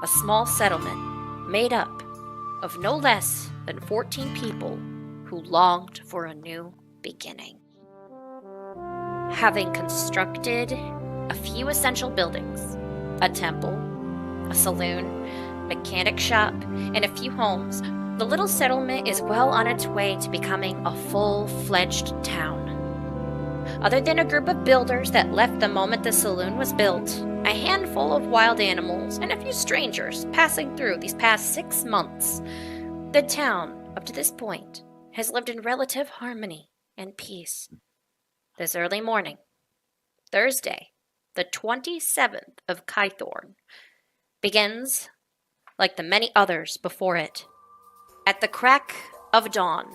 a small settlement made up of no less than 14 people who longed for a new beginning. Having constructed a few essential buildings, a temple, a saloon, mechanic shop, and a few homes, the little settlement is well on its way to becoming a full-fledged town. Other than a group of builders that left the moment the saloon was built, a handful of wild animals, and a few strangers passing through these past 6 months, the town, up to this point, has lived in relative harmony and peace. This early morning, Thursday, the 27th of Kythorn, begins like the many others before it, at the crack of dawn,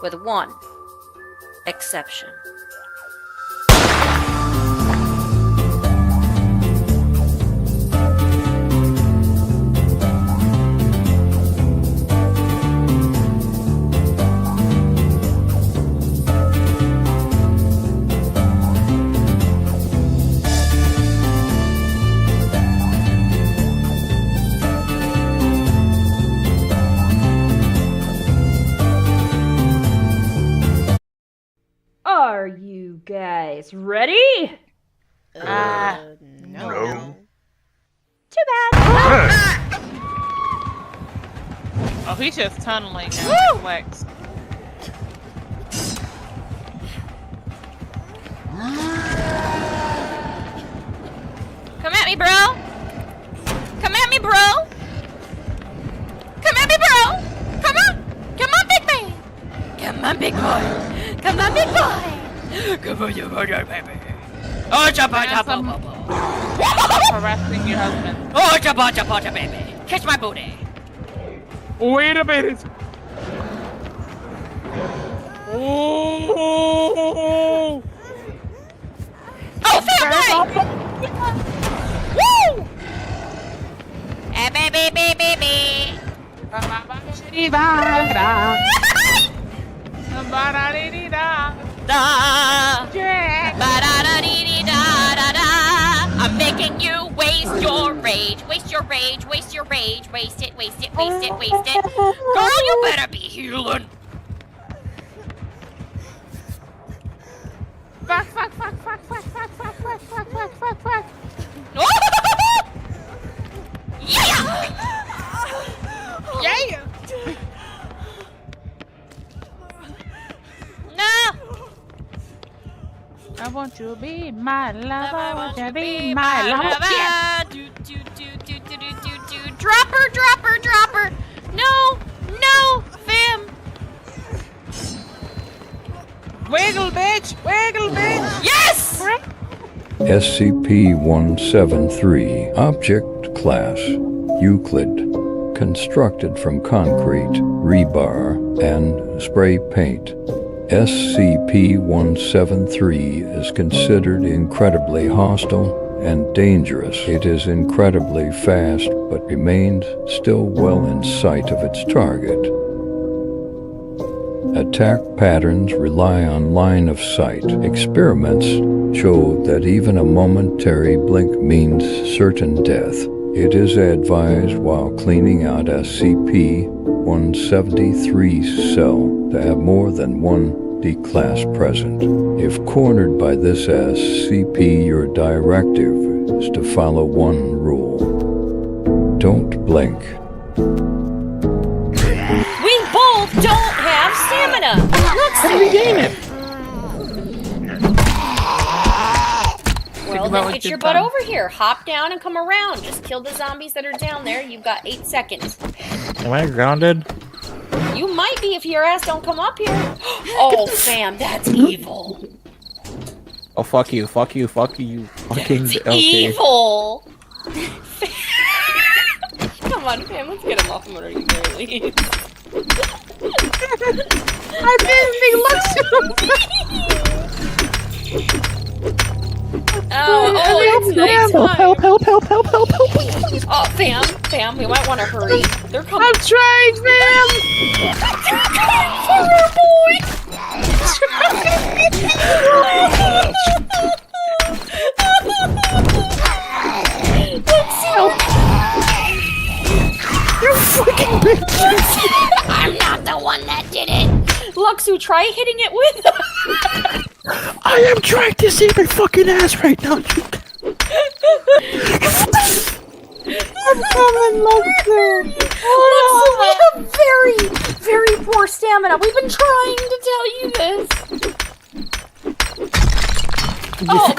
with one exception. Are you guys ready? No. Too bad. Oh, he's just tunneling now. Flex. Come at me, bro! Come at me, bro! Come at me, bro! Come on! Come on, big man! Come on, big boy! Come on, big boy! Come on, you baby! Oh, jabba, Harassing your husband. oh, jabba, baby! Catch my booty! Wait a minute. Oh! Oh, feel good! Woo! Baby, baby, baby! I'm making you waste your rage. Waste your rage. Waste your rage. Waste it. Waste it. Waste it. Waste it. Girl, you better be healing. Fuck, fuck, fuck, fuck, fuck, fuck, fuck, fuck, fuck, fuck, fuck, fuck. Yeah! Yeah! No! I want to be my lover. I want to be my lover. Do. Dropper, dropper, dropper. No, no, fam. Wiggle, bitch! Wiggle, bitch! Yes! SCP-173 Object Class Euclid. Constructed from concrete, rebar, and spray paint. SCP-173 is considered incredibly hostile and dangerous. It is incredibly fast, but remains still well in sight of its target. Attack patterns rely on line of sight. Experiments show that even a momentary blink means certain death. It is advised while cleaning out SCP-173's cell to have more than one D-class present. If cornered by this SCP, your directive is to follow one rule. Don't blink. We both don't have stamina. Let's regain it. Well, then get your butt over here. Hop down and come around. Just kill the zombies that are down there. You've got 8 seconds. Am I grounded? You might be if your ass don't come up here. Oh, fam, that's evil. Oh, fuck you, fuck you, fuck you. Fucking That's okay. evil. Come on, fam, let's get him off him at the very least. I didn't think it's nighttime. Help, help, help, help, help, help. Oh, fam, we might want to hurry. They're coming. I'm trying, fam! Poor boy! Let's see. I'm not the one that did it. Luxu, try hitting it with. I am trying to save my fucking ass right now. I'm coming, Luxu. Luxu, we have very, very poor stamina. We've been trying to tell you this. Oh.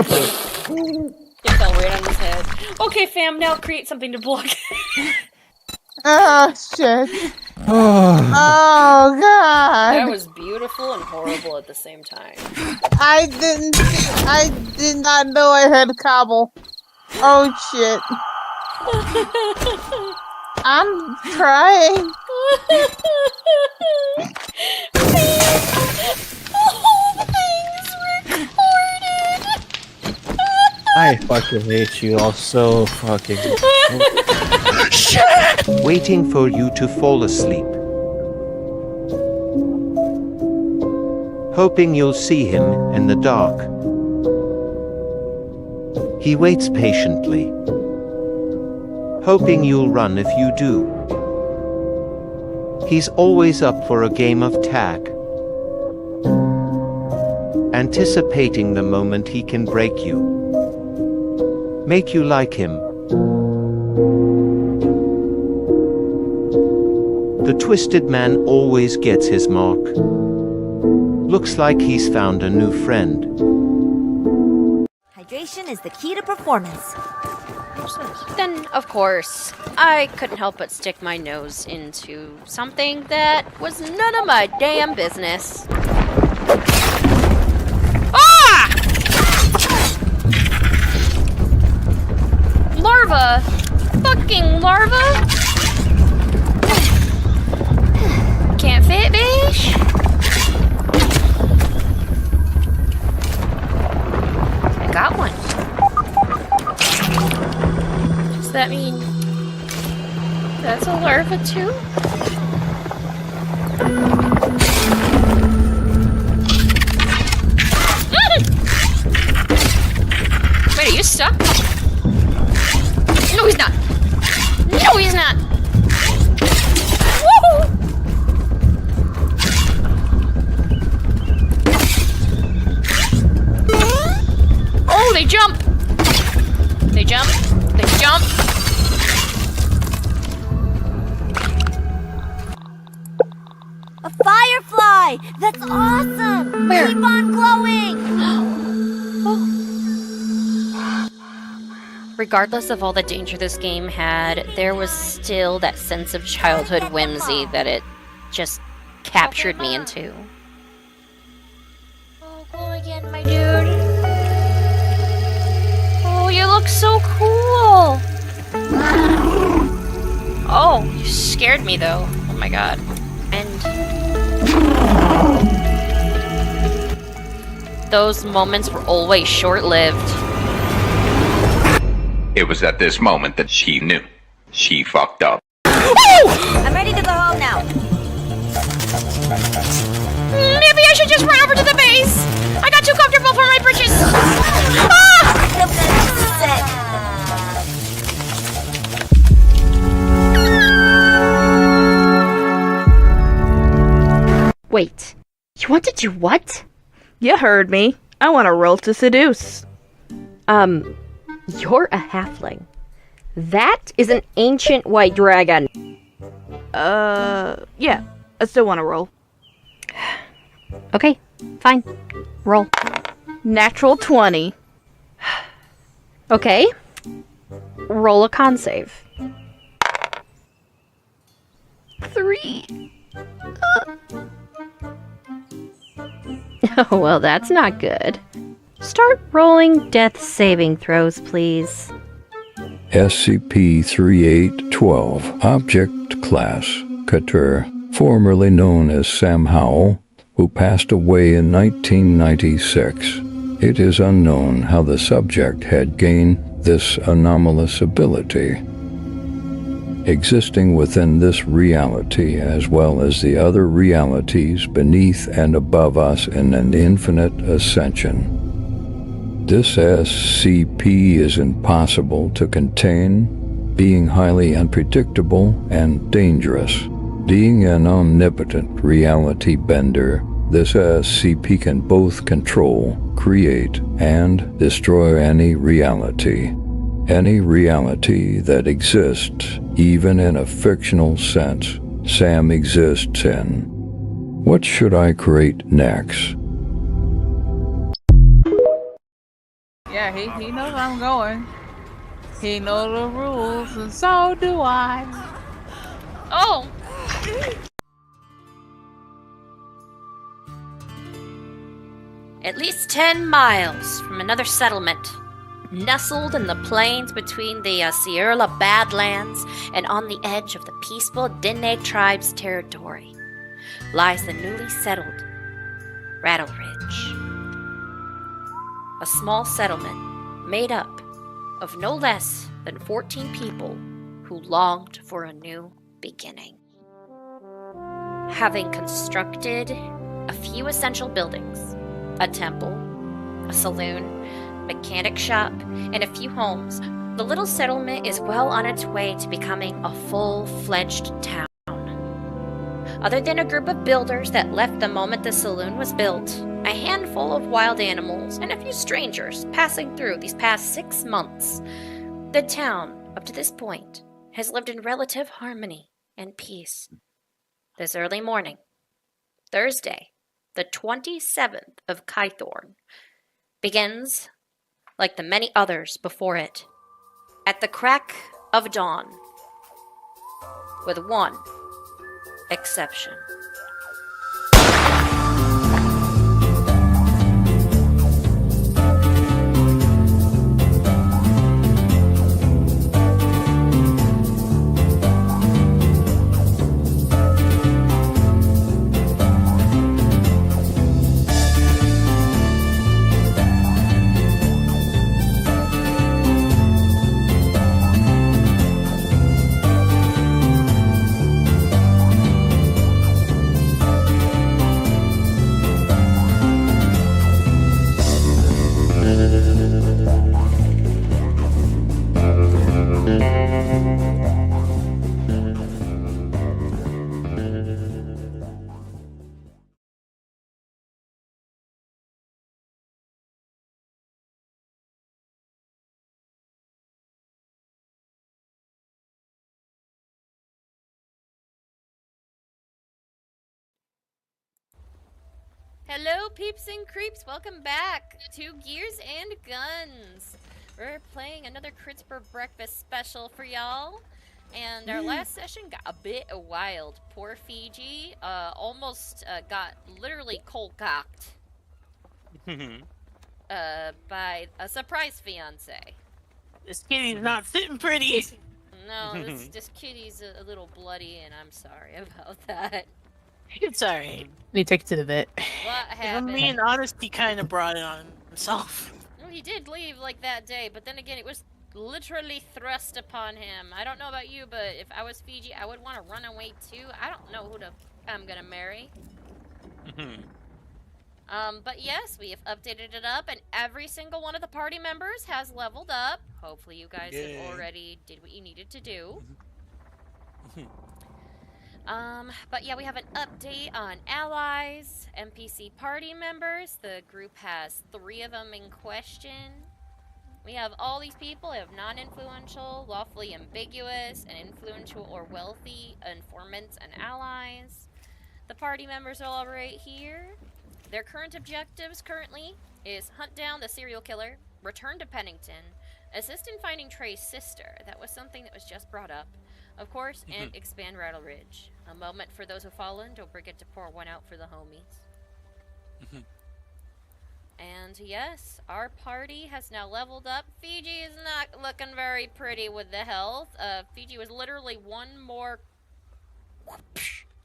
It fell right on his head. Okay, fam, now create something to block. Oh, shit. Oh, God. That was beautiful and horrible at the same time. I did not know I had cobble. Oh, shit. I'm trying. The whole thing's recorded. I fucking hate you all so fucking. Waiting for you to fall asleep. Hoping you'll see him in the dark. He waits patiently. Hoping you'll run if you do. He's always up for a game of tag. Anticipating the moment he can break you. Make you like him. The twisted man always gets his mark. Looks like he's found a new friend. Hydration is the key to performance. Then, of course, I couldn't help but stick my nose into something that was none of my damn business. Ah! Larva! Fucking larva! Can't fit, bitch! I got one. Does that mean that's a larva too? Wait, are you stuck? No, he's not. No, he's not. Woo! Oh, they jump. They jump. They jump. A firefly! That's awesome! Where? Keep on glowing! Regardless of all the danger this game had, there was still that sense of childhood whimsy that it just captured me into. Oh, glow again, my dude. Oh, you look so cool. Oh, you scared me though. Oh my god. And those moments were always short-lived. It was at this moment that she knew. She fucked up. I'm ready to go home now. Maybe I should just run over to the base. I got too comfortable for my britches. Wait, you want to do what? You heard me. I want to roll to seduce. You're a halfling. That is an ancient white dragon. Yeah. I still want to roll. Okay, fine. Roll. Natural 20. Okay. Roll a con save. 3. Oh, well, that's not good. Start rolling death saving throws, please. SCP-3812, Object Class, Couture, formerly known as Sam Howell, who passed away in 1996. It is unknown how the subject had gained this anomalous ability. Existing within this reality as well as the other realities beneath and above us in an infinite ascension. This SCP is impossible to contain, being highly unpredictable and dangerous. Being an omnipotent reality bender, this SCP can both control, create, and destroy any reality. Any reality that exists, even in a fictional sense, Sam exists in. What should I create next? Yeah, he knows I'm going. He knows the rules, and so do I. Oh! At least 10 miles from another settlement, nestled in the plains between the Sierra Badlands and on the edge of the peaceful Diné tribe's territory, lies the newly settled Rattle Ridge. A small settlement made up of no less than 14 people who longed for a new beginning. Having constructed a few essential buildings, a temple, a saloon, mechanic shop, and a few homes, the little settlement is well on its way to becoming a full-fledged town. Other than a group of builders that left the moment the saloon was built, a handful of wild animals, and a few strangers passing through these past 6 months, the town, up to this point, has lived in relative harmony and peace. This early morning, Thursday, the 27th of Kythorn, begins like the many others before it, at the crack of dawn, with one exception. Hello, peeps and creeps. Welcome back to Gears and Guns. We're playing another Crits4Breakfast special for y'all. And our last session got a bit wild. Poor Fiji almost got literally cold-cocked by a surprise fiance. This kitty's not sitting pretty. No, this kitty's a little bloody, and I'm sorry about that. It's alright. Need to take it to the vet. What If I'm happened? being honest, he kind of brought it on himself. Well, he did leave like that day, but then again, it was literally thrust upon him. I don't know about you, but if I was Fiji, I would want to run away too. I don't know who I'm gonna marry. But yes, we have updated it up, and every single one of the party members has leveled up. Hopefully you guys have already did what you needed to do. But yeah, we have an update on allies, NPC party members. The group has 3 of them in question. We have all these people. We have non-influential, lawfully ambiguous, and influential or wealthy informants and allies. The party members are all right here. Their current objectives currently is hunt down the serial killer, return to Pennington, assist in finding Trey's sister. That was something that was just brought up. Of course, and expand Rattle Ridge. A moment for those who've fallen. Don't forget to pour one out for the homies. And yes, our party has now leveled up. Fiji is not looking very pretty with the health. Fiji was literally one more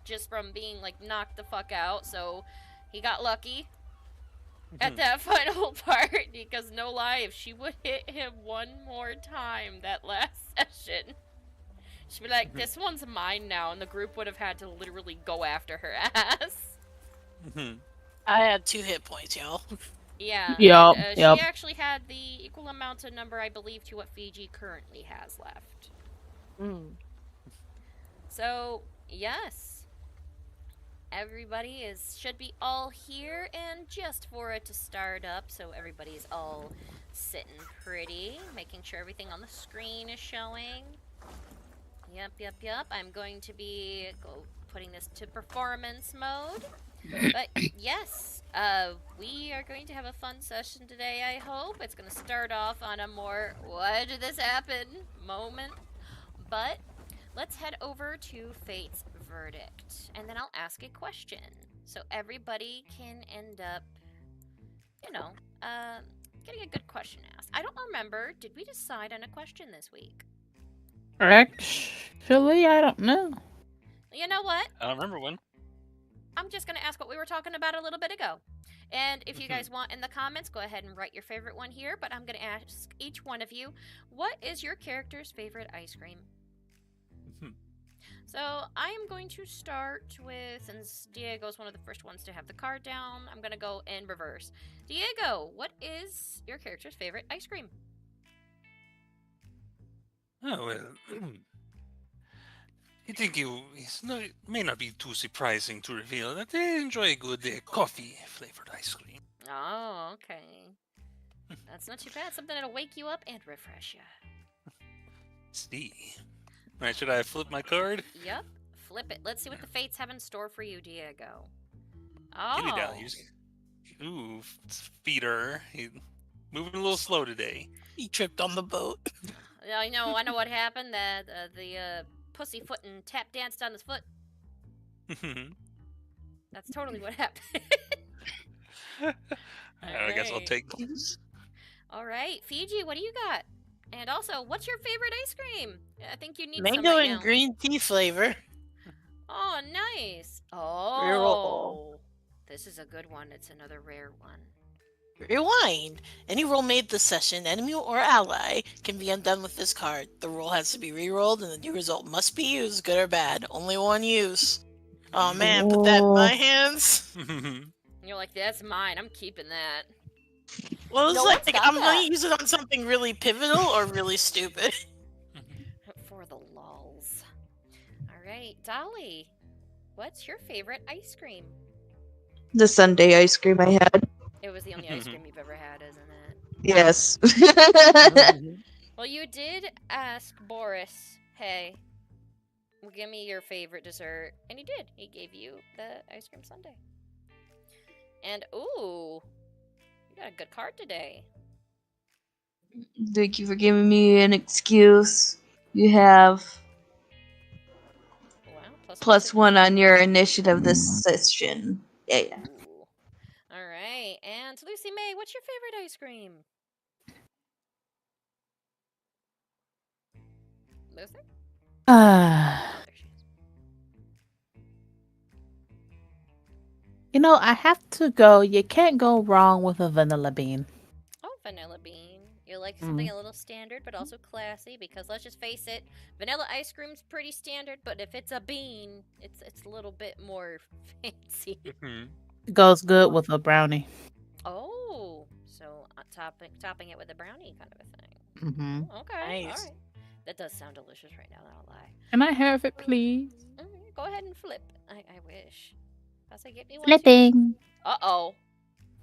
just from being like knocked the fuck out. So he got lucky at that final part, because no lie, if she would hit him one more time that last session, she'd be like, this one's mine now, and the group would have had to literally go after her ass. I had 2 hit points, y'all. Yeah. Yep, She actually had the equal amount of number, I believe, to what Fiji currently has left. So, yes, everybody should be all here, and just for it to start up, so everybody's all sitting pretty, making sure everything on the screen is showing. Yep. I'm going to be putting this to performance mode. But yes, we are going to have a fun session today, I hope. It's going to start off on a more, why did this happen moment. But let's head over to Fate's verdict, and then I'll ask a question. So everybody can end up, getting a good question asked. I don't remember, did we decide on a question this week? Actually, I don't know. You know what? I don't remember when. I'm just going to ask what we were talking about a little bit ago. And if you guys want in the comments, go ahead and write your favorite one here. But I'm going to ask each one of you, what is your character's favorite ice cream? So I am going to start with, since Diego's one of the first ones to have the card down, I'm going to go in reverse. Diego, what is your character's favorite ice cream? Oh, well. I think it may not be too surprising to reveal that they enjoy a good coffee-flavored ice cream. Oh, okay. That's not too bad. Something that'll wake you up and refresh you. See. Right, should I flip my card? Yep. Flip it. Let's see what the fates have in store for you, Diego. Give it Oh. down. Ooh, feeder. He's moving a little slow today. He tripped on the boat. I know what happened. The pussyfoot and tap danced on his foot. That's totally what happened. I guess I'll take these. All right, Fiji, what do you got? And also, what's your favorite ice cream? I think you need Mango some right and now. green tea flavor. Oh, nice. Reroll. This is a good one. It's another rare one. Rewind. Any roll made this session, enemy or ally, can be undone with this card. The roll has to be re-rolled, and the new result must be used, good or bad. Only one use. Oh man, put that in my hands. You're like, that's mine. I'm keeping that. Well, it's No, like it's not I'm that. gonna use it on something really pivotal or really stupid. For the lulz. All right, Dolly, what's your favorite ice cream? The sundae ice cream I had. It was the only ice cream you've ever had, isn't it? Yes. Well, you did ask Boris, hey, give me your favorite dessert. And he did. He gave you the ice cream sundae. And, ooh, you got a good card today. Thank you for giving me an excuse. You have plus one on your initiative this session. Yeah. Ooh. All right. And Lucy May, what's your favorite ice cream? Luther? You know, I have to go. You can't go wrong with a vanilla bean. Oh, vanilla bean. You like something a little standard, but also classy, because let's just face it, vanilla ice cream's pretty standard, but if it's a bean, it's a little bit more fancy. It goes good with a brownie. Oh, so topping it with a brownie kind of a thing. Oh, okay, Nice. all right. That does sound delicious right now, I'll lie. Can I have it, please? Go ahead and flip. I wish. I say get me one. Flipping. Uh-oh.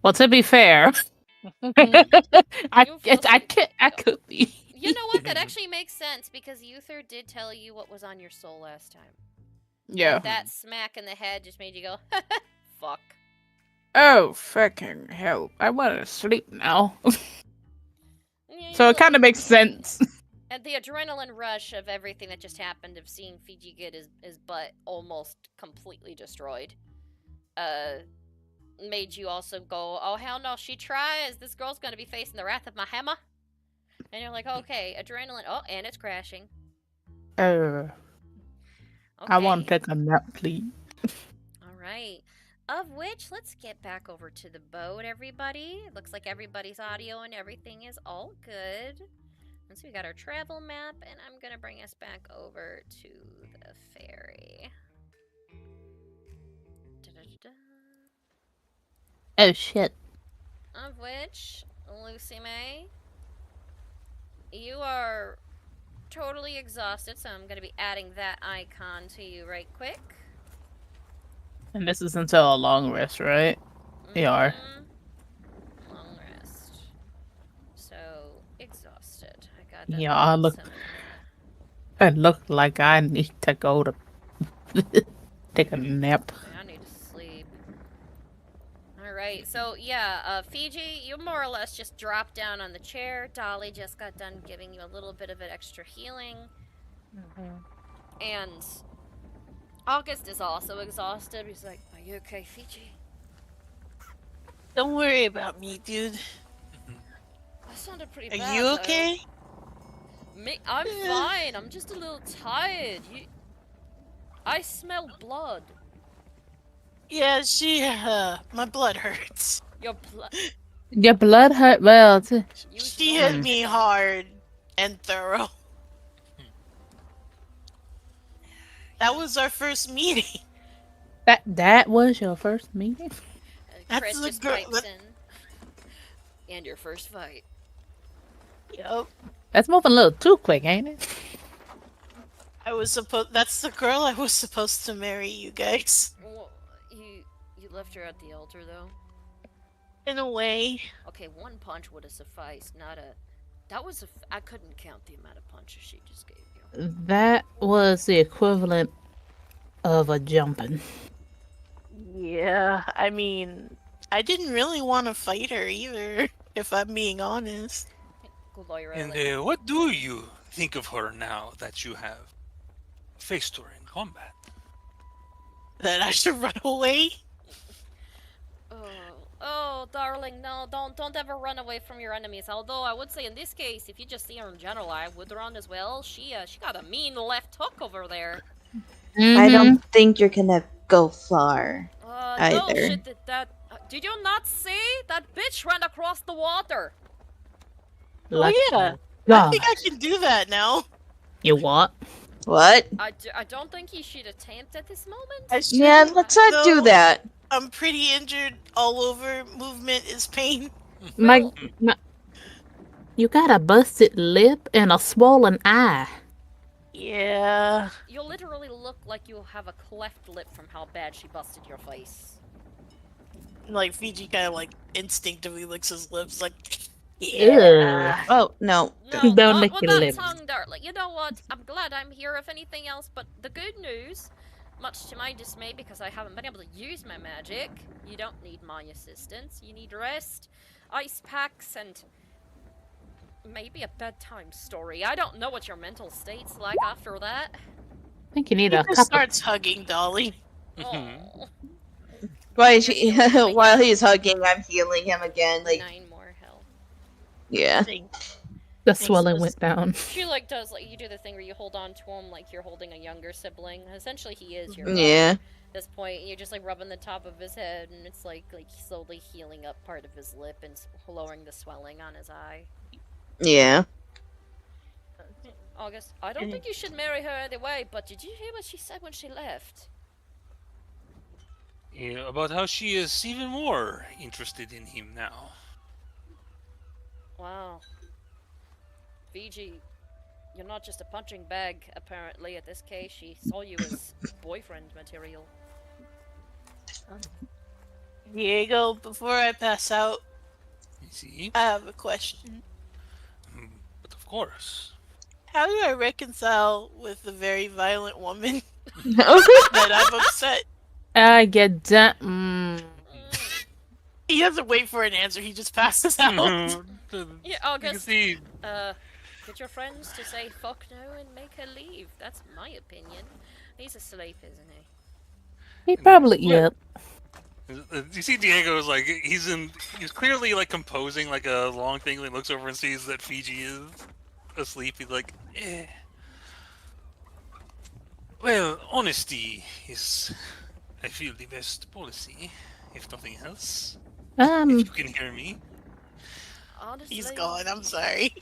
Well, to be fair, I could be. You know what? That actually makes sense, because Uther did tell you what was on your soul last time. Yeah. And that smack in the head just made you go, fuck. Oh, fucking hell. I want to sleep now. So it kind of makes sense. And the adrenaline rush of everything that just happened, of seeing Fiji get his butt almost completely destroyed, made you also go, oh, hell no, she tries. This girl's going to be facing the wrath of my hammer. And you're like, okay, adrenaline. Oh, and it's crashing. I want to take a nap, please. All right. Of which, let's get back over to the boat, everybody. It looks like everybody's audio and everything is all good. And so we got our travel map, and I'm going to bring us back over to the ferry. Da-da-da-da. Oh, shit. Of which, Lucy May, you are totally exhausted, so I'm gonna be adding that icon to you right quick. And this is until a long rest, right? They are. Long rest. So exhausted. I got Yeah, I look like I need to go to take a nap. I need to sleep. Alright, so yeah, Fiji, you more or less just dropped down on the chair. Dolly just got done giving you a little bit of an extra healing. And August is also exhausted. He's like, "Are you okay, Fiji?" Don't worry about me, dude. That sounded pretty Are bad. you though. okay? I'm fine. I'm just a little tired. I smell blood. Yeah, my blood hurts. Your blood hurt well too. She hit me hard and thorough. That was our first meeting. That was your first meeting? Chris just pipes in. And your first fight. Yup. That's moving a little too quick, ain't it? That's the girl I was supposed to marry, you guys. Well, you left her at the altar, though. In a way. Okay, one punch would have sufficed, not a... I couldn't count the amount of punches she just gave you. That was the equivalent of a jumping. Yeah, I mean, I didn't really want to fight her either, if I'm being honest. Good lawyer, And what do you think of her now that you have faced her in combat? That I should run away? Oh, darling, no, don't ever run away from your enemies. Although I would say in this case, if you just see her in general, I would run as well. She got a mean left hook over there. I don't think you're gonna go far either. No, shit, did you not see? That bitch ran across the water. Oh yeah, God. I think I can do that now. You what? What? I don't think you should attempt at this moment. Yeah, let's not do that. I'm pretty injured all over. Movement is pain. My, you got a busted lip and a swollen eye. Yeah. You literally look like you have a cleft lip from how bad she busted your face. Like Fiji kind of like instinctively licks his lips, like. Yeah. Oh no! No, Don't not lick with your that lips. tongue, darling. You know what? I'm glad I'm here, if anything else. But the good news, much to my dismay, because I haven't been able to use my magic, you don't need my assistance. You need rest, ice packs, and maybe a bedtime story. I don't know what your mental state's like after that. I think you need He a just couple. starts hugging Dolly. While he's hugging, I'm healing him again. Like 9 more health. Yeah. The swelling went down. She does you do the thing where you hold on to him like you're holding a younger sibling. Essentially, he is your brother Yeah. at this point. You're just rubbing the top of his head, and it's like slowly healing up part of his lip and lowering the swelling on his eye. Yeah. August, I don't think you should marry her anyway. But did you hear what she said when she left? Yeah, about how she is even more interested in him now. Wow. Fiji, you're not just a punching bag, apparently, at this case. She saw you as boyfriend material. Diego, before I pass out, See? I have a question. But of course. How do I reconcile with the very violent woman that I've upset? I get done. He doesn't wait for an answer, he just passes out. Yeah, August, get your friends to say fuck no and make her leave. That's my opinion. He's asleep, isn't he? He probably, yep. You see Diego's he's clearly composing a long thing. He looks over and sees that Fiji is asleep. He's like, eh. Well, honesty is, I feel, the best policy, if nothing else. If you can hear me. Honestly, He's gone, I'm sorry.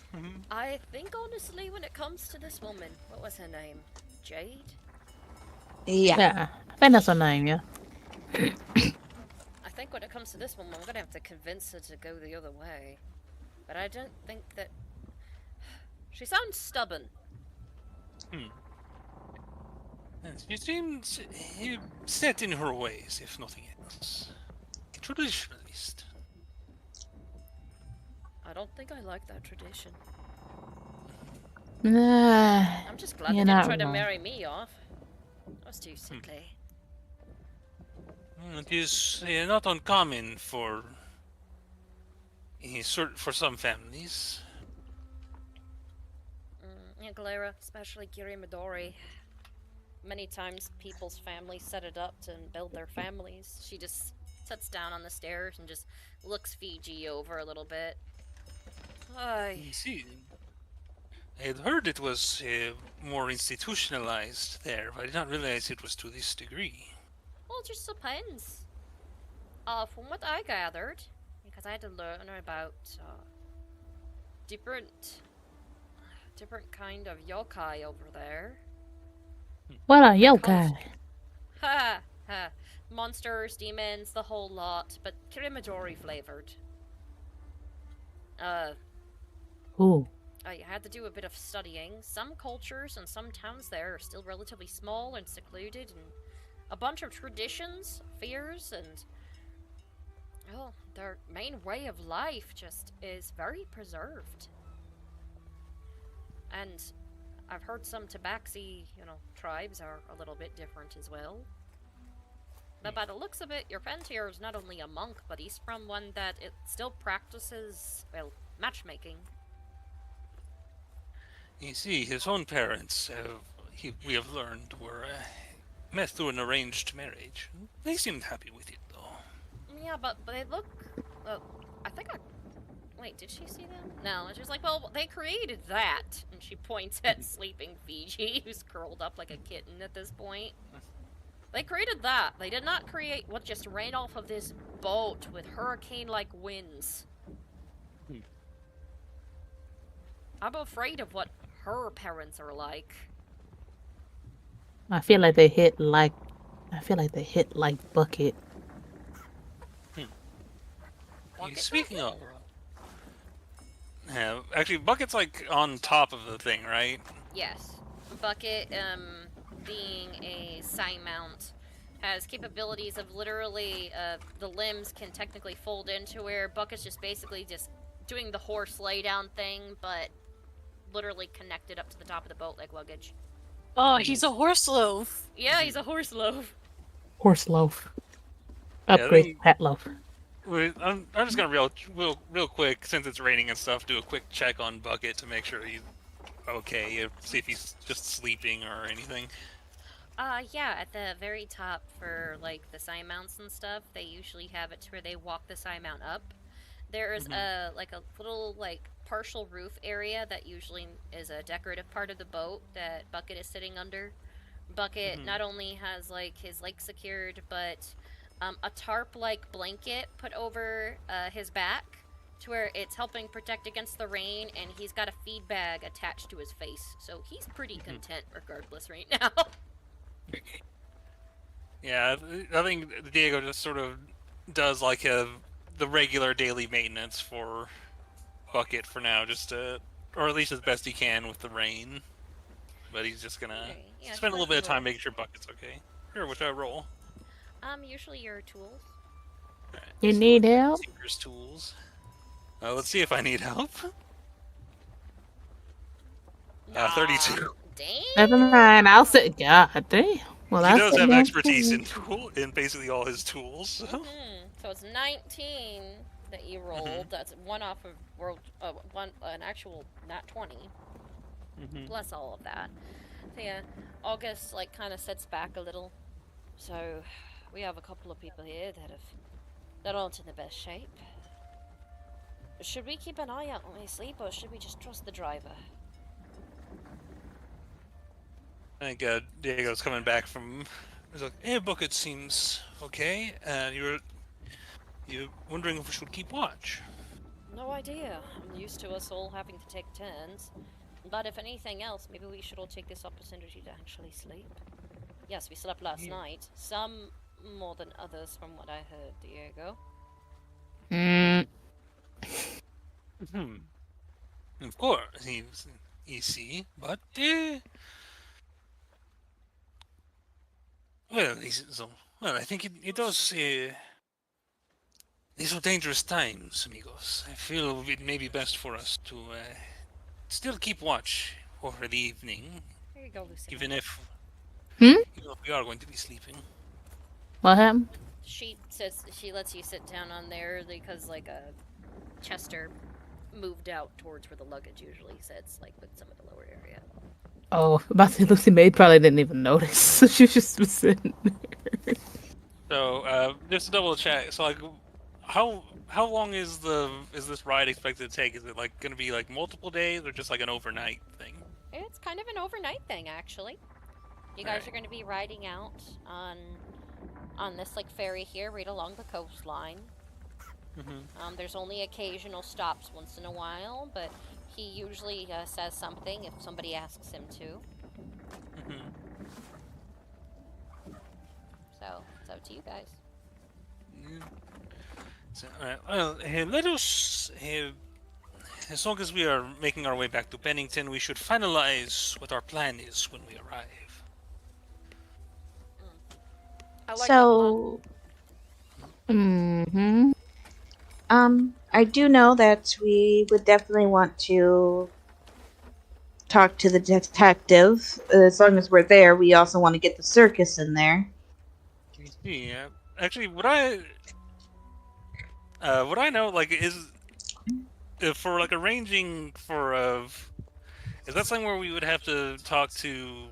I think honestly, when it comes to this woman, what was her name? Jade? Yeah. I think that's her name, yeah. I think when it comes to this woman, I'm gonna have to convince her to go the other way. But I don't think that... She sounds stubborn. Hmm. Yes, she seems set in her ways, if nothing else. A traditionalist. I don't think I like that tradition. Nah, I'm just glad they you're didn't not try to wrong. marry me off. That was too sickly. It is not uncommon for for some families. Yeah, Galera, especially Kiri Midori. Many times people's families set it up to build their families. She just sits down on the stairs and just looks Fiji over a little bit. I see. I had heard it was more institutionalized there, but I did not realize it was to this degree. Well, it just depends. From what I gathered, because I had to learn about different kind of yokai over there. What a yokai? Ha ha! Monsters, demons, the whole lot, but Kirimidori flavored. Ooh. I had to do a bit of studying. Some cultures and some towns there are still relatively small and secluded, and a bunch of traditions, fears, and their main way of life just is very preserved. And I've heard some Tabaxi, tribes are a little bit different as well. But by the looks of it, your friend here is not only a monk, but he's from one that it still practices, matchmaking. You see, his own parents, we have learned, were met through an arranged marriage. They seemed happy with it, though. Yeah, but they look... I think I... Wait, did she see them? No, and she's like, well, they created that. And she points at sleeping Fiji, who's curled up like a kitten at this point. They created that. They did not create what just ran off of this boat with hurricane-like winds. I'm afraid of what her parents are like. I feel like they hit like Bucket. Speaking of... Yeah, actually, Bucket's like on top of the thing, right? Yes. Bucket, being a sign mount, has capabilities of literally, the limbs can technically fold into where Bucket's just basically just doing the horse laydown thing, but literally connected up to the top of the boat like luggage. Oh, he's a horse loaf. Yeah, he's a horse loaf. Horse loaf. Upgrade hat loaf. I'm just gonna real quick, since it's raining and stuff, do a quick check on Bucket to make sure he's okay. See if he's just sleeping or anything. Yeah, at the very top for like the sign mounts and stuff, they usually have it to where they walk the sign mount up. There is a little partial roof area that usually is a decorative part of the boat that Bucket is sitting under. Bucket not only has his legs secured, but a tarp-like blanket put over his back to where it's helping protect against the rain, and he's got a feed bag attached to his face, so he's pretty content regardless right now. Yeah, I think Diego just sort of does the regular daily maintenance for Bucket for now, just to, or at least as best he can with the rain. But he's just gonna spend a little bit of time making sure Bucket's okay. Here, which I roll. Usually your tools. Right, you need help? Tinker's tools. Let's see if I need help. 32. Damn. Never mind. I'll say, God damn. Well, he does have expertise in basically all his tools. So, so it's 19 that you rolled. That's one off of an actual nat 20. Plus all of that. So yeah, August kind of sits back a little. So we have a couple of people here that aren't in the best shape. Should we keep an eye out when we sleep, or should we just trust the driver? I think Diego's coming back from. He's like, "Hey, Bucket seems okay, and you're wondering if we should keep watch." No idea. I'm used to us all having to take turns. But if anything else, maybe we should all take this opportunity to actually sleep. Yes, we slept last night. Some more than others, from what I heard, Diego. Of course, you see, but Well, I think it does. These are dangerous times, amigos. I feel it may be best for us to still keep watch over the evening, Here you go, Lucy. even if Hmm? we are going to be sleeping. What happened? She says she lets you sit down on there because like Chester moved out towards where the luggage usually sits, like with some of the lower area. Oh, about to say Lucy Maid probably didn't even notice. She just was sitting there. So, just to double check, so like, how long is this ride expected to take? Is it like going to be like multiple days or just like an overnight thing? It's kind of an overnight thing, actually. You guys are going to be riding out on this like ferry here, right along the coastline. There's only occasional stops once in a while, but he usually says something if somebody asks him to. So it's up to you guys. So, well, let us. As long as we are making our way back to Pennington, we should finalize what our plan is when we arrive. I like So, I do know that we would definitely want to talk to the detective. As long as we're there, we also want to get the circus in there. Yeah, actually, what I know, like, is for like arranging for is that something where we would have to talk to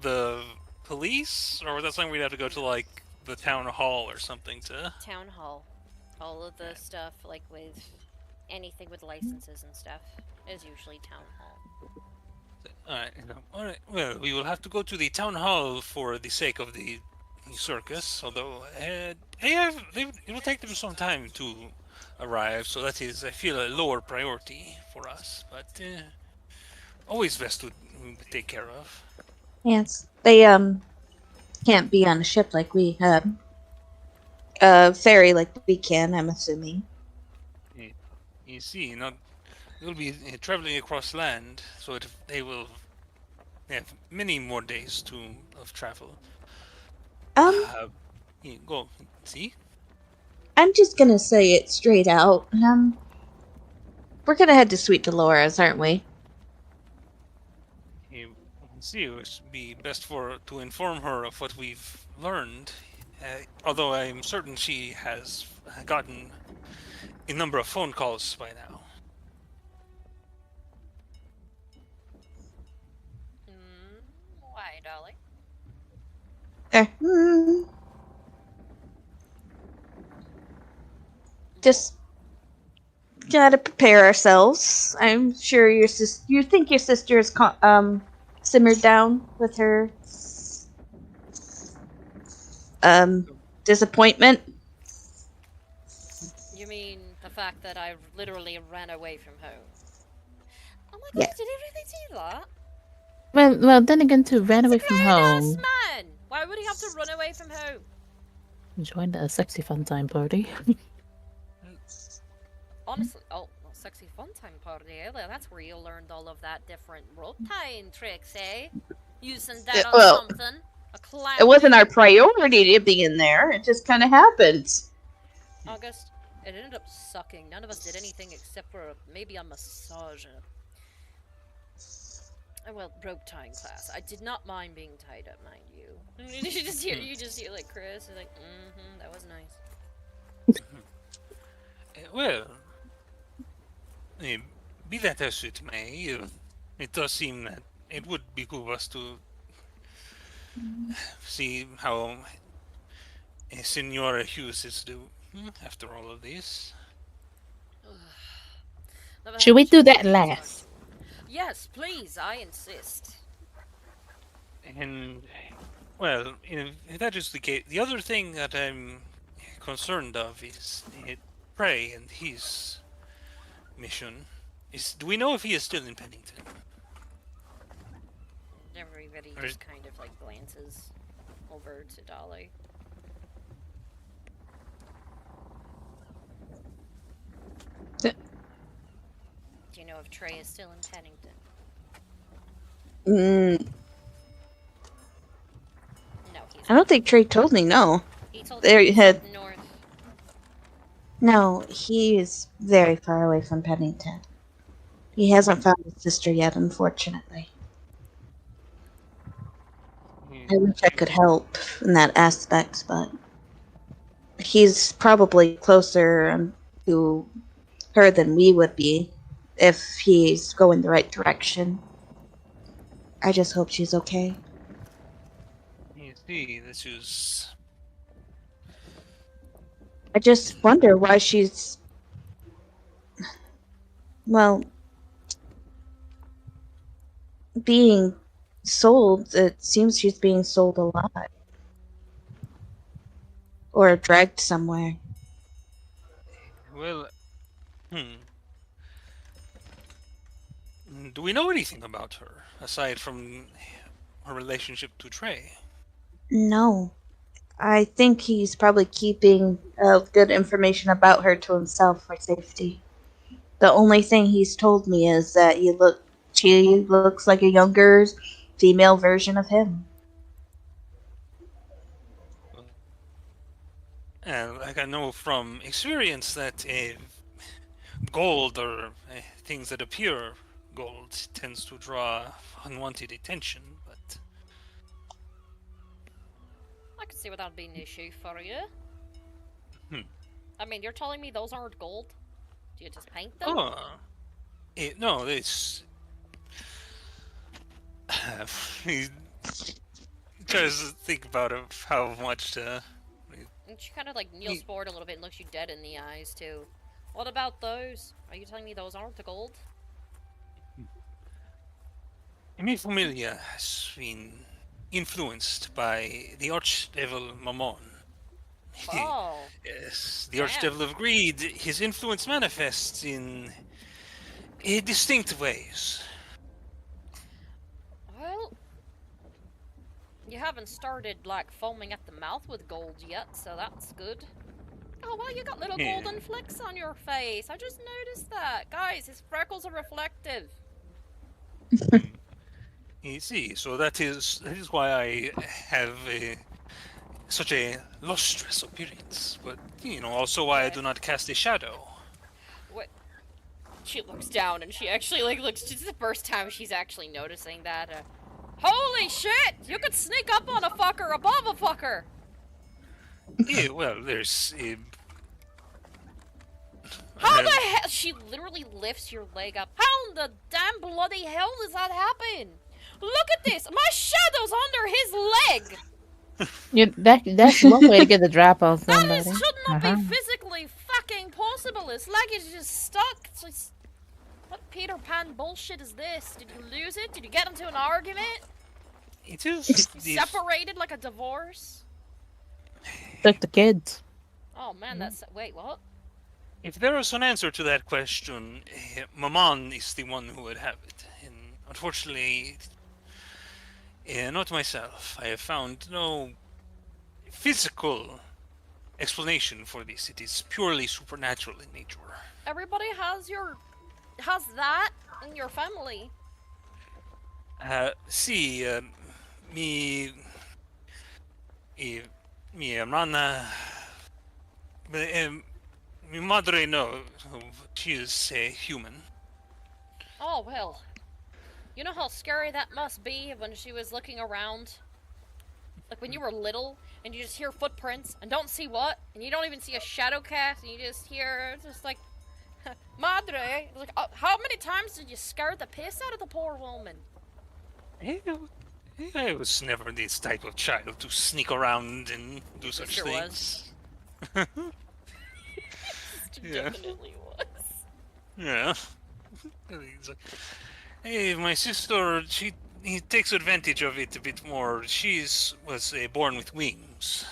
the police, or was that something we'd have to go to like the town hall or something to? Town hall. All of the stuff, like with anything with licenses and stuff, is usually town hall. Alright, well, we will have to go to the town hall for the sake of the circus, although it will take them some time to arrive, so that is, I feel, a lower priority for us, but always best to take care of. Yes, they can't be on a ship like we had. Ferry like we can, I'm assuming. You see, they'll be traveling across land, so they will have many more days of travel. Go see. I'm just gonna say it straight out. We're gonna head to Sweet Dolores, aren't we? See, it would be best to inform her of what we've learned. Although I'm certain she has gotten a number of phone calls by now. Why, Dolly? Just gotta prepare ourselves. I'm sure you think your sister is simmered down with her disappointment. You mean the fact that I literally ran away from home? Oh my god, Yeah. did he really do that? Well, then again, too, ran away from home. Man! Why would he have to run away from home? Joined a sexy fun time party. Honestly, sexy fun time party, eh? That's where you learned all of that different rope tying tricks, eh? Using that on something. A clown. It wasn't our priority to be in there. It just kind of happened. August, it ended up sucking. None of us did anything except for maybe a massage. Well, rope tying class. I did not mind being tied up, mind you. You just hear like Chris, like, that was nice. Well, be that as it may, it does seem that it would behoove us to see how Senora Hughes is doing after all of this. Should we do that last? Yes, please, I insist. And, well, if that is the case, the other thing that I'm concerned of is Prey and his mission. Do we know if he is still in Pennington? Everybody just kind of like glances over to Dolly. Do you know if Trey is still in Pennington? No, he's I don't think Trey told me, no. He told There me you he's had. up north. No, he is very far away from Pennington. He hasn't found his sister yet, unfortunately. I wish I could help in that aspect, but he's probably closer to her than we would be if he's going the right direction. I just hope she's okay. You see, this is... I just wonder why she's... Well, being sold, it seems she's being sold alive. Or dragged somewhere. Well, do we know anything about her, aside from her relationship to Trey? No. I think he's probably keeping good information about her to himself for safety. The only thing he's told me is that she looks like a younger female version of him. And like I know from experience that gold or things that appear gold tends to draw unwanted attention, but... I can see why that would be an issue for you. I mean, you're telling me those aren't gold? Do you just paint them? No, it's... he tries to think about how much to... And she kind of like kneels forward a little bit and looks you dead in the eyes, too. What about those? Are you telling me those aren't the gold? My familia has been influenced by the archdevil Mammon. Oh. Yes, the archdevil of greed. His influence manifests in distinct ways. Well, you haven't started like foaming at the mouth with gold yet, so that's good. Oh, well, you got little golden flecks on your face. I just noticed that. Guys, his freckles are reflective. You see, so that is why I have such a lustrous appearance, but also why I do not cast a shadow. What? She looks down and she actually looks. This is the first time she's actually noticing that. Holy shit! You could sneak up on a fucker above a fucker. Yeah, well, there's. How the hell? She literally lifts your leg up. How in the damn bloody hell does that happen? Look at this! My shadow's under his leg! Yeah, that's one way to get the drop on somebody. That should not be physically fucking possible. His leg is just stuck. It's just... What Peter Pan bullshit is this? Did you lose it? Did you get into an argument? It is... Separated like a divorce? Took the kids. Oh man, that's... Wait, what? If there is an answer to that question, Maman is the one who would have it. And unfortunately, not myself. I have found no physical explanation for this. It is purely supernatural in nature. Everybody has that in your family. Mi hermana, mi madre, no, she is a human. Oh, well. You know how scary that must be when she was looking around? Like when you were little, and you just hear footprints, and don't see what, and you don't even see a shadow cast, and you just hear, just like, Madre. Like, how many times did you scare the piss out of the poor woman? I was never this type of child to sneak around and do such things. Was. Definitely was. Yeah. Hey, my sister, he takes advantage of it a bit more. Was born with wings.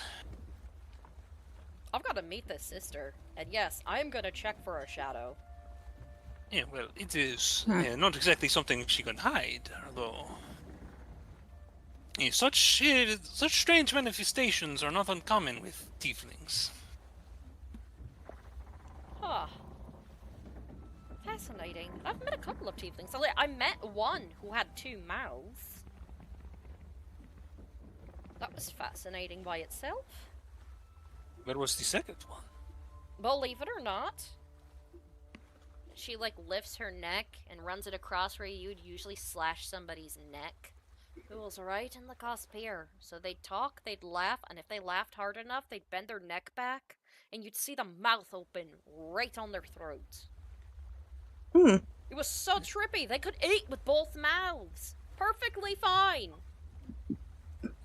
I've got to meet this sister, and yes, I'm gonna check for a shadow. Yeah, well, it is not exactly something she can hide, although such strange manifestations are not uncommon with tieflings. Huh. Fascinating. I've met a couple of tieflings. I met one who had 2 mouths. That was fascinating by itself. Where was the second one? Believe it or not, she like lifts her neck and runs it across where you'd usually slash somebody's neck. It was right in the cusp here. So they'd talk, they'd laugh, and if they laughed hard enough, they'd bend their neck back, and you'd see the mouth open right on their throat. Hmm. It was so trippy. They could eat with both mouths. Perfectly fine.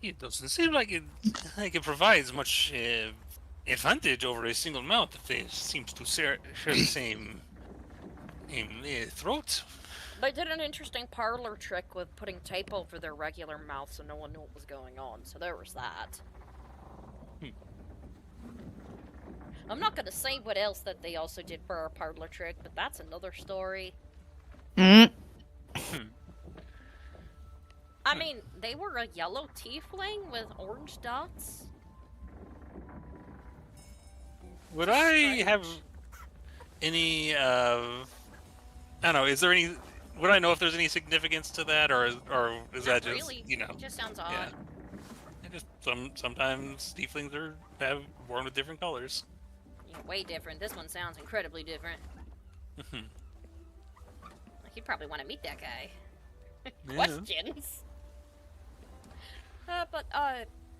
It doesn't seem like it provides much advantage over a single mouth if they seem to share the same throat. They did an interesting parlor trick with putting tape over their regular mouth so no one knew what was going on, so there was that. I'm not gonna say what else that they also did for our parlor trick, but that's another story. I mean, they were a yellow tiefling with orange dots. Would I have any, I don't know, is there any, would I know if there's any significance to that, or is that just, really. you know? It just sounds odd. Yeah. It just, sometimes tieflings have born with different colors. Yeah, way different. This one sounds incredibly different. You'd probably want to meet that guy. Questions?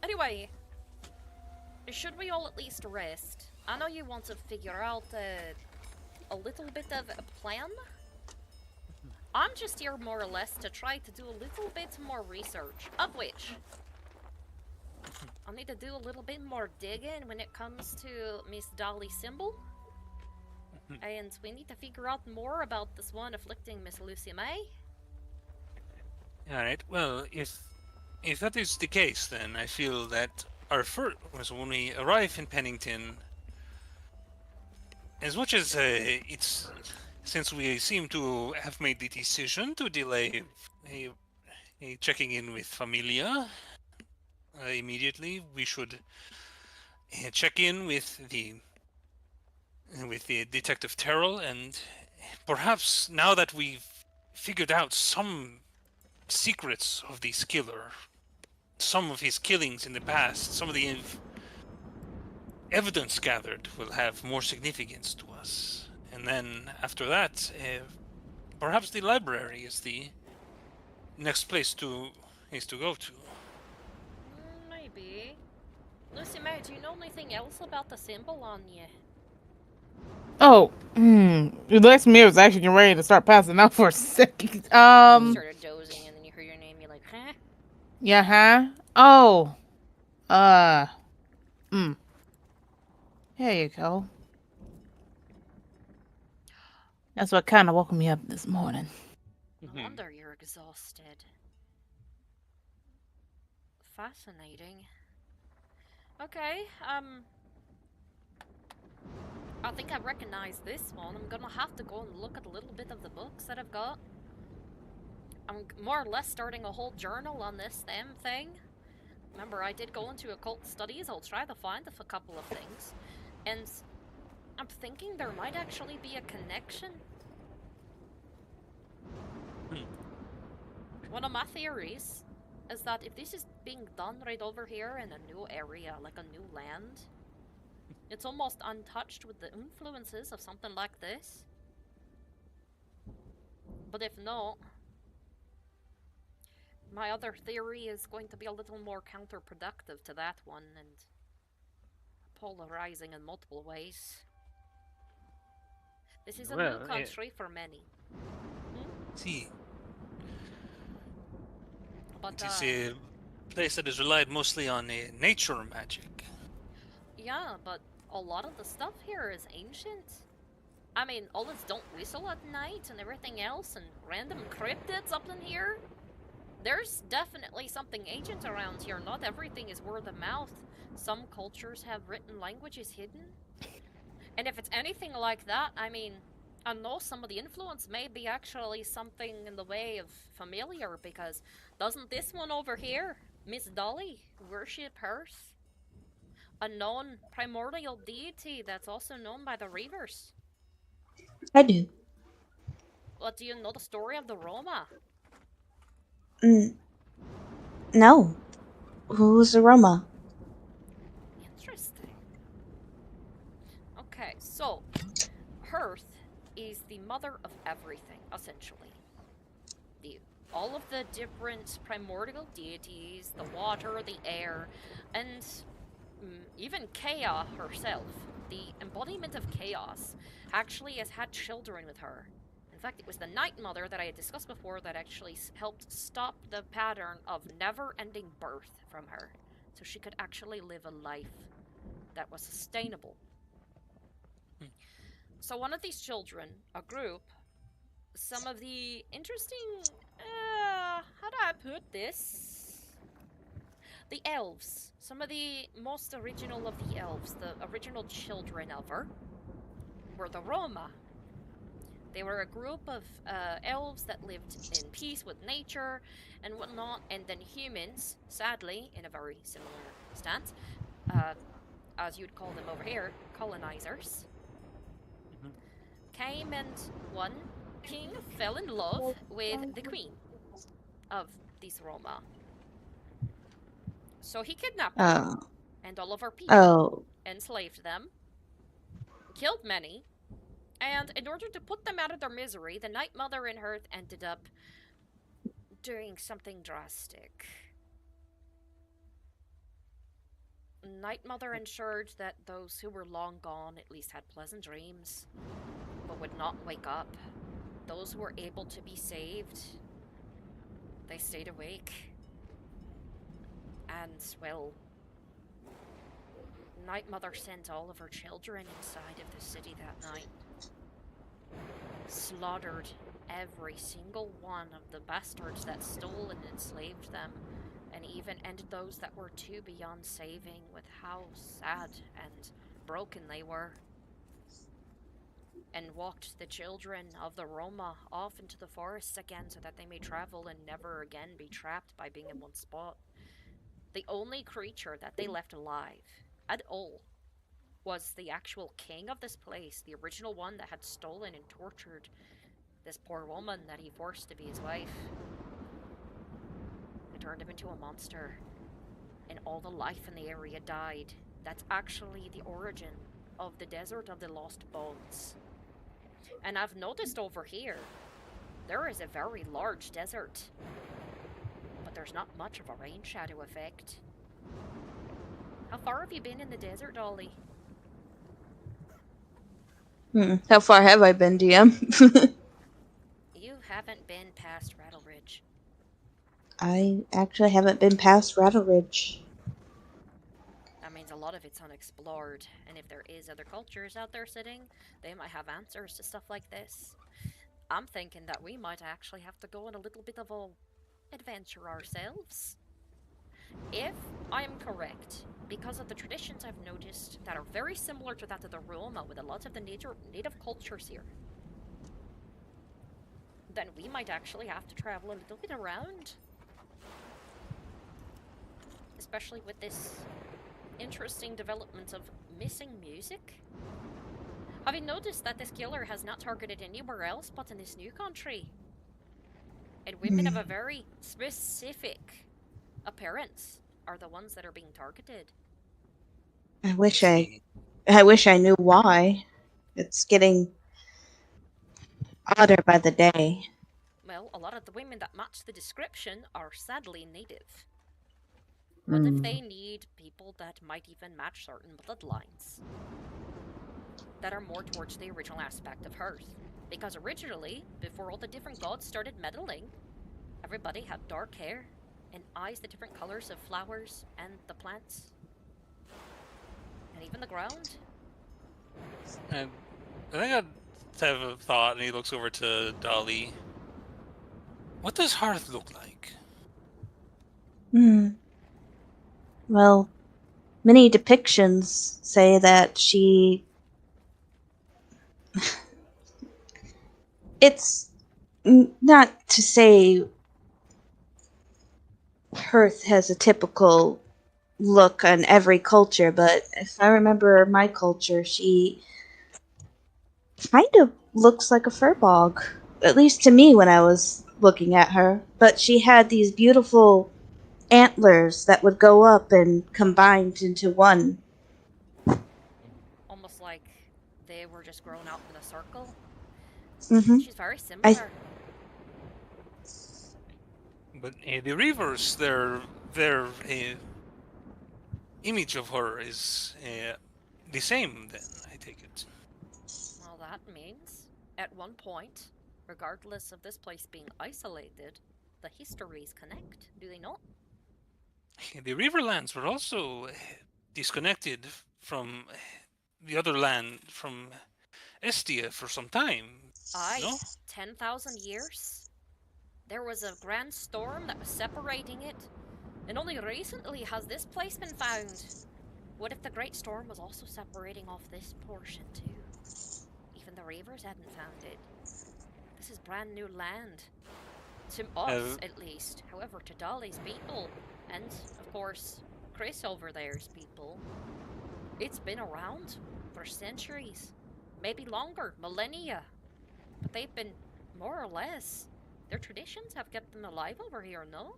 Anyway, should we all at least rest? I know you want to figure out a little bit of a plan. I'm just here more or less to try to do a little bit more research, of which I'll need to do a little bit more digging when it comes to Miss Dolly's symbol. And we need to figure out more about this one afflicting Miss Lucy May. Alright, well, if that is the case, then I feel that our first, when we arrive in Pennington, as much as since we seem to have made the decision to delay a checking in with Familia immediately, we should check in with the Detective Terrell, and perhaps now that we've figured out some secrets of this killer, some of his killings in the past, some of the evidence gathered will have more significance to us. And then after that, perhaps the library is the next place to go to. Maybe. Lucy May, do you know anything else about the symbol on you? Oh, Lex Mir was actually getting ready to start passing out for a second. You started dozing and then you heard your name, you're like, huh? Yeah, huh? Oh. Here you go. That's what kind of woke me up this morning. No wonder you're exhausted. Fascinating. Okay, I think I recognize this one. I'm gonna have to go and look at a little bit of the books that I've got. I'm more or less starting a whole journal on this damn thing. Remember, I did go into occult studies. I'll try to find a couple of things. And I'm thinking there might actually be a connection. One of my theories is that if this is being done right over here in a new area, like a new land, it's almost untouched with the influences of something like this. But if not, my other theory is going to be a little more counterproductive to that one and polarizing in multiple ways. This is a new country for many. See. But, it is a place that is relied mostly on nature magic. Yeah, but a lot of the stuff here is ancient. I mean, all this don't whistle at night and everything else and random cryptids up in here. There's definitely something ancient around here. Not everything is word of mouth. Some cultures have written languages hidden. And if it's anything like that, I mean, I know some of the influence may be actually something in the way of familiar, because doesn't this one over here, Miss Dolly, worship Earth? A known primordial deity that's also known by the Reavers. I do. Well, do you know the story of the Roma? No. Who's Aroma? Interesting. Okay, so Hearth is the mother of everything, essentially. All of the different primordial deities, the water, the air, and even Kea herself, the embodiment of chaos, actually has had children with her. In fact, it was the Night Mother that I had discussed before that actually helped stop the pattern of never-ending birth from her, so she could actually live a life that was sustainable. So one of these children, a group, some of the interesting, how do I put this? The elves. Some of the most original of the elves, the original children of her, were the Roma. They were a group of elves that lived in peace with nature and whatnot, and then humans, sadly, in a very similar stance, as you'd call them over here, colonizers, came and one king fell in love with the queen of these Roma. So he kidnapped her and all of her people, enslaved them, killed many, and in order to put them out of their misery, the Night Mother and Hearth ended up doing something drastic. Night Mother ensured that those who were long gone at least had pleasant dreams, but would not wake up. Those who were able to be saved, they stayed awake. And, well, Night Mother sent all of her children inside of the city that night. Slaughtered every single one of the bastards that stole and enslaved them, and even ended those that were too beyond saving with how sad and broken they were. And walked the children of the Roma off into the forests again so that they may travel and never again be trapped by being in one spot. The only creature that they left alive at all was the actual king of this place, the original one that had stolen and tortured this poor woman that he forced to be his wife. It turned him into a monster, and all the life in the area died. That's actually the origin of the Desert of the Lost Bones. And I've noticed over here, there is a very large desert, but there's not much of a rain shadow effect. How far have you been in the desert, Dolly? How far have I been, DM? You haven't been past Rattle Ridge. I actually haven't been past Rattle Ridge. That means a lot of it's unexplored, and if there is other cultures out there sitting, they might have answers to stuff like this. I'm thinking that we might actually have to go on a little bit of an adventure ourselves. If I am correct, because of the traditions I've noticed that are very similar to that of the Roma with a lot of the native cultures here, then we might actually have to travel a little bit around. Especially with this interesting development of missing music. Have you noticed that this killer has not targeted anywhere else but in this new country? And women of a very specific appearance are the ones that are being targeted. I wish I knew why. It's getting odder by the day. Well, a lot of the women that match the description are sadly native. What if they need people that might even match certain bloodlines that are more towards the original aspect of Hearth? Because originally, before all the different gods started meddling, everybody had dark hair and eyes the different colors of flowers and the plants. And even the ground. And I think I have a thought, and he looks over to Dolly. What does Hearth look like? Well, many depictions say that she... It's not to say Hearth has a typical look on every culture, but if I remember my culture, she kind of looks like a furbog, at least to me when I was looking at her. But she had these beautiful antlers that would go up and combined into one. Almost like they were just grown out in a circle. Mm-hmm. She's very similar. But the rivers, their image of her is the same. Then I take it. Well, that means at one point, regardless of this place being isolated, the histories connect. Do they not? The Riverlands were also disconnected from the other land, from Estia, for some time. Aye, No? 10,000 years? There was a grand storm that was separating it, and only recently has this place been found. What if the Great Storm was also separating off this portion too? Even the Reavers hadn't found it. This is brand new land. To us, at least. However, to Dolly's people, and, of course, Chris over there's people, it's been around for centuries. Maybe longer, millennia. But they've been, more or less, their traditions have kept them alive over here, no?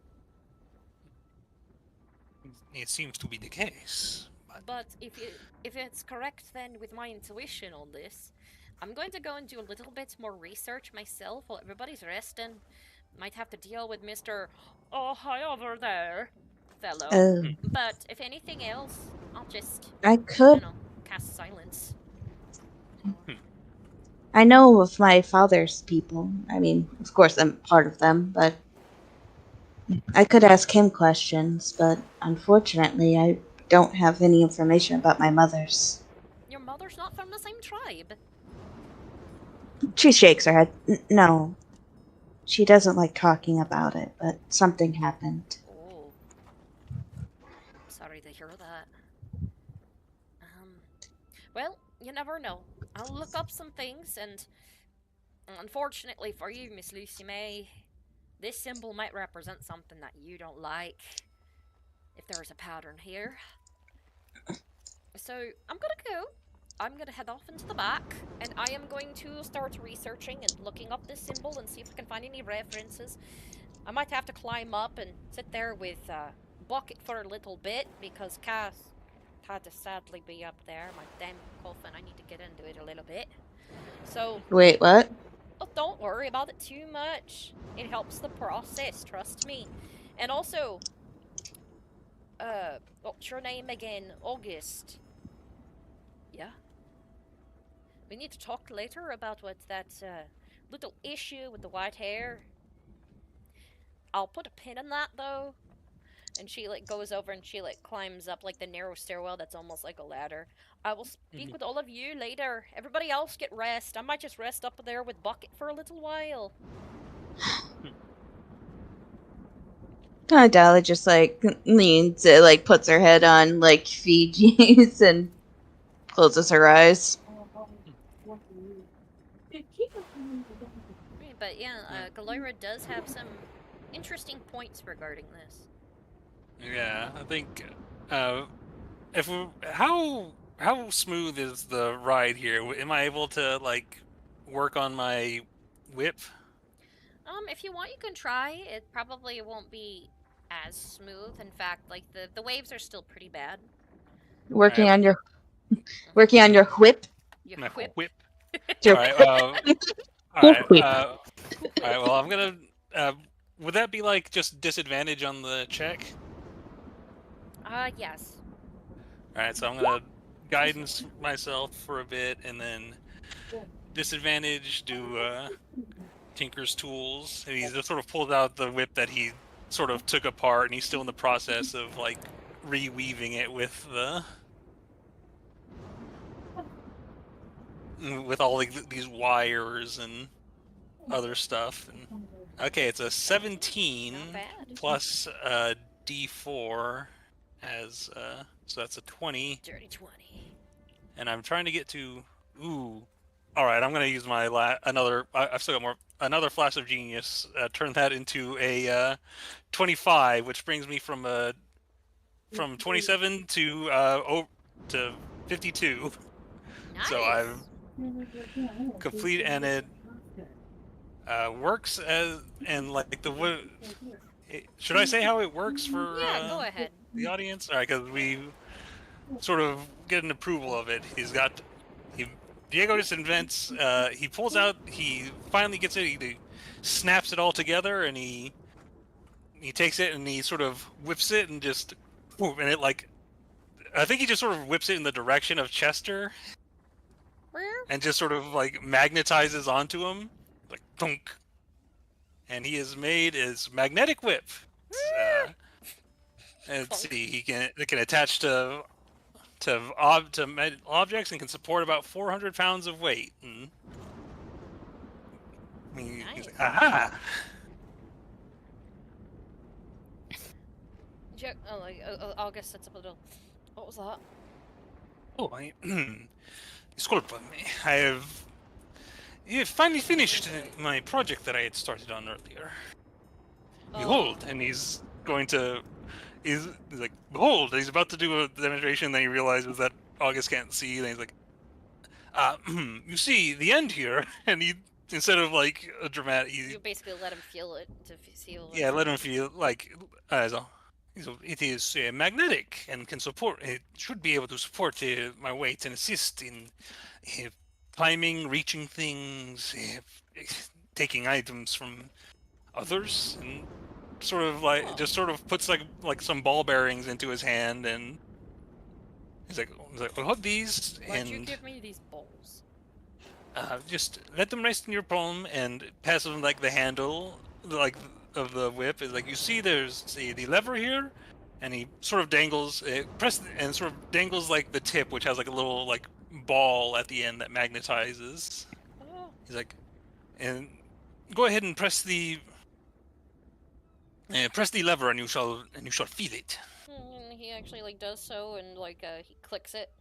It seems to be the case. But if it's correct then with my intuition on this, I'm going to go and do a little bit more research myself while everybody's resting. Might have to deal with Mr. Oh, hi over there fellow. But if anything else, I'll just, I could. you know, cast silence. I know of my father's people. I mean, of course, I'm part of them, but I could ask him questions, but unfortunately, I don't have any information about my mother's. Your mother's not from the same tribe? She shakes her head. No. She doesn't like talking about it, but something happened. Oh. Sorry to hear that. Well, you never know. I'll look up some things, and unfortunately for you, Miss Lucy May, this symbol might represent something that you don't like, if there's a pattern here. So, I'm gonna go. I'm gonna head off into the back, and I am going to start researching and looking up this symbol and see if I can find any references. I might have to climb up and sit there with Bucket for a little bit, because Cass had to sadly be up there. My damn coffin, I need to get into it a little bit. So... Wait, what? Oh, don't worry about it too much. It helps the process, trust me. And also... what's your name again? August. Yeah? We need to talk later about what that, little issue with the white hair. I'll put a pin in that, though. And she, like, goes over and she, like, climbs up, like, the narrow stairwell that's almost like a ladder. I will speak with all of you later. Everybody else get rest. I might just rest up there with Bucket for a little while. Dolly just, like, leans, like, puts her head on, like, Fiji's and closes her eyes. But yeah, Galera does have some interesting points regarding this. Yeah, I think how smooth is the ride here? Am I able to like work on my whip? If you want, you can try. It probably won't be as smooth. In fact, like the waves are still pretty bad. Working on your whip. My whip. Your all right. Well, I'm gonna. Would that be like just disadvantage on the check? Yes. Alright, so I'm gonna guidance myself for a bit, and then disadvantage, do Tinker's Tools. And he just sort of pulls out the whip that he sort of took apart, and he's still in the process of, like, reweaving it with the... with all like, these wires and other stuff. And, okay, it's a 17 plus D4 as so that's a 20. Dirty 20. And I'm trying to get to all right, I'm gonna use my another. I've still got another flash of genius. Turn that into a 25, which brings me from 27 to 52. Nice. So I've complete, and it works as, and like the Should I say how it works for Yeah, go ahead. the audience? All right, because we sort of get an approval of it. Diego just invents. He pulls out. He finally gets it. He snaps it all together, and he takes it and he sort of whips it and just, and it like, I think he just sort of whips it in the direction of Chester, and just sort of like magnetizes onto him, like thunk. And he has made his magnetic whip. And let's see, it can attach to objects and can support about 400 pounds of weight. And he's like, aha! August sets up a little. What was that? Oh, disculpa me. I have finally finished my project that I had started on earlier. Behold, and he's like, behold, he's about to do a demonstration, then he realizes that August can't see, and he's like, you see, the end here, and he, instead of like a dramatic... You basically let him feel it to feel... Yeah, let him feel, like, it is magnetic, and can support, it should be able to support my weight and assist in climbing, reaching things, taking items from others, and sort of like just sort of puts like some ball bearings into his hand, and he's like, I'll hold these. Why'd you give me these balls? Just let them rest in your palm and pass them like the handle, like of the whip. Is like, you see, there's the lever here, and he sort of dangles, and sort of dangles like the tip, which has like a little like ball at the end that magnetizes. He's like, and go ahead and press the lever, and you shall feel it. And he actually like does so, and like he clicks it,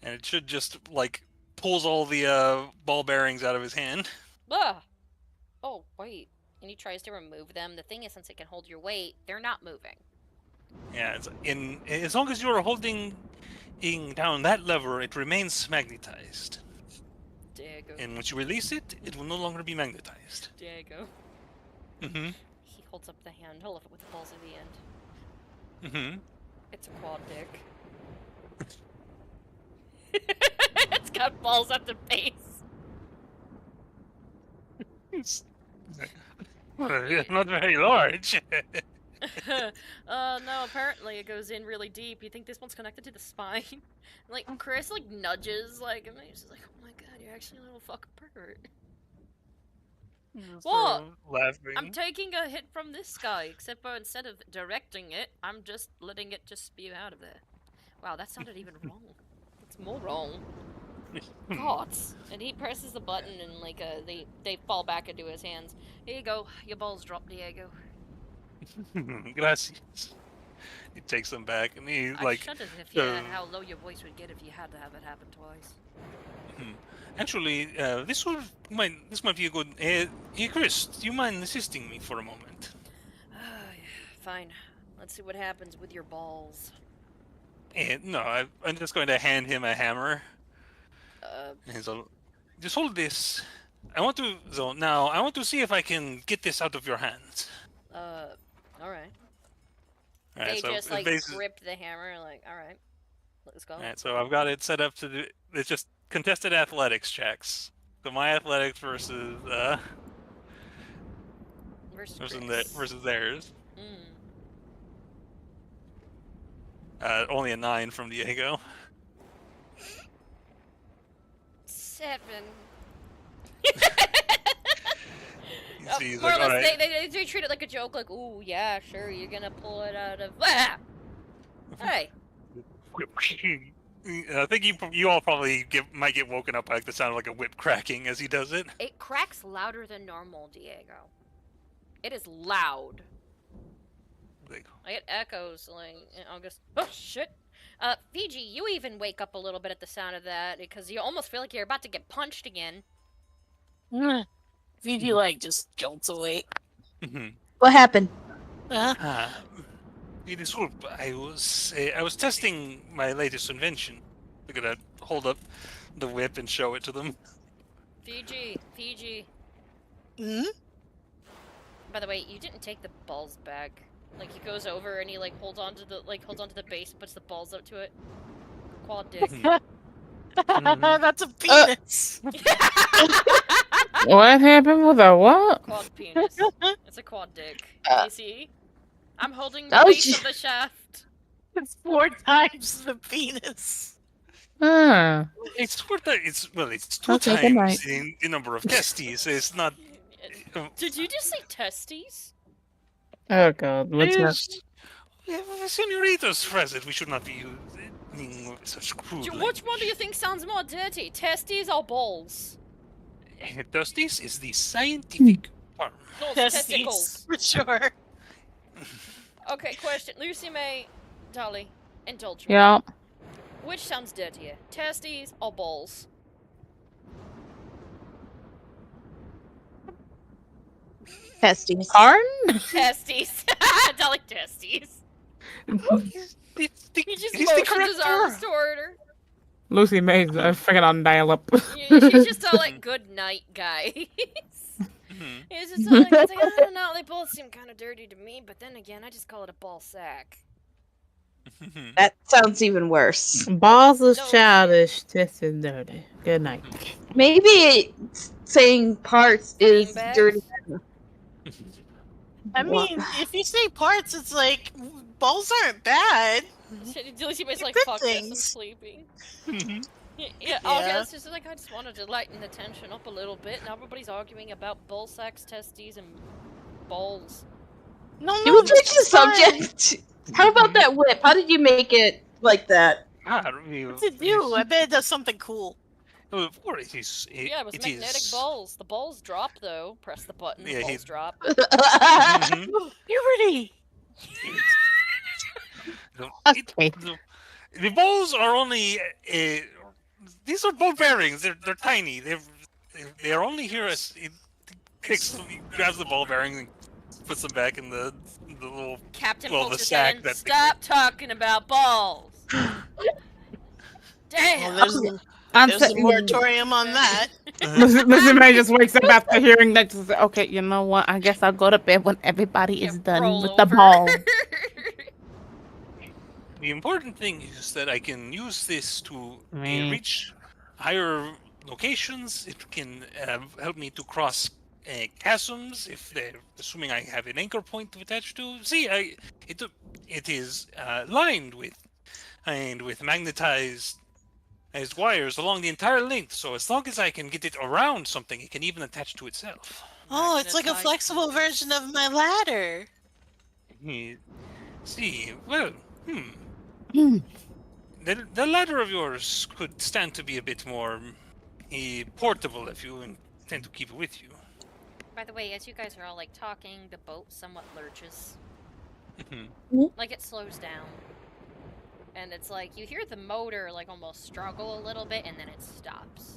and it should just like pulls all the ball bearings out of his hand. Ah! Oh wait, and he tries to remove them. The thing is, since it can hold your weight, they're not moving. Yeah, as long as you are holding down that lever, it remains magnetized. Diego. And once you release it, it will no longer be magnetized. Diego. Mm-hmm. He holds up the handle of it with the balls at the end. Mm-hmm. It's a quad dick. It's got balls at the base. It's not very large. No, apparently it goes in really deep. You think this one's connected to the spine? Like, Chris, like, nudges, like, and he's just like, oh my god, you're actually a little fucking pervert. What? Laughing. I'm taking a hit from this guy, except for instead of directing it, I'm just letting it just spew out of there. Wow, that sounded even wrong. It's more wrong. God. And he presses the button, and like they fall back into his hands. Here you go. Your balls drop, Diego. Gracias. He takes them back, and he like. I shuddered if you had how low your voice would get if you had to have it happen twice. Actually, this might be a good. Hey, Chris, do you mind assisting me for a moment? Fine. Let's see what happens with your balls. No, I'm just going to hand him a hammer. And so, just hold this. I want to see if I can get this out of your hands. Alright. Alright, They so just like grip the hammer, like, alright. Let's go. Alright, so I've got it set up to do. It's just contested athletics checks. So my athletics versus versus theirs. Only a 9 from Diego. 7. He's more like, or less, right. they treat it like a joke, like, ooh, yeah, sure, you're gonna pull it out of... Ah! Hey! I think you all probably might get woken up by like the sound of like a whip cracking as he does it. It cracks louder than normal, Diego. It is loud. I get echoes, like, August. Oh, shit! Fiji, you even wake up a little bit at the sound of that, because you almost feel like you're about to get punched again. Fiji, like, just jolts awake. What happened? I was testing my latest invention. We're gonna hold up the whip and show it to them. Fiji. By the way, you didn't take the balls back. Like he goes over and he like holds onto the base, and puts the balls up to it. Quad dick. That's a penis. What happened with a what? Quad penis. It's a quad dick. You see? I'm holding the Oh, base of the shaft. It's 4 times the penis. Ah. It's 4 times. It's 2 Okay, good night. times the number of testes. It's not. Did you just say testes? Oh god, what's that? We have senoritas present. We should not be using such crude Which one do you think sounds more dirty, testes or balls? Testes is the scientific term. No, Testes, testicles. for sure. Okay, question. Lucy May, Dolly, indulge me. Yeah. Which sounds dirtier, testes or balls? Testes. Pardon? Testes. Dolly, testes. He just He's the motions his correct arms term. toward her. Lucy May's freaking on dial-up. Yeah, she's just all like, good night, guys. He's just all like, I don't know, they both seem kind of dirty to me, but then again, I just call it a ball sack. That sounds even worse. Balls is childish, tits is dirty. Good night. Maybe saying parts is Beanbags? dirty. I mean, if you say parts, it's like balls aren't bad. Lucy May's like, good fuck this, I'm things. sleeping. Mhm. Yeah, okay, it's just like, I just wanted to lighten the tension up a little bit. Now everybody's arguing about ball sacks, testes, and balls. No, Can we change the subject? How about that whip? How did you make it like that? What's it do? I bet it does something cool. Well, or it is. Yeah, it was magnetic balls. The balls drop, though. Press the button, Yeah, balls drop. Puberty! The balls are only. These are ball bearings. They're tiny. They're only here as it grabs the ball bearing and puts them back in the little Captain the Fulcher's sack saying, that stop talking about balls. Damn. Well, there's a moratorium on that. Lucy May just wakes up after hearing that. Just, okay, you know what? I guess I'll go to bed when everybody is done with the ball. The important thing is that I can use this to reach higher locations. It can help me to cross chasms, assuming I have an anchor point to attach to. See, it is lined with magnetized wires along the entire length. So as long as I can get it around something, it can even attach to itself. Oh, it's like a flexible version of my ladder. See, well, The ladder of yours could stand to be a bit more portable if you intend to keep it with you. By the way, as you guys are all like talking, the boat somewhat lurches. Like it slows down. And it's like, you hear the motor like almost struggle a little bit and then it stops.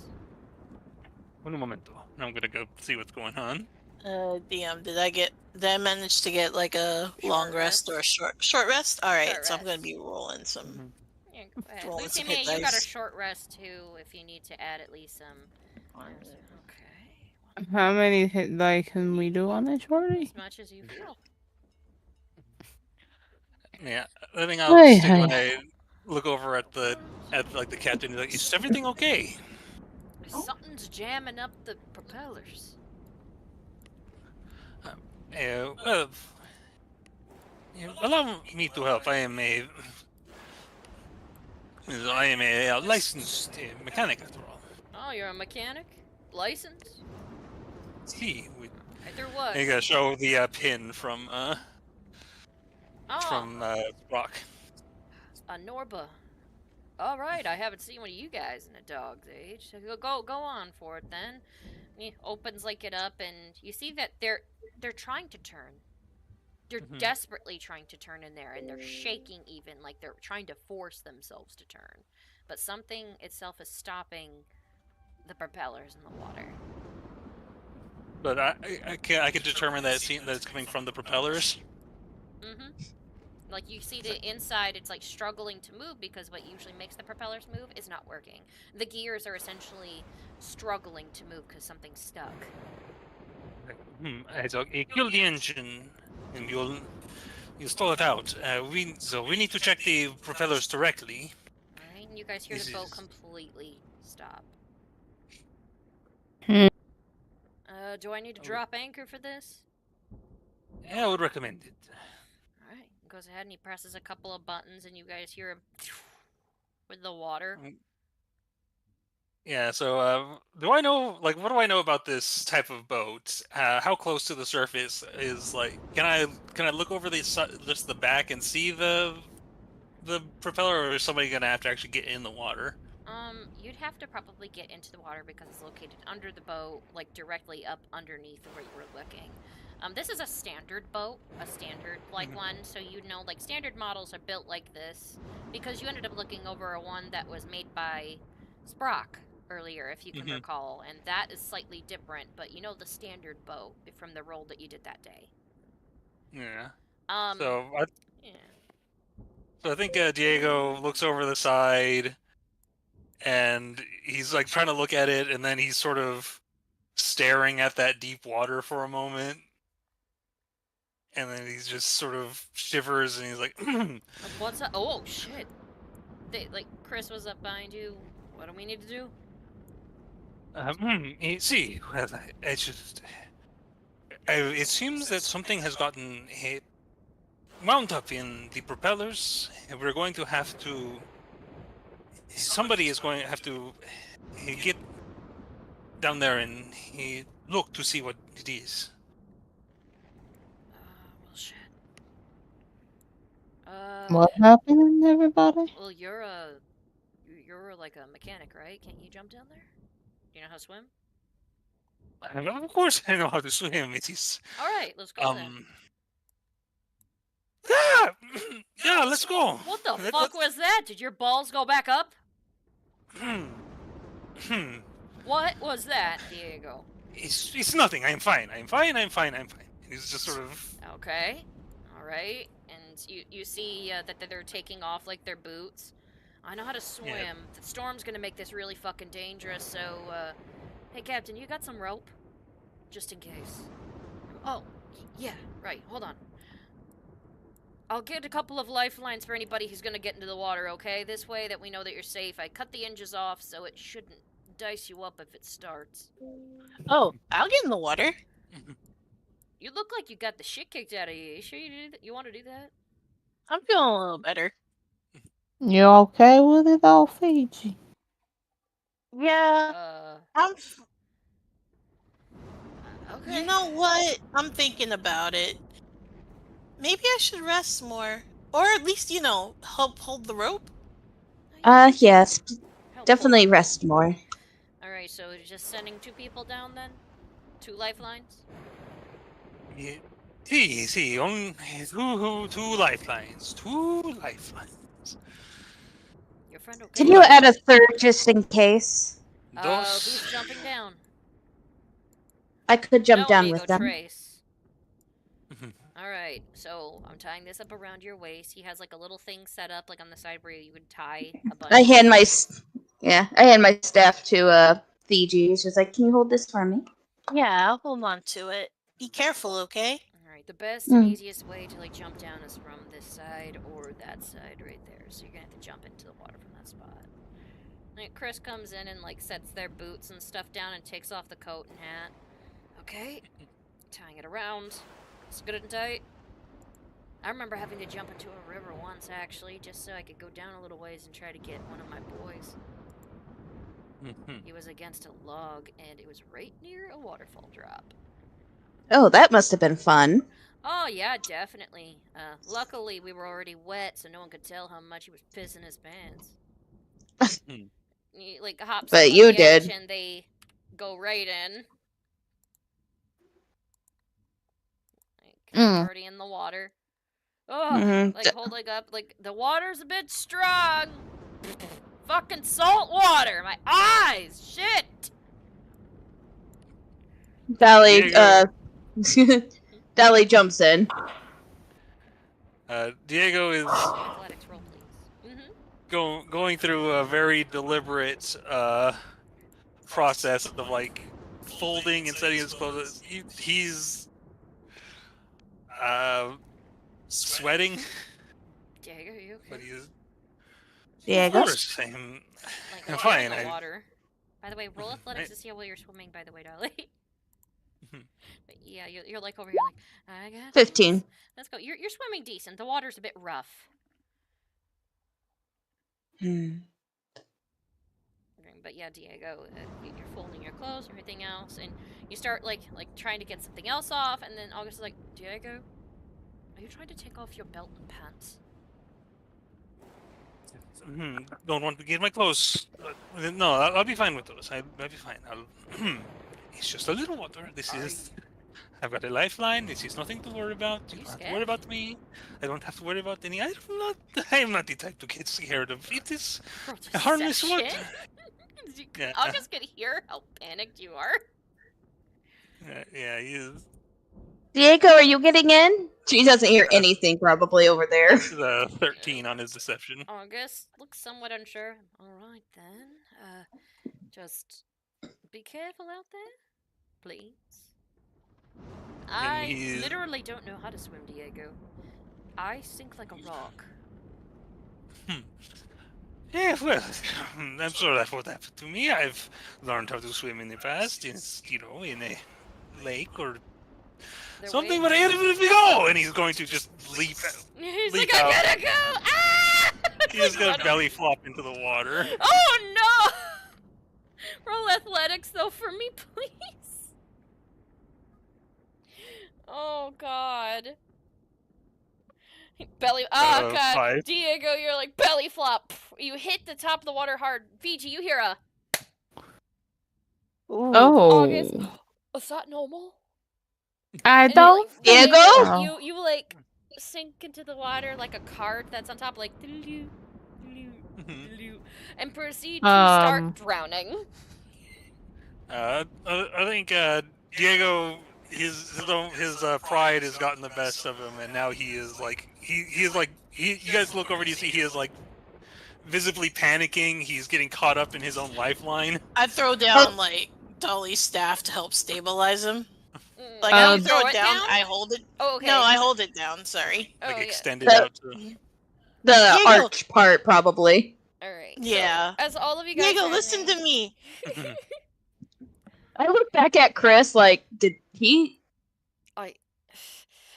Un momento. I'm gonna go see what's going on. DM, did I manage to get like a long rest or a short rest? Alright, Short so I'm rest. gonna be rolling some. Yeah, go ahead. Rolling Lucy some May, hit you got a dice. short rest too if you need to add at least some. Okay. How many hit die can we do on this shorty? As much as you feel. Yeah, I think Hey, I'll stick hey. when I look over at the captain. He's like, is everything okay? Something's jamming up the propellers. Well, allow me to help. I am a licensed mechanic after all. Oh, you're a mechanic? License? See, Through what? I gotta show the pin from Oh, Brock. a Norba. All right, I haven't seen one of you guys in a dog's age. So go on for it then. He opens it up, and you see that they're trying to turn. They're desperately trying to turn in there, and they're shaking even, like they're trying to force themselves to turn. But something itself is stopping the propellers in the water. But I can determine that it's coming from the propellers. Like you see the inside, it's like struggling to move because what usually makes the propellers move is not working. The gears are essentially struggling to move because something's stuck. So kill the engine, and you'll stall it out. We need to check the propellers directly. Alright, and you guys hear the boat completely stop. Do I need to drop anchor for this? Yeah, I would recommend it. Alright, he goes ahead and he presses a couple of buttons, and you guys hear him with the water. Yeah. So, do I know what do I know about this type of boat? How close to the surface is like? Can I look over just the back and see the propeller, or is somebody gonna have to actually get in the water? You'd have to probably get into the water because it's located under the boat, like directly up underneath where you were looking. This is a standard boat, a standard one, so you know, like, standard models are built like this because you ended up looking over a one that was made by Sprock earlier, if you can recall, and that is slightly different, but you know the standard boat from the roll that you did that day. Yeah. Yeah. So I think Diego looks over the side, and he's like trying to look at it, and then he's sort of staring at that deep water for a moment, and then he just sort of shivers, and he's like, What's up? Oh, shit. Chris was up behind you. What do we need to do? See, it seems that something has gotten wound up in the propellers, and we're going to have to... Somebody is going to have to get down there and look to see what it is. Well, shit. What happened, everybody? Well, you're like a mechanic, right? Can't you jump down there? Do you know how to swim? Of course I know how to swim. It is... Alright, let's go then. Yeah, let's go. What the fuck was that? Did your balls go back up? What was that, Diego? It's nothing. I'm fine. He's just sort of... Okay. Alright. And you see that they're taking off, like, their boots. I know how to swim. Yeah. The storm's gonna make this really fucking dangerous, so, hey, Captain, you got some rope? Just in case. Oh, yeah, right. Hold on. I'll get a couple of lifelines for anybody who's gonna get into the water, okay? This way that we know that you're safe. I cut the hinges off, so it shouldn't dice you up if it starts. Oh, I'll get in the water. You look like you got the shit kicked out of you. You sure you want to do that? I'm feeling a little better. You okay with it all, Fiji? Yeah. Okay. You know what? I'm thinking about it. Maybe I should rest more. Or at least, help hold the rope? Yes. Definitely rest more. Alright, so just sending 2 people down then? 2 lifelines? Yeah. See, only 2 lifelines. 2 lifelines. Your friend okay? Can you add a third just in case? Who's jumping down? I could jump down with them. Trace. Alright, so I'm tying this up around your waist. He has like a little thing set up like on the side where you would tie a bunch. I hand my staff to Fiji. She's like, "Can you hold this for me?" Yeah, I'll hold on to it. Be careful, okay? Alright, the best and easiest way to jump down is from this side or that side right there. So you're gonna have to jump into the water from that spot. Like, Chris comes in and sets their boots and stuff down and takes off the coat and hat. Okay, tying it around. It's good and tight. I remember having to jump into a river once, actually, just so I could go down a little ways and try to get one of my boys. He was against a log, and it was right near a waterfall drop. Oh, that must have been fun. Oh, yeah, definitely. Luckily, we were already wet, so no one could tell how much he was pissing his pants. He, hops but up you on the edge did. and they go right in. Already in the water. Oh, holding up, the water's a bit strong. Fucking salt water. My eyes. Shit. Dally jumps in. Diego is athletics roll, please. going through a very deliberate process of folding and setting his clothes. He's sweating. Diego, are you okay? But he's Diego? of course, I'm fine. In the water. By the way, roll athletics to see how well you're swimming. By the way, Dolly. But yeah, you're like over here, like I got 15. this. Let's go. You're swimming decent. The water's a bit rough. But yeah, Diego, you're folding your clothes, everything else, and you start like trying to get something else off, and then August is like, Diego, are you trying to take off your belt and pants? Don't want to get my clothes. No, I'll be fine with those. I'll be fine. It's just a little water. I've got a lifeline. This is nothing to worry about. You don't have to worry about me. I don't have to worry about any. I am not the type to get scared of. It is a harmless water. Yeah. August can hear how panicked you are. Yeah, he is. Diego, are you getting in? She doesn't hear anything probably over there. 13 on his deception. August looks somewhat unsure. Alright then. Just be careful out there, please. I literally don't know how to swim, Diego. I sink like a rock. Yeah, well, I'm sorry that would happen to me. I've learned how to swim in the past, in a lake or something, but here we go! And he's going to just leap out. He's like, I gotta go! Ah! He's gonna belly flop into the water. Oh no! Roll athletics though for me, please. Oh god. God. 5. Diego, you're like belly flop. You hit the top of the water hard. Fiji, you hear a... Oh. August, is that normal? I don't. Diego? You like sink into the water like a card that's on top, like and proceed to start drowning. I think Diego, his pride has gotten the best of him, and now he is like you guys look over and you see he is like visibly panicking. He's getting caught up in his own lifeline. I throw down like Dolly's staff to help stabilize him. Like I don't throw it down, I hold it. Oh, okay. No, I hold it down. Sorry. Like extended out to the arch part, probably. All right. Yeah. So, as all of you guys, Diego, listen to me. I look back at Chris like, did he?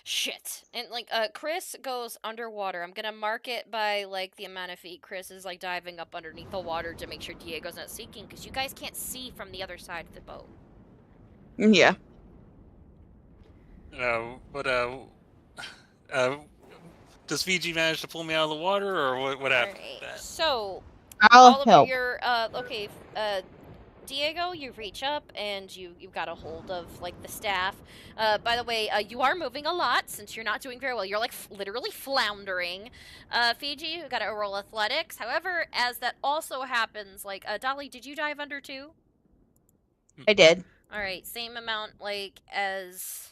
Shit. And like, Chris goes underwater. I'm gonna mark it by like the amount of feet Chris is like diving up underneath the water to make sure Diego's not sinking, because you guys can't see from the other side of the boat. Yeah. Does Fiji manage to pull me out of the water, or what happened? Right. With that? So, I'll all help. of your, Diego, you reach up and you got a hold of like the staff. By the way, you are moving a lot since you're not doing very well. You're like literally floundering. Fiji, you got to roll athletics. However, as that also happens, like Dolly, did you dive under too? I did. All right, same amount like as.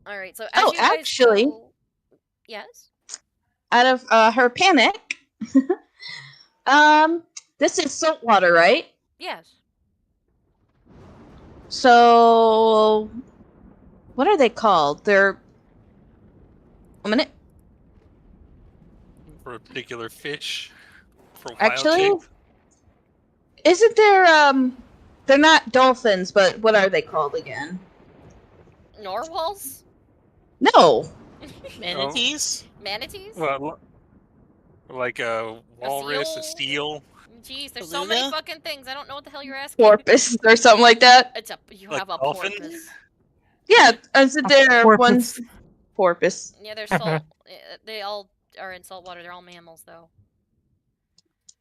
All right, so as you guys actually, go... yes. Out of her panic, this is salt water, right? Yes. So, what are they called? They're... A minute. For a particular fish? For wild Actually, shape? isn't there, they're not dolphins, but what are they called again? Narwhals? No. Manatees? Manatees? Well, like a walrus, a seal. Jeez, there's so many fucking things. I don't know what the hell you're asking. Porpoise or something like that. You Like have a dolphin? porpoise. Yeah, isn't there porpoise. one's porpoise? Yeah, they're salt. They all are in salt water. They're all mammals, though.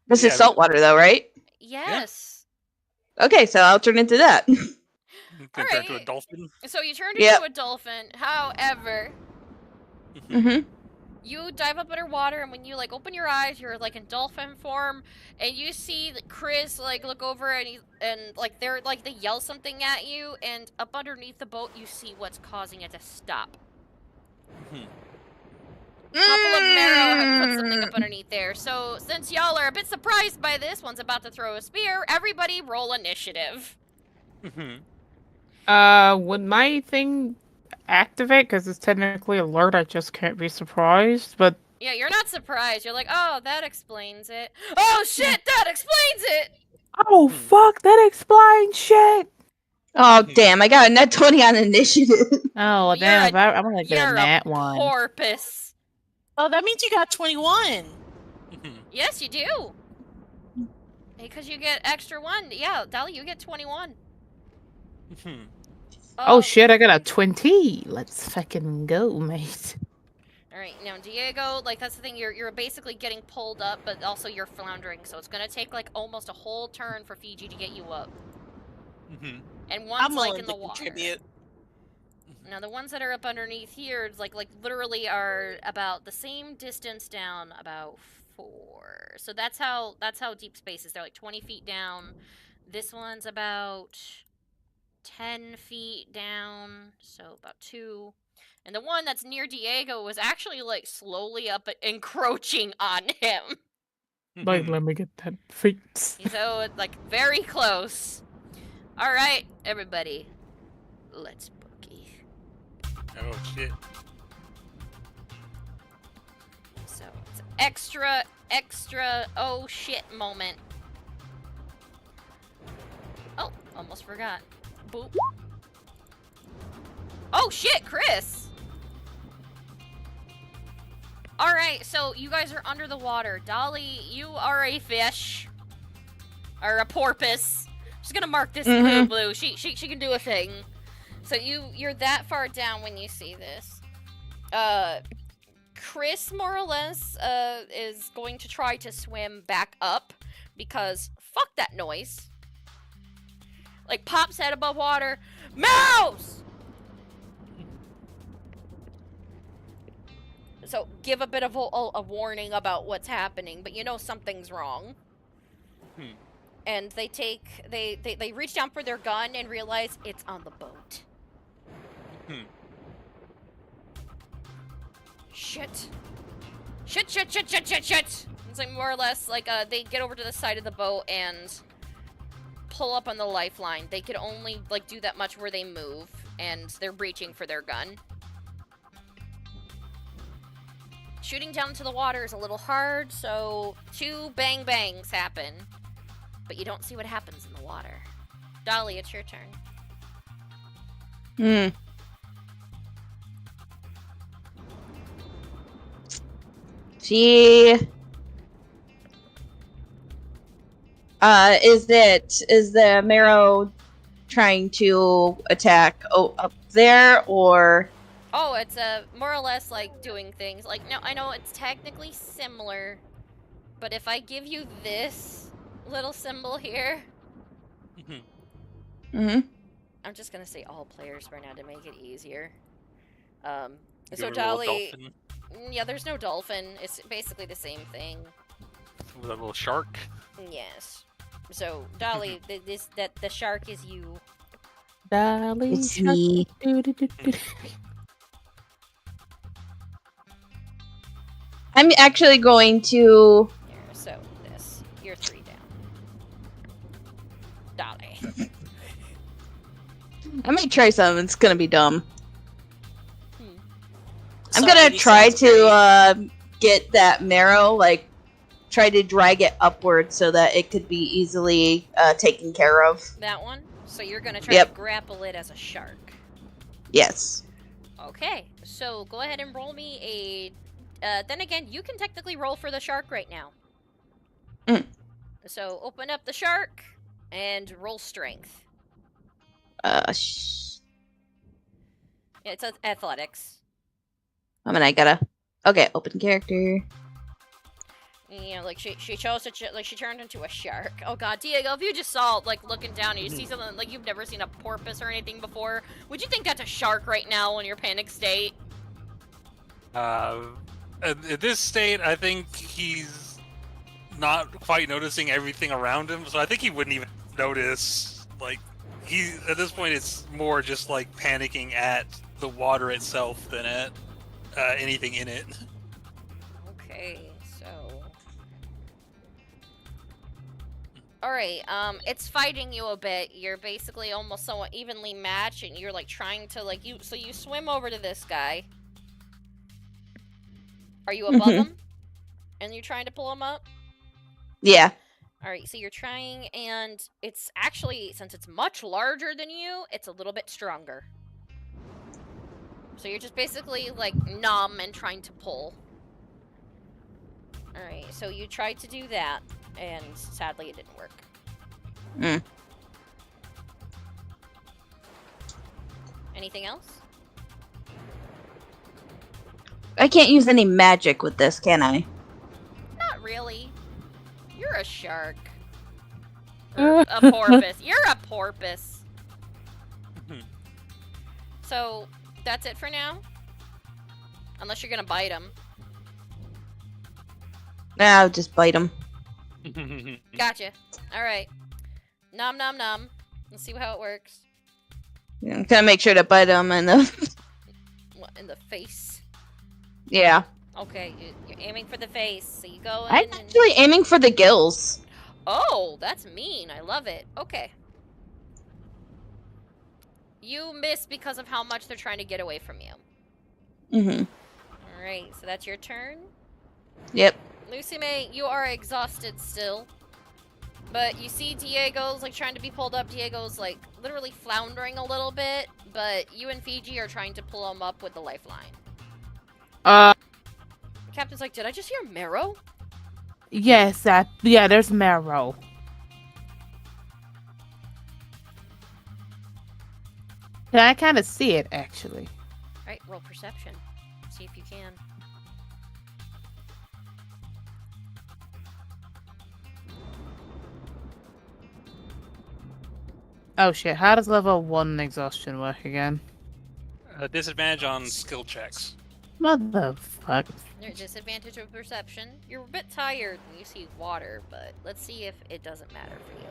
This is salt water, though, right? Yes. Okay, so I'll turn into that. Turn into a dolphin? So you turned into a dolphin. However, you dive up underwater, and when you like open your eyes, you're like in dolphin form, and you see Chris like look over, and like they're like they yell something at you, and up underneath the boat, you see what's causing it to stop. A couple of Marrow have put something up underneath there. So since y'all are a bit surprised by this, one's about to throw a spear. Everybody roll initiative. Would my thing activate? Because it's technically alert, I just can't be surprised, but... Yeah, you're not surprised. You're like, oh, that explains it. Oh, shit, that explains it! Oh, fuck, that explains shit! Oh, damn, I got a net 20 on initiative. Oh, damn, I'm gonna get You're a nat one. porpoise. Oh, that means you got 21. Yes, you do. Because you get extra one. Yeah, Dolly, you get 21. Oh shit, I got a 20. Let's fucking go, mate. Alright, now Diego, like that's the thing, you're basically getting pulled up, but also you're floundering, so it's gonna take like almost a whole turn for Fiji to get you up. And one's I'm like willing in the to water. contribute. Now the ones that are up underneath here, like literally are about the same distance down, about 4. So that's how deep space is. They're like 20 feet down. This one's about 10 feet down, so about 2. And the one that's near Diego was actually like slowly up, encroaching on him. Like, let me get that feet. So it's like very close. All right, everybody, let's boogie. Oh shit. So it's extra oh shit moment. Oh, almost forgot. Boop. Oh shit, Chris! Alright, so you guys are under the water. Dolly, you are a fish. Or a porpoise. Just gonna mark this blue. She can do a thing. So you're that far down when you see this. Chris, more or less, is going to try to swim back up. Because fuck that noise. Like, pops head above water. Mouse! So, give a bit of a warning about what's happening, but you know something's wrong. And they reach down for their gun and realize it's on the boat. Shit. Shit. It's like more or less like, they get over to the side of the boat and pull up on the lifeline. They could only, like, do that much where they move, and they're reaching for their gun. Shooting down into the water is a little hard, so 2 bang bangs happen. But you don't see what happens in the water. Dolly, it's your turn. She... is the marrow trying to attack up there, or... Oh, it's more or less like doing things. Like, no, I know it's technically similar, but if I give you this little symbol here... I'm just gonna say all players for now to make it easier. So Dolly... Yeah, there's no dolphin. It's basically the same thing. With a little shark? Yes. So, Dolly, the shark is you. Dolly, it's shark. me. I'm actually going to... Here, so this. You're 3 down. Dolly. I might try something. It's gonna be dumb. I'm So gonna it try sounds to get that marrow, like, try to drag it upward so that it could be easily taken care of. That one? So you're gonna try to grapple it as a shark. Yes. Okay, so go ahead and roll me a... then again, you can technically roll for the shark right now. So open up the shark and roll strength. Yeah, it's athletics. I mean, I gotta... Okay, open character. You know, like, she chose to, like, she turned into a shark. Oh god, Diego, if you just saw, like, looking down and you see something, like, you've never seen a porpoise or anything before, would you think that's a shark right now in your panic state? At this state, I think he's not quite noticing everything around him, so I think he wouldn't even notice, like, at this point, it's more just, like, panicking at the water itself than at anything in it. Okay, so... Alright, it's fighting you a bit. You're basically almost somewhat evenly matched, and you're, like, trying to, like, so you swim over to this guy. Are you above him? And you're trying to pull him up? Yeah. Alright, so you're trying, and it's actually, since it's much larger than you, it's a little bit stronger. So you're just basically, like, numb and trying to pull. Alright, so you tried to do that, and sadly it didn't work. Anything else? I can't use any magic with this, can I? Not really. You're a shark. Or a porpoise. You're a porpoise. So, that's it for now? Unless you're gonna bite him. Nah, I'll just bite him. Gotcha. Alright. Nom nom nom. Let's see how it works. Yeah, I'm gonna make sure to bite him in the... What, in the face? Yeah. Okay, you're aiming for the face, so you go in I'm actually aiming for the gills. Oh, that's mean. I love it. Okay. You miss because of how much they're trying to get away from you. Alright, so that's your turn. Yep. Lucy May, you are exhausted still. But you see Diego's, like, trying to be pulled up. Diego's, like, literally floundering a little bit. But you and Fiji are trying to pull him up with the lifeline. Captain's like, did I just hear marrow? Yes, yeah, there's marrow. Yeah, I kind of see it, actually. Alright, roll perception. See if you can. Oh shit, how does level 1 exhaustion work again? Disadvantage on skill checks. Motherfuck. There's disadvantage of perception. You're a bit tired when you see water, but let's see if it doesn't matter for you.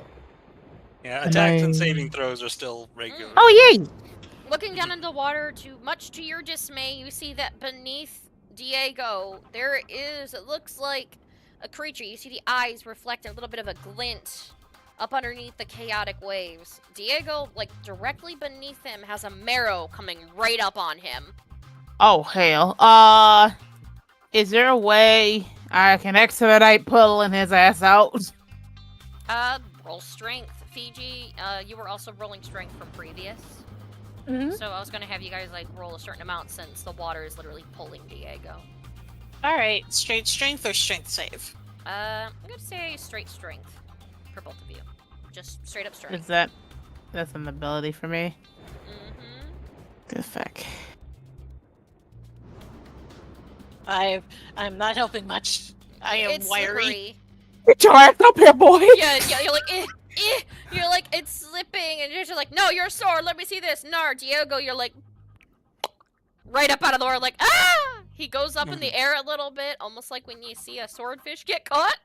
Yeah, attacks and saving throws are still regular. Oh, yay! Looking down into the water, much to your dismay, you see that beneath Diego, there is, it looks like a creature. You see the eyes reflect a little bit of a glint up underneath the chaotic waves. Diego, like, directly beneath him has a marrow coming right up on him. Oh, hell. Is there a way I can expedite pulling his ass out? Roll strength. Fiji, you were also rolling strength from previous. So I was gonna have you guys, like, roll a certain amount since the water is literally pulling Diego. Alright, straight strength or strength save? I'm gonna say straight strength for both of you. Just straight up strength. That's an ability for me? Good fuck. I'm not helping much. I am It's wiry. slippery. Get your ass up here, boy! Yeah, you're like, you're like, it's slipping, and you're just like, no, you're sore, let me see this. No, Diego, you're like, right up out of the water, like, ah! He goes up in the air a little bit, almost like when you see a swordfish get caught.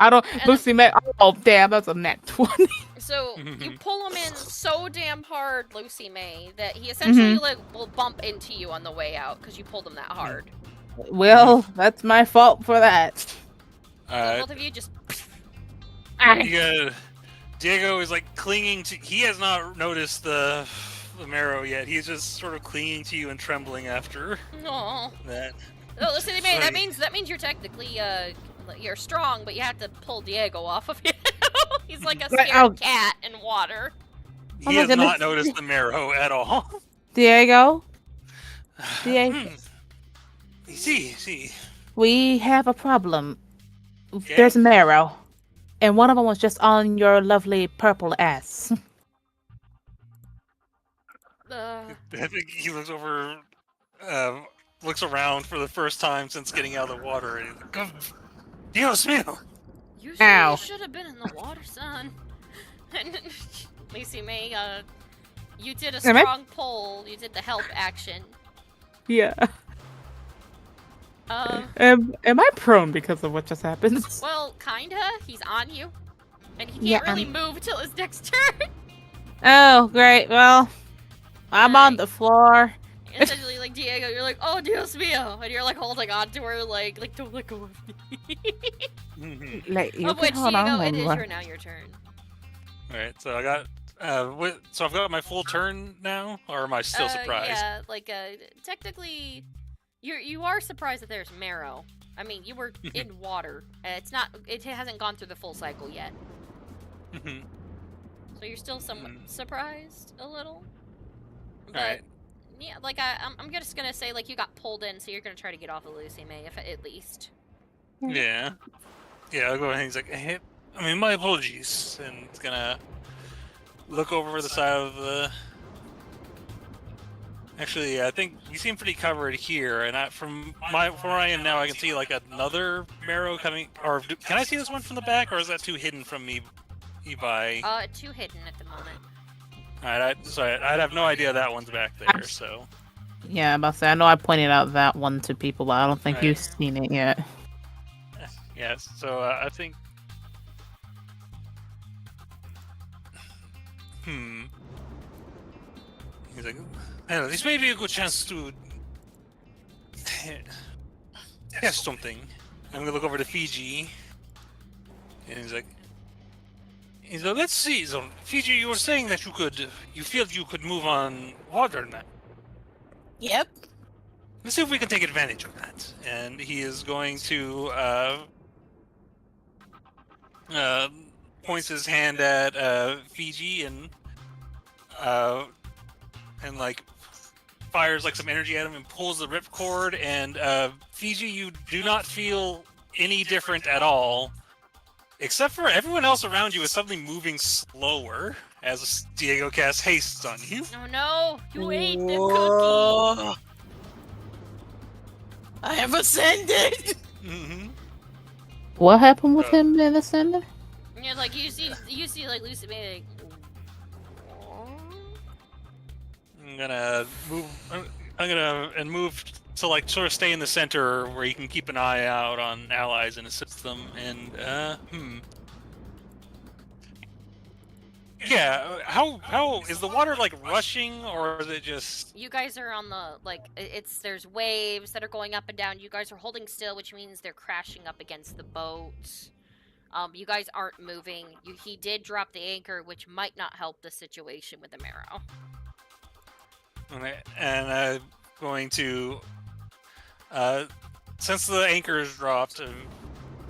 I don't, Lucy, man, oh, damn, that's a nat 20. So, you pull him in so damn hard, Lucy May, that he essentially, like, will bump into you on the way out, because you pulled him that hard. Well, that's my fault for that. Both of you just... Diego is, like, clinging to... He has not noticed the marrow yet. He's just sort of clinging to you and trembling after that. Oh, Lucy May, that means you're technically, you're strong, but you have to pull Diego off of you. He's like a scared cat in water. He has not noticed the marrow at all. Diego? See. We have a problem. Okay. There's marrow. And one of them was just on your lovely purple ass. I think he looks over, looks around for the first time since getting out of the water, and he's like, Dios mío! You should have been in the water, son. And Lucy May, you did a strong pull. You did the help action. Yeah. Am I prone because of what just happened? Well, kinda. He's on you. And he can't really move till his next turn. Oh, great. Well, I'm on the floor. Essentially, like, Diego, you're like, oh, Dios mío, and you're, like, holding on to her, like, don't let go of me. Like, you Of which, can hold Diego, on, it is but- now your turn. Alright, so I got, so I've got my full turn now, or am I still surprised? Yeah, like, technically, you are surprised that there's marrow. I mean, you were in water. It hasn't gone through the full cycle yet. So you're still somewhat surprised a little. But, Alright. yeah, like, I'm just gonna say, like, you got pulled in, so you're gonna try to get off of Lucy May, at least. Yeah. Yeah, I'll go ahead and he's like, hey, I mean, my apologies. And it's gonna look over the side of the... Actually, I think you seem pretty covered here, and from where I am now, I can see, like, another marrow coming... Or, can I see this one from the back, or is that too hidden from me by... Too hidden at the moment. Alright, I'd have no idea that one's back there, so... Yeah, I'm about to say, I know I pointed out that one to people, but I don't think you've seen it yet. Yes, so I think... He's like, "Hey, this may be a good chance to test something." I'm gonna look over to Fiji, and he's like, "Let's see. So, Fiji, you were saying that you feel you could move on water now. Yep. Let's see if we can take advantage of that." And he is going to points his hand at Fiji and like fires like some energy at him and pulls the ripcord, and Fiji, you do not feel any different at all, except for everyone else around you is suddenly moving slower as Diego casts haste on you. Oh no, you ate the cookie. I have ascended. What happened with him being ascended? Yeah, like you see like Lucy May, like, I'm gonna move to like sort of stay in the center where you can keep an eye out on allies and assist them. And yeah, how is the water like rushing, or is it just? you guys are on the, like, there's waves that are going up and down. You guys are holding still, which means they're crashing up against the boat. You guys aren't moving. He did drop the anchor, which might not help the situation with the marrow. Okay, and I'm going to, since the anchor is dropped,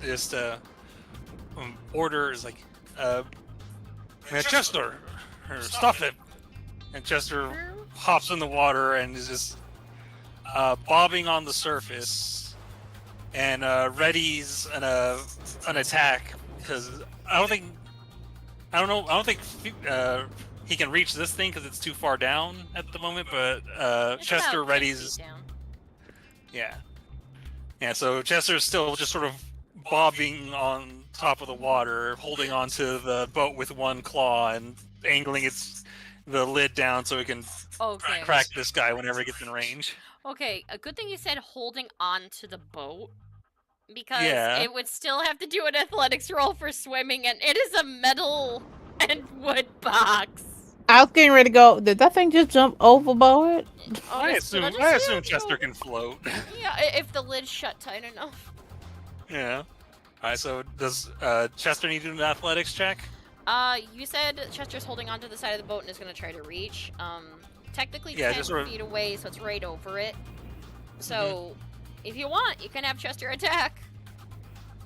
just order is like, Chester, or stuff it. And Chester hops in the water and is just bobbing on the surface and readies an attack, because I don't think he can reach this thing because it's too far down at the moment, but Chester readies. Yeah, so Chester's still just sort of bobbing on top of the water, holding onto the boat with one claw and angling the lid down so it can crack this guy whenever it gets in range. Okay, a good thing you said holding on to the boat, because it would still have to do an athletics roll for swimming, and it is a metal and wood box. I was getting ready to go. Did that thing just jump overboard? I assume Chester can float. Yeah, if the lid's shut tight enough. Yeah. Alright, so does Chester need to do an athletics check? You said Chester's holding onto the side of the boat and is going to try to reach. Technically 10 feet away, so it's right over it. So, if you want, you can have Chester attack.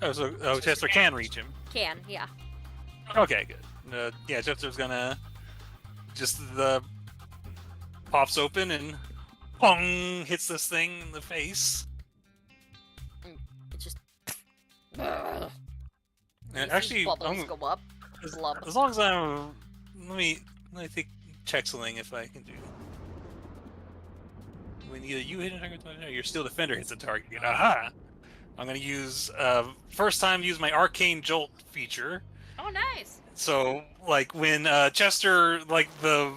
Oh, Chester can reach him. Can, yeah. Okay, good. Yeah, Chester's gonna just pops open and pong hits this thing in the face. It just. Actually, bubbles go up. As long as I'm, let me think, check something if I can do. When either you hit a target or your steel defender hits a target. Aha! I'm gonna use first time use my arcane jolt feature. Oh, nice. So like when Chester when the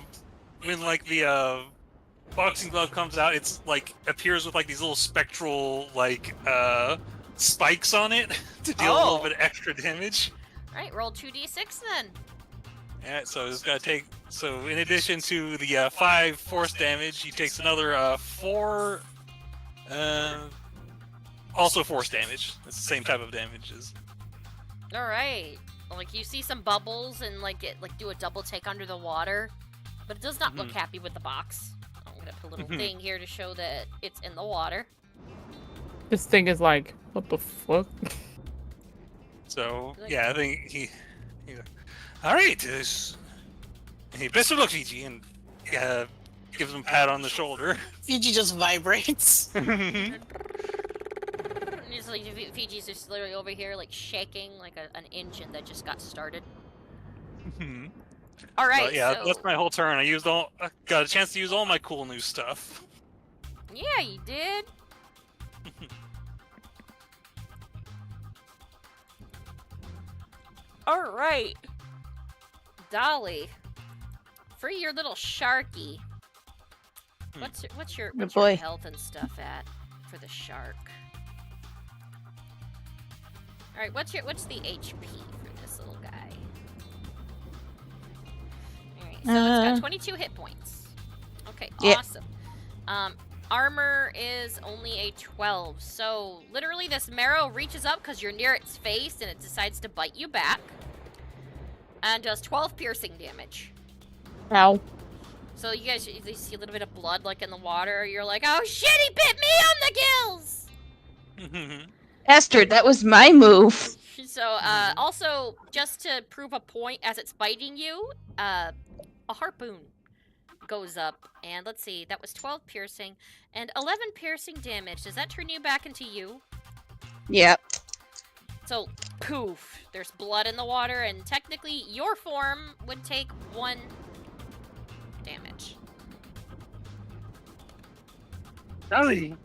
boxing glove comes out, it's like appears with like these little spectral like spikes on it to deal a little bit of extra damage. Alright, roll 2d6 then. Yeah, so it's gonna take. So in addition to the 5 force damage, he takes another 4. Also force damage. It's the same type of damages. All right. Like you see some bubbles and like do a double take under the water, but it does not look happy with the box. I'm gonna put a little thing here to show that it's in the water. This thing is like, what the fuck? So yeah, I think he all right. Hey, best of luck, Fiji, and gives him a pat on the shoulder. Fiji just vibrates. Just like Fiji's just literally over here, like shaking like an engine that just got started. All right. But yeah, so... that's my whole turn. I got a chance to use all my cool new stuff. Yeah, you did. All right, Dolly, for your little sharky. What's your health and stuff at for the shark? All right, what's the HP for this little guy? All right, so it's got 22 hit points. Okay, awesome. Armor is only a 12, so literally this marrow reaches up because you're near its face and it decides to bite you back. And does 12 piercing damage. Ow. So you guys see a little bit of blood like in the water. You're like, oh shit, he bit me on the gills! Esther, that was my move. So, also, just to prove a point as it's biting you, a harpoon goes up. And let's see, that was 12 piercing and 11 piercing damage. Does that turn you back into you? Yep. So, poof, there's blood in the water, and technically your form would take 1 damage. Dolly!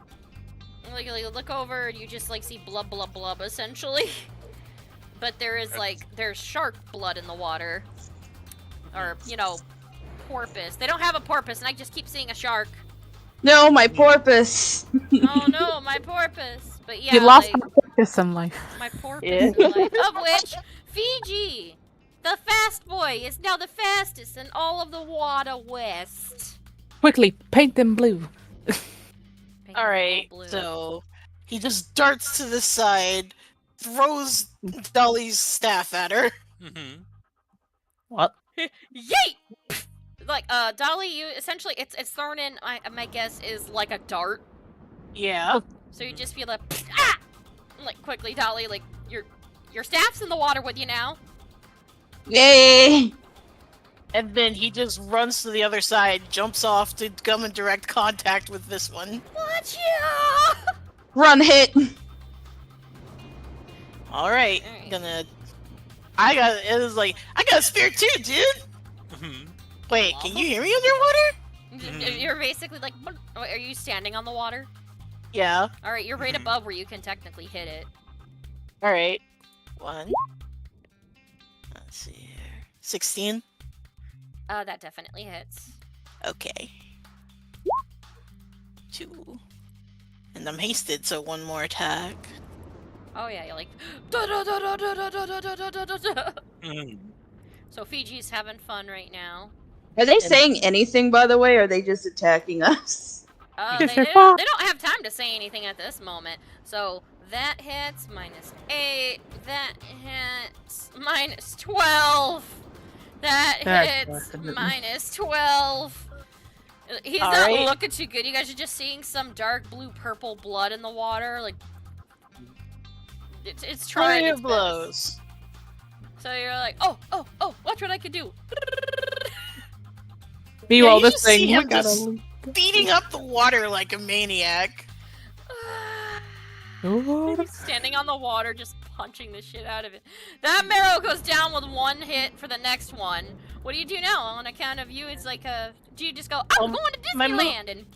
Like, look over, and you just, like, see blub, blub, blub, essentially. But there is, there's shark blood in the water. Or, you know, porpoise. They don't have a porpoise, and I just keep seeing a shark. No, my porpoise. Oh, no, my porpoise. But yeah, you lost my porpoise in life. My porpoise in life. Of which, Fiji, the fast boy, is now the fastest in all of the water west. Quickly, paint them blue. Alright, so he just darts to the side, throws Dolly's staff at her. What? Yeet! Like, Dolly, you essentially, it's thrown in, my guess is like a dart. Yeah. So you just feel like, ah! Like, quickly, Dolly, like, your staff's in the water with you now. Yay! And then he just runs to the other side, jumps off to come in direct contact with this one. Watch ya! Run, hit! Alright, I got a spear too, dude! Wait, can you hear me underwater? You're basically like, are you standing on the water? Yeah. Alright, you're right above where you can technically hit it. Alright. 1. Let's see here. 16? That definitely hits. Okay. 2. And I'm hasted, so 1 more attack. Oh yeah, you're like, da da da da da da da da da da da. So Fiji's having fun right now. Are they saying anything, by the way, or are they just attacking us? They don't have time to say anything at this moment. So that hits, -8. That hits, -12. That hits, -12. He's not looking too good. You guys are just seeing some dark blue purple blood in the water. Like, it's trying its best. So you're like, oh, watch what I can do. Meanwhile, you this thing see him just beating up the water like a maniac. He's standing on the water, just punching the shit out of it. That marrow goes down with 1 hit for the next one. What do you do now? On account of you, it's like do you just go, I'm going to Disneyland, and...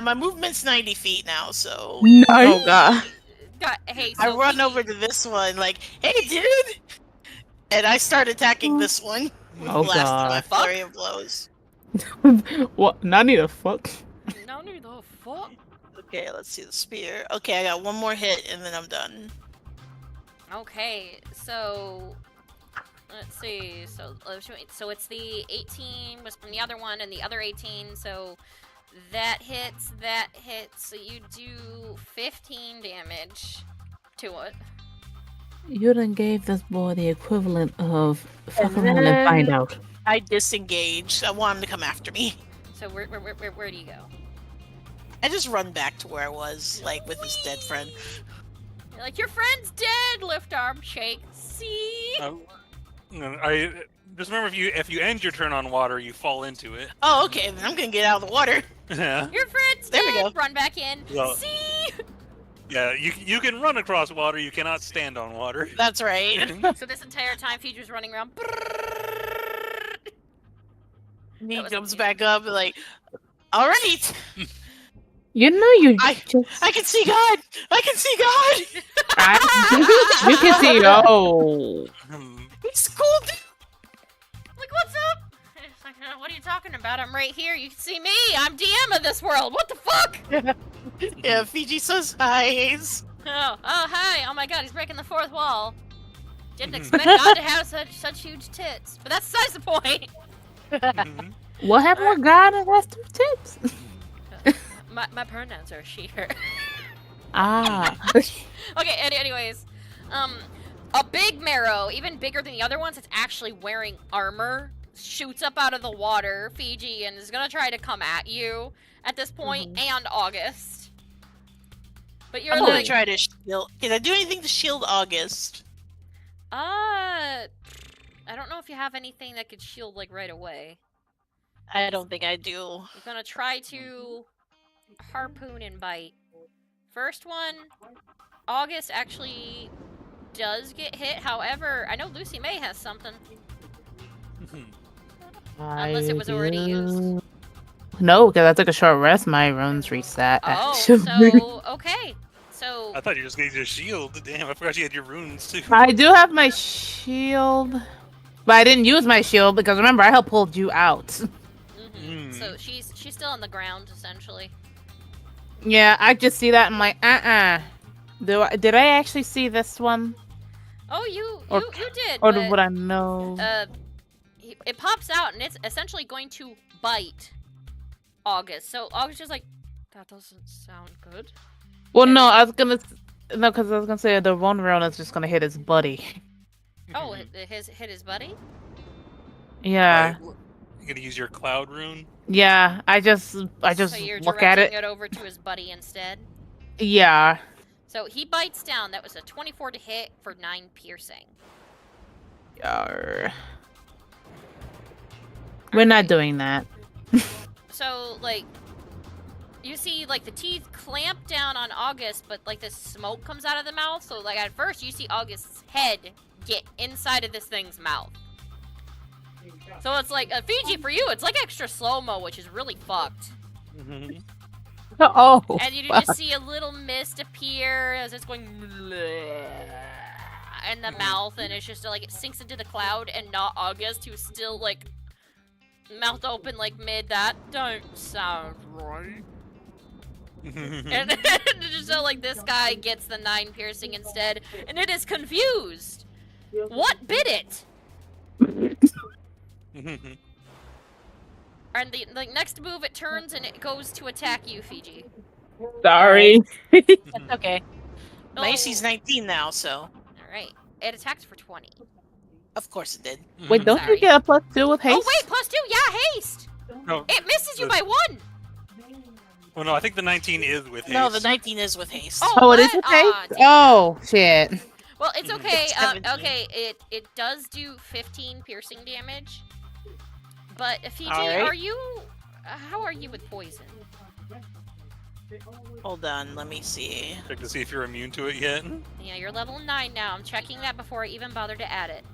my movement's 90 feet now, so... Nice. Oh, God. Hey, so I run over to this one, like, hey, dude! And I start attacking this one. Oh, God. My flurry of blows. What? Nani the fuck? Nani the fuck? Okay, let's see the spear. Okay, I got 1 more hit, and then I'm done. Okay, so... let's see. So it's the 18 was from the other one, and the other 18. So that hits. So you do 15 damage to it. You done gave this boy the equivalent of fuck And around and find out. I disengaged. I want him to come after me. So where do you go? I just run back to where I was, like, with his dead friend. You're like, your friend's dead! Lift arm, shake. See? I just remember if you end your turn on water, you fall into it. Oh, okay. Then I'm gonna get out of the water. Yeah. Your friend's There dead! we go. Run back in. Well- See? Yeah, you can run across water, you cannot stand on water. That's right. So this entire time, Future's running around. And he jumps back up and like, all right. You know you I can see God. I can see God. you can see it. Oh. He's cool. Like, what's up? It's like, what are you talking about? I'm right here. You can see me. I'm DM of this world. What the fuck? Yeah, Fiji says hi. Oh, hi. Oh my god, he's breaking the fourth wall. Didn't expect God to have such huge tits. But that's besides the point. What happened with God and has two tips? My pronouns are she, her. Ah. Okay, anyways. A big marrow, even bigger than the other ones, it's actually wearing armor, shoots up out of the water, Fiji, and is gonna try to come at you at this point, and August. But you're I'm like... gonna try to shield. Can I do anything to shield August? I don't know if you have anything that could shield, like, right away. I don't think I do. You're gonna try to harpoon and bite. First one, August actually does get hit. However, I know Lucy May has something. Unless it was already used. No, because I took a short rest. My runes reset. Oh, so, okay. So... I thought you just gave your shield. Damn, I forgot you had your runes too. I do have my shield, but I didn't use my shield because remember I helped pulled you out. So she's still on the ground, essentially. Yeah, I just see that and I'm like, did I actually see this one? Oh, you did. Or but, would I know? It pops out and it's essentially going to bite August. So August is like, that doesn't sound good. Well, no, because I was gonna say the one round is just gonna hit his buddy. Oh, hit his buddy? Yeah. Right. You gonna use your cloud rune? Yeah, I just So you're look at directing it over to his buddy instead. Yeah. So he bites down. That was a 24 to hit for 9 piercing. Yarr. We're not doing that. So, like, you see, like, the teeth clamp down on August, but, like, this smoke comes out of the mouth. So, like, at first, you see August's head get inside of this thing's mouth. So it's like, Fiji, for you, it's like extra slow-mo, which is really fucked. Oh, and you fuck. just see a little mist appear as it's going in the mouth, and it's just like it sinks into the cloud, and not August, who's still like mouth open, like mid. That don't sound right. And just so like this guy gets the 9 piercing instead, and it is confused. What bit it? And the next move, it turns and it goes to attack you, Fiji. Sorry. That's okay. My AC's 19 now, so. Alright. It attacks for 20. Of course it did. Wait, don't you get a +2 with haste? Oh, wait, +2? Yeah, haste! No, It misses you by 1! well, no, I think the 19 is with haste. No, the 19 is with haste. Oh, it is with haste? Oh, shit. Well, it's okay. It's 17. Okay, it does do 15 piercing damage. But, Fiji, Alright. are you... how are you with poison? Hold on, let me see. Check to see if you're immune to it yet. Yeah, you're level 9 now. I'm checking that before I even bother to add it.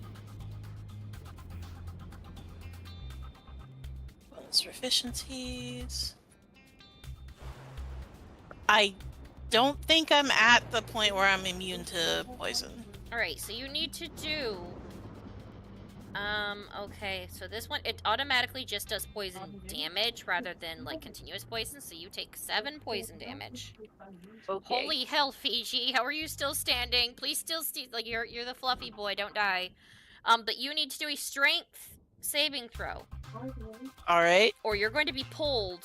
Bonus proficiencies. I don't think I'm at the point where I'm immune to poison. Alright, so you need to do... okay, so this one, it automatically just does poison damage rather than, like, continuous poison, so you take 7 poison damage. Okay. Holy hell, Fiji, how are you still standing? Please still like, you're the fluffy boy, don't die. But you need to do a strength saving throw. All right. Or you're going to be pulled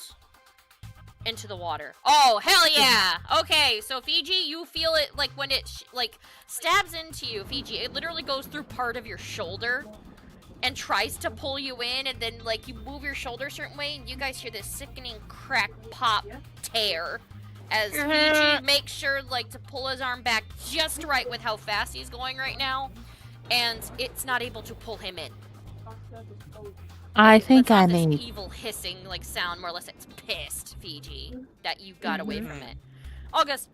into the water. Oh, hell yeah! Okay, so Fiji, you feel it like when it like stabs into you, Fiji. It literally goes through part of your shoulder and tries to pull you in, and then like you move your shoulder a certain way, and you guys hear this sickening crack, pop, tear as Fiji makes sure like to pull his arm back just right with how fast he's going right now, and it's not able to pull him in. I think I This need. evil hissing like sound, more or less. It's pissed, Fiji, that you got away from it. August,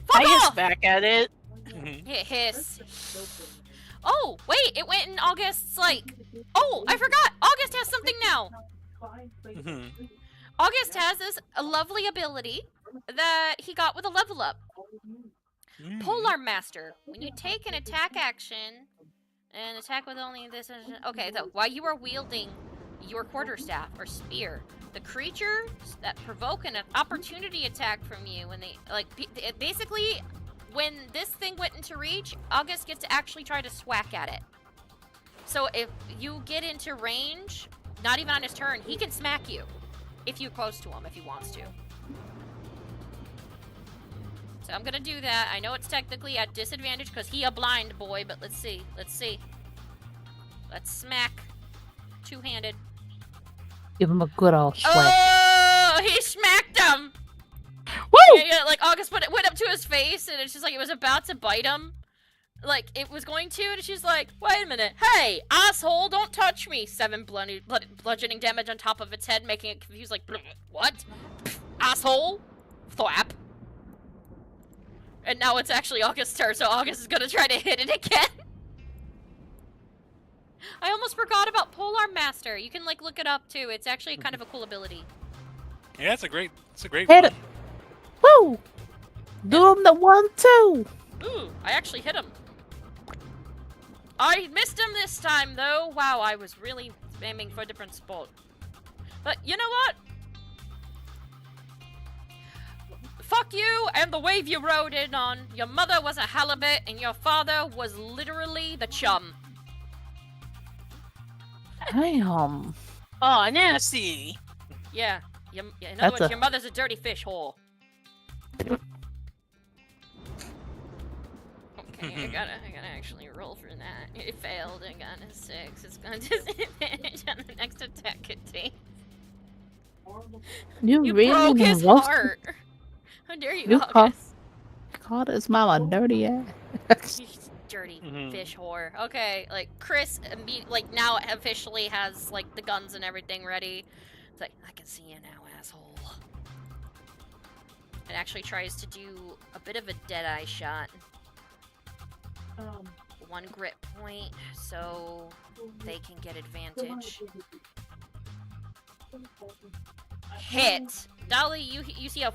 fuck I hiss off! back at it. Hiss. Oh, wait, it went in August's like. Oh, I forgot. August has something now. August has this lovely ability that he got with a level up. Polearm Master. When you take an attack action, and attack with only this. Okay, so while you are wielding your quarterstaff or spear, the creatures that provoke an opportunity attack from you when they basically when this thing went into reach, August gets to actually try to swack at it. So if you get into range, not even on his turn, he can smack you if you're close to him if he wants to. So I'm gonna do that. I know it's technically at disadvantage because he a blind boy, but let's see. Let's smack. Two-handed. Give him a good old sweat. Oh, he smacked him! Woo! Yeah, like August went up to his face, and it's just like it was about to bite him. Like, it was going to, and she's like, wait a minute. Hey, asshole, don't touch me! 7 bludgeoning damage on top of its head, making it confused, like, what? Asshole? Thwap. And now it's actually August's turn, so August is gonna try to hit it again. I almost forgot about Polearm Master. You can, like, look it up, too. It's actually kind of a cool ability. Yeah, it's a great Hit one. it. Woo! Do him the 1-2. Ooh, I actually hit him. I missed him this time, though. Wow, I was really aiming for a different spot. But you know what? Fuck you and the wave you rode in on. Your mother was a halibut, and your father was literally the chum. Damn. Oh, nasty. Yeah. In other That's words, your mother's a dirty fish whore. Okay, I gotta actually roll for that. It failed and got a 6. It's gonna disadvantage on the next attack it takes. You really broke his roasted- heart. How dare you, You August? called his mama dirty ass. You dirty fish whore. Okay, like Chris, like now officially has like the guns and everything ready. It's like, I can see you now, asshole. It actually tries to do a bit of a deadeye shot. 1 grit point, so they can get advantage. Hit! Dolly, you see a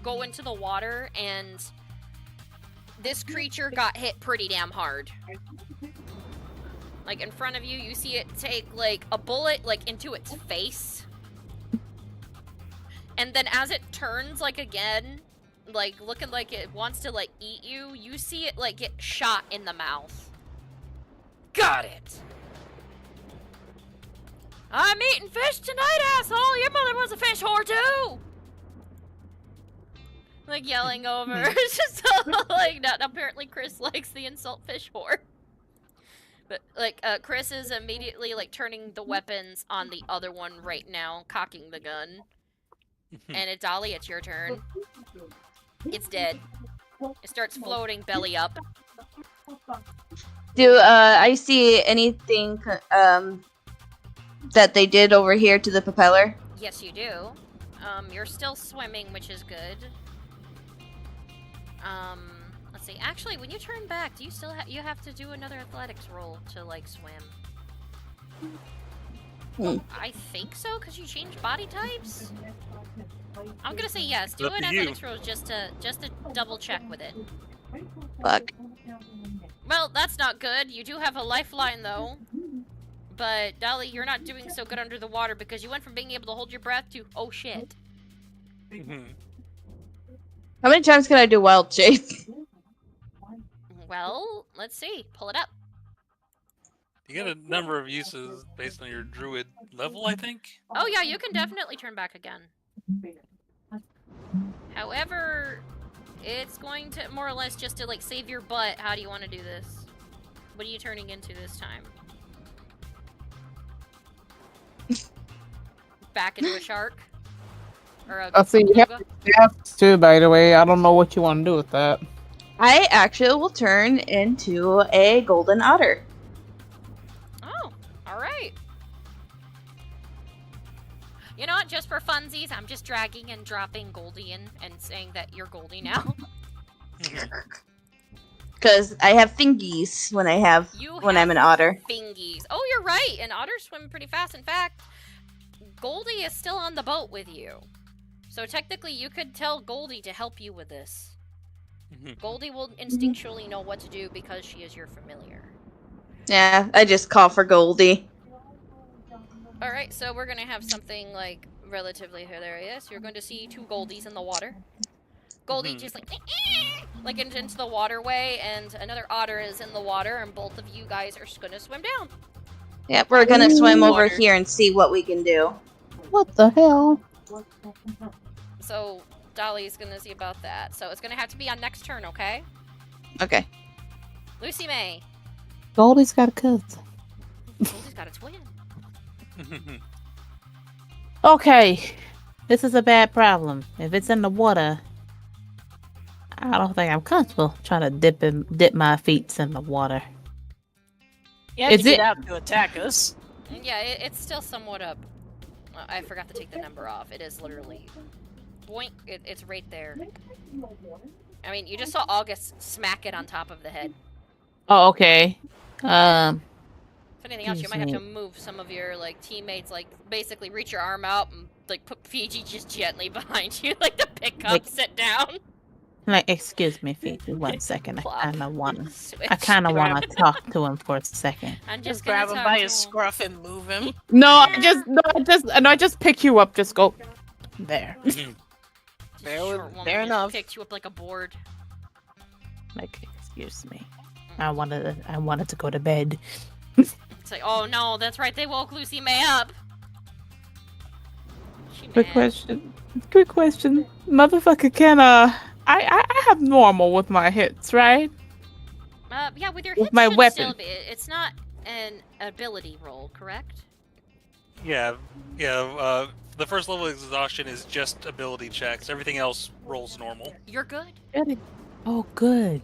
go into the water, and this creature got hit pretty damn hard. Like, in front of you, you see it take, like, a bullet, like, into its face. And then as it turns, like, again, like, looking like it wants to, like, eat you, you see it, like, get shot in the mouth. Got it! I'm eating fish tonight, asshole! Your mother was a fish whore, too! Like, yelling over. It's just so, like, not, apparently Chris likes the insult fish whore. But, like, Chris is immediately, like, turning the weapons on the other one right now, cocking the gun. And Dolly, it's your turn. It's dead. It starts floating belly up. Do I see anything that they did over here to the propeller? Yes, you do. You're still swimming, which is good. Let's see. Actually, when you turn back, do you still you have to do another athletics roll to, like, swim? I think so, because you changed body types? I'm gonna say yes. Do an athletics roll just to double check with it. Fuck. Well, that's not good. You do have a lifeline, though. But, Dolly, you're not doing so good under the water because you went from being able to hold your breath to, oh shit. How many times can I do wild shape? Well, let's see. Pull it up. You get a number of uses based on your druid level, I think. Oh yeah, you can definitely turn back again. However, it's going to more or less just to like save your butt. How do you want to do this? What are you turning into this time? Back into a shark? Or a I see you have staffs too, by the way. I don't know what you want to do with that. I actually will turn into a golden otter. Oh, alright. You know what, just for funsies, I'm just dragging and dropping Goldie in and saying that you're Goldie now. Because I have fingies when I'm an otter. Fingies. Oh, you're right, and otters swim pretty fast. In fact, Goldie is still on the boat with you. So technically, you could tell Goldie to help you with this. Goldie will instinctually know what to do because she is your familiar. Yeah, I just call for Goldie. Alright, so we're gonna have something, like, relatively hilarious. You're going to see two Goldies in the water. Goldie just, like, into the waterway, and another otter is in the water, and both of you guys are gonna swim down. Yeah, we're gonna swim over here and see what we can do. What the hell? So, Dolly's gonna see about that. So, it's gonna have to be on next turn, okay? Okay. Lucy May. Goldie's got a cousin. Goldie's got a twin. Okay, this is a bad problem. If it's in the water, I don't think I'm comfortable trying to dip my feet in the water. You have to get out to attack us. Yeah, it's still somewhat up. I forgot to take the number off. It is literally... Boink. It's right there. I mean, you just saw August smack it on top of the head. Oh, okay. If anything else, you might have to move some of your, like, teammates, like, basically reach your arm out and, like, put Fiji just gently behind you, like, to pick up, sit down. Like, excuse me, Fiji, 1 second. I kind of wanna talk to him for a second. I'm just grab him by his scruff and move him. No, I just pick you up. Just go there. Fair enough. Picked you up like a board. Like, excuse me. I wanted to go to bed. It's like, oh no, that's right. They woke Lucy May up. Quick question. Motherfucker, can I have normal with my hits, right? Yeah, with your With hits my should weapon. still be. It's not an ability roll, correct? Yeah. The first level of exhaustion is just ability checks. Everything else rolls normal. You're good. Oh, good.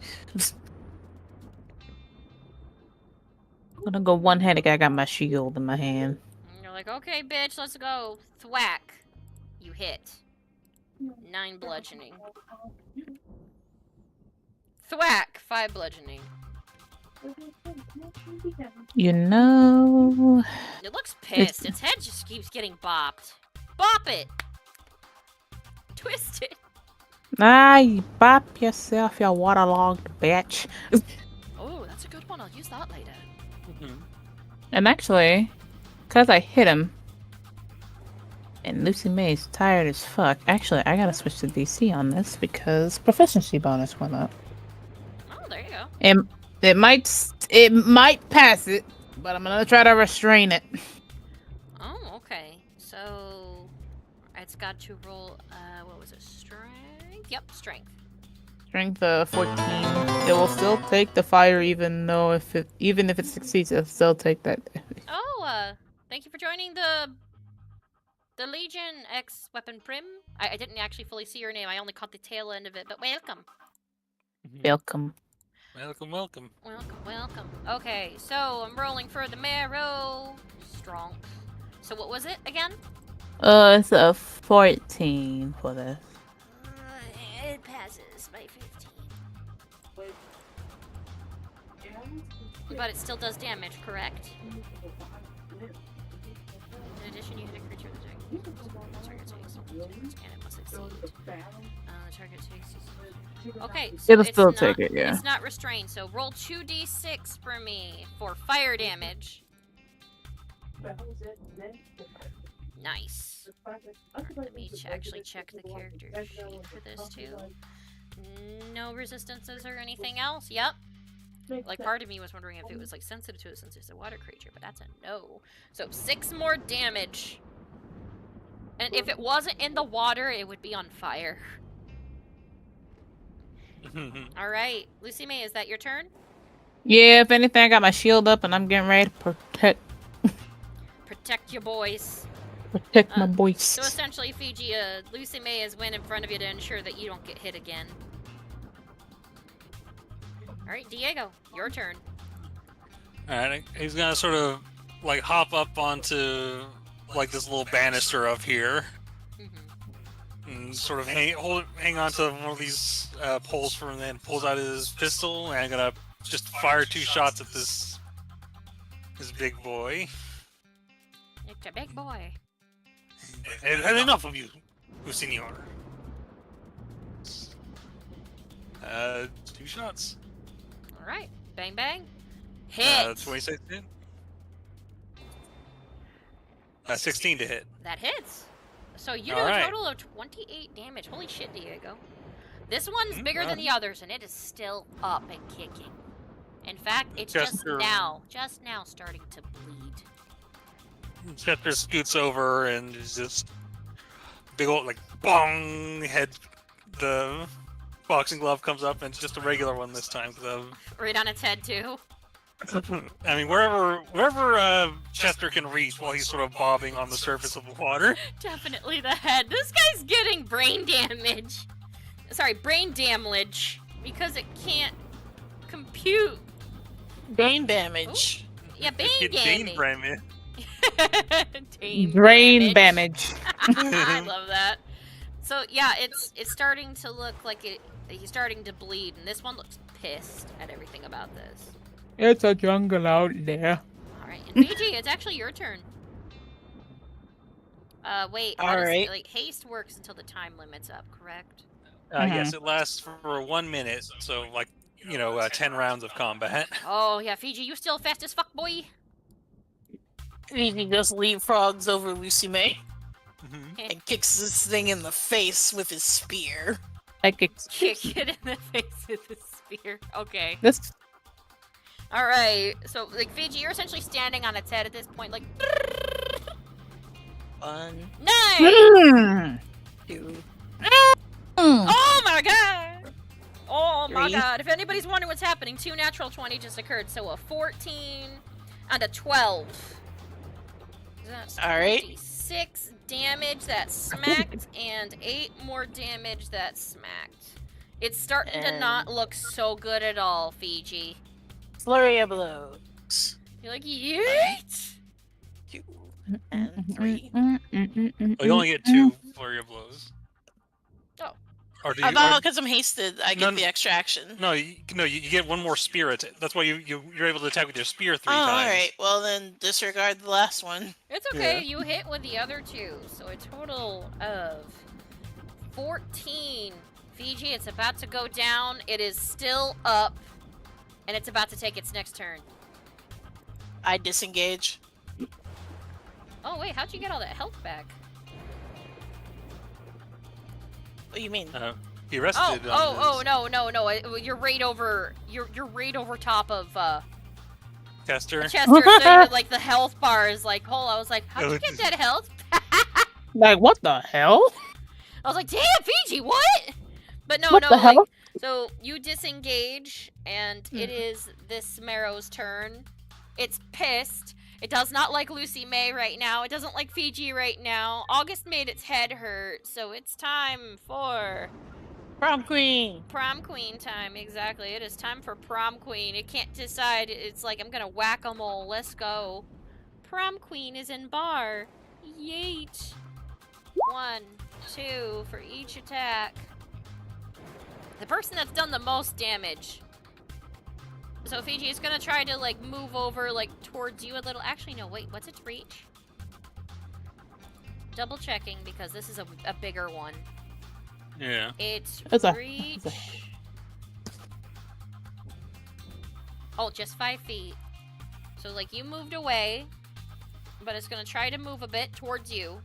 I'm gonna go one-handed. I got my shield in my hand. And you're like, okay, bitch, let's go. Thwack. You hit. 9 bludgeoning. Thwack. 5 bludgeoning. You know... It looks pissed. Its head just keeps getting bopped. Bop it! Twist it! Ah, you bop yourself, you waterlogged bitch. Oh, that's a good one. I'll use that later. And actually, because I hit him, and Lucy May's tired as fuck. Actually, I gotta switch to DC on this because proficiency bonus went up. Oh, there you go. It might pass it, but I'm gonna try to restrain it. Oh, okay. So it's got to roll. What was it? Strength. Yep, strength. Strength 14. It will still take the fire, even if it succeeds, it'll still take that. Oh, thank you for joining the Legion X Weapon Prim. I didn't actually fully see your name. I only caught the tail end of it, but welcome. Welcome. Welcome. Okay, so I'm rolling for the marrow. Strong. So what was it again? It's a 14 for this. It passes by 15. But it still does damage, correct? In addition, you hit a creature with the target takes, and it must succeed. The target takes. Okay, so It'll still take it, yeah. It's not restrained, so roll 2d6 for me for fire damage. Nice. Let me actually check the character sheet for this too. No resistances or anything else? Yep. Like, part of me was wondering if it was, like, sensitive to it since it's a water creature, but that's a no. So, 6 more damage. And if it wasn't in the water, it would be on fire. Alright, Lucy May, is that your turn? Yeah, if anything, I got my shield up and I'm getting ready to Protect your boys. protect my boys. So essentially, Fiji, Lucy May is win in front of you to ensure that you don't get hit again. Alright, Diego, your turn. Alright, he's gonna sort of, like, hop up onto, like, this little banister up here. And sort of hang on to one of these poles for him, and then pulls out his pistol, and I'm gonna just fire 2 shots at this big boy. It's a big boy. And enough of you, Senor. 2 shots. Alright, bang bang. Hit! 26 hit. 16 to hit. That hits. So you do Alright. a total of 28 damage. Holy shit, Diego. This one's bigger than the others, and it is still up and kicking. In fact, it's just now starting to bleed. Chester scoots over and is just big old, like, bong head. The boxing glove comes up, and it's just a regular one this time. Right on its head, too. I mean, wherever Chester can reach while he's sort of bobbing on the surface of the water. Definitely the head. This guy's getting brain damage. Sorry, brain damage. Because it can't compute. Brain damage. Yeah, brain Dane damage. Brain damage. I love that. So yeah, it's starting to look like he's starting to bleed, and this one looks pissed at everything about this. It's a jungle out there. Alright, and Fiji, it's actually your turn. Wait, Alright. Like, haste works until the time limit's up, correct? Yes, it lasts for 1 minute, so, like, 10 rounds of combat. Oh, yeah, Fiji, you still fast as fuck, boy? He just leapfrogs over Lucy May and kicks this thing in the face with his spear. Kick it in the face with his spear. Okay. This. Alright, so, like, Fiji, you're essentially standing on its head at this point, like... One. Nice! 2. Oh my god! Oh my 3. god. If anybody's wondering what's happening, 2 natural 20 just occurred. So a 14 and a 12. That's Alright. 26 damage that smacked and 8 more damage that smacked. It's starting to not look so good at all, Fiji. Flurry of blows. You're like, yeet! 2 and 3. You only get 2 flurry of blows. Oh. Or do you, Because I'm hasted, I get the extra action. No, you get 1 more spear. That's why you're able to attack with your spear 3 times. Alright, well then disregard the last one. It's okay, you hit with the other 2. So a total of 14. Fiji, it's about to go down. It is still up. And it's about to take its next turn. I disengage. Oh wait, how'd you get all that health back? What do you mean? He rested. No. You're right over. You're right over top of Chester. Chester. So like the health bar is like, I was like, how'd you get that health? Like, what the hell? I was like, damn, Fiji, what? But no, What the hell? like, so you disengage, and it is this Marrow's turn. It's pissed. It does not like Lucy May right now. It doesn't like Fiji right now. August made its head hurt, so it's time for... Prom queen! Prom queen time, exactly. It is time for prom queen. It can't decide. It's like, I'm gonna whack-a-mole. Let's go. Prom queen is in bar. Yeet. 1, 2 for each attack. The person that's done the most damage. So Fiji is gonna try to like move over like towards you a little. Actually, no, wait, what's its reach? Double checking because this is a bigger one. Yeah. Its It's reach. Oh, just 5 feet. So like you moved away, but it's gonna try to move a bit towards you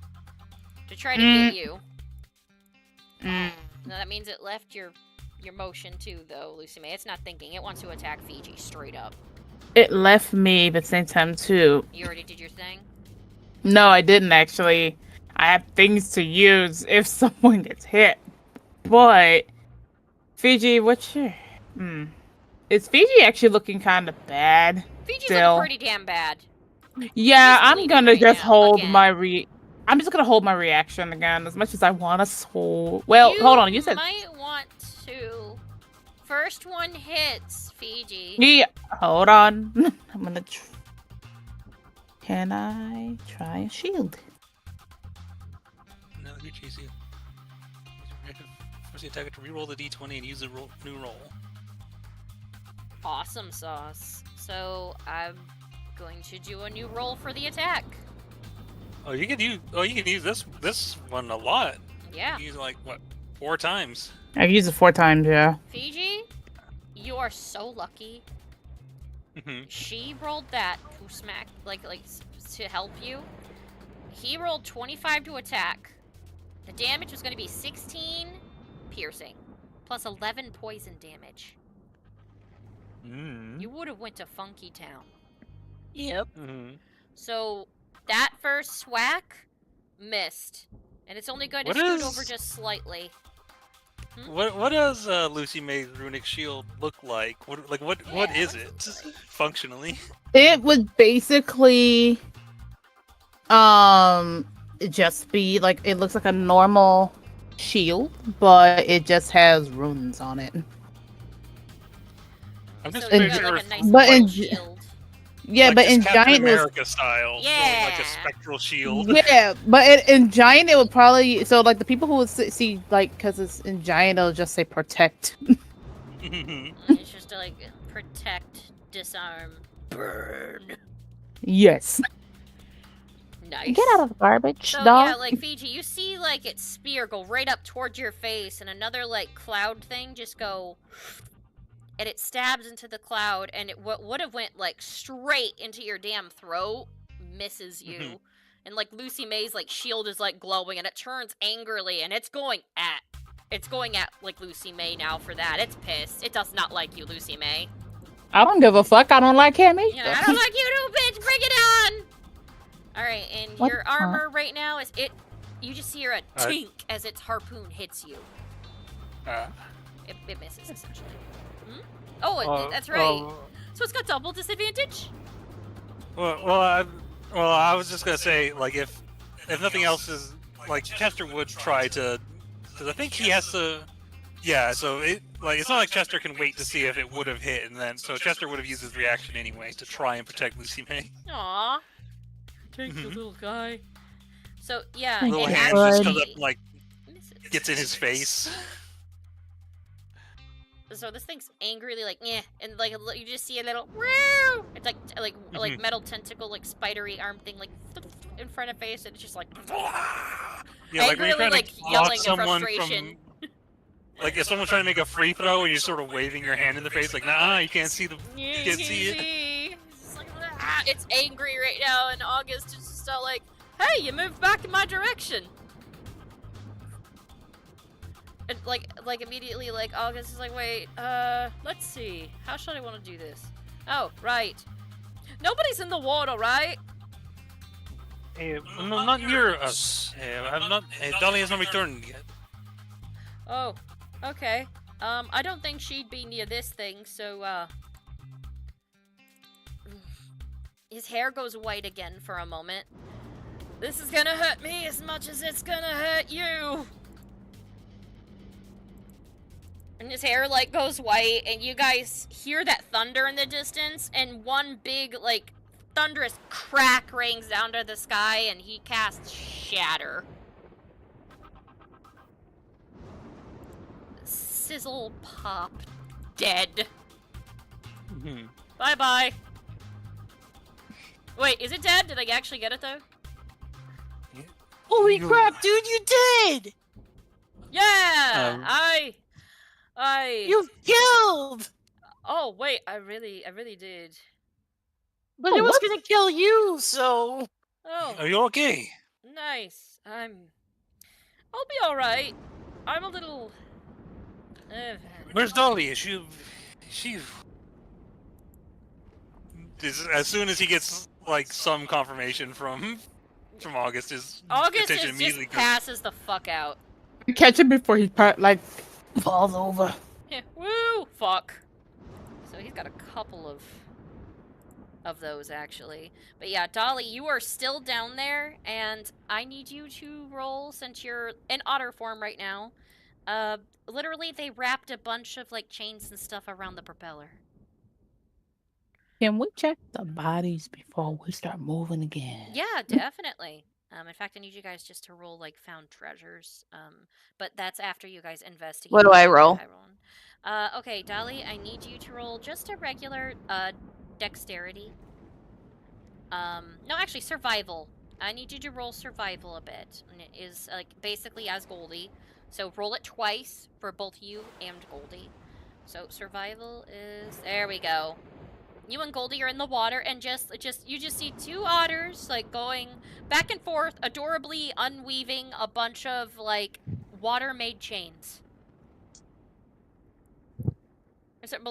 to try to get you. Now that means it left your your motion too, though, Lucy May. It's not thinking. It wants to attack Fiji straight up. It left me at the same time too. You already did your thing? No, I didn't actually. I have things to use if someone gets hit. But Fiji, what's your is Fiji actually looking kind of bad? Fiji's still? looking pretty damn bad. Yeah, She's I'm bleeding gonna right just now, hold again. my I'm just gonna hold my reaction again as much as I want to hold. Well, hold on. You said might want to. First one hits, Fiji. yeah. Hold on. I'm gonna. Can I try a shield? No, you're cheesy. Force the attacker to reroll the d20 and use a new roll. Awesome sauce. So I'm going to do a new roll for the attack. Oh, you can use this one a lot. Yeah. You can use it like what, 4 times? I've used it 4 times. Yeah. Fiji, you are so lucky. She rolled that smack like to help you. He rolled 25 to attack. The damage was going to be 16 piercing plus 11 poison damage. You would have went to Funky Town. Yep. So that first swack missed, and it's only going to scoot over just slightly. What does Lucy May's runic shield look like? What is it functionally? It would basically just be like it looks like a normal shield, but it just has runes on it. I'm just So you picturing got, like, a nice but in shield. yeah, like but just in Captain giant it was America style, so like a spectral shield. yeah, but in giant it would probably like the people who would see like because it's in giant it'll just say protect. It's just like protect, disarm, burn. Yes. Nice. Get out of the garbage, So dog. yeah, like Fiji, you see like its spear go right up towards your face, and another like cloud thing just go, and it stabs into the cloud, and it would have went like straight into your damn throat, misses you, and like Lucy May's like shield is like glowing, and it turns angrily, and it's going at like Lucy May now for that. It's pissed. It does not like you, Lucy May. I don't give a fuck. I don't like him either. You know, I don't like you too, bitch. Bring it on. All right, and What your the- armor right now is it. You just hear a tink as its harpoon hits you. It misses essentially. Oh, that's right. So it's got double disadvantage. Well, I was just gonna say, like, if nothing else is, like, Chester would try to, because I think he has to. Yeah, so it's not like Chester can wait to see if it would have hit, and then so Chester would have used his reaction anyway to try and protect Lucy May. Aw, take the little guy. So yeah, Little it hand just comes actually up, like, gets in his face. So this thing's angrily like, yeah, and like you just see a little, woo! It's like metal tentacle, like spidery arm thing, like in front of face, and it's just like, Yeah, like when you're angrily, trying like to block yelling in someone frustration. from, like if someone's trying to make a free throw and you're sort of waving your hand in the face, like, nah, you can't see You can't see it. It's like, it's angry right now, and August is just all like, hey, you moved back in my direction. And like immediately, like August is like, wait, let's see, how should I want to do this? Oh, right. Nobody's in the water, right? No, not near us. I'm not. Dolly has not returned yet. Oh, okay. I don't think she'd be near this thing, so, his hair goes white again for a moment. This is gonna hurt me as much as it's gonna hurt you! And his hair, like, goes white, and you guys hear that thunder in the distance, and one big, like, thunderous crack rings down to the sky, and he casts Shatter. Sizzle, pop, dead. Bye-bye. Wait, is it dead? Did I actually get it, though? Holy crap, dude, you did! Yeah! You killed! Oh, wait, I really did. But it was gonna kill you, so... Oh. Are you okay? Nice. I'll be alright. I'm a little... Where's Dolly? She. As soon as he gets like some confirmation from August, his August attention just immediately goes. passes the fuck out. Catch him before he falls over. Woo! Fuck. So he's got a couple of those actually. But yeah, Dolly, you are still down there, and I need you to roll since you're in otter form right now. Literally, they wrapped a bunch of like chains and stuff around the propeller. Can we check the bodies before we start moving again? Yeah, definitely. In fact, I need you guys just to roll like found treasures. But that's after you guys investigate. What do I roll? Okay, Dolly, I need you to roll just a regular dexterity. No, actually survival. I need you to roll survival a bit. And it is like basically as Goldie. So roll it twice for both you and Goldie. So survival is there we go. You and Goldie are in the water, and you just see two otters like going back and forth, adorably unweaving a bunch of like water-made chains.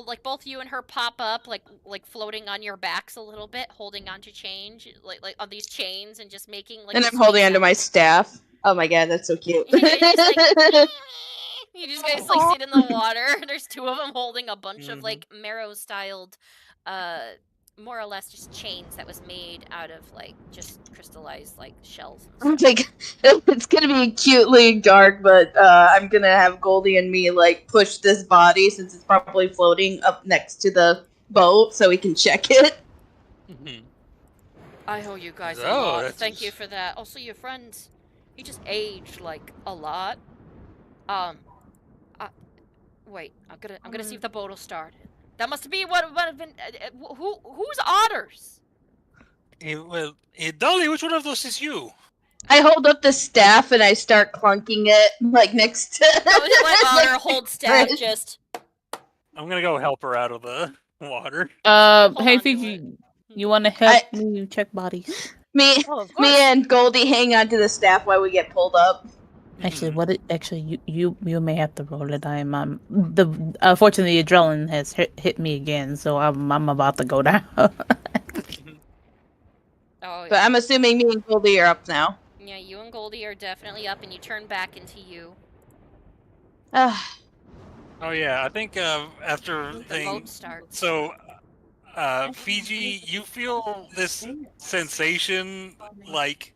Like both you and her pop up, like floating on your backs a little bit, holding onto change, like on these chains, and just making like. And I'm holding onto my staff. Oh my god, that's so cute. You just guys like sit in the water. There's two of them holding a bunch of like marrow-styled, more or less just chains that was made out of like just crystallized like shells. I'm like, it's gonna be cutely dark, but I'm gonna have Goldie and me like push this body since it's probably floating up next to the boat, so we can check it. I owe you guys a lot. Thank you for that. Also, your friend, he just aged like a lot. Wait, I'm gonna see if the boat will start. That must be what have been. Who's otters? Dolly, which one of those is you? I hold up the staff and I start clunking it like next to. Let Otter hold staff. Just. I'm gonna go help her out of the water. Hey Fiji, you want to help me check bodies? Me and Goldie hang onto the staff while we get pulled up. Actually, you may have to roll it. Unfortunately, the adrenaline has hit me again, so I'm about to go down. But I'm assuming me and Goldie are up now. Yeah, you and Goldie are definitely up, and you turn back into you. Oh yeah, I think after the boat starts. So, Fiji, you feel this sensation like.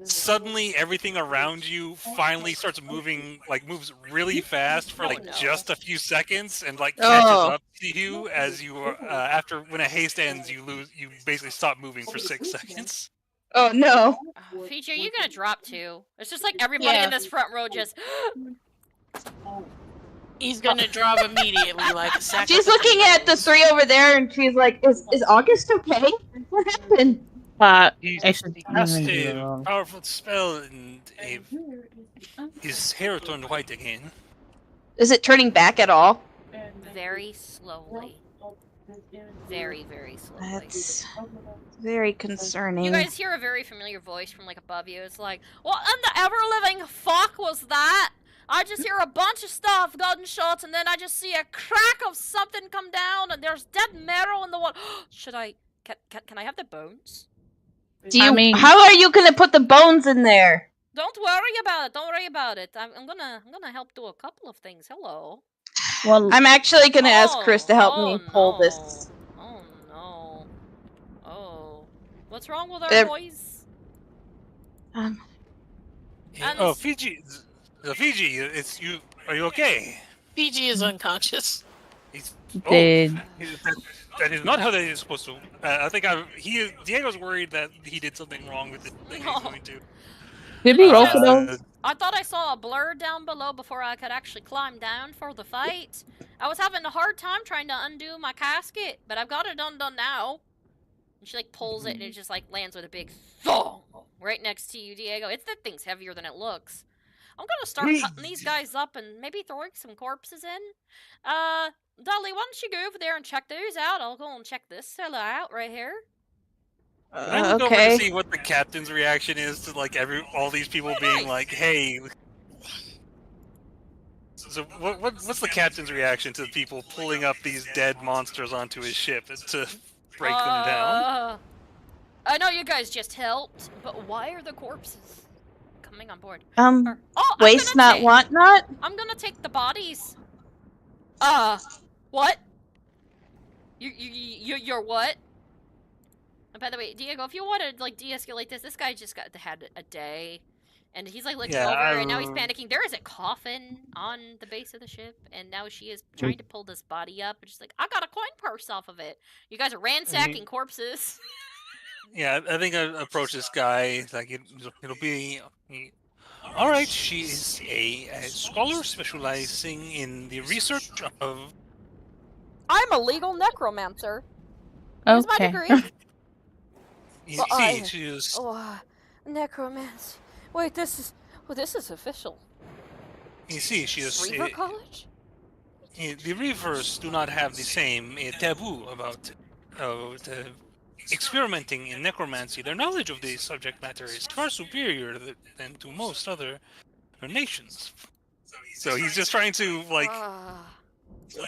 Suddenly everything around you finally starts moving, like moves really fast for like just a few seconds and like catches up to you as you after when a haste ends you basically stop moving for 6 seconds. Oh no. Fiji, are you gonna drop too? It's just like everybody in this front row just He's gonna drop immediately like a second. She's looking at the three over there and she's like, is August okay? What happened? He cast a powerful spell and his hair turned white again. Is it turning back at all? Very slowly. Very, very slowly. That's very concerning. You guys hear a very familiar voice from like above you. It's like, what in the ever-living fuck was that? I just hear a bunch of stuff, gunshots, and then I just see a crack of something come down, and there's dead marrow in the water. Should I? Can I have the bones? How are you gonna put the bones in there? Don't worry about it. Don't worry about it. I'm gonna help do a couple of things. Hello. Well, I'm actually gonna ask Chris to help me pull this. Oh no. Oh. What's wrong with our boys? Fiji, it's you. Are you okay? Fiji is unconscious. That is not how that is supposed to. I think Diego's worried that he did something wrong with the thing he's going to. Did we roll for those? I thought I saw a blur down below before I could actually climb down for the fight. I was having a hard time trying to undo my casket, but I've got it undone now. And she like pulls it and it just like lands with a big thong right next to you, Diego. That thing's heavier than it looks. I'm gonna start cutting these guys up and maybe throwing some corpses in. Dolly, why don't you go over there and check those out? I'll go and check this fella out right here. I'm going to see what the captain's reaction is to like all these people being like, "Hey." So what's the captain's reaction to people pulling up these dead monsters onto his ship to break them down? I know you guys just helped, but why are the corpses coming on board? Waste not, want not? I'm gonna take the bodies. What? You're what? And by the way, Diego, if you want to like de-escalate this guy just had a day, and he's like looking over, and now he's panicking. There is a coffin on the base of the ship, and now she is trying to pull this body up, and she's like, I got a coin purse off of it. You guys are ransacking corpses. Yeah, I think I approach this guy like it'll be. All right, she is a scholar specializing in the research of. I'm a legal necromancer. Here's my degree. You see, she is. Necromancy. Wait, this is official. You see, she is. Reaver College? The Reavers do not have the same taboo about experimenting in necromancy. Their knowledge of the subject matter is far superior than to most other nations. So he's just trying to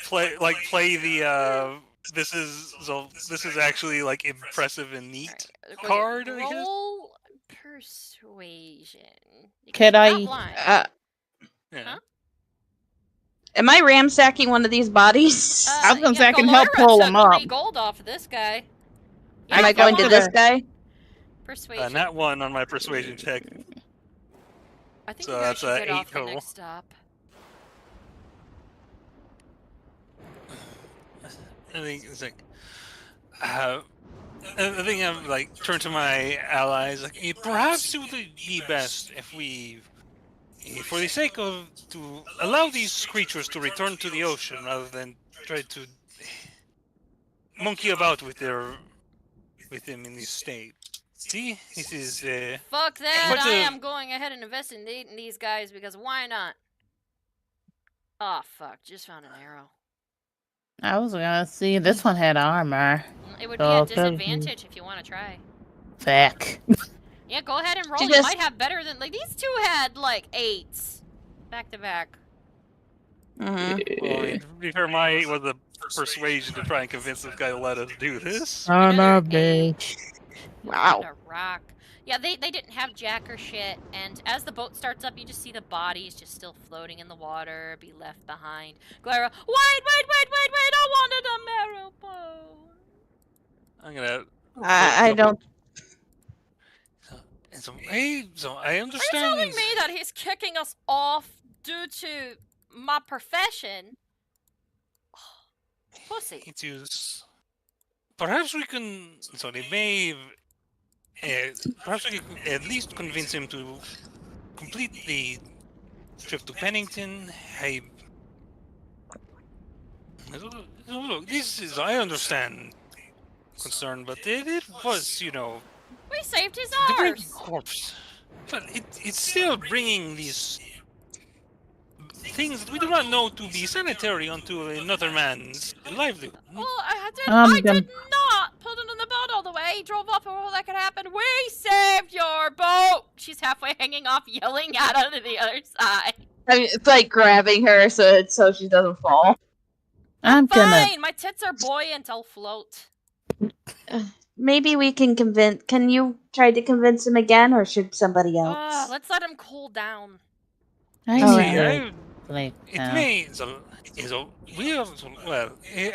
play the this is actually like impressive and neat card. Roll persuasion. Could I? Yeah. Am I ransacking one of these bodies? I was gonna say I can help pull them up. 3 gold off of this guy. Am I going to this guy? Persuasion. Not one on my persuasion check. I think so that's an 8 off total. the next stop. I think it's like. I think I'm like turn to my allies. Like, perhaps it would be best if we, for the sake of to allow these creatures to return to the ocean rather than try to monkey about with them in this state. See, this is. Fuck that! I am going ahead and investigating these guys because why not? Oh fuck! Just found an arrow. I was gonna see this one had armor. It would be a disadvantage if you want to try. Fuck. Yeah, go ahead and roll. You might have better than like these two had like 8s back to back. Well, to be fair, my 8 was a persuasion to try and convince this guy to let us do this. I'm a bitch. Wow. A rock. Yeah, they didn't have jack or shit, and as the boat starts up, you just see the bodies just still floating in the water, be left behind. Glara, wait! I wanted a marrow bone. I'm gonna. I don't. So I understand. Are you telling me that he's kicking us off due to my profession? Pussy. It is. Perhaps we can. So they may. Perhaps we can at least convince him to complete the trip to Pennington. Look, this is. I understand concern, but it was, We saved his the arse. corpse. But it's still bringing these things that we do not know to be sanitary onto another man's livelihood. Well, I did not put it in the boat all the way. He drove off before that could happen. We saved your boat. She's halfway hanging off, yelling at her to the other side. I mean, it's like grabbing her so she doesn't fall. I'm fine. My tits are buoyant. I'll float. Maybe we can convince. Can you try to convince him again, or should somebody else? Let's let him cool down. It may. Well,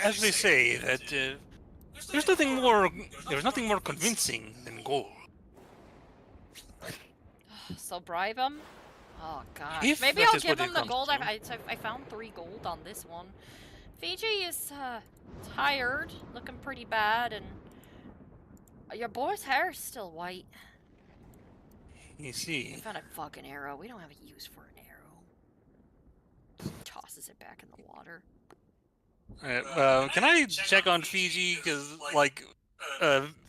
as they say, that there's nothing more convincing than gold. So bribe him. Oh god. If maybe that I'll is give what him it the comes gold. to. I found 3 gold on this one. Fiji is tired, looking pretty bad, and your boy's hair is still white. You see. I found a fucking arrow. We don't have a use for an arrow. Tosses it back in the water. Can I check on Fiji? Because, like,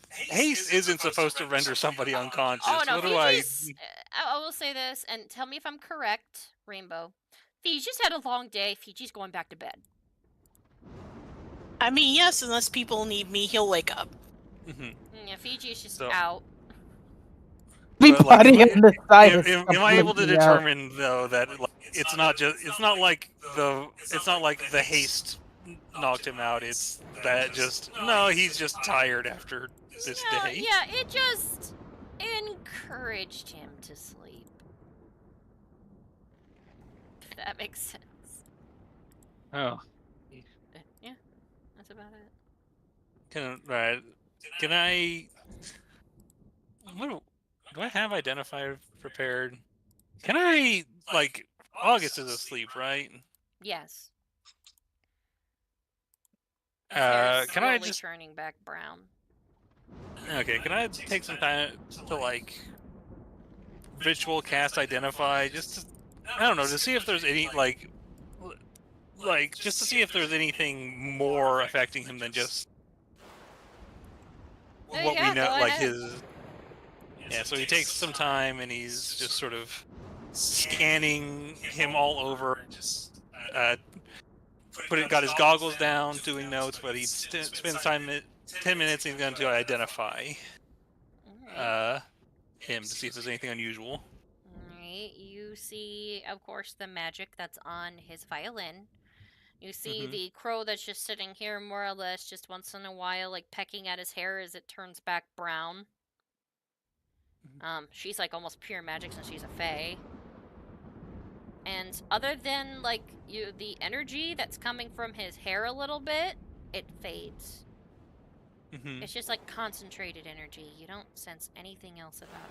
haste isn't supposed to render somebody unconscious. Oh no, what Fiji's. I will say this, and tell me if I'm correct, Rainbow. Fiji's had a long day. Fiji's going back to bed. I mean, yes, unless people need me, he'll wake up. Mm-hmm. Yeah, Fiji's just out. But Everybody on the side is am I able to completely out. determine though that like, it's not like the haste knocked him out. It's that just no, he's just tired after this day. Yeah, it just encouraged him to sleep. If that makes sense. Oh. Yeah, that's about it. Can I? Do I have identifier prepared? Can I like August is asleep, right? Yes. Can I slowly just turning back brown? okay? Can I take some time to like ritual cast identify just to, I don't know, to see if there's any like just to see if there's anything more affecting him than just what we know, like his. Yeah, so he takes some time and he's just sort of scanning him all over. Got his goggles down, doing notes, but he spends time 10 minutes and he's going to identify him to see if there's anything unusual. Alright, you see, of course, the magic that's on his violin. You see the crow that's just sitting here, more or less, just once in a while, like pecking at his hair as it turns back brown. She's like almost pure magic since she's a fae. And other than like the energy that's coming from his hair a little bit, it fades. It's just like concentrated energy. You don't sense anything else about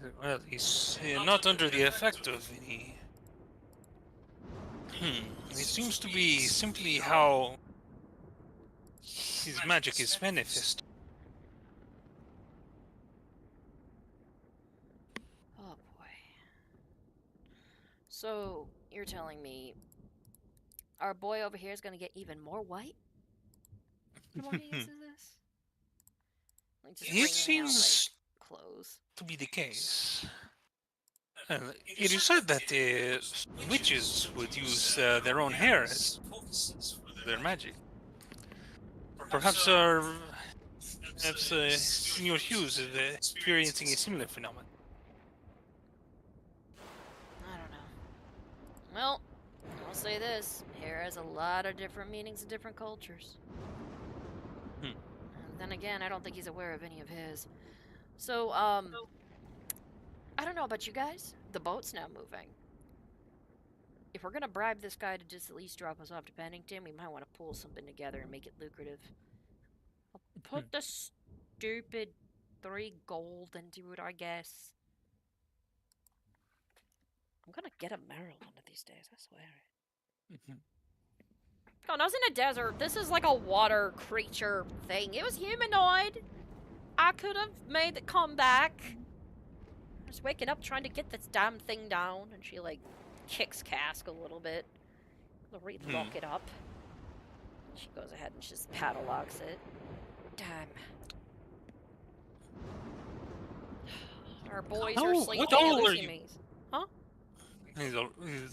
him. Well, he's not under the effect of any. It seems to be simply how his magic is manifest. Oh boy. So, you're telling me our boy over here is gonna get even more white? The more he uses this? Like just It seems out, like, clothes. to be the case. It is said that witches would use their own hair as focus for their magic. Perhaps Senior Hughes is experiencing a similar phenomenon. I don't know. Well, I'll say this. Hair has a lot of different meanings in different cultures. And then again, I don't think he's aware of any of his. So, I don't know about you guys. The boat's now moving. If we're gonna bribe this guy to just at least drop us off to Pennington, we might want to pull something together and make it lucrative. I'll put the stupid 3 gold into it, I guess. I'm gonna get a Merrill one of these days, I swear. God, I was in a desert. This is like a water creature thing. It was humanoid. I could have made it come back. I was waking up trying to get this damn thing down, and she, like, kicks Cask a little bit. To re-lock it up. She goes ahead and just padlocks it. Damn. Our boys are sleeping. What all are you? Huh? He's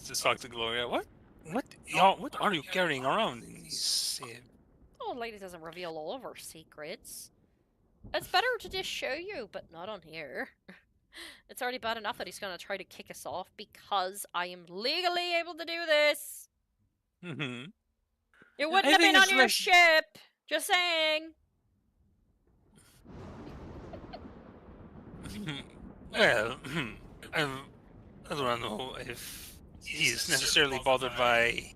just talking to Gloria. What are you carrying around in these? Oh, lady doesn't reveal all of her secrets. It's better to just show you, but not on here. It's already bad enough that he's gonna try to kick us off because I am legally able to do this. It wouldn't have been on your ship. Just saying. Well, I don't know if he's necessarily bothered by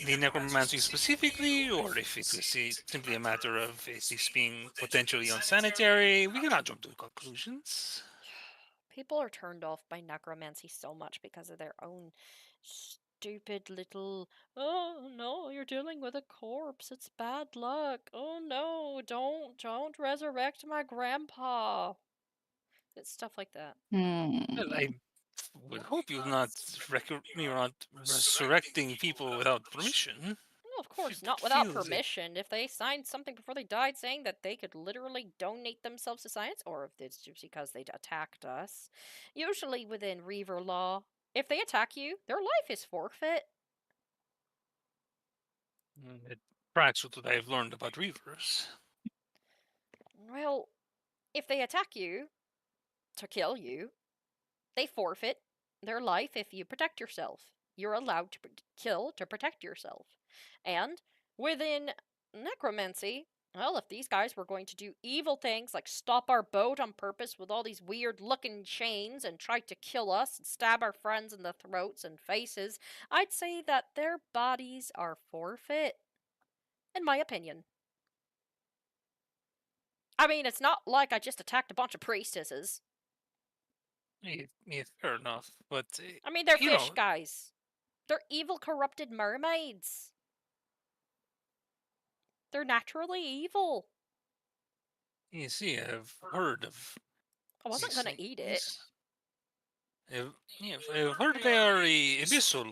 the necromancy specifically, or if it's simply a matter of this being potentially unsanitary. We cannot jump to conclusions. People are turned off by necromancy so much because of their own stupid little, oh no, you're dealing with a corpse, it's bad luck. Oh no, don't resurrect my grandpa. It's stuff like that. Well, I would hope you're not resurrecting people without permission. No, of course not without permission. If they signed something before they died saying that they could literally donate themselves to science, or if it's just because they attacked us, usually within Reaver law, if they attack you, their life is forfeit. It tracks with what I've learned about Reavers. Well, if they attack you to kill you, they forfeit their life if you protect yourself. You're allowed to kill to protect yourself. And within necromancy, well, if these guys were going to do evil things like stop our boat on purpose with all these weird looking chains and try to kill us and stab our friends in the throats and faces, I'd say that their bodies are forfeit. In my opinion. I mean, it's not like I just attacked a bunch of priestesses. Yeah, fair enough. But I mean, they're you fish know, guys. They're evil, corrupted mermaids. They're naturally evil. you see, I've heard of. I wasn't these gonna eat it. things. I've heard they are a abyssal.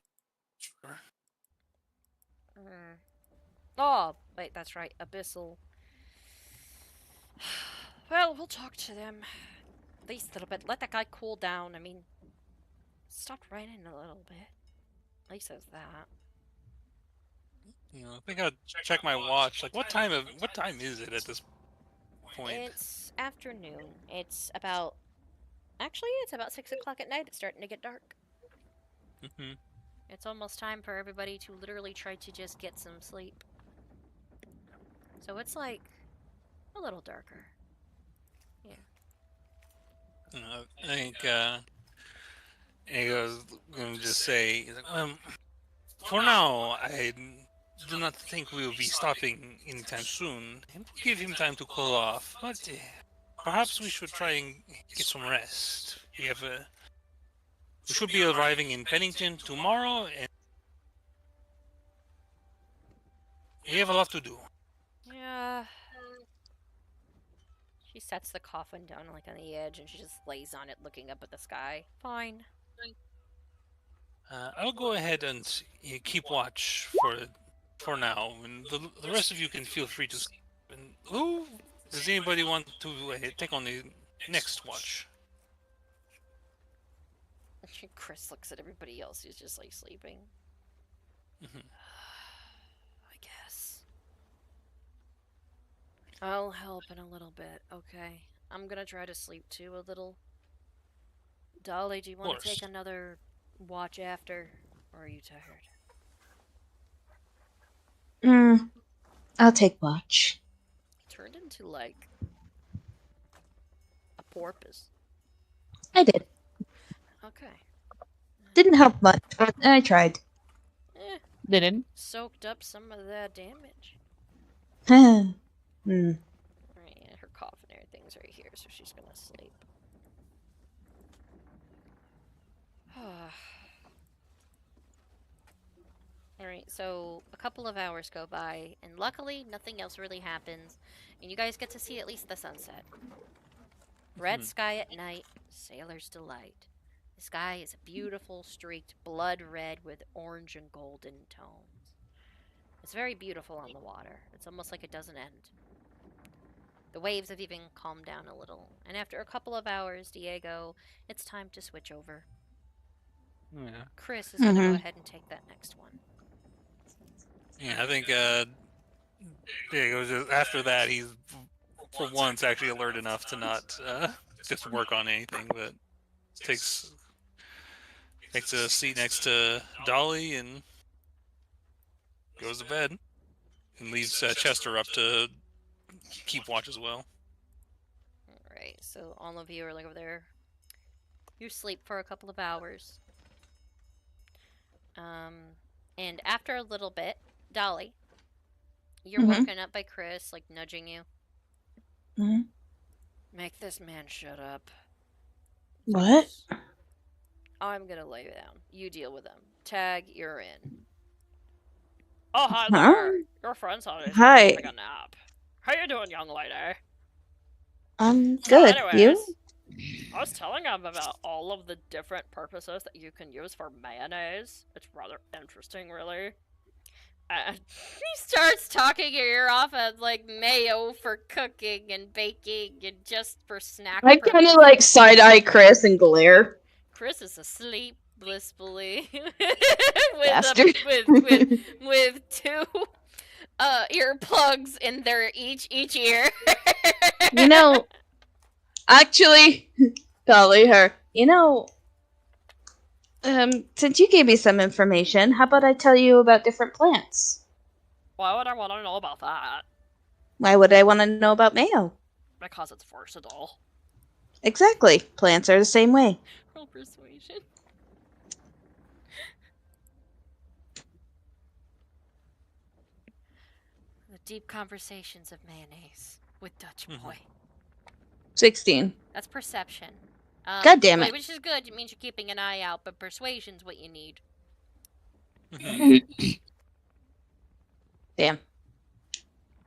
Oh, wait, that's right. Abyssal. Well, we'll talk to them. At least a little bit. Let that guy cool down. I mean, stop raining a little bit. At least there's that. You know, I think I'll check my watch. Like, what time is it at this point? It's afternoon. It's about... Actually, it's about 6 o'clock at night. It's starting to get dark. Mm-hmm. It's almost time for everybody to literally try to just get some sleep. So it's like a little darker. Yeah. I think he goes, going to just say, he's like, for now, I do not think we will be stopping anytime soon. And we'll give him time to cool off. But perhaps we should try and get some rest. We should be arriving in Pennington tomorrow, and we have a lot to do. Yeah. She sets the coffin down like on the edge and she just lays on it looking up at the sky. Fine. I'll go ahead and keep watch for now, and the rest of you can feel free to sleep. And does anybody want to take on the next watch? Chris looks at everybody else who's just like sleeping. Mm-hmm. I guess. I'll help in a little bit, okay? I'm gonna try to sleep too a little. Dolly, do you want to take another watch after? Or are you tired? I'll take watch. He turned into like a porpoise. I did. Okay. Didn't help much, but I tried. Didn't. Soaked up some of that damage. Hmm. Right, her cough and everything's right here, so she's gonna sleep. Alright, so a couple of hours go by, and luckily nothing else really happens, and you guys get to see at least the sunset. Red sky at night, sailor's delight. The sky is a beautiful streaked blood red with orange and golden tones. It's very beautiful on the water. It's almost like it doesn't end. The waves have even calmed down a little, and after a couple of hours, Diego, it's time to switch over. Yeah. Chris is going to go ahead and take that next one. Yeah, I think Diego's just, after that, he's for once actually alert enough to not just work on anything, but takes a seat next to Dolly and goes to bed, and leaves Chester up to keep watch as well. Alright, so all of you are like over there. You sleep for a couple of hours. And after a little bit, Dolly, you're woken up by Chris, like, nudging you. Make this man shut up. What? I'm gonna lay down. You deal with him. Tag, you're in. Oh, hi there. Your friend's on his taking a nap. How you doing, young lady? I'm So good. anyways, You? I was telling him about all of the different purposes that you can use for mayonnaise. It's rather interesting, really. And he starts talking your ear off as, like, mayo for cooking and baking and just for snack I kind of like side-eye Chris and glare. Chris is asleep blissfully Bastard. with two earplugs in their each ear. You know, Actually, Dolly, since you gave me some information, how about I tell you about different plants? Why would I want to know about that? Why would I want to know about mayo? Because it's versatile. Exactly. Plants are the same way. Roll persuasion. The deep conversations of mayonnaise with Dutch boy. 16. That's perception. God damn it. Which is good. It means you're keeping an eye out, but persuasion's what you need. Damn.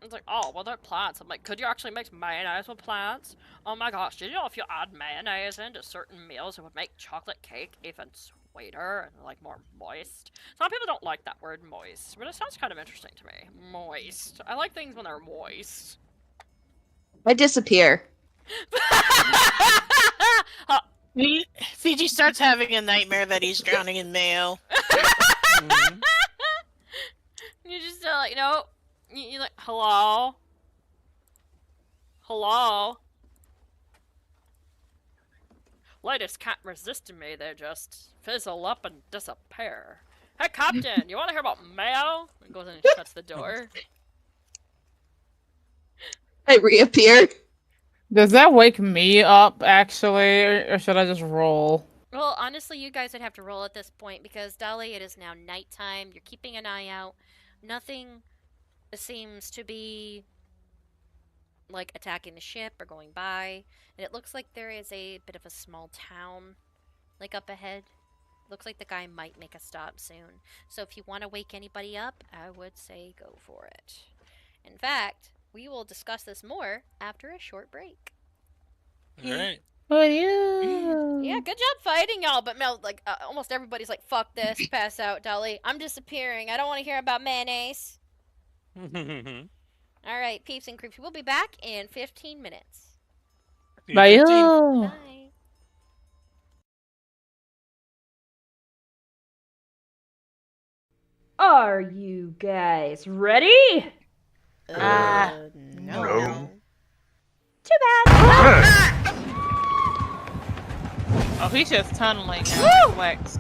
It's like, oh, well, they're plants. I'm like, could you actually mix mayonnaise with plants? Oh my gosh, did you know if you add mayonnaise into certain meals, it would make chocolate cake even sweeter and, like, more moist? Some people don't like that word moist, but it sounds kind of interesting to me. Moist. I like things when they're moist. I disappear. Fiji starts having a nightmare that he's drowning in mayo. You just, like, you know, you're like, hello? Hello? Ladies can't resist me, they just fizzle up and disappear. Hey, Captain, you want to hear about mayo? And goes in and shuts the door. I reappear. Does that wake me up, actually, or should I just roll? Well, honestly, you guys would have to roll at this point, because, Dolly, it is now nighttime. You're keeping an eye out. Nothing seems to be, like, attacking the ship or going by. And it looks like there is a bit of a small town, like, up ahead. Looks like the guy might make a stop soon. So if you want to wake anybody up, I would say go for it. In fact, we will discuss this more after a short break. Alright. Oh, yeah. Yeah, good job fighting, y'all. But Mel, like, almost everybody's like, fuck this, pass out, Dolly. I'm disappearing. I don't want to hear about mayonnaise. Alright, peeps and creeps. We'll be back in 15 minutes. Bye. Bye. Are you guys ready? No. Too bad. Oh, he's just tunneling now. Flex.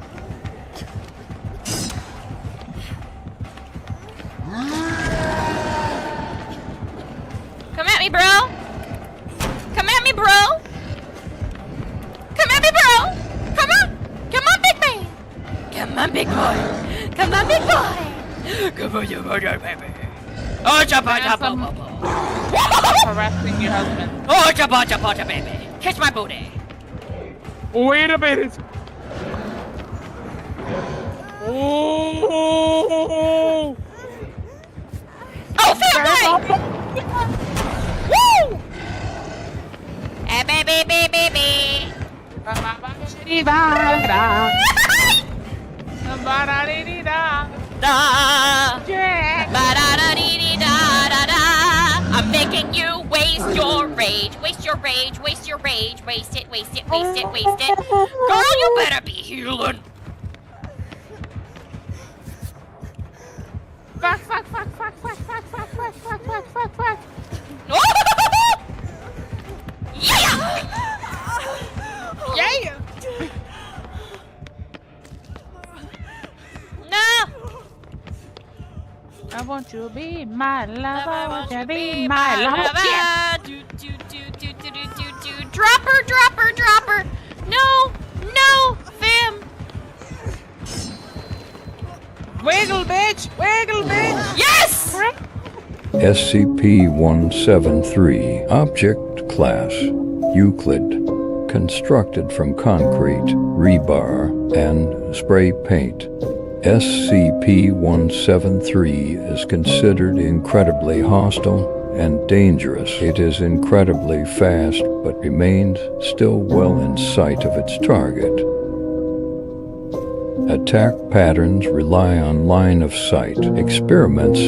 Come at me, bro. Come at me, bro. Come at me, bro. Come on. Come on, big man. Come on, big boy. Come on, big boy. Come on, you baby. Oh, chapa, Harassing your husband. Oh, chapa, baby. Kiss my booty. Wait a minute. Oh. Oh, fair play. Woo! Hey, baby. I'm making you waste your rage. Waste your rage. Waste your rage. Waste it. Waste it. Waste it. Waste it. Girl, you better be healing. Fuck. Yeah! Yeah! No! I want you to be my lover. I want you to be my lover. Yeah. Drop her. No, fam. Wiggle, bitch. Yes! SCP-173 Object Class Euclid. Constructed from concrete, rebar, and spray paint. SCP-173 is considered incredibly hostile and dangerous. It is incredibly fast, but remains still well in sight of its target. Attack patterns rely on line of sight. Experiments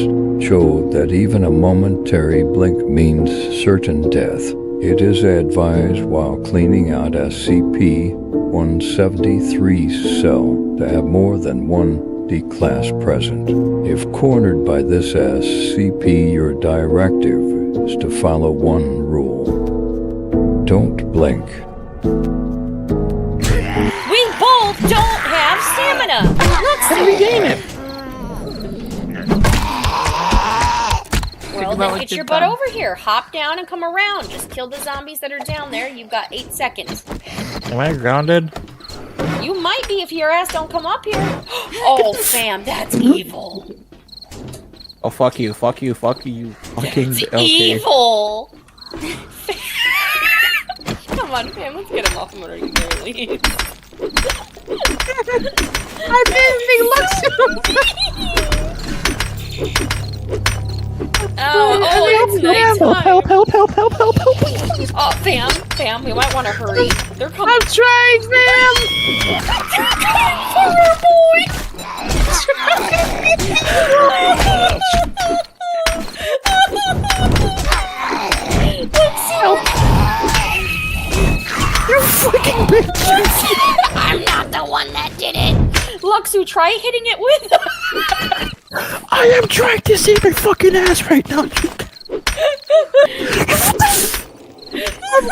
show that even a momentary blink means certain death. It is advised while cleaning out SCP-173's cell to have more than one D-class present. If cornered by this SCP, your directive is to follow one rule. don't blink. We both don't have stamina. Let's regain it. Well, then get your butt over here. Hop down and come around. Just kill the zombies that are down there. You've got 8 seconds. Am I grounded? You might be if your ass don't come up here. Oh, fam, that's evil. Oh, fuck you, fuck you, fuck you. Fucking That's okay. evil. Come on, fam, let's get him off him already. Leave. I didn't think looks. Oh, it's nighttime. Help, help, help, help, help, help. Oh, fam, we might want to hurry. They're coming. I'm trying, fam. Poor boy. Help. You freaking bitch. I'm not the one that did it. Luxu, try hitting it with. I am trying to save my fucking ass right now. I'm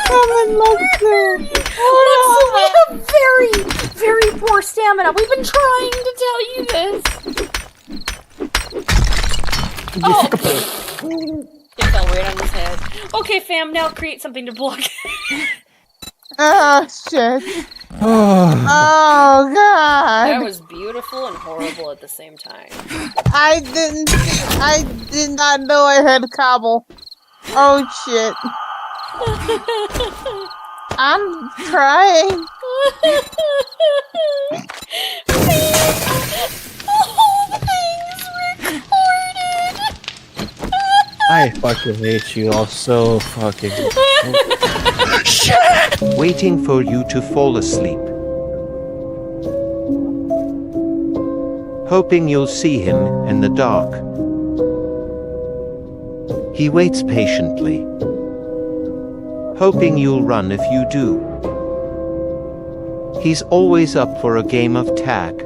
coming, Luxu. Luxu, we have very, very poor stamina. We've been trying to tell you this. Oh! It fell right on his head. Okay, fam, now create something to block. Oh, shit. Oh, Oh, God. That was beautiful and horrible at the same time. I did not know I had cobble. Oh, shit. I'm trying. I fucking hate you all so fucking. Waiting for you to fall asleep. Hoping you'll see him in the dark. He waits patiently. Hoping you'll run if you do. He's always up for a game of tag.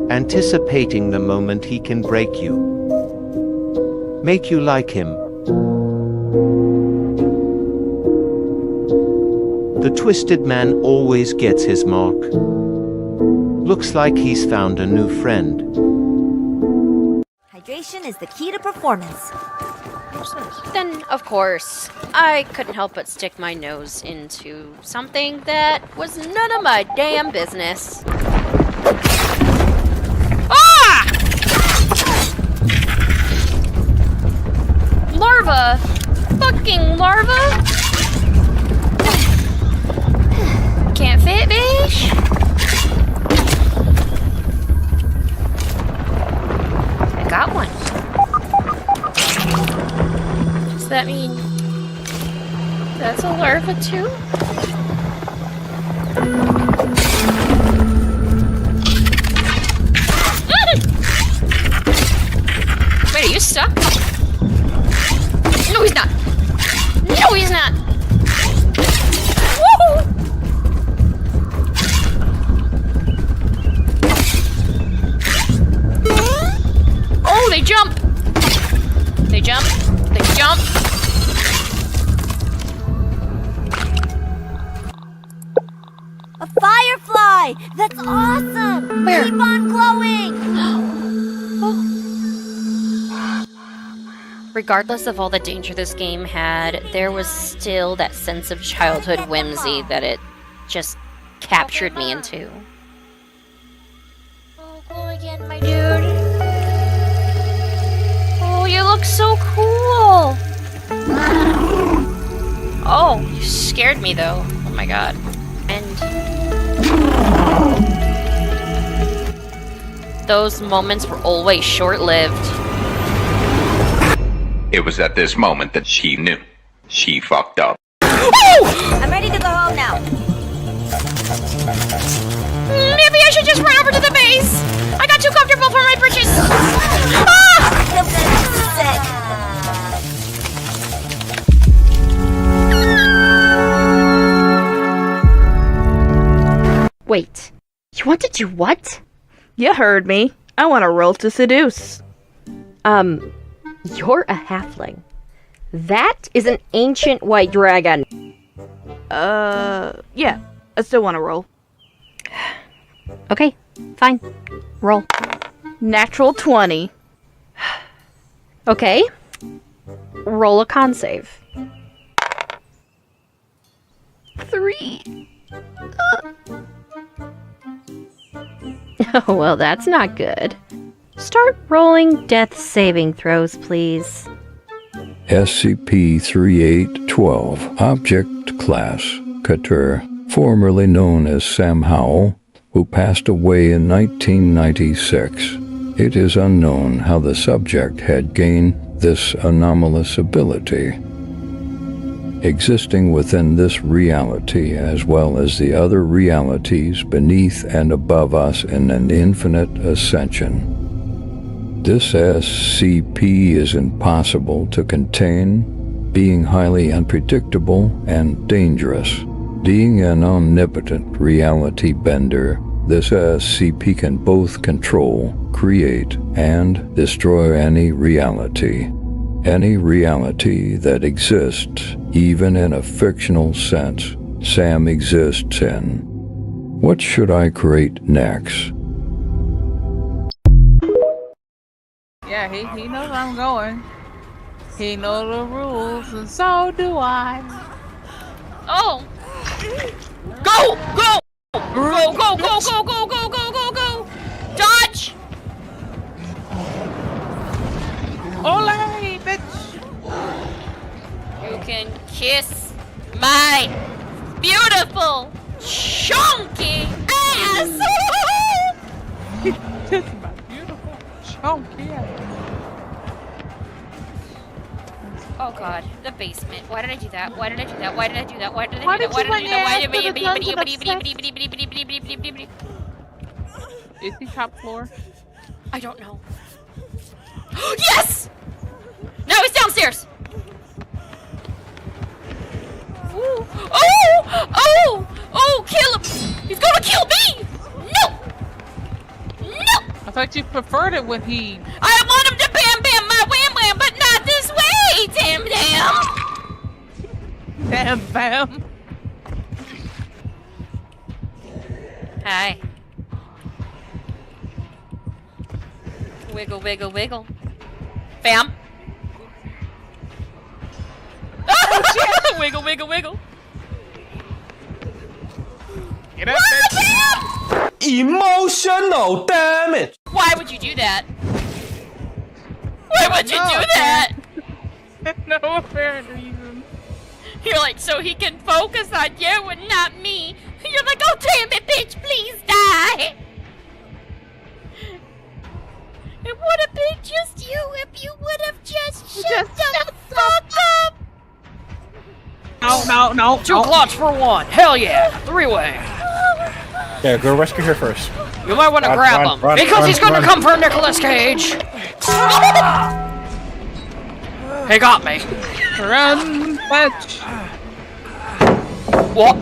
Anticipating the moment he can break you. Make you like him. The twisted man always gets his mark. Looks like he's found a new friend. Hydration is the key to performance. Then, of course, I couldn't help but stick my nose into something that was none of my damn business. Ah! Larva! Fucking larva! Can't fit, bitch! I got one. Does that mean that's a larva too? Wait, are you stuck? No, he's not. No, he's not. Woo! Oh, they jump. They jump. They jump. A firefly! That's awesome! Where? Keep on glowing! Regardless of all the danger this game had, there was still that sense of childhood whimsy that it just captured me into. Oh, glow again, my dude. Oh, you look so cool. Oh, you scared me though. Oh my god. And those moments were always short-lived. It was at this moment that she knew. She fucked up. I'm ready to go home now. Maybe I should just run over to the base. I got too comfortable for my britches. Wait, you want to do what? You heard me. I want to roll to seduce. You're a halfling. That is an ancient white dragon. Yeah. I still want to roll. Okay, fine. Roll. Natural 20. Okay. Roll a con save. 3. Oh, well, that's not good. Start rolling death saving throws, please. SCP-3812, Object Class, Couture, formerly known as Sam Howell, who passed away in 1996. It is unknown how the subject had gained this anomalous ability. Existing within this reality as well as the other realities beneath and above us in an infinite ascension. This SCP is impossible to contain, being highly unpredictable and dangerous. Being an omnipotent reality bender, this SCP can both control, create, and destroy any reality. Any reality that exists, even in a fictional sense, Sam exists in. What should I create next? Yeah, he knows where I'm going. He knows the rules, and so do I. Oh! Go! Go! Go, go, go, go, go, go, go, go, go! Dodge! Ole, bitch! You can kiss my beautiful, chunky ass! Kiss my beautiful, chunky ass. Oh god, the basement. Why did I do that? Why did I do that? Why did I do that? Why did I do Why that? did Why you did I do that? Why did I do that? Is he top floor? I don't know. Yes! No, he's downstairs! Ooh. Oh! Oh! Oh, kill him! He's gonna kill me! No! No! I thought you preferred it when he... I want him to bam bam my wham wham, but not this way, damn damn! Damn bam! Hi. Wiggle, wiggle, wiggle. Bam! Oh, shit! Wiggle, wiggle, wiggle. Get up, bitch! Emotional damage! Why would you do that? Why would you do that? No apparent reason. You're like, so he can focus on you and not me. You're like, oh damn it, bitch, please die. It would have been just you if you would have just shut the fuck up. No. 2 clocks for 1. Hell yeah. 3-way. Yeah, go rescue her first. You might want to grab him. Because he's going to come for Nicolas Cage. He got me. Run, bitch. What?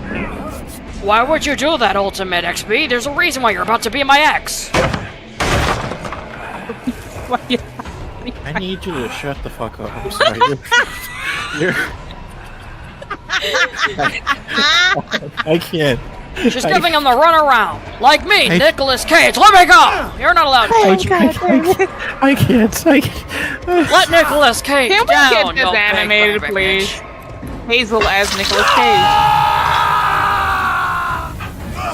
Why would you do that, Ultimate XP? There's a reason why you're about to be my ex. I need you to shut the fuck up. I'm sorry. I can't. She's giving him the runaround. Like me, Nicolas Cage. Let me go! You're not allowed to touch me. I can't. Let Nicolas Cage Can we down. get this animated, please? Hazel as Nicolas Cage.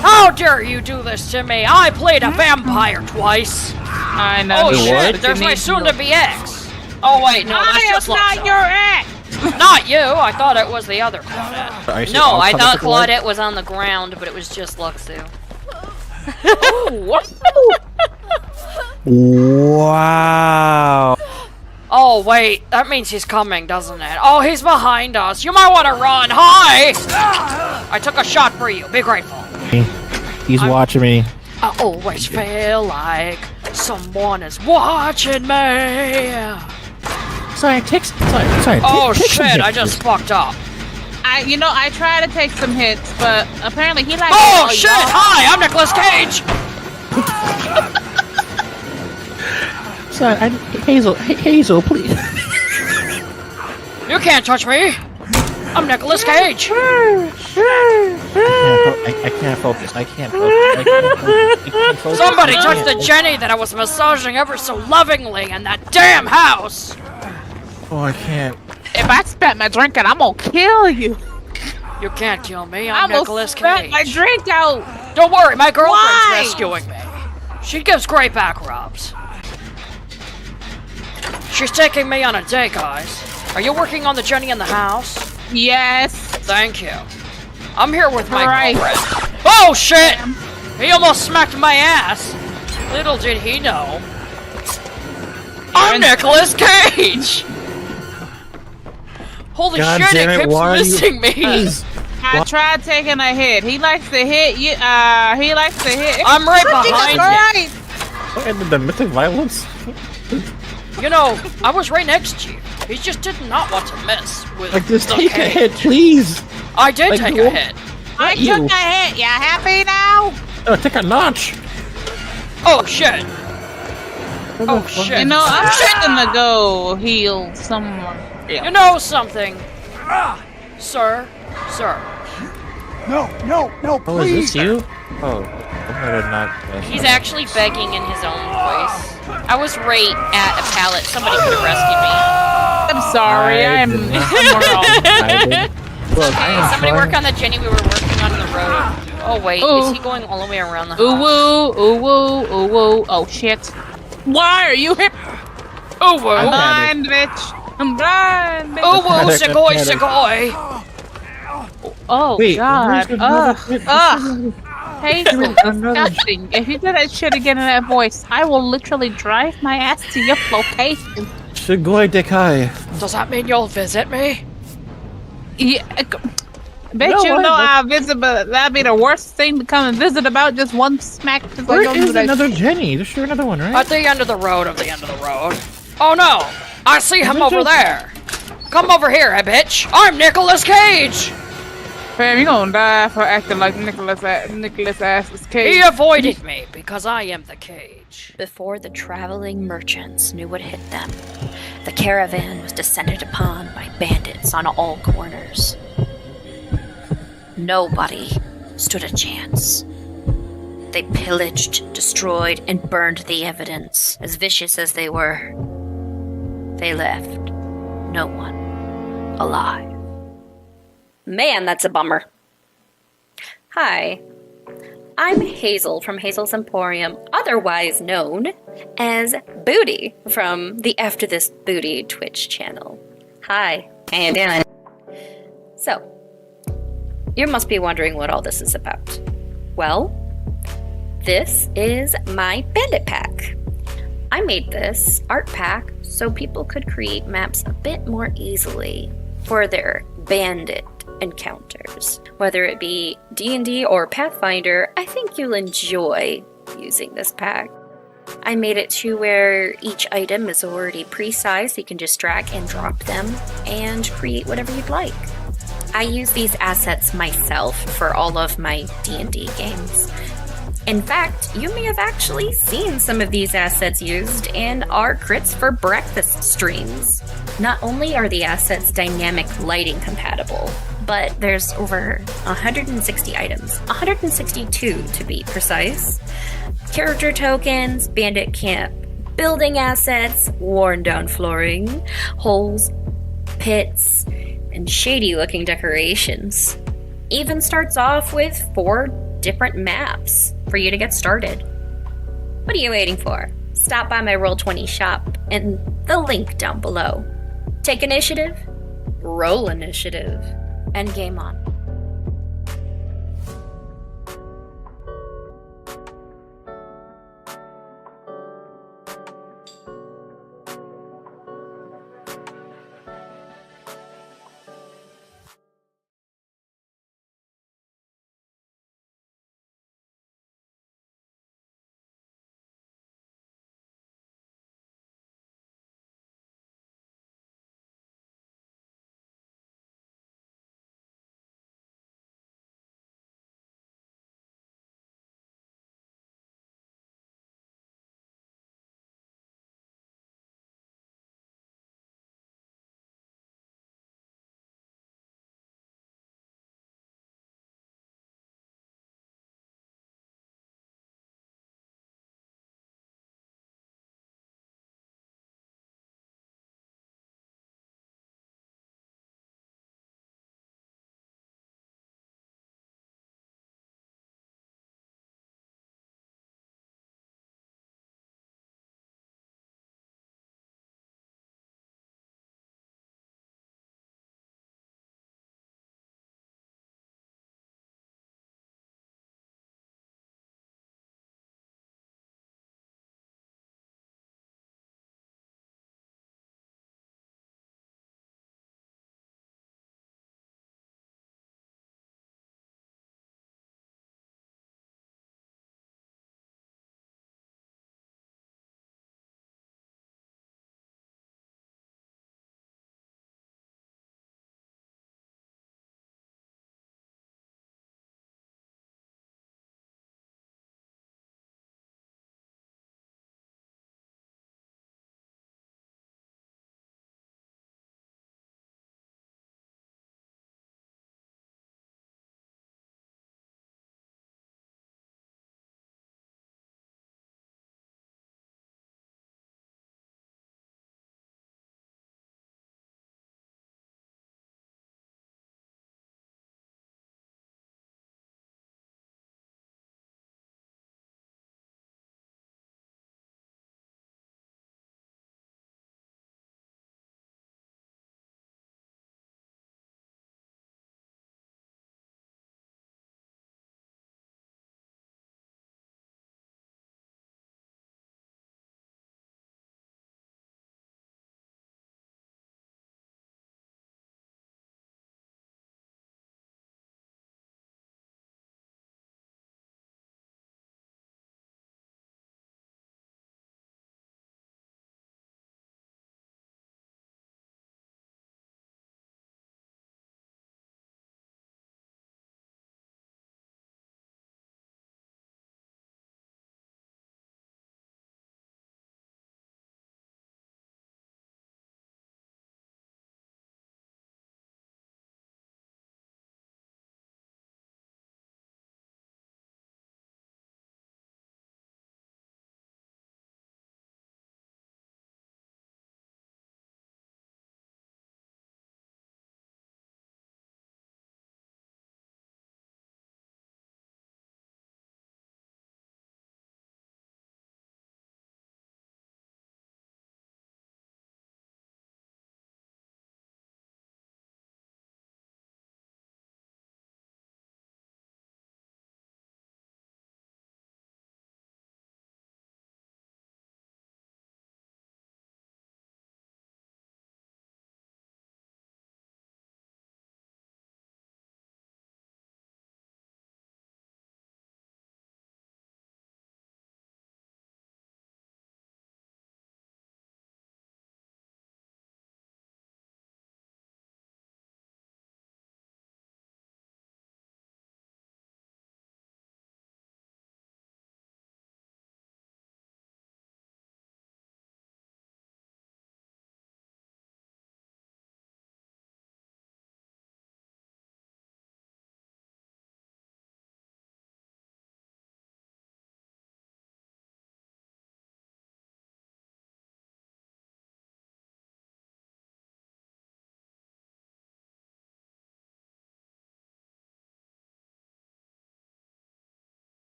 How dare you do this to me? I played a vampire twice. I know. Oh shit, there's my soon-to-be ex. Oh wait, no, that's just not your ex. Not you. I thought it was the other Claudette. No, I thought Claudette was on the ground, but it was just Luxu. Wow. Oh wait, that means he's coming, doesn't it? Oh, he's behind us. You might want to run. Hi! I took a shot for you. Be grateful. He's watching me. I always feel like someone is watching me. Sorry, sorry. Oh take some shit, hits, I just fucked up. I try to take some hits, but apparently he likes. Oh shit! Hi, I'm Nicolas Cage. Sorry, Hazel, please. You You can't touch me! I'm Nicolas Cage! I can't focus. I can't focus. Somebody touched the Jenny that I was massaging ever so lovingly in that damn house! Oh, I can't. If I spat my drink out, I'm gonna kill you. You can't kill me, I'm Nicolas spat Cage. my drink out. Don't worry, my girlfriend's Why? rescuing me. She gives great back rubs. She's taking me on a date, guys. Are you working on the Jenny in the house? Yes. Thank you. I'm here with my girlfriend. Oh shit! He almost smacked my ass. Little did he know. I'm Nicolas Cage! Holy God shit, damn it keeps why are you- missing me! Please. I tried taking a hit. He likes to hit you. He likes to hit. I'm right behind you. What ended the mythic violence? You know, I was right next to you. He just did not want to mess with Like, just the take a cage. hit, please. I did Like, take you- a hit. I you. took a hit. You happy now? Take a notch. Oh shit. Oh shit. You know, I'm gonna go heal someone. You know something? Sir? Sir. No, Oh, is this you? Oh, I did not. He's actually begging in his own voice. I was right at a pallet. Somebody could have rescued me. I'm sorry. I'm wrong. Look, I am Somebody trying- work on the Jenny we were working on the road. Oh wait, Ooh. is he going all the way around the house? Ooh woo, ooh woo, ooh woo. Oh shit. Why are you hip? Ooh woo. I'm blind, bitch. I'm blind, bitch. Ooh woo, segoy, segoy. Oh Wait, god. where's another- Hazel, disgusting. If you did that shit again in that voice, I will literally drive my ass to your location. Shigoi Dekai. Does that mean you'll visit me? Yeah. Bet No, you I- know I'll visit, but that'd be the worst thing to come and visit about. Just one smack. Just Where don't is do that another shit. Jenny? There's sure another one, right? At the end of the road, Oh no! I see him over there! Come over here, bitch! I'm Nicolas Cage! Fam, you gonna die for acting like Nicholas Ass's Cage. He avoided me because I am the cage. Before the traveling merchants knew what hit them, the caravan was descended upon by bandits on all corners. Nobody stood a chance. They pillaged, destroyed, and burned the evidence. As vicious as they were, they left no one alive. Man, that's a bummer. Hi, I'm Hazel from Hazel's Emporium, otherwise known as Booty from the AfterDisBooty Twitch channel. Hi, how you doing? So, you must be wondering what all this is about. Well, this is my bandit pack. I made this art pack so people could create maps a bit more easily for their bandit encounters. Whether it be D&D or Pathfinder, I think you'll enjoy using this pack. I made it to where each item is already pre-sized, you can just drag and drop them and create whatever you'd like. I use these assets myself for all of my D&D games. In fact, you may have actually seen some of these assets used in our Crits4Breakfast streams. Not only are the assets dynamic lighting compatible, but there's over 160 items, 162 to be precise. Character tokens, bandit camp, building assets, worn down flooring, holes, pits, and shady looking decorations. Even starts off with 4 different maps for you to get started. What are you waiting for? Stop by my Roll20 shop and the link down below. Take initiative, roll initiative, and game on.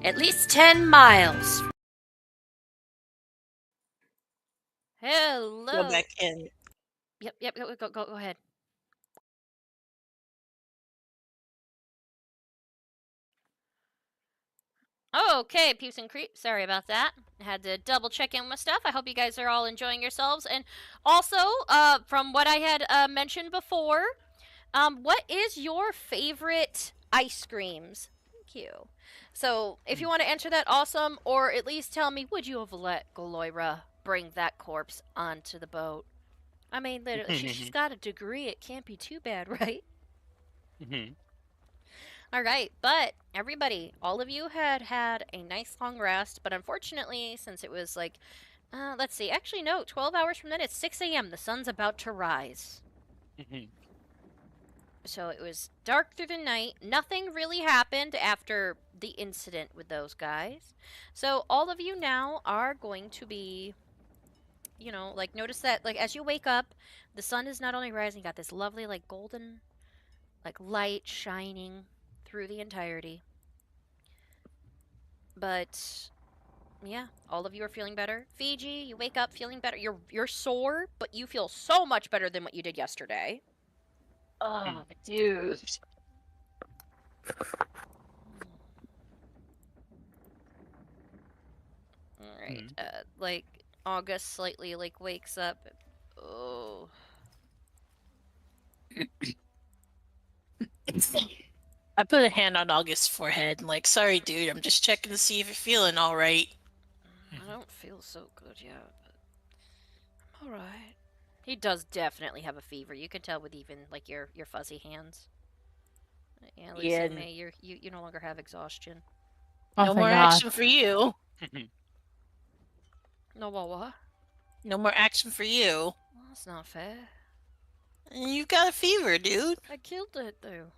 At least 10 miles. Hello. Go back in. Yep. Go ahead. Okay, peeps and creeps. Sorry about that. I had to double check in with stuff. I hope you guys are all enjoying yourselves. And also, from what I had mentioned before, what is your favorite ice creams? Thank you. So, if you want to answer that, awesome. Or at least tell me, would you have let Galoira bring that corpse onto the boat? I mean, literally, she's got a degree. It can't be too bad, right? All right, but everybody, all of you had a nice long rest, but unfortunately, since it was like, let's see, actually no, 12 hours from then, it's 6 a.m. The sun's about to rise. So it was dark through the night. Nothing really happened after the incident with those guys. So all of you now are going to be, you know, like notice that like as you wake up, the sun is not only rising, you got this lovely like golden like light shining through the entirety. But yeah, all of you are feeling better. Fiji, you wake up feeling better. You're sore, but you feel so much better than what you did yesterday. Oh, dude. All right. Like August slightly like wakes up. Oh. I put a hand on August's forehead and like, sorry, dude, I'm just checking to see if you're feeling all right. I don't feel so good yet, but I'm all right. He does definitely have a fever. You can tell with even like your fuzzy hands. Yeah, Lucy Yeah. May, you no longer have exhaustion. Oh, No thank more God. action for you. No more what? No more action for you. Well, that's not fair. And you've got a fever, dude. I killed it though.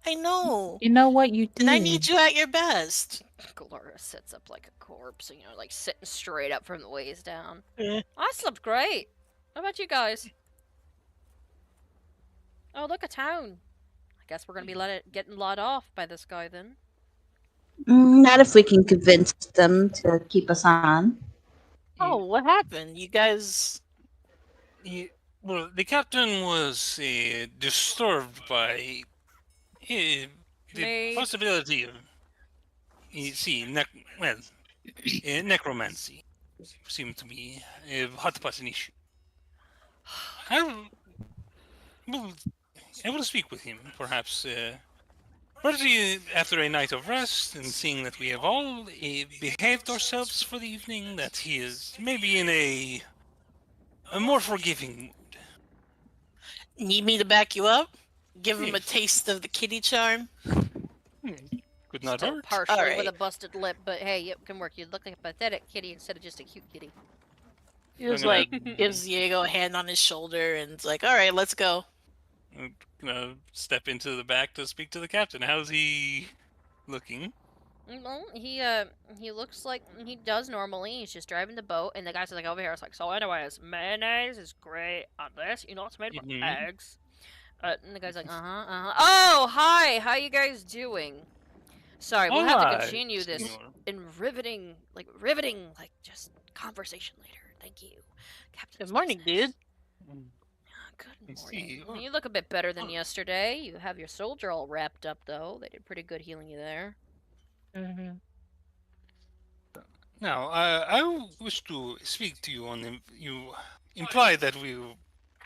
I know. You know what you did? And I need you at your best. Gloria sits up like a corpse, you know, like sitting straight up from the waist down. Yeah. I slept great. How about you guys? Oh, look, a town. I guess we're gonna be getting let off by this guy then. Not if we can convince them to keep us on. Oh, what happened? You guys... Well, the captain was disturbed by the possibility of, necromancy seemed to be a hot button issue. I will speak with him, perhaps, after a night of rest, and seeing that we have all behaved ourselves for the evening, that he is maybe in a more forgiving mood. Need me to back you up? Give him a taste of the kitty charm? Could not Still hurt. partially with a busted lip, but hey, it can work. You look like a pathetic kitty instead of just a cute kitty. He was like, gives Diego a hand on his shoulder and it's like, alright, let's go. I'm gonna step into the back to speak to the captain. How's he looking? Well, he looks like he does normally. He's just driving the boat, and the guy's like over here. It's like, so anyways, mayonnaise is great on this. You know, it's made with eggs. And the guy's like, Oh, hi. How you guys doing? Sorry, we'll have to continue this riveting, just conversation later. Thank you, Captain. Good morning, dude. Good morning. Well, you look a bit better than yesterday. You have your soldier all wrapped up, though. They did pretty good healing you there. Now, I wish to speak to you on the. You implied that we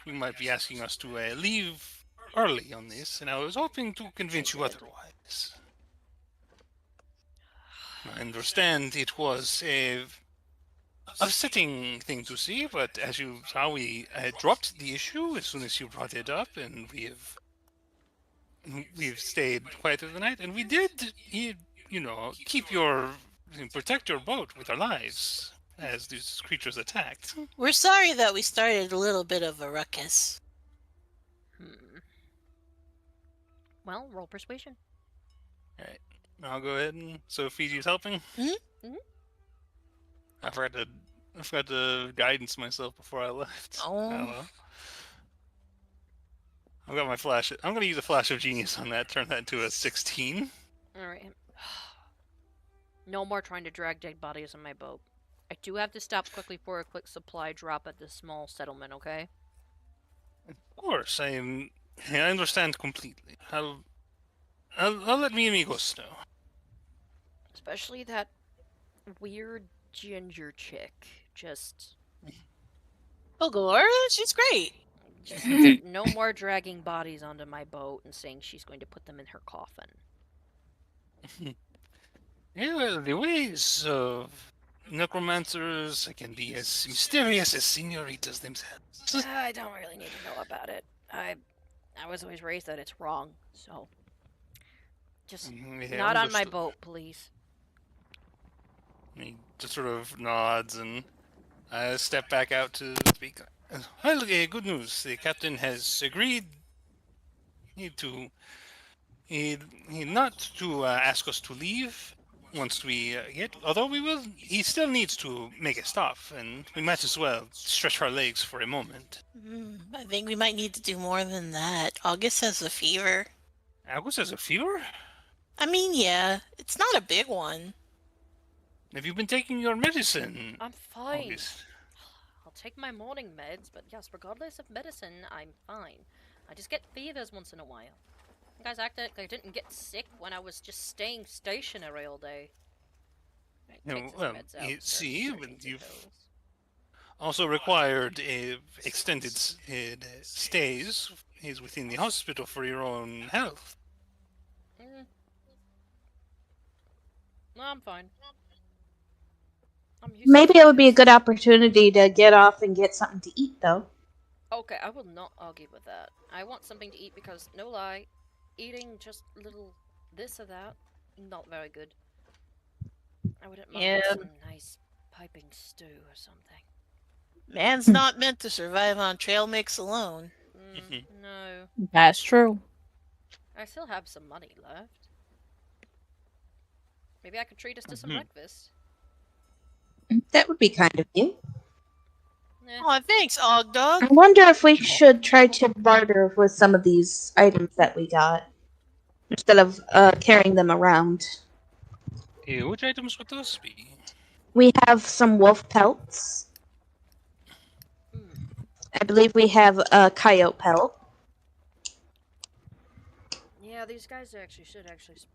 might be asking us to leave early on this, and I was hoping to convince you otherwise. I understand it was a upsetting thing to see, but as you saw, we dropped the issue as soon as you brought it up, and we've stayed quiet through the night, and we did, protect your boat with our lives as these creatures attacked. We're sorry that we started a little bit of a ruckus. Well, roll persuasion. Alright, I'll go ahead and... So Fiji's helping? I forgot to guidance myself before I left. Oh. Well. I've got my flash. I'm going to use a flash of genius on that. Turn that into a 16. All right. No more trying to drag dead bodies on my boat. I do have to stop quickly for a quick supply drop at this small settlement, okay? Of course, I understand completely. I'll let mi amigos know. Especially that weird ginger chick. Just... Oh, Galora? She's great. no more dragging bodies onto my boat and saying she's going to put them in her coffin. Yeah, well, the ways of necromancers can be as mysterious as senoritas themselves. I don't really need to know about it. I was always raised that it's wrong, so... Just Yeah, not on my understood. boat, please. He just sort of nods and step back out to speak. Well, good news. The captain has agreed he not to ask us to leave once we get. Although he still needs to make a stop, and we might as well stretch our legs for a moment. I think we might need to do more than that. August has a fever. August has a fever? I mean, yeah, it's not a big one. Have you been taking your medicine? I'm fine. August? I'll take my morning meds, but yes, regardless of medicine, I'm fine. I just get fevers once in a while. You guys acted like I didn't get sick when I was just staying stationary all day. Right, No, well, see, you've also required extended stays within the hospital for your own health. No, I'm fine. Maybe it would be a good opportunity to get off and get something to eat, though. Okay, I will not argue with that. I want something to eat because, no lie, eating just little this or that, not very good. I wouldn't mind some nice piping stew or something. Man's not meant to survive on trail mix alone. No. That's true. I still have some money left. Maybe I could treat us to some breakfast. That would be kind of you. Oh, thanks, Ogdog. I wonder if we should try to barter with some of these items that we got instead of carrying them around. Which items would those be? We have some wolf pelts. I believe we have a coyote pelt. Yeah, these guys should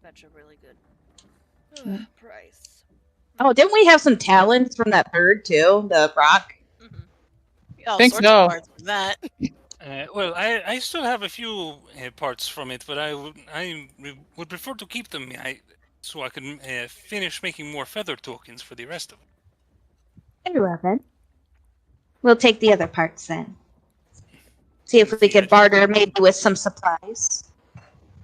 fetch a really good price. Oh, didn't we have some talons from that bird too? The rock. All Think sorts so. of parts from that. Well, I still have a few parts from it, but I would prefer to keep them so I can finish making more feather tokens for the rest of them. Very well then. We'll take the other parts then. See if we could barter maybe with some supplies.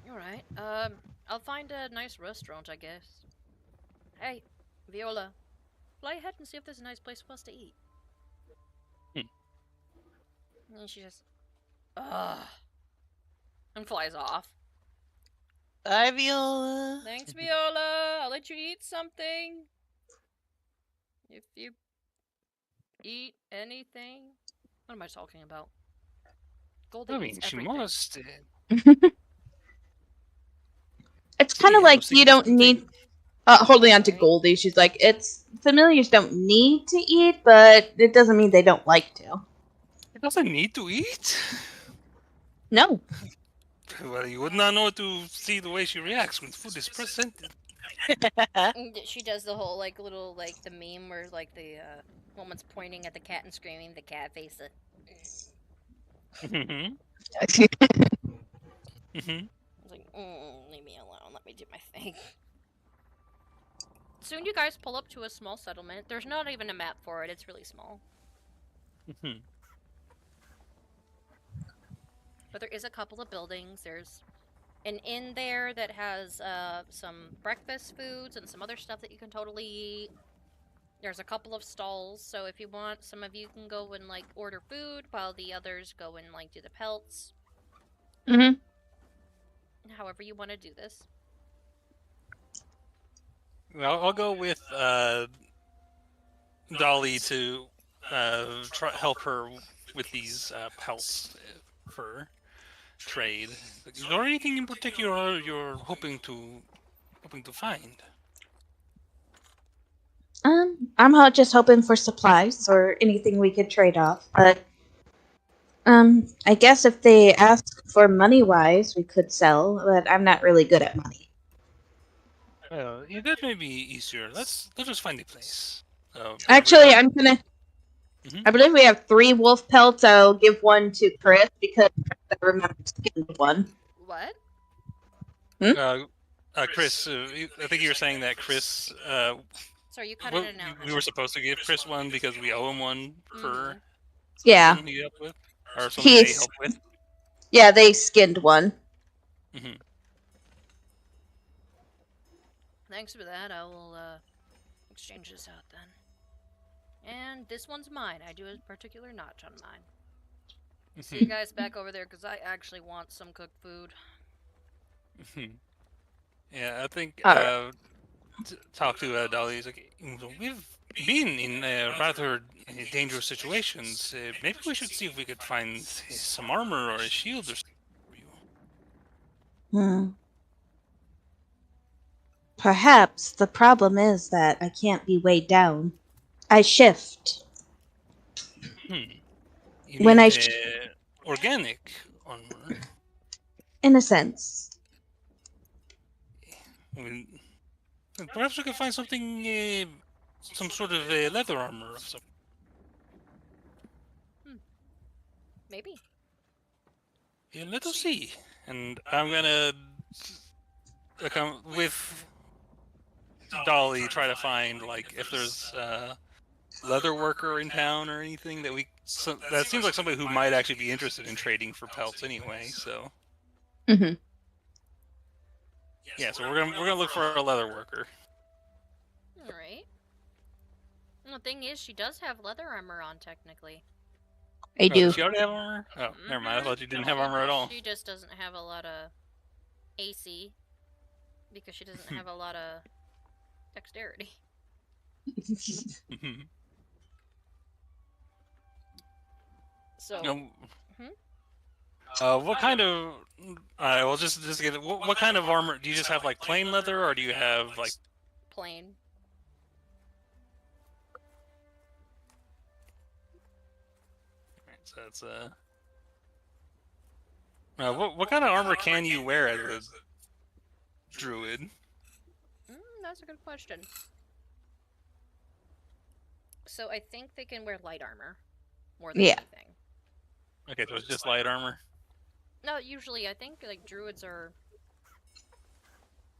Alright, I'll find a nice restaurant, I guess. Hey, Viola, fly ahead and see if there's a nice place for us to eat. And she just, and flies off. Bye, Viola. Thanks, Viola. I'll let you eat something. If you eat anything. What am I talking about? Goldie eats she everything. must. It's kind of like you don't need... holding on to Goldie, she's like, it's... Familiars don't need to eat, but it doesn't mean they don't like to. It doesn't need to eat? No. Well, you would not know to see the way she reacts when food is presented. She does the whole, little, the meme where, the, woman's pointing at the cat and screaming, the cat face it. It's like, leave me alone, let me do my thing. Soon you guys pull up to a small settlement. There's not even a map for it, it's really small. But there is a couple of buildings. There's an inn there that has some breakfast foods and some other stuff that you can totally eat. There's a couple of stalls, so if you want, some of you can go and order food while the others go and do the pelts. However you want to do this. Well, I'll go with Dolly to help her with these pelts for trade. Is there anything in particular you're hoping to find? I'm just hoping for supplies or anything we could trade off. But I guess if they ask for money-wise, we could sell. But I'm not really good at money. Yeah, that may be easier. Let's just find a place. Actually, I'm gonna. I believe we have 3 wolf pelts. I'll give one to Chris because I remember skinned one. What? Chris, I think you were saying that Chris. Sorry, you cut it in out. We were supposed to give Chris one because we owe him one for Yeah. something he helped with, or something they helped with. Yeah, they skinned one. Thanks for that. I will exchange this out then. And this one's mine. I do a particular notch on mine. See you guys back over there because I actually want some cooked food. Yeah, I think talk to Dolly. He's like, we've been in rather dangerous situations. Maybe we should see if we could find some armor or a shield or something. Perhaps the problem is that I can't be weighed down. I shift. When I organic armor. In a sense. Perhaps we could find something, some sort of leather armor of some. Maybe. Yeah, let us see. And I'm gonna come with Dolly, try to find like if there's a leather worker in town or anything that that seems like somebody who might actually be interested in trading for pelts anyway. So. Yeah, so we're gonna look for a leather worker. All right. The thing is, she does have leather armor on technically. I do. Does she already have armor? Oh, never mind. I thought you didn't have armor at all. She just doesn't have a lot of AC because she doesn't have a lot of dexterity. So. What kind of? Well, just get it. What kind of armor? Do you just have like plain leather, or do you have like plain? Right, so that's what kind of armor can you wear as a druid? That's a good question. So I think they can wear light armor more than anything. Okay, so it's just light armor. No, usually I think like druids are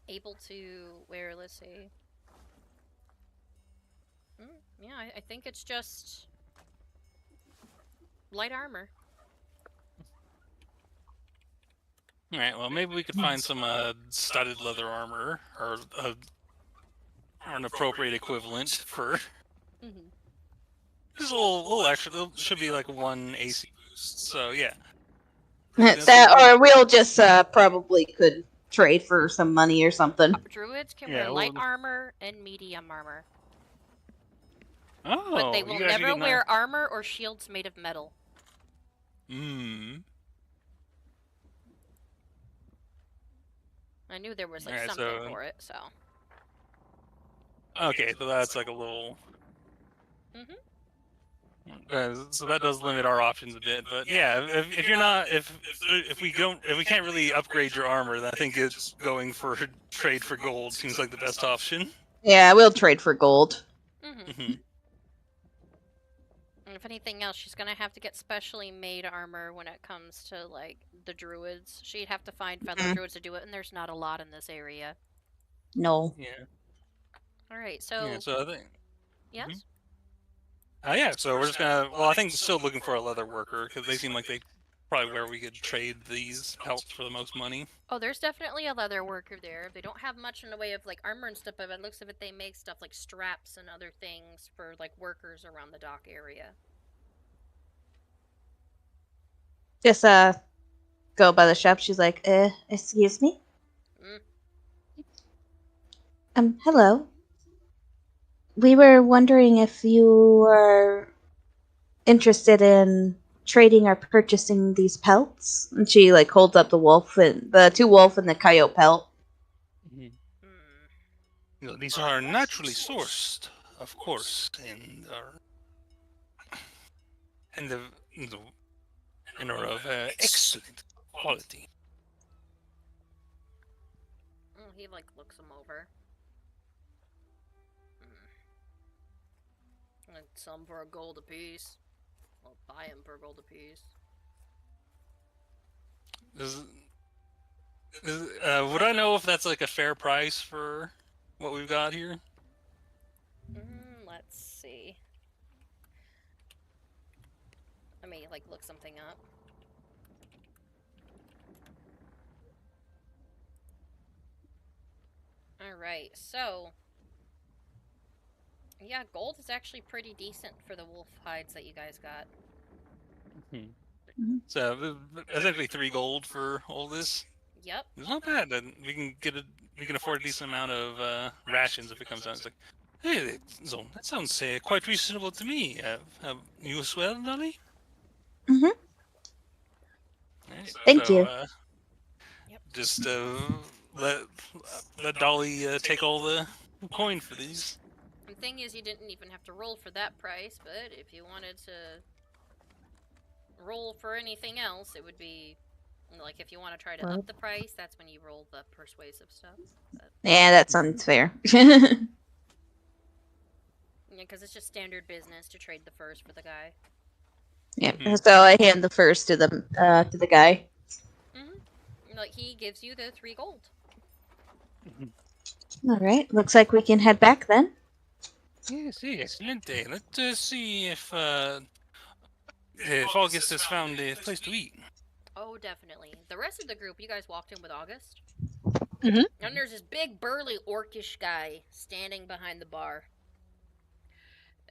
able to wear, let's see. Yeah, I think it's just light armor. Alright, well maybe we could find some studded leather armor or an appropriate equivalent for just a little extra. There should be like 1 AC boost, so yeah. That, or we'll just probably could trade for some money or something. Druids can wear light armor and medium armor. Oh, but they will never wear armor or shields made of metal. I knew there was like something for it, so. Okay, so that's like a little. So that does limit our options a bit, but yeah, if you're not, if we can't really upgrade your armor, then I think it's going for trade for gold seems like the best option. Yeah, we'll trade for gold. And if anything else, she's gonna have to get specially made armor when it comes to like the druids. She'd have to find feather druids to do it, and there's not a lot in this area. No. Yeah. All right, so. Yeah, so I think. Yes. Yeah, so we're just gonna. Well, I think still looking for a leather worker because they seem like they probably where we could trade these pelts for the most money. Oh, there's definitely a leather worker there. They don't have much in the way of like armor and stuff, but it looks like they make stuff like straps and other things for like workers around the dock area. Just go by the shop. She's like, excuse me. Hello. We were wondering if you are interested in trading or purchasing these pelts. And she like holds up the wolf and the 2 wolf and the coyote pelt. These are naturally sourced of course, and are of excellent quality. He like looks him over. And some for a gold apiece. I'll buy him for a gold apiece. Would I know if that's like a fair price for what we've got here? Let's see. Let me like look something up. Alright, so yeah, gold is actually pretty decent for the wolf hides that you guys got. So essentially 3 gold for all this. Yep. It's not bad. Then we can afford a decent amount of rations if it comes out. It's like, hey, Zone, that sounds quite reasonable to me. You as well, Dolly? Mhm. Right, Thank you. Just let Dolly take all the coin for these. The thing is, you didn't even have to roll for that price, but if you wanted to roll for anything else, it would be like if you want to try to up the price, that's when you roll the persuasive stuff. But, Yeah, that sounds fair. yeah, because it's just standard business to trade the first for the guy. Yeah, so I hand the first to the guy. Like he gives you the 3 gold. All right, looks like we can head back then. Yes, excellent. Let's see if August has found a place to eat. Oh, definitely. The rest of the group, you guys walked in with August. Mm-hmm. And there's this big, burly, orcish guy standing behind the bar.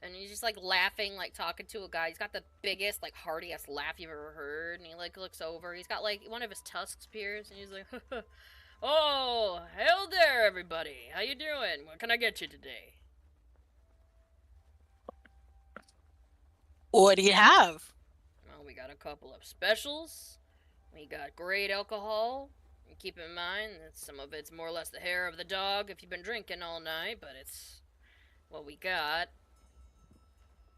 And he's just, like, laughing, like, talking to a guy. He's got the biggest, like, heartiest laugh you've ever heard. And he, like, looks over. He's got, like, one of his tusks pierced. And he's like, oh, hell there, everybody. How you doing? What can I get you today? What do you have? Well, we got a couple of specials. We got great alcohol. And keep in mind that some of it's more or less the hair of the dog if you've been drinking all night, but it's what we got.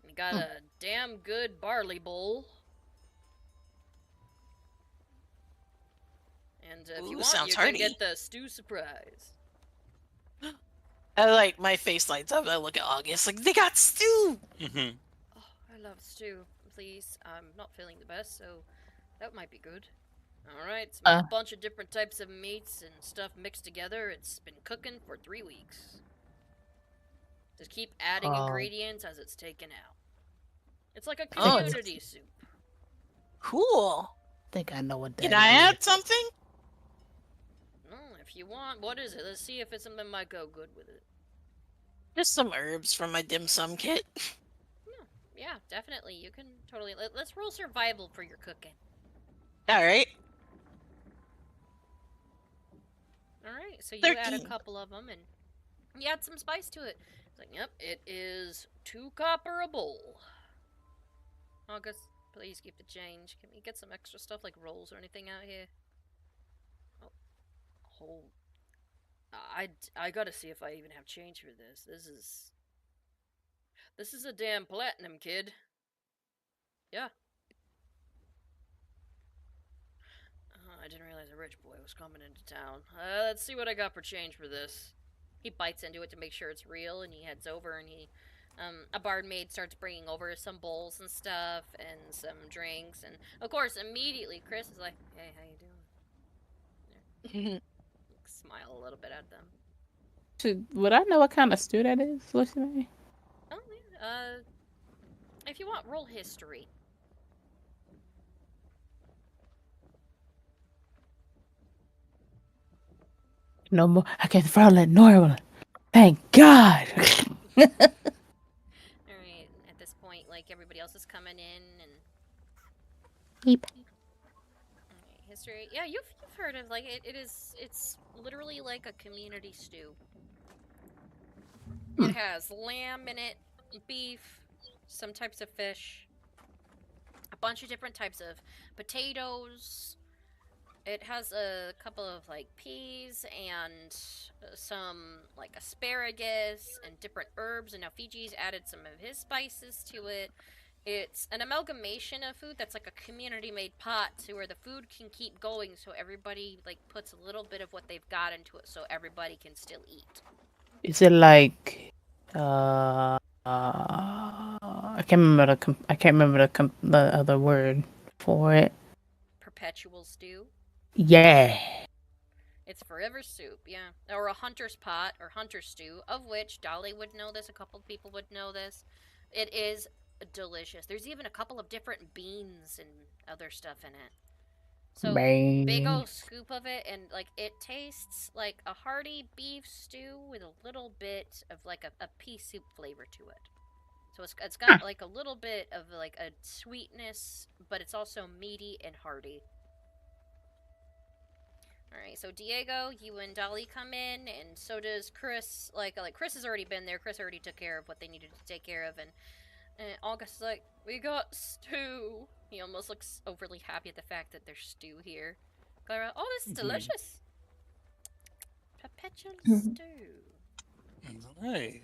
We got a damn good barley bowl. And if you want, you can get the stew surprise. I like my face lights up. I look at August like they got stew. Oh, I love stew. Please, I'm not feeling the best, so that might be good. All right, it's a bunch of different types of meats and stuff mixed together. It's been cooking for 3 weeks. Just keep adding ingredients as it's taken out. It's like a community soup. Cool. I think I know what that is. Can I add something? If you want, what is it? Let's see if it's something that might go good with it. Just some herbs from my dim sum kit. Yeah, definitely. You can totally. Let's roll survival for your cooking. All right. All right. So you 13. add a couple of them, and you add some spice to it. It's like, yep, it is 2 copper a bowl. August, please keep the change. Can we get some extra stuff like rolls or anything out here? Oh, I gotta see if I even have change for this. This is a damn platinum, kid. Yeah. I didn't realize a rich boy was coming into town. Let's see what I got for change for this. He bites into it to make sure it's real, and he heads over, and a barmaid starts bringing over some bowls and stuff, and some drinks, and of course, immediately Chris is like, hey, how you doing? Smile a little bit at them. Would I know what kind of stew that is, Lucy? Oh, yeah. If you want, roll history. No more. I can follow it normal. Thank God. Alright, at this point, like, everybody else is coming in, and... Beep. Alright, history. Yeah, you've heard of, like, it's literally like a community stew. It has lamb in it, beef, some types of fish, a bunch of different types of potatoes, It has a couple of like peas and some like asparagus and different herbs, and now Fiji's added some of his spices to it. It's an amalgamation of food that's like a community-made pot to where the food can keep going, so everybody like puts a little bit of what they've got into it, so everybody can still eat. Is it like I can't remember the other word for it. Perpetual stew. Yeah. It's forever soup, yeah. Or a hunter's pot, or hunter's stew, of which Dolly would know this, a couple of people would know this. It is delicious. There's even a couple of different beans and other stuff in it. So, big old scoop of it, and, like, it tastes like a hearty beef stew with a little bit of, like, a pea soup flavor to it. So it's got, like, a little bit of, like, a sweetness, but it's also meaty and hearty. Alright, so Diego, you and Dolly come in, and so does Chris. Like Chris has already been there. Chris already took care of what they needed to take care of, and August is like, we got stew. He almost looks overly happy at the fact that there's stew here. Clara, oh, this is delicious. Perpetual stew. Hey,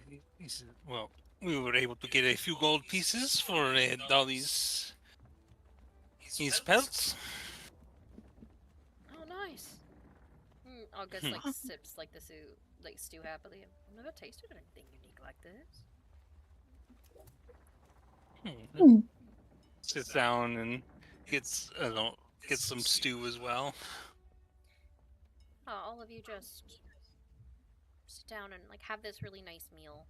well, we were able to get a few gold pieces for Dolly's his pelts. Oh, nice. August like sips like the soup, like stew happily. I've never tasted anything unique like this. Sits down and gets some stew as well. Oh, all of you just sit down and like have this really nice meal.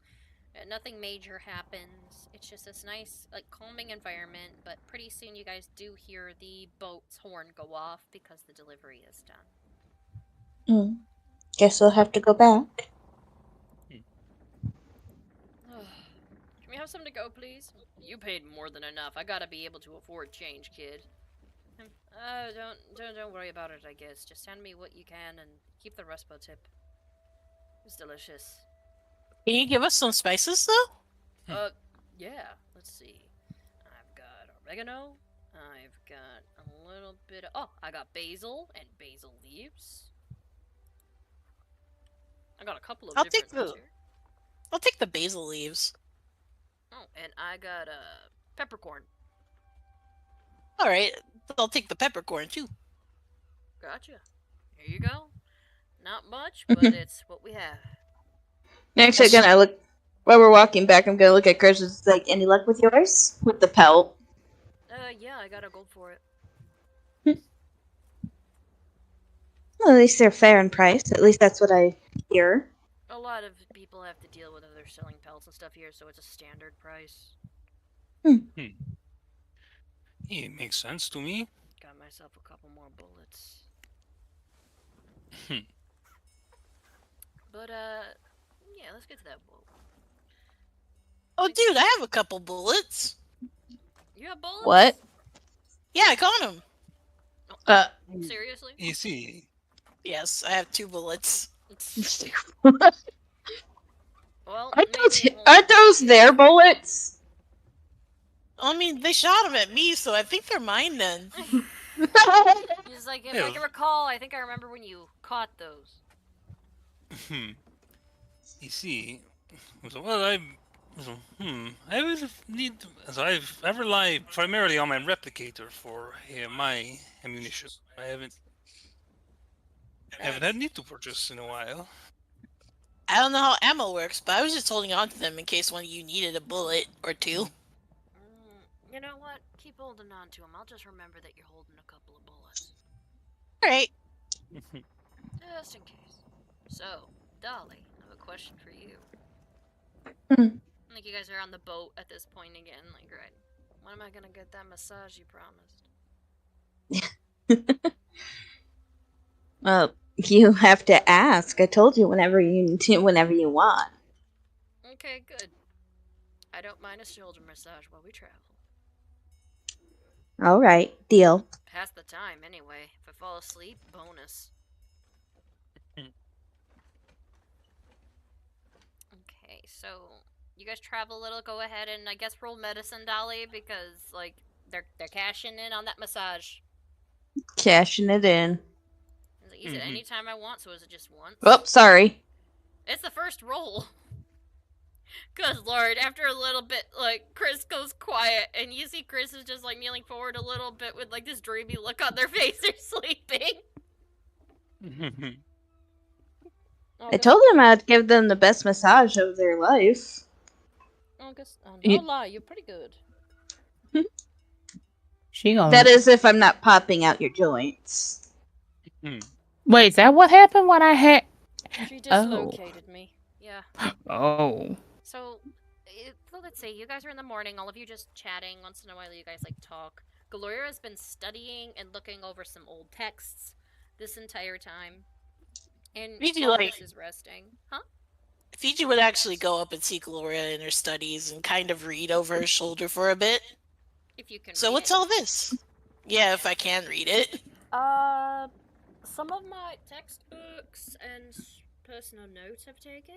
Nothing major happens. It's just this nice, like, calming environment. But pretty soon, you guys do hear the boat's horn go off because the delivery is done. Guess I'll have to go back. Can we have some to go, please? You paid more than enough. I gotta be able to afford change, kid. Don't worry about it, I guess. Just send me what you can and keep the rest for tip. It's delicious. Can you give us some spices, though? Yeah. Let's see. I've got oregano. I've got a little bit of... Oh, I got basil and basil leaves. I got a couple of different ones here. I'll take the basil leaves. Oh, and I got peppercorn. Alright, I'll take the peppercorn, too. Gotcha. Here you go. Not much, but it's what we have. Next, I look while we're walking back. I'm gonna look at Chris. It's like, any luck with yours with the pelt? Yeah, I got a gold for it. Well, at least they're fair in price. At least that's what I hear. A lot of people have to deal with other selling pelts and stuff here, so it's a standard price. It makes sense to me. Got myself a couple more bullets. But, yeah, let's get to that boat. Oh, dude, I have a couple bullets. You have bullets? What? Yeah, I got them. Seriously? Easy. Yes, I have 2 bullets. Well, aren't those their bullets? I mean, they shot them at me, so I think they're mine then. He's like, if I can recall, I think I remember when you caught those. You see, well, I rely primarily on my replicator for my ammunition. I haven't had need to purchase in a while. I don't know how ammo works, but I was just holding on to them in case one of you needed a bullet or 2. You know what? Keep holding on to them. I'll just remember that you're holding a couple of bullets. Alright. Just in case. So, Dolly, I have a question for you. I think you guys are on the boat at this point again. Like, right, when am I gonna get that massage you promised? Well, you have to ask. I told you whenever you want. Okay, good. I don't mind a shoulder massage while we travel. All right, deal. Pass the time, anyway. If I fall asleep, bonus. Okay, so you guys travel a little. Go ahead and I guess roll medicine, Dolly, because like they're cashing in on that massage. Cashing it in. please, at any time I want, so is it just once? Oh, sorry. It's the first roll. Good lord, after a little bit, like, Chris goes quiet, and you see Chris is just, like, kneeling forward a little bit with, like, this dreamy look on their face. They're sleeping. I told them I'd give them the best massage of their life. No lie, you're pretty good. That is if I'm not popping out your joints. Wait, is that what happened when I had... She dislocated me. Yeah. Oh. So, let's see. You guys are in the morning. All of you just chatting. Once in a while, you guys like talk. Gloria has been studying and looking over some old texts this entire time. And Fiji, Marcus is resting. Huh? Fiji would actually go up and see Gloria in her studies and kind of read over her shoulder for a bit. If you can. So what's all this? Yeah, if I can read it. Some of my textbooks and personal notes I've taken.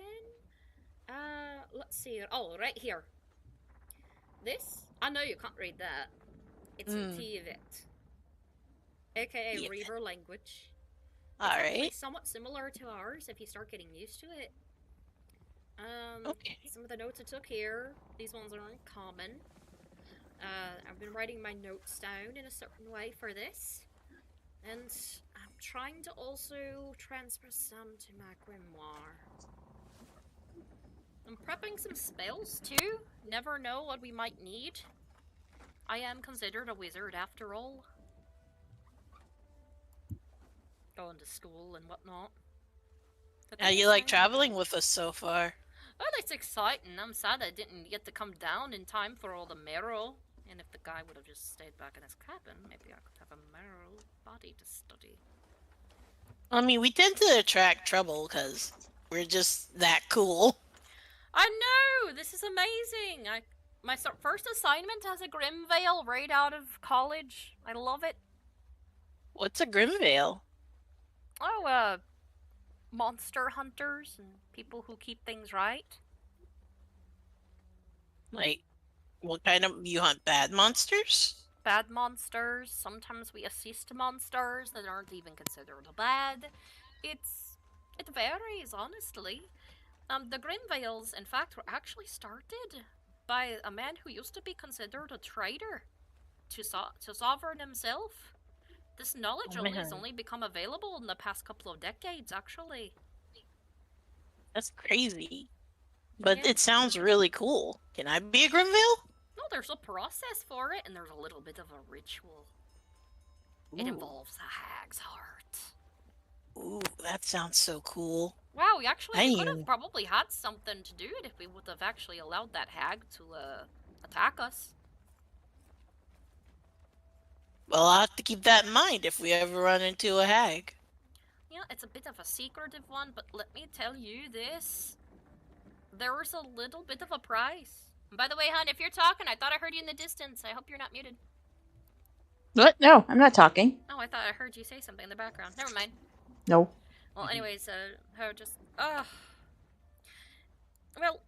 Let's see. Oh, right here. This? I know you can't read that. It's in Tiavet. A.K.A. Reaver language. Alright. Somewhat similar to ours if you start getting used to it. Some of the notes I took here, these ones are uncommon. I've been writing my notes down in a certain way for this. And I'm trying to also transfer some to my grimoire. I'm prepping some spells too. Never know what we might need. I am considered a wizard after all. Going to school and whatnot. How you like traveling with us so far? Well, it's exciting. I'm sad I didn't get to come down in time for all the marrow. And if the guy would have just stayed back in his cabin, maybe I could have a marrow body to study. I mean, we tend to attract trouble because we're just that cool. I know! This is amazing! My first assignment has a Grimvale right out of college. I love it. What's a Grimvale? Oh, monster hunters and people who keep things right. Like, what kind of... You hunt bad monsters? Bad monsters. Sometimes we assist monsters that aren't even considered bad. It varies, honestly. The Grimvales, in fact, were actually started by a man who used to be considered a traitor to Sovereign himself. This knowledge has only become available in the past couple of decades, actually. That's crazy. But it sounds really cool. Can I be a Grimvale? No, there's a process for it, and there's a little bit of a ritual. It involves a hag's heart. Ooh, that sounds so cool. Wow, we actually could have probably had something to do it if we would have actually allowed that hag to attack us. Well, I'll have to keep that in mind if we ever run into a hag. Yeah, it's a bit of a secretive one, but let me tell you this. There is a little bit of a price. And by the way, hon, if you're talking, I thought I heard you in the distance. I hope you're not muted. What? No, I'm not talking. Oh, I thought I heard you say something in the background. Never mind. No. Well, anyways, well,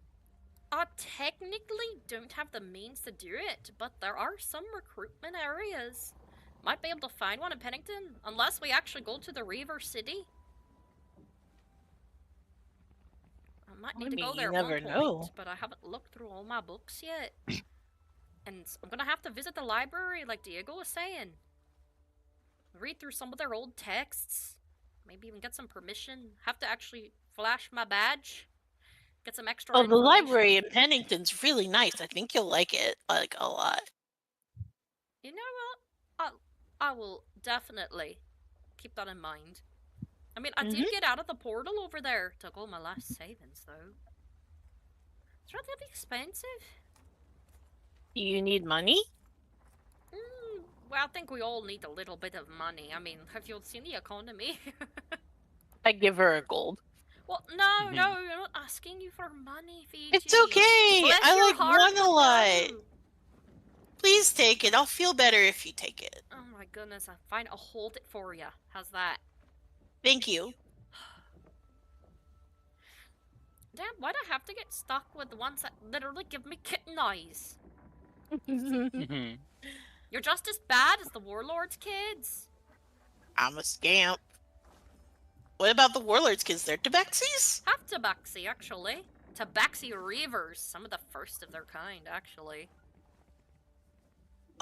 I technically don't have the means to do it, but there are some recruitment areas. Might be able to find one in Pennington, unless we actually go to the Reaver City. I might need to go there at one point, but I haven't looked through all my books yet. And I'm gonna have to visit the library, like Diego was saying. Read through some of their old texts. Maybe even get some permission. Have to actually flash my badge. Get some extra the library in Pennington's really nice. I think you'll like it, like, a lot. You know what? I will definitely keep that in mind. I mean, I did get out of the portal over there. Took all my last savings, though. It's relatively expensive. You need money? Well, I think we all need a little bit of money. I mean, have you seen the economy? I give her a gold. Well, no, I'm not asking you for money, Fiji. It's okay. I like one a lot. Please take it. I'll feel better if you take it. Oh my goodness, fine. I'll hold it for you. How's that? Thank you. Damn, why'd I have to get stuck with the ones that literally give me kitten eyes? You're just as bad as the warlord's kids. I'm a scamp. What about the warlords kids? They're tabaxis? Half tabaxi, actually. Tabaxi reavers, some of the first of their kind, actually.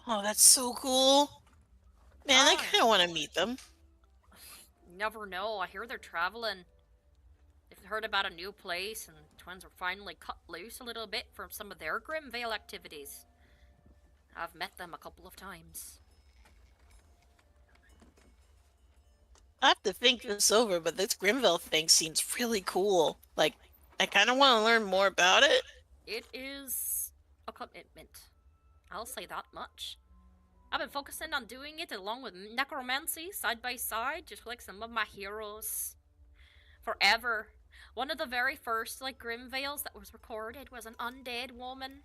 Oh, that's so cool. Man, I kind of want to meet them. Never know. I hear they're traveling. They've heard about a new place, and twins are finally cut loose a little bit from some of their Grimvale activities. I've met them a couple of times. I have to think this over, but this Grimville thing seems really cool. Like, I kind of want to learn more about it. It is a commitment. I'll say that much. I've been focusing on doing it along with necromancy, side by side, just like some of my heroes. Forever. One of the very first, Grimvales that was recorded was an undead woman.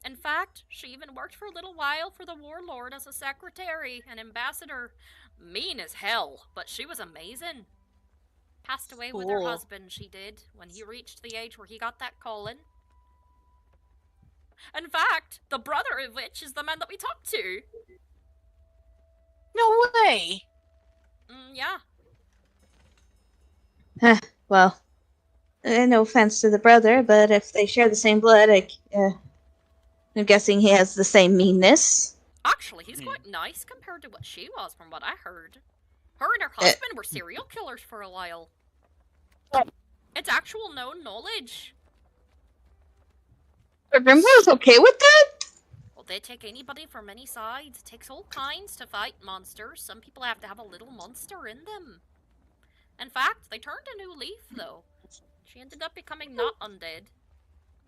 In fact, she even worked for a little while for the warlord as a secretary and ambassador. Mean as hell, but she was amazing. Passed away with her husband, she did, when he reached the age where he got that calling. In fact, the brother of which is the man that we talked to. No way! Yeah. Well, no offense to the brother, but if they share the same blood, I'm guessing he has the same meanness. Actually, he's quite nice compared to what she was, from what I heard. Her and her husband were serial killers for a while. It's actual known knowledge. Grimville's okay with that? Well, they take anybody from any sides. It takes all kinds to fight monsters. Some people have to have a little monster in them. In fact, they turned a new leaf, though. She ended up becoming not undead.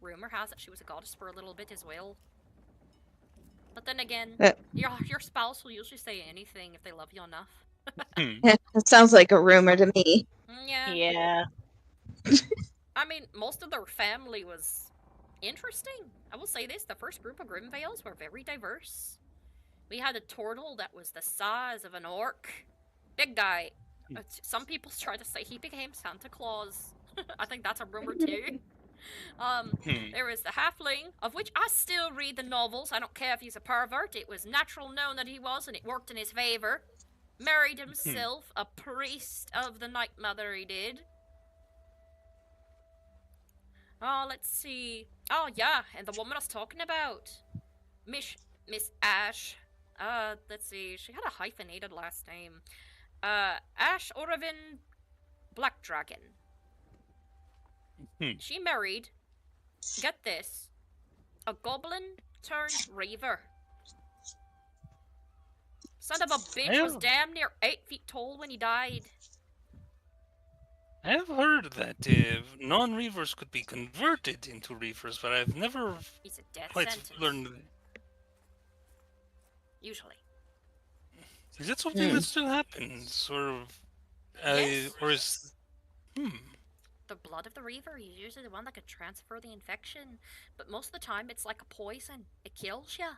Rumor has it she was a goddess for a little bit as well. But then again, your spouse will usually say anything if they love you enough. Yeah, it sounds like a rumor to me. Yeah. Yeah. I mean, most of their family was interesting. I will say this, the first group of Grimvales were very diverse. We had a turtle that was the size of an orc. Big guy. Some people try to say he became Santa Claus. I think that's a rumor too. There was the halfling, of which I still read the novels. I don't care if he's a pervert. It was natural known that he was, and it worked in his favor. Married himself, a priest of the Night Mother he did. Oh, let's see. Oh, yeah, and the woman I was talking about. Miss Ash. Let's see. She had a hyphenated last name. Ash Oravin Black Dragon. She married, get this, a goblin turned reaver. Son of a bitch was damn near 8 feet tall when he died. I have heard that non-reavers could be converted into reavers, but I've never It's a death quite sentence. learned. Usually. Is that something that still happens, or Yes. or is? The blood of the reaver is usually the one that could transfer the infection, but most of the time it's like a poison. It kills you.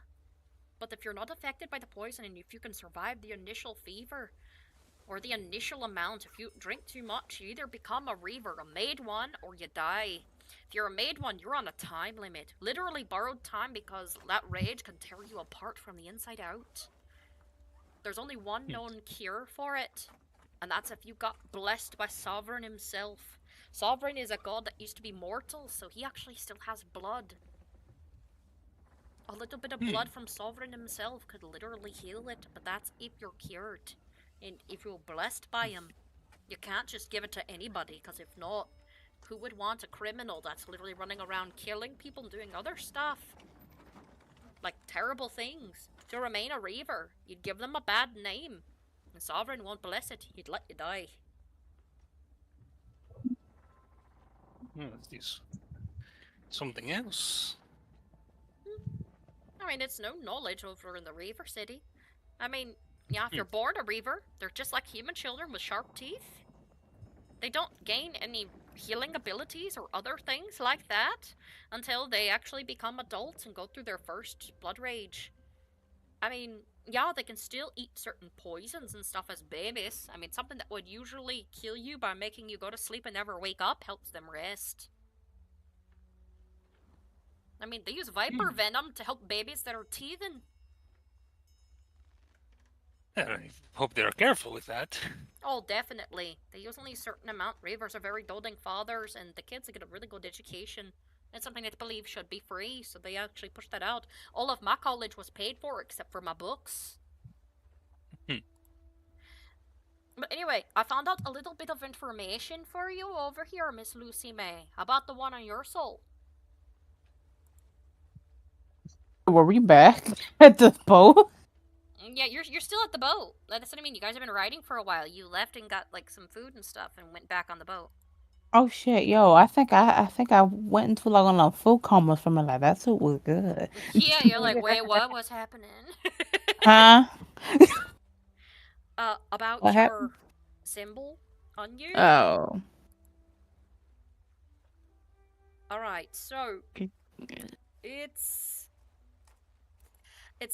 But if you're not affected by the poison and if you can survive the initial fever, or the initial amount, if you drink too much, you either become a reaver, a made one, or you die. If you're a made one, you're on a time limit. Literally borrowed time, because that rage can tear you apart from the inside out. There's only one known cure for it, and that's if you got blessed by Sovereign himself. Sovereign is a god that used to be mortal, so he actually still has blood. A little bit of blood from Sovereign himself could literally heal it, but that's if you're cured. And if you're blessed by him, you can't just give it to anybody, because if not, who would want a criminal that's literally running around killing people and doing other stuff? Like terrible things. To remain a reaver, you'd give them a bad name. And Sovereign won't bless it, he'd let you die. It's something else. I mean, it's no knowledge over in the Reaver City. I mean, yeah, if you're born a Reaver, they're just like human children with sharp teeth. They don't gain any healing abilities or other things like that until they actually become adults and go through their first blood rage. I mean, yeah, they can still eat certain poisons and stuff as babies. I mean, something that would usually kill you by making you go to sleep and never wake up helps them rest. I mean, they use viper venom to help babies that are teething. I hope they're careful with that. Oh, definitely. They use only a certain amount. Ravers are very doting fathers, and the kids get a really good education. It's something they believe should be free, so they actually push that out. All of my college was paid for, except for my books. But anyway, I found out a little bit of information for you over here, Miss Lucy May, about the one on your soul. Were we back at the boat? Yeah, you're still at the boat. That's what I mean. You guys have been riding for a while. You left and got like some food and stuff, and went back on the boat. Oh shit, yo! I think I went into like on a food coma from it. Like that soup was good. Yeah, you're like, wait, what was happening? Huh? About What your happened? symbol on you. Oh. All right, so it's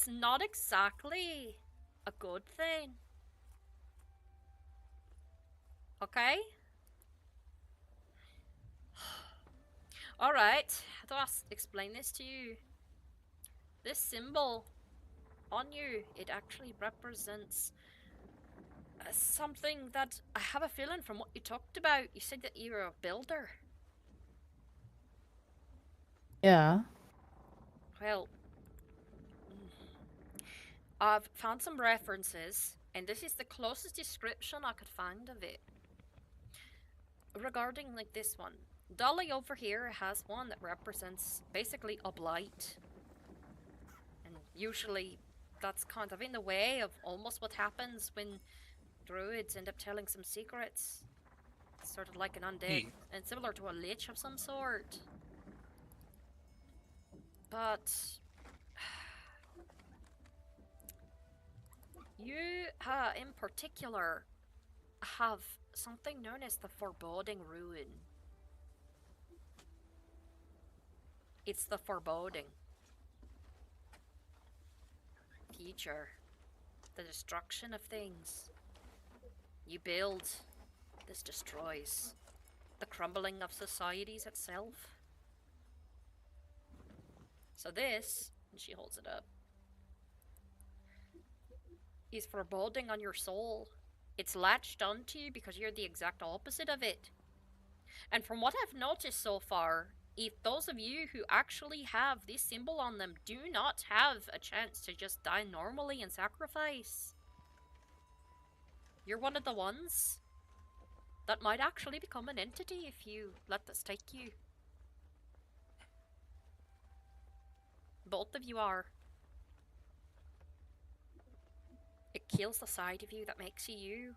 not exactly a good thing. Okay? Alright, how do I explain this to you? This symbol on you, it actually represents something that I have a feeling from what you talked about. You said that you were a builder. Yeah. Well, I've found some references, and this is the closest description I could find of it. Regarding like this one, Dolly over here has one that represents basically a blight. And usually that's kind of in the way of almost what happens when druids end up telling some secrets. It's sort of like an undead, and similar to a lich of some sort. But you, in particular, have something known as the Foreboding Ruin. It's the foreboding. Future. The destruction of things. You build, this destroys. The crumbling of societies itself. So this, and she holds it up, is foreboding on your soul. It's latched onto you because you're the exact opposite of it. And from what I've noticed so far, if those of you who actually have this symbol on them do not have a chance to just die normally and sacrifice, you're one of the ones that might actually become an entity if you let this take you. Both of you are. It kills the side of you that makes you you,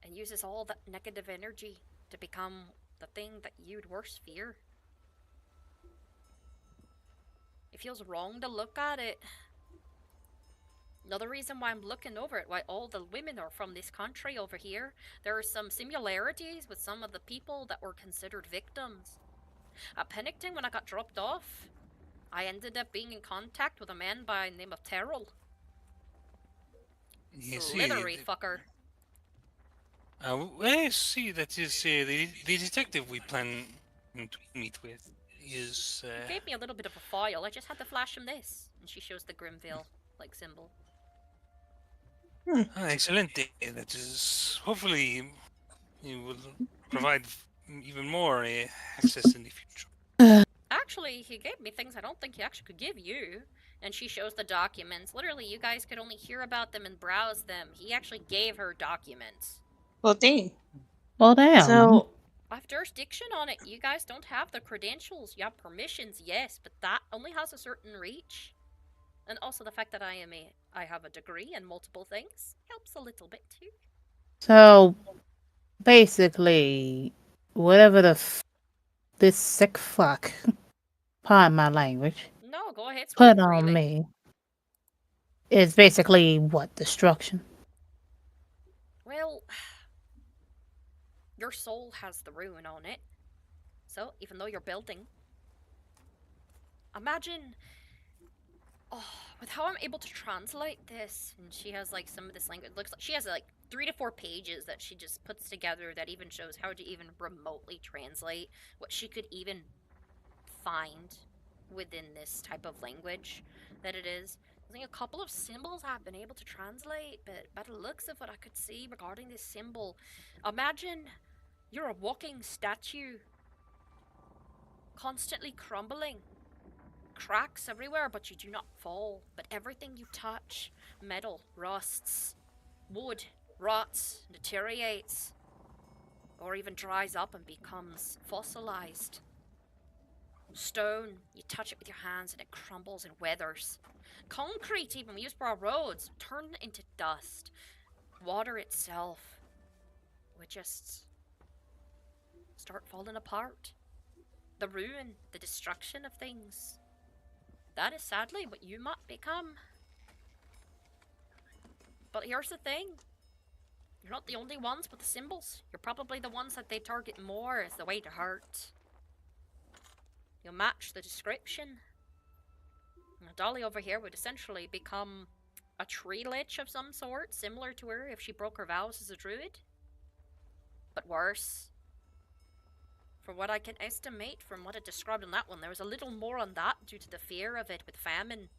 and uses all that negative energy to become the thing that you'd worst fear. It feels wrong to look at it. Another reason why I'm looking over it, why all the women are from this country over here, there are some similarities with some of the people that were considered victims. At Pennington, when I got dropped off, I ended up being in contact with a man by the name of Terrell. Slithery fucker. I see that is the detective we plan to meet with is. He gave me a little bit of a file. I just had to flash him this, and she shows the Grimville like symbol. Excellent. That is. Hopefully, you will provide even more access in the future. Actually, he gave me things I don't think he actually could give you. And she shows the documents. Literally, you guys could only hear about them and browse them. He actually gave her documents. Well, dang. Well, damn. So I have jurisdiction on it. You guys don't have the credentials. You have permissions, yes, but that only has a certain reach. And also the fact that I have a degree in multiple things helps a little bit too. So, basically, whatever this sick fuck, pardon my language, No, go ahead. put on me is basically what? Destruction? Well, your soul has the ruin on it. So, even though you're building, imagine, with how I'm able to translate this, and she has like some of this language, it looks like she has like 3 to 4 pages that she just puts together that even shows how to even remotely translate what she could even find within this type of language that it is. I think a couple of symbols I've been able to translate, but by the looks of what I could see regarding this symbol, imagine you're a walking statue, constantly crumbling. Cracks everywhere, but you do not fall. But everything you touch, metal rusts, wood rots, deteriorates, or even dries up and becomes fossilized. Stone, you touch it with your hands and it crumbles and weathers. Concrete, even we use for our roads, turn into dust. Water itself would just start falling apart. The ruin, the destruction of things. That is sadly what you might become. But here's the thing. You're not the only ones with the symbols. You're probably the ones that they target more as the way to hurt. You'll match the description. Now, Dolly over here would essentially become a tree lich of some sort, similar to her if she broke her vows as a druid. But worse. For what I can estimate from what it described on that one, there was a little more on that due to the fear of it with famine.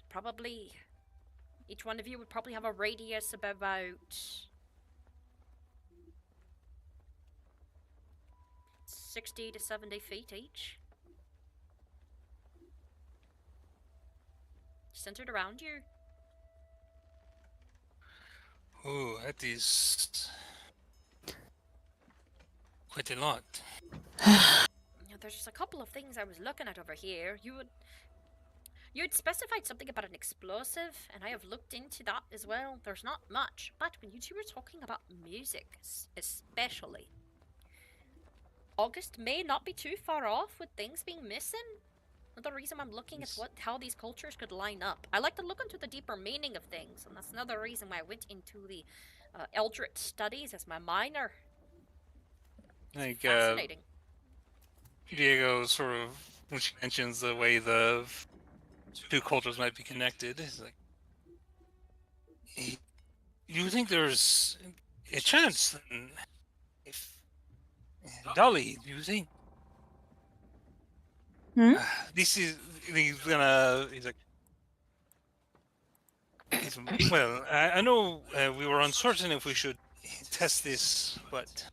Probably, each one of you would probably have a radius of about 60 to 70 feet each. Centered around you. Oh, that is quite a lot. Now, there's just a couple of things I was looking at over here. You'd specified something about an explosive, and I have looked into that as well. There's not much, but when you two were talking about music, especially, August may not be too far off with things being missing. Another reason I'm looking at how these cultures could line up. I like to look into the deeper meaning of things, and that's another reason why I went into the Eldritch Studies as my minor. Like, fascinating. Diego sort of, when she mentions the way the two cultures might be connected, is like, you think there's a chance if Dolly, do you think? This is, he's like, well, I know we were uncertain if we should test this, but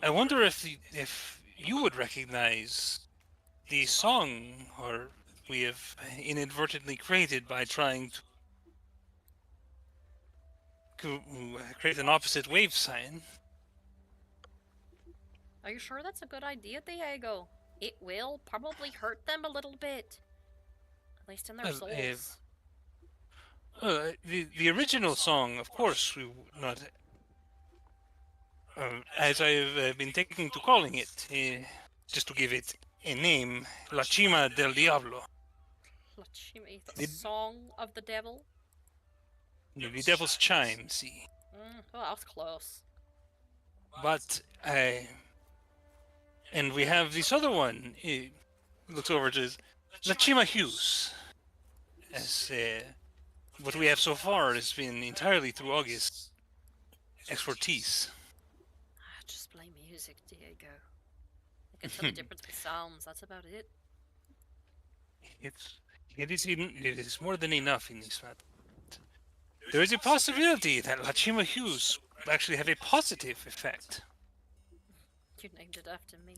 I wonder if you would recognize the song or we have inadvertently created by trying to create an opposite wave sign. Are you sure that's a good idea, Diego? It will probably hurt them a little bit. At least in their souls. The original song, of course, we would not... as I've been taking to calling it, just to give it a name, La Cima del Diablo. La Cima, the song of the devil? The devil's chime, see. Oh, that was close. But, and we have this other one, he looks over to La Cima Hughes. As what we have so far has been entirely through August's expertise. Just play music, Diego. I can tell the difference with sounds, that's about it. It is more than enough in this matter. There is a possibility that La Cima Hughes will actually have a positive effect. You named it after me.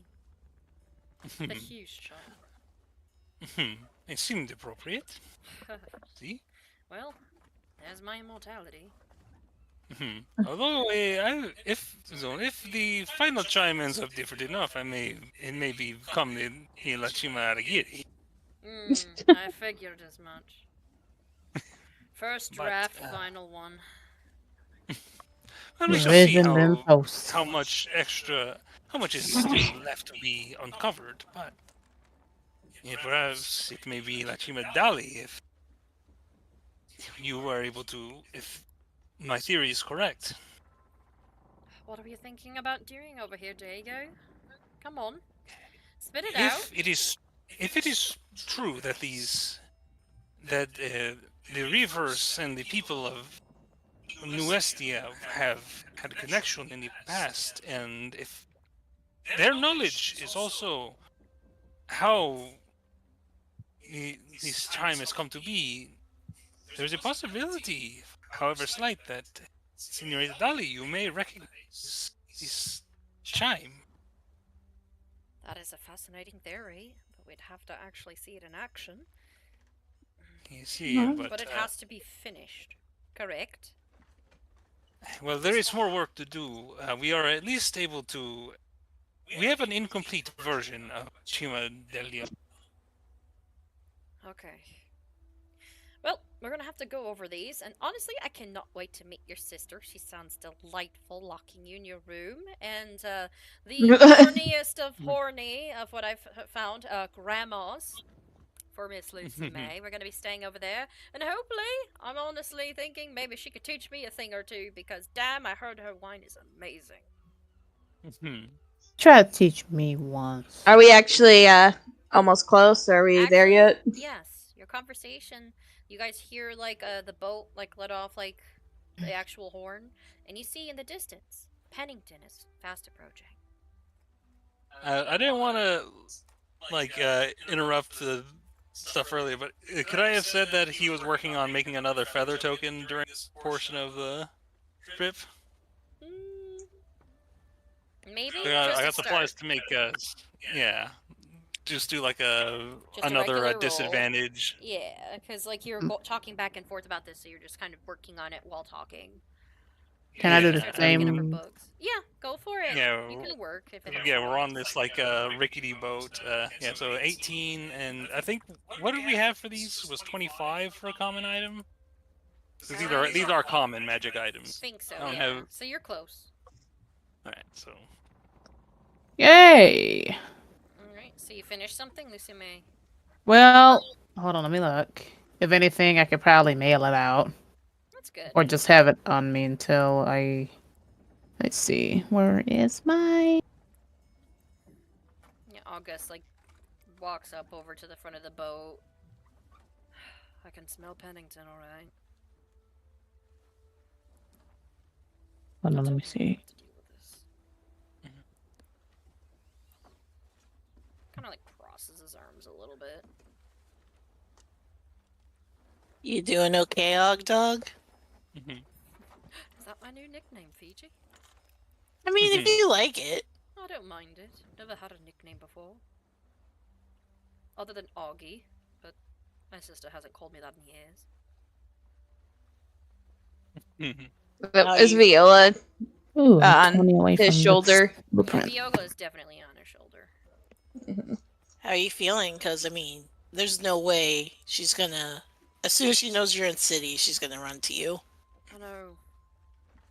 The Hughes charm. It seemed appropriate. See? Well, there's my immortality. Although, if the final chime ends up different enough, it may become the La Cima Aragiri. I figured as much. First draft, final one. Well, we shall see how much is still left to be uncovered, but perhaps it may be La Cima Dali if you were able to, if my theory is correct. What are you thinking about doing over here, Diego? Come on. Spit it out. If it is true that the Reavers and the people of Nuestia have had a connection in the past, and if their knowledge is also how this time has come to be, there's a possibility, however slight, that Senorita Dali, you may recognize this chime. That is a fascinating theory, but we'd have to actually see it in action. You see, But it has to be finished, correct? well, there is more work to do. We are at least able to. We have an incomplete version of Chima del Leon. Okay. Well, we're gonna have to go over these, and honestly, I cannot wait to meet your sister. She sounds delightful, locking you in your room, and the horniest of horny of what I've found, grandmas for Miss Lucy May. We're gonna be staying over there, and hopefully, I'm honestly thinking maybe she could teach me a thing or two, because damn, I heard her wine is amazing. Try to teach me once. Are we actually almost close? Are we there yet? Yes, your conversation. You guys hear like the boat like let off like the actual horn, and you see in the distance Pennington is fast approaching. I didn't want to like interrupt the stuff earlier, but could I have said that he was working on making another feather token during this portion of the trip? Maybe. I got supplies to make. Yeah, just do like another disadvantage. Roll. Yeah, because like you're talking back and forth about this, so you're just kind of working on it while talking. Can I do the same? Yeah, go for it. Yeah, you can work if it yeah, we're on this like rickety boat. Yeah, so 18, and I think what did we have for these? Was 25 for a common item? These are common magic items. I think so. Yeah. So you're close. All right, so. Yay! Alright, so you finished something, Lucy May? Well, hold on, let me look. If anything, I could probably mail it out. That's good. Or just have it on me until I... Let's see, where is my... Yeah, August, like, walks up over to the front of the boat. I can smell Pennington, alright. Hold on, let me see. Kind of like crosses his arms a little bit. You doing okay, Og Dog? Is that my new nickname, Fiji? I mean, if you like it. I don't mind it. Never had a nickname before. Other than Augie, but my sister hasn't called me that in years. That was Viola. Ooh, on his shoulder. Viola is definitely on her shoulder. How are you feeling? Because, I mean, there's no way she's gonna... As soon as she knows you're in city, she's gonna run to you. I know.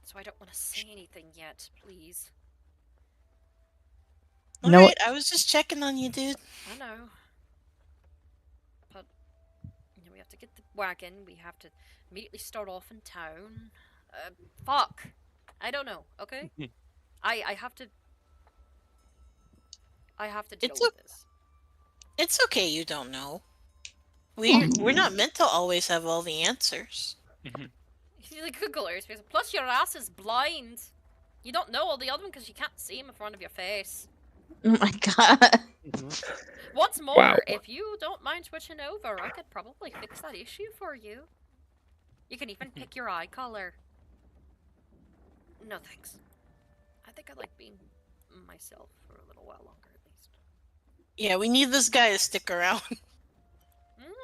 So I don't want to say anything yet, please. Alright, I was just checking on you, dude. I know. But, you know, we have to get the wagon. We have to immediately start off in town. Fuck! I don't know, okay? I have to... I have to deal with this. It's okay you don't know. We're not meant to always have all the answers. He's like Googlers. Plus your ass is blind. You don't know all the other one because you can't see him in front of your face. Oh my god. What's more, if you don't mind switching over, I could probably fix that issue for you. You can even pick your eye color. No thanks. I think I like being myself for a little while longer at least. Yeah, we need this guy to stick around.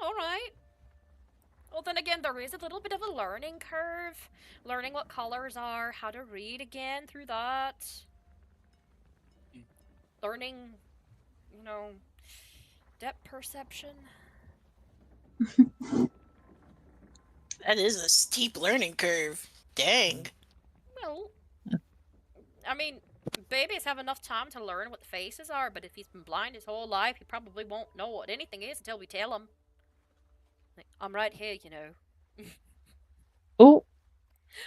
Alright. Well, then again, there is a little bit of a learning curve. Learning what colors are, how to read again through that. Learning, you know, depth perception. That is a steep learning curve. Dang. Well, I mean, babies have enough time to learn what the faces are, but if he's been blind his whole life, he probably won't know what anything is until we tell him. Like, I'm right here, you know. Oh.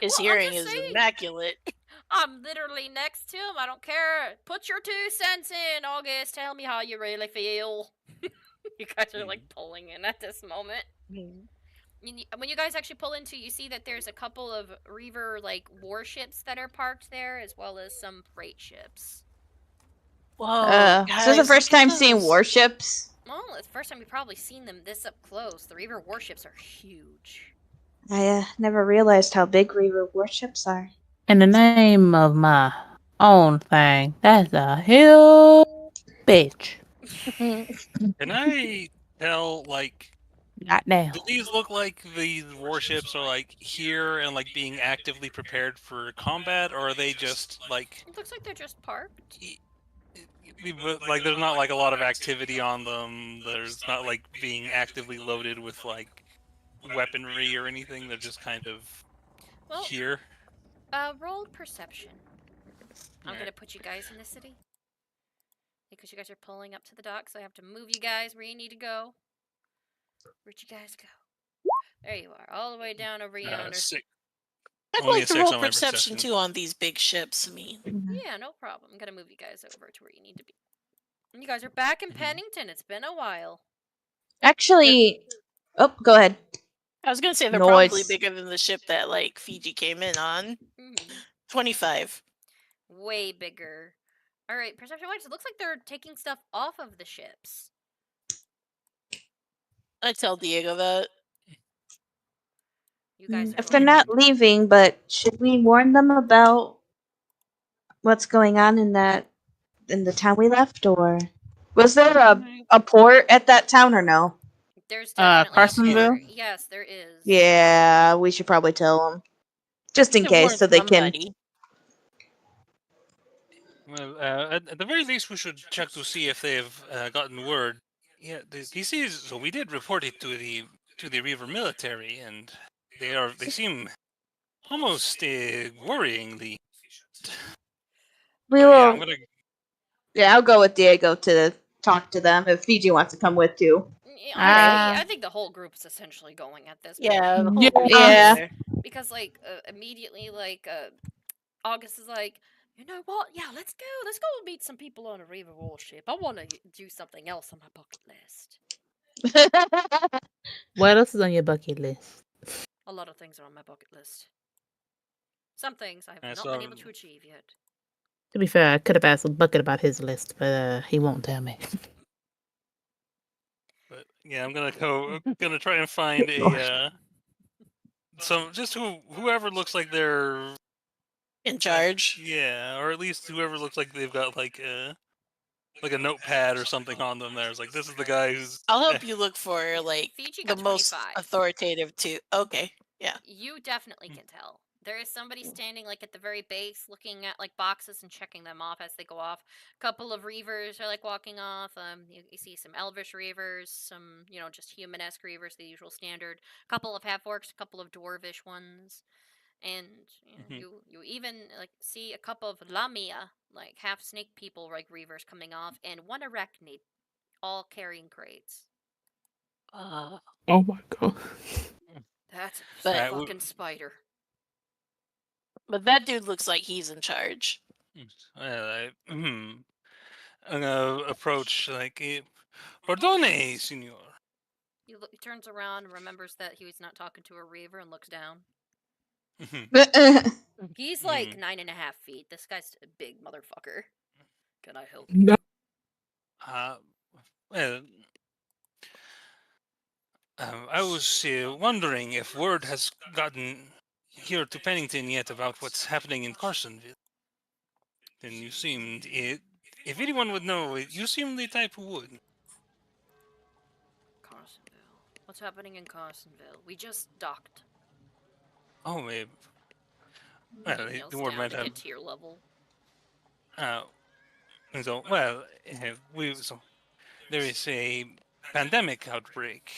His hearing is immaculate. I'm literally next to him. I don't care. Put your 2 cents in, August. Tell me how you really feel. You guys are like pulling in at this moment. When you guys actually pull into, you see that there's a couple of Reaver like warships that are parked there, as well as some freight ships. Whoa, This is the guys, first look at time seeing this. warships. Well, it's the first time you've probably seen them this up close. The Reaver warships are huge. I never realized how big Reaver warships are. In the name of my own thing, that's a huge bitch. Can I tell, like, Not now. do these look like these warships are, like, here and, like, being actively prepared for combat, or are they just, like... It looks like they're just parked. Like, there's not, like, a lot of activity on them. There's not, like, being actively loaded with, like, weaponry or anything. They're just kind of here. Roll perception. I'm Alright. gonna put you guys in the city. Because you guys are pulling up to the dock, so I have to move you guys where you need to go. Where'd you guys go? There you are, all the way down over yonder. I'd Only like a to 6 roll on my perception too on these big ships. I mean, Yeah, no problem. I'm gonna move you guys over to where you need to be. And you guys are back in Pennington. It's been a while. Actually, oh, go ahead. I was gonna say they're Noise. probably bigger than the ship that like Fiji came in on. 25. Way bigger. All right, perception wise, it looks like they're taking stuff off of the ships. I tell Diego that. You guys are If they're not leaving, but should we warn them about what's going on in the town we left, or was there a port at that town or no? There's definitely Carsonville? a port. Yes, there is. Yeah, we should probably tell them, just in Should case, warn so they can. somebody. Well, at the very least, we should check to see if they've gotten word. Yeah, the DCs. So we did report it to the Reaver military, and they seem almost worryingly. We Yeah, will. I'm gonna. Yeah, I'll go with Diego to talk to them if Fiji wants to come with too. Honestly, I think the whole group is essentially going at this point. Yeah, the whole Yeah. group Yeah. is there. Because, like, immediately, like, August is like, you know what? Yeah, let's go. Let's go meet some people on a Reaver warship. I want to do something else on my bucket list. What else is on your bucket list? A lot of things are on my bucket list. Some things I have That's not been able to achieve yet. To be fair, I could have asked Bucket about his list, but he won't tell me. But yeah, I'm gonna try and find a whoever looks like they're in charge. Yeah, or at least whoever looks like they've got like a notepad or something on them. There's like, this is the guy who's. I'll help you look for like Fiji the got most 25. authoritative too. Okay, yeah. You definitely can tell. There is somebody standing like at the very base looking at like boxes and checking them off as they go off. A couple of Reavers are like walking off. You see some Elvish Reavers, some, just human-esque Reavers, the usual standard. A couple of half-orcs, a couple of dwarvish ones. And you even like see a couple of Lamia, like half snake people like Reavers coming off, and one arachnid, all carrying crates. Oh my god. That's But- a fucking spider. But that dude looks like he's in charge. Well, I'm gonna approach like, pardone, senor. He turns around and remembers that he was not talking to a Reaver and looks down. He's like 9.5 feet. This guy's a big motherfucker. Can I help you? No. Well, I was wondering if word has gotten here to Pennington yet about what's happening in Carsonville. And you seemed, if anyone would know, you seem the type who would. Carsonville. What's happening in Carsonville? We just docked. Oh, maybe. Well, Nails the word down might to have. get tier level. There is a pandemic outbreak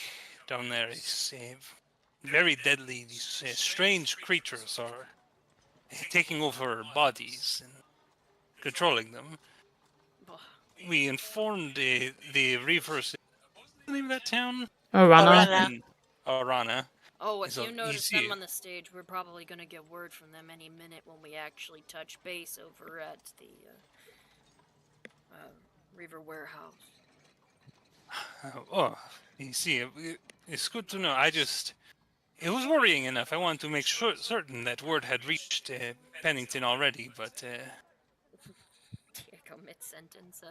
down there. It's very deadly. These strange creatures are taking over bodies and controlling them. We informed the Reavers. What's the name of that town? Arana. Arana. Oh, if So you notice see them it. on the stage, we're probably gonna get word from them any minute when we actually touch base over at the Reaver warehouse. You see, it's good to know. It was worrying enough. I wanted to make certain that word had reached Pennington already, but go mid-sentence.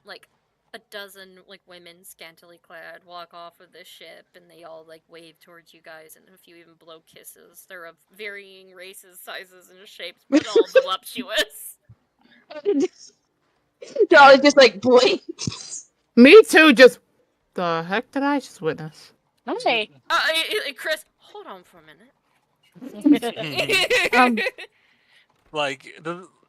Like a dozen like women scantily clad walk off of the ship, and they all like wave towards you guys, and a few even blow kisses. They're of varying races, sizes, and shapes, but all voluptuous. Dolly just like blinks. Me too. Just the heck did I just witness? Hey, Chris, hold on for a minute. Like,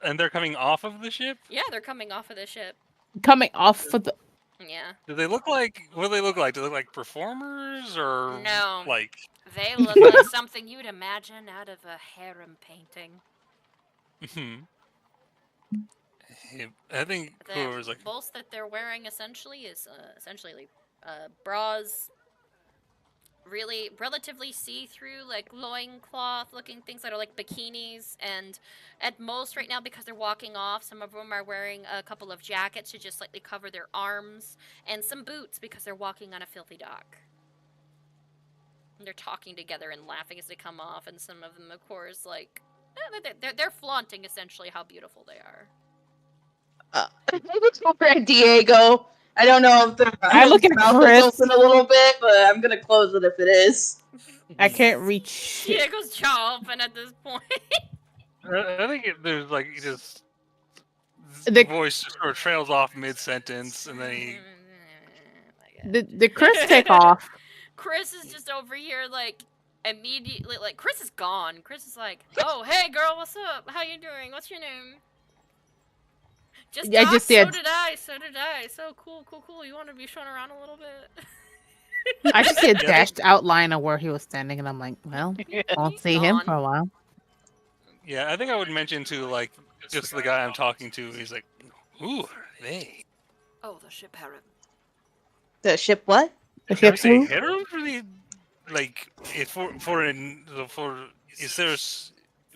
and they're coming off of the ship? Yeah, they're coming off of the ship. Coming off of the. Yeah. Do they look like? What do they look like? Do they look like performers or No. like? They look like something you'd imagine out of a harem painting. I think whoever's like. The bolts that they're wearing essentially is essentially bras, really relatively see-through, like loincloth looking things that are like bikinis, and at most right now, because they're walking off, some of them are wearing a couple of jackets to just slightly cover their arms, and some boots because they're walking on a filthy dock. And they're talking together and laughing as they come off, and some of them, of course, like they're flaunting essentially how beautiful they are. I look over at Diego. I don't know if the I look at mouth Chris. is open a little bit, but I'm gonna close it if it is. I can't reach. Diego's jaw open at this point. I think there's like just The voice just sort of trails off mid-sentence, and then he. the Chris take off. Chris is just over here, like, immediately, like, Chris is gone. Chris is like, oh, hey, girl, what's up? How you doing? What's your name? Just I talk, just did. So did I. So cool. You want to be shown around a little bit? I just see a dashed outline of where he was standing, and I'm like, well, won't see him for a while. Yeah, I think I would mention to like just the guy I'm talking to. He's like, "Who are they?" Oh, the ship harem. The ship what? The Can I ship say who? harem for the like for is there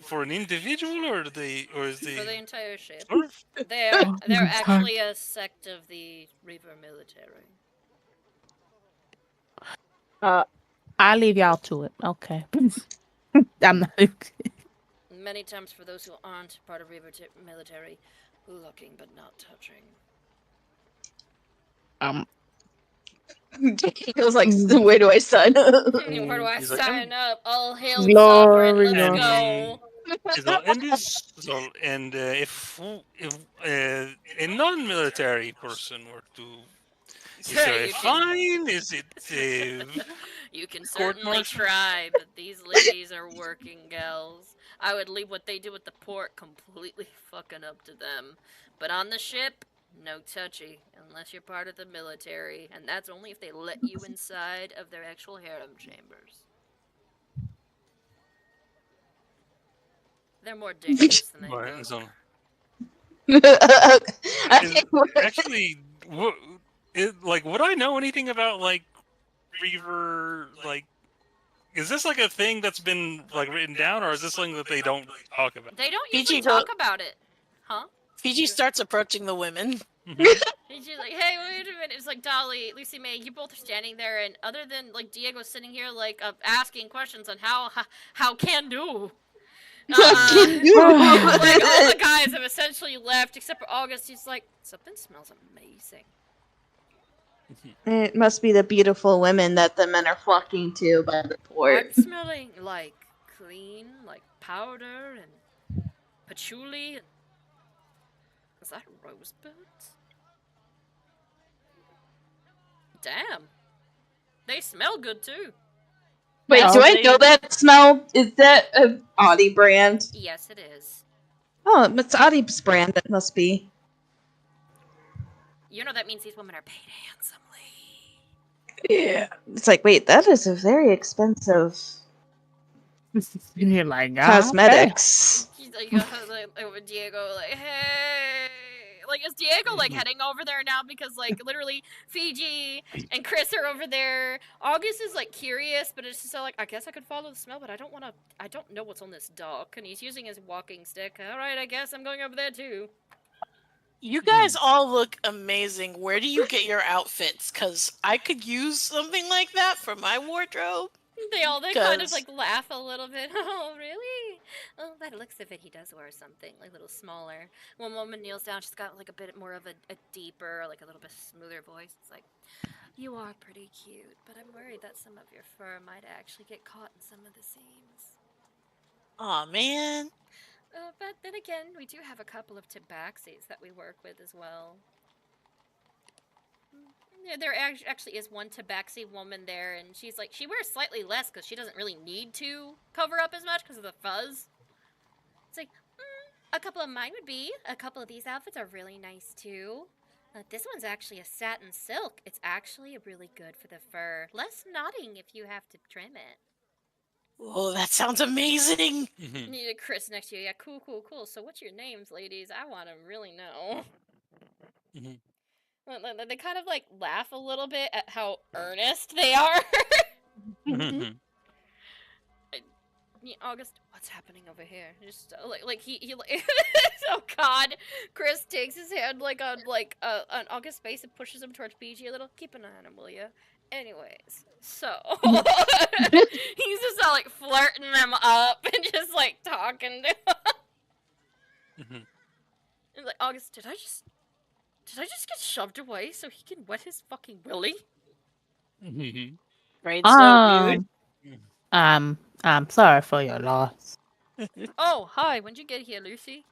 for an individual or is the For the entire ship. Sort of? They're actually a sect of the Reaver military. I'll leave y'all to it. Okay. I'm not. Many times for those who aren't part of Reaver military, looking but not touching. Diego's like, where do I sign up? Where do I sign up? All hail the Glory, sovereign. Let's go. And if a non-military person were to, is there a fine? Is it You can certainly try, but these ladies are working gals. I would leave what they do at the port completely fucking up to them. But on the ship, no touchy, unless you're part of the military, and that's only if they let you inside of their actual harem chambers. They're more dangerous than they actually, would I know anything about like Reaver? Like, is this like a thing that's been like written down, or is this something that they don't talk about? They don't usually talk about it, huh? Fiji starts approaching the women. She's like, hey, wait a minute. It's like, Dolly, Lucy May, you both are standing there, and other than like Diego sitting here like asking questions on how can do. Like all the guys have essentially left except for August. He's like, something smells amazing. It must be the beautiful women that the men are flocking to by the port. I'm smelling like clean, like powder and patchouli. Is that rosebuds? Damn. They smell good too. Wait, do I know that smell? Is that an Audi brand? Yes, it is. Oh, it's Audi's brand, it must be. You know that means these women are paid handsomely. Yeah. It's like, wait, that is a very expensive You're like, cosmetics. She's like, with Diego, like, hey. Like, is Diego, like, heading over there now? Because, like, literally, Fiji and Chris are over there. August is, like, curious, but it's just like, I guess I could follow the smell, but I don't know what's on this dock. And he's using his walking stick. All right, I guess I'm going over there, too. You guys all look amazing. Where do you get your outfits? Because I could use something like that for my wardrobe. They kind of 'Cause- like laugh a little bit. Oh, really? Oh, by the looks of it, he does wear something like a little smaller. One woman kneels down. She's got like a bit more of a deeper, like a little bit smoother voice. It's like, you are pretty cute, but I'm worried that some of your fur might actually get caught in some of the seams. Aw, man. But then again, we do have a couple of tabaxis that we work with as well. Yeah, there actually is one tabaxi woman there, and she's like, she wears slightly less because she doesn't really need to cover up as much because of the fuzz. It's like, a couple of mine would be. A couple of these outfits are really nice too. This one's actually a satin silk. It's actually really good for the fur. Less knotting if you have to trim it. Oh, that sounds amazing. You need a Chris next to you. Yeah, cool, cool, cool. So what's your names, ladies? I want to really know. They kind of like laugh a little bit at how earnest they are. Yeah, August, what's happening over here? Just like he like oh god, Chris takes his hand like on August's face and pushes him towards PG a little. Keep an eye on him, will ya? Anyways, so he's just like flirting them up and just like talking to him. And like, August, did I just get shoved away so he can wet his fucking willy? Right, so dude. I'm sorry for your loss. Oh, hi. When'd you get here, Lucy?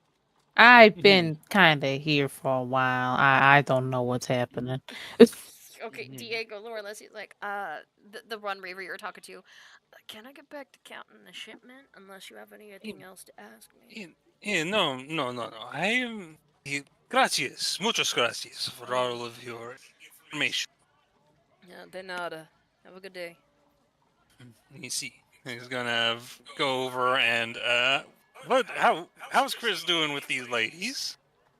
I've been kind of here for a while. I don't know what's happening. Okay, Diego, Laura, Leslie's like, the one Reaver you were talking to. Can I get back to counting the shipment unless you have anything else to ask me? No. I am. Gracias, muchas gracias for all of your information. Yeah, de nada. Have a good day. You see, he's gonna go over and how's Chris doing with these ladies?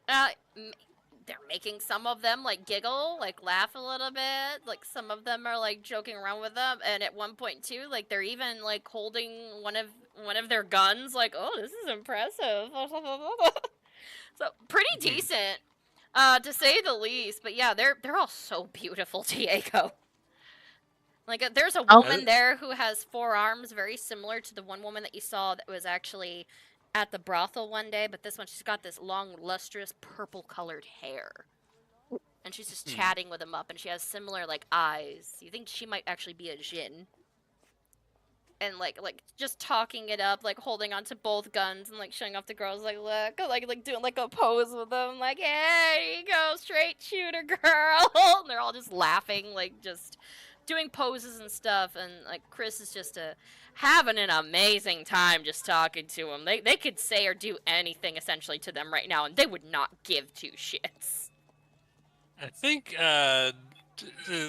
They're making some of them like giggle, like laugh a little bit. Like some of them are like joking around with them, and at one point too, like they're even like holding one of their guns. Like, oh, this is impressive. So pretty decent, to say the least. But yeah, they're all so beautiful, Diego. Like, there's a woman there who has 4 arms, very similar to the one woman that you saw that was actually at the brothel one day. But this one, she's got this long, lustrous, purple-colored hair. And she's just chatting with him up, and she has similar, like, eyes. You think she might actually be a djinn. And, like just talking it up, like, holding onto both guns and, like, showing off the girls, like, look, like doing, like, a pose with them. Like, yeah, there you go, straight shooter, girl. And they're all just laughing, like, just doing poses and stuff, and like Chris is just having an amazing time just talking to him. They could say or do anything essentially to them right now, and they would not give 2 shits. I think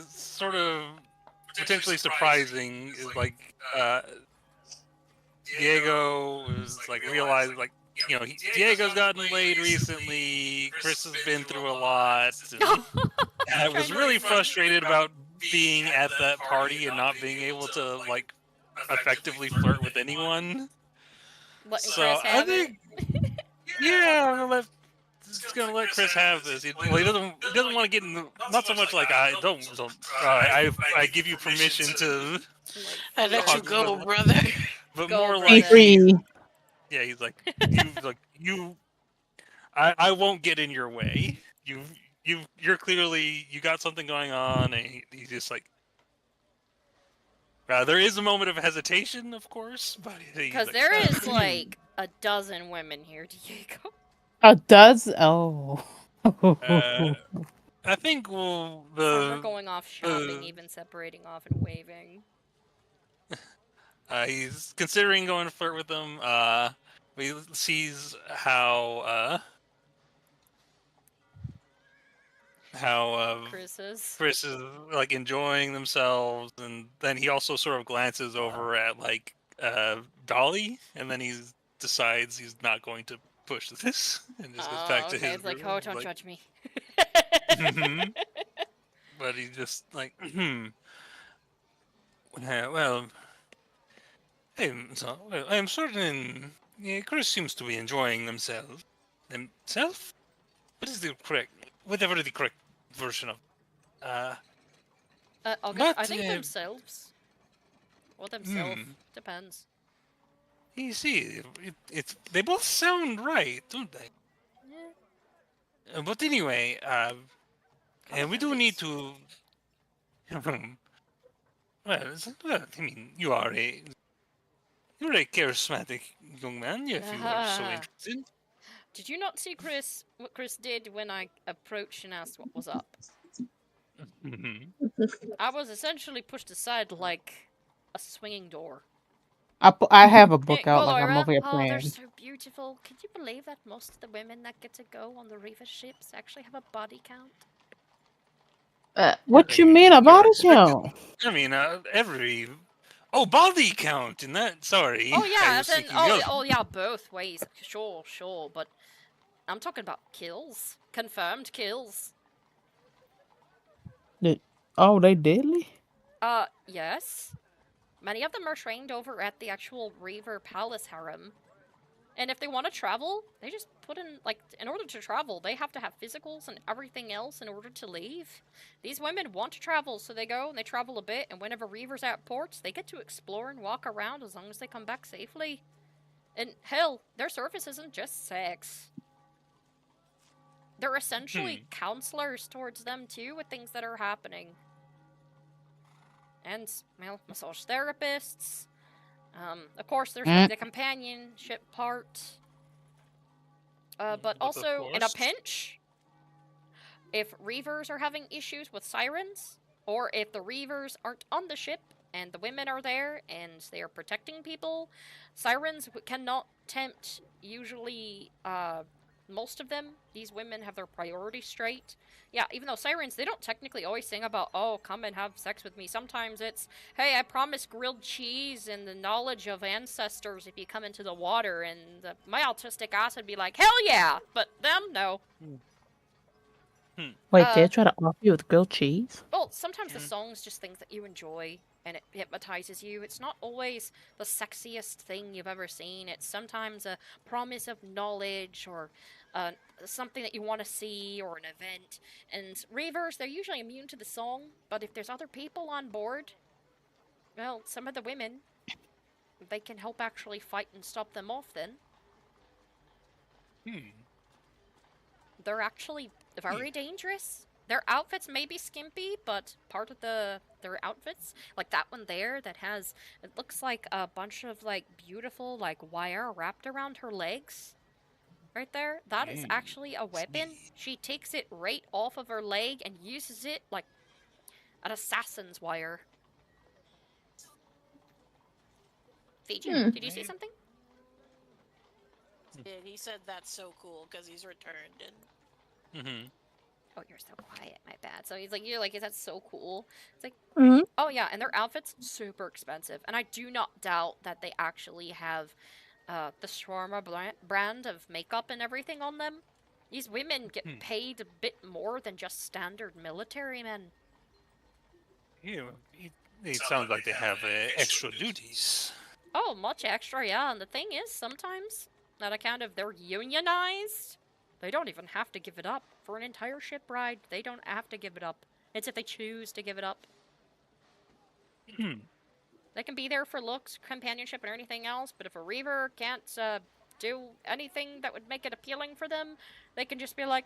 sort of potentially surprising is like Diego was like realized like Diego's gotten laid recently. Chris has been through a lot. And I was really frustrated about being at that party and not being able to like effectively flirt with anyone. So I think, yeah, I'm just gonna let Chris have this. He doesn't want to get in. Not so much like I give you permission to. I let you go, brother. But more like free. Yeah, he's like you. I won't get in your way. You're clearly, you got something going on, and he's just like, there is a moment of hesitation, of course, but because like, there is like a dozen women here, Diego. A dozen? Oh. I think some are going off shopping, even separating off and waving. He's considering going to flirt with them. He sees how Chris is like enjoying themselves, and then he also sort of glances over at like Dolly, and then he decides he's not going to push this and just goes back to his. It's like, oh, don't judge me. But he's just like, well, I'm certain Chris seems to be enjoying themselves. What is the correct? Whatever the correct version of. I think themselves. Or themselves. Depends. You see, they both sound right, don't they? Yeah. But anyway, and we do need to. Well, I mean, you're a charismatic young man. If you are so interested. Did you not see what Chris did when I approached and asked what was up? I was essentially pushed aside like a swinging door. I have a book Hey, out like I'm Gloira. over here Oh, they're playing. so beautiful. Can you believe that most of the women that get to go on the Reaver ships actually have a body count? What you mean a body count? I mean, every. Oh, body count in that. Sorry. Oh yeah, I was thinking the other. oh yeah, both ways. Sure, but I'm talking about kills, confirmed kills. Oh, they deadly? Yes. Many of them are trained over at the actual Reaver Palace harem. And if they want to travel, they just put in, like, in order to travel, they have to have physicals and everything else in order to leave. These women want to travel, so they go and they travel a bit, and whenever Reaver's at ports, they get to explore and walk around as long as they come back safely. And hell, their service isn't just sex. They're essentially counselors towards them, too, with things that are happening. And, well, massage therapists. Of course, there's like, the companionship part. But also, in a pinch, if Reavers are having issues with sirens, or if the Reavers aren't on the ship and the women are there and they are protecting people, sirens cannot tempt, usually, most of them. These women have their priorities straight. Yeah, even though sirens, they don't technically always sing about, oh, come and have sex with me. Sometimes it's, hey, I promise grilled cheese and the knowledge of ancestors if you come into the water. And my autistic ass would be like, hell yeah! But them, no. Wait, they try to offer you with grilled cheese? Well, sometimes the song's just things that you enjoy, and it hypnotizes you. It's not always the sexiest thing you've ever seen. It's sometimes a promise of knowledge, or something that you want to see, or an event. And Reavers, they're usually immune to the song, but if there's other people on board, well, some of the women, they can help actually fight and stop them off then. They're actually very dangerous. Their outfits may be skimpy, but part of their outfits, like that one there that has, it looks like a bunch of like beautiful like wire wrapped around her legs. Right there, that is actually a weapon. She takes it right off of her leg and uses it like an assassin's wire. Fiji, did you see something? He said that's so cool because he's returned and. Oh, you're so quiet. My bad. So you're like, is that so cool? It's like, oh yeah, and their outfits super expensive, and I do not doubt that they actually have the Shawarma brand of makeup and everything on them. These women get paid a bit more than just standard military men. Yeah, it sounds like they have extra duties. Oh, much extra, yeah. And the thing is, sometimes, on account of they're unionized, they don't even have to give it up. For an entire ship ride, they don't have to give it up. It's if they choose to give it up. They can be there for looks, companionship, and anything else, but if a Reaver can't do anything that would make it appealing for them, they can just be like,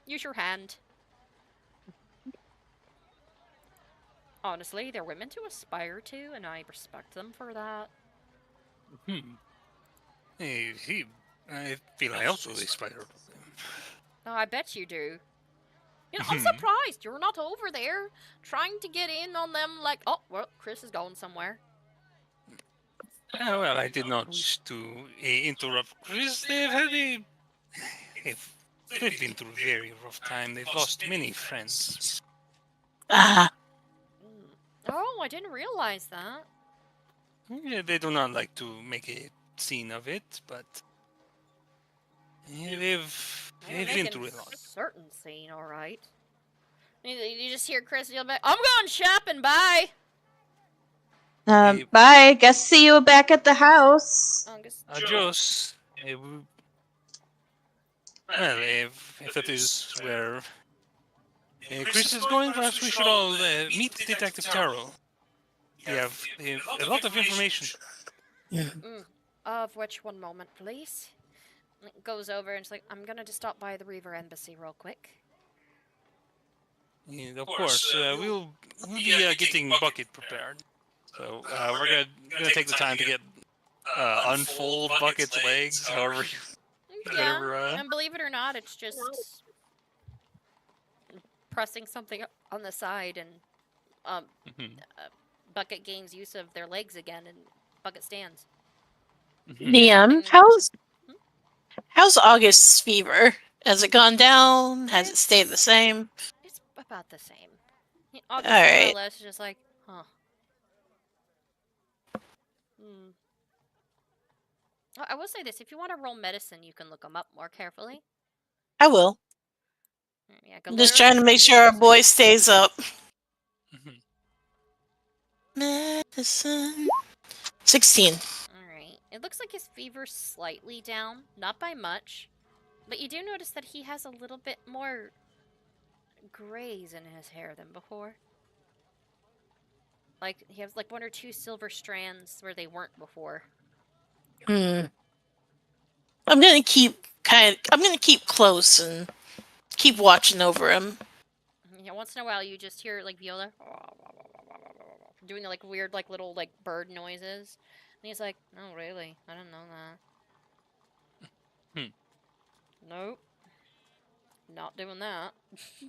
use your hand. Honestly, they're women to aspire to, and I respect them for that. I feel I also aspire to them. Oh, I bet you do. You know, I'm surprised you're not over there trying to get in on them like, oh, well, Chris is going somewhere. Well, I did not wish to interrupt Chris. They've been through a very rough time. They've lost many friends. Oh, I didn't realize that. Yeah, they do not like to make a scene of it, but yeah, they've been through a lot. Certain scene, all right. You just hear Chris yell back, I'm going shopping, bye! Bye. Guess see you back at the house. Adios. Well, if that is where Chris is going, perhaps we should all meet Detective Carroll. you have a lot of information. Of which, one moment, please. It goes over and it's like, I'm gonna just stop by the Reaver Embassy real quick. Yeah, of course, we'll be getting Bucket prepared. So we're gonna take the time to get unfold Bucket's legs, however. Yeah, Whatever, and believe it or not, it's just pressing something on the side, and Bucket gains use of their legs again, and Bucket stands. DM, how's August's fever? Has it gone down? Has it stayed the same? It's about the same. August All more or right. less is just like, huh. I will say this: if you want to roll medicine, you can look them up more carefully. I will. Yeah, I'm just trying to make sure our boy stays up. Medicine. 16. Alright. It looks like his fever's slightly down. Not by much. But you do notice that he has a little bit more grays in his hair than before. Like, he has like 1 or 2 silver strands where they weren't before. I'm gonna keep close and keep watching over him. Yeah, once in a while you just hear like Viola doing like weird like little like bird noises. And he's like, "Oh really? I didn't know that." Nope. Not doing that.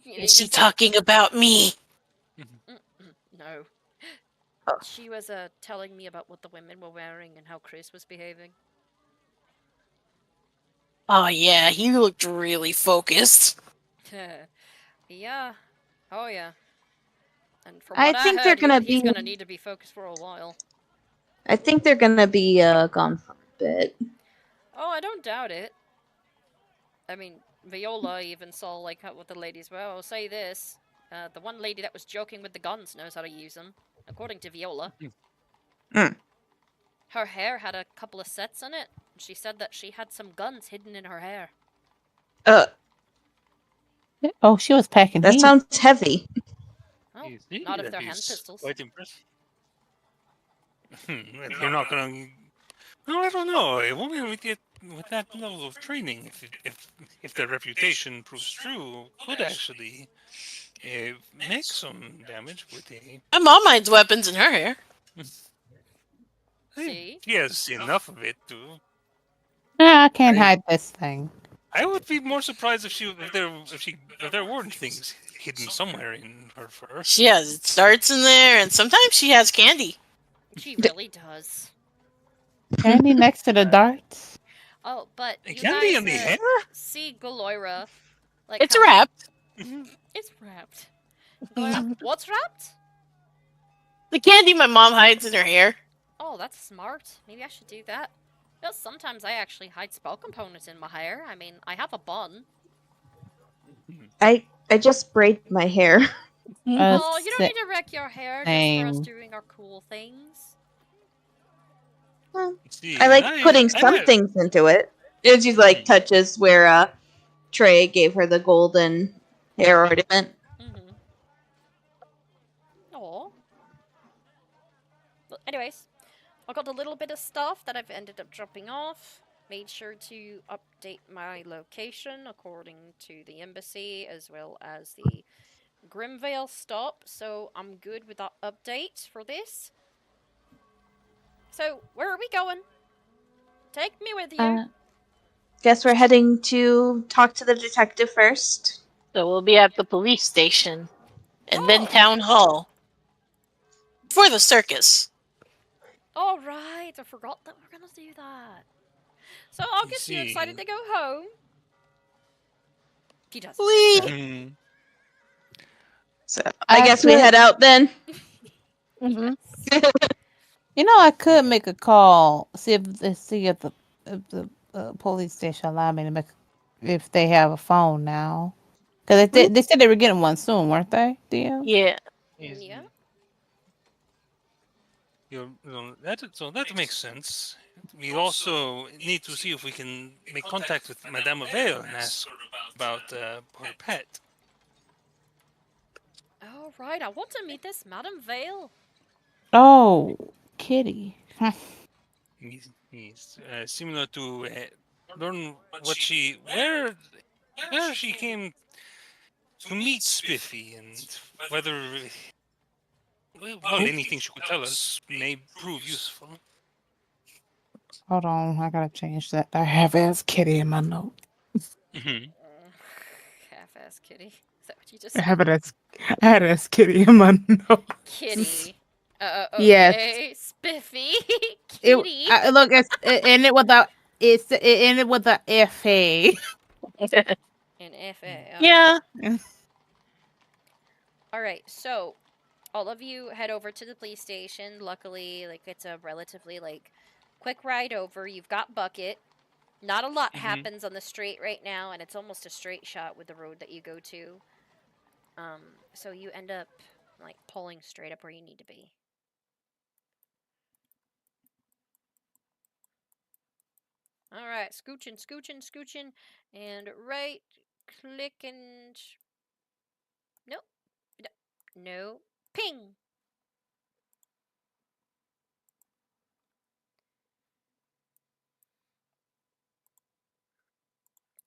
Is he talking about me? No. She was telling me about what the women were wearing and how Chris was behaving. Oh yeah, he looked really focused. Yeah. Oh yeah. And from I what think I they're heard, gonna he's be- gonna need to be focused for a while. I think they're gonna be gone for a bit. Oh, I don't doubt it. I mean, Viola even saw like what the ladies were. I'll say this: the one lady that was joking with the guns knows how to use them, according to Viola. Her hair had a couple of sets in it. She said that she had some guns hidden in her hair. Oh, she was packing That heat. sounds heavy. Oh, not if they're hand pistols. Quite impressive. You're not gonna. No, I don't know. It won't be able to get with that level of training. If their reputation proves true, could actually make some damage with a. My mom hides weapons in her hair. See? She has enough of it to. I can't hide this thing. I would be more surprised if there weren't things hidden somewhere in her fur. She has darts in there, and sometimes she has candy. She really does. Candy next to the darts. Oh, but you Candy guys in the hair? see Galoira. Like It's wrapped. It's wrapped. Galoira, what's wrapped? The candy my mom hides in her hair. Oh, that's smart. Maybe I should do that. Well, sometimes I actually hide spell components in my hair. I mean, I have a bun. I just braid my hair. Oh, you don't need to wreck your hair just for us doing our cool things. Well, I like putting some things into it. It's just like touches where Trey gave her the golden hair ornament. Aw. But anyways, I got a little bit of stuff that I've ended up dropping off. Made sure to update my location according to the embassy as well as the Grimvale stop, so I'm good with that update for this. So, where are we going? Take me with you. Guess we're heading to talk to the detective first. So we'll be at the police station, and then town hall. For the circus. All right, I forgot that we're gonna do that. So August, you excited to go home? He does. So I guess we head out then. You know, I could make a call, see if the police station allow me to make if they have a phone now, because they said they were getting one soon, weren't they? Yeah. Yeah. That makes sense. We also need to see if we can make contact with Madame Vale and ask about her pet. All right, I want to meet this Madame Vale. Oh, kitty. He's similar to learn what she where she came to meet Spiffy and whether well anything she could tell us may prove useful. Hold on, I gotta change that. I have as kitty in my note. Half-ass kitty. Is that what you just I said? have it as kitty in my note. Kitty. Yes. Okay. Spiffy. Kitty. Look, it's in it with a F-A. An F-A. Yeah. Alright, so all of you head over to the police station. Luckily, like, it's a relatively, like, quick ride over. You've got Bucket. Not a lot happens on the straight right now, and it's almost a straight shot with the road that you go to. So you end up, like, pulling straight up where you need to be. Alright, scooching, and right click and... Nope. No. Ping!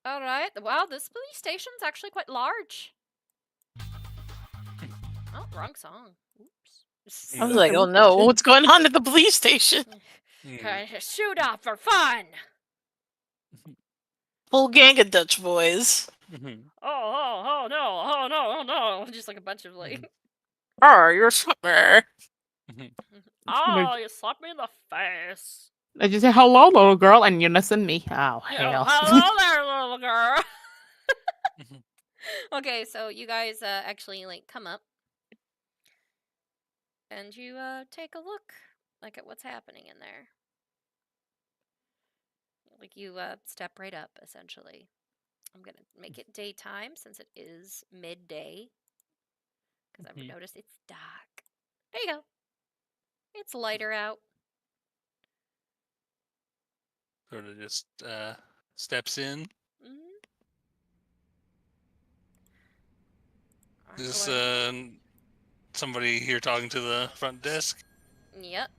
Alright, wow, this police station's actually quite large. Oh, wrong song. Oops. I was like, oh no, what's going on at the police station? Shoot off for fun! Full gang of Dutch boys. Oh no. Just like a bunch of like... Oh, you're a slipper. Oh, you slapped me in the face. I just say hello, little girl, and you listen me. Oh, hell. Hello there, little girl. Okay, so you guys actually like come up. And you take a look like at what's happening in there. Like you step right up essentially. I'm gonna make it daytime since it is midday. Because I've noticed it's dark. There you go. It's lighter out. Sort of just steps in. Is somebody here talking to the front desk? Yep.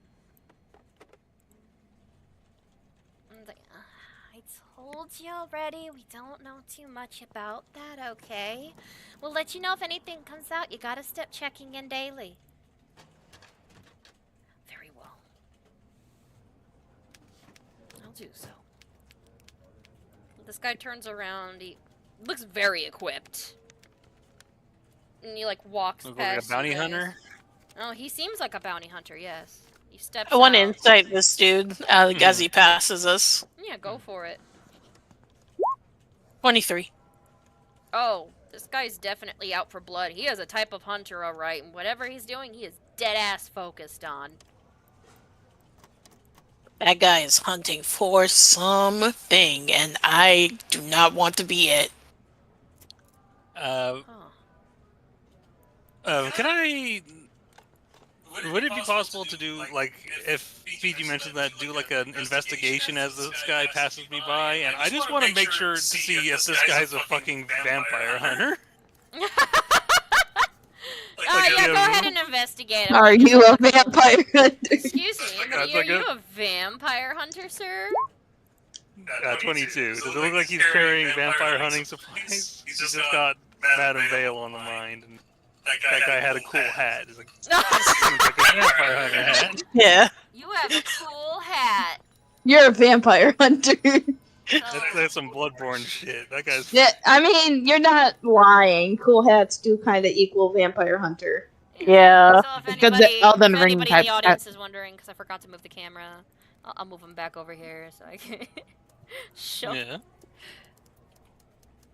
I told you already, we don't know too much about that, okay? We'll let you know if anything comes out. You gotta step checking in daily. Very well. I'll do so. This guy turns around. He looks very equipped. And he like walks Looks past like a bounty you guys. hunter? Oh, he seems like a bounty hunter, yes. He steps I want to out. insight this dude as he passes us. Yeah, go for it. 23. Oh, this guy's definitely out for blood. He is a type of hunter, alright, and whatever he's doing, he is dead-ass focused on. That guy is hunting for something, and I do not want to be it. Can I... Would it be possible to do, like, if Fiji mentioned that, do, like, an investigation as this guy passes me by? And I just want to make sure to see if this guy's a fucking vampire hunter. Yeah, go ahead and investigate him. Are you a vampire hunter? Excuse me, are you a vampire hunter, sir? 22. Does it look like he's carrying vampire hunting supplies? He's just got Madame Vale on the mind. And that guy had a cool hat. He's like, seems like a vampire hunter hat. Yeah. You have a cool hat. You're a vampire hunter. That's some Bloodborne shit. That guy's... Yeah, I mean, you're not lying. Cool hats do kind of equal vampire hunter. Yeah. So if anybody in the audience is wondering, because I forgot to move the camera, I'll move him back over here so I can show. Yeah.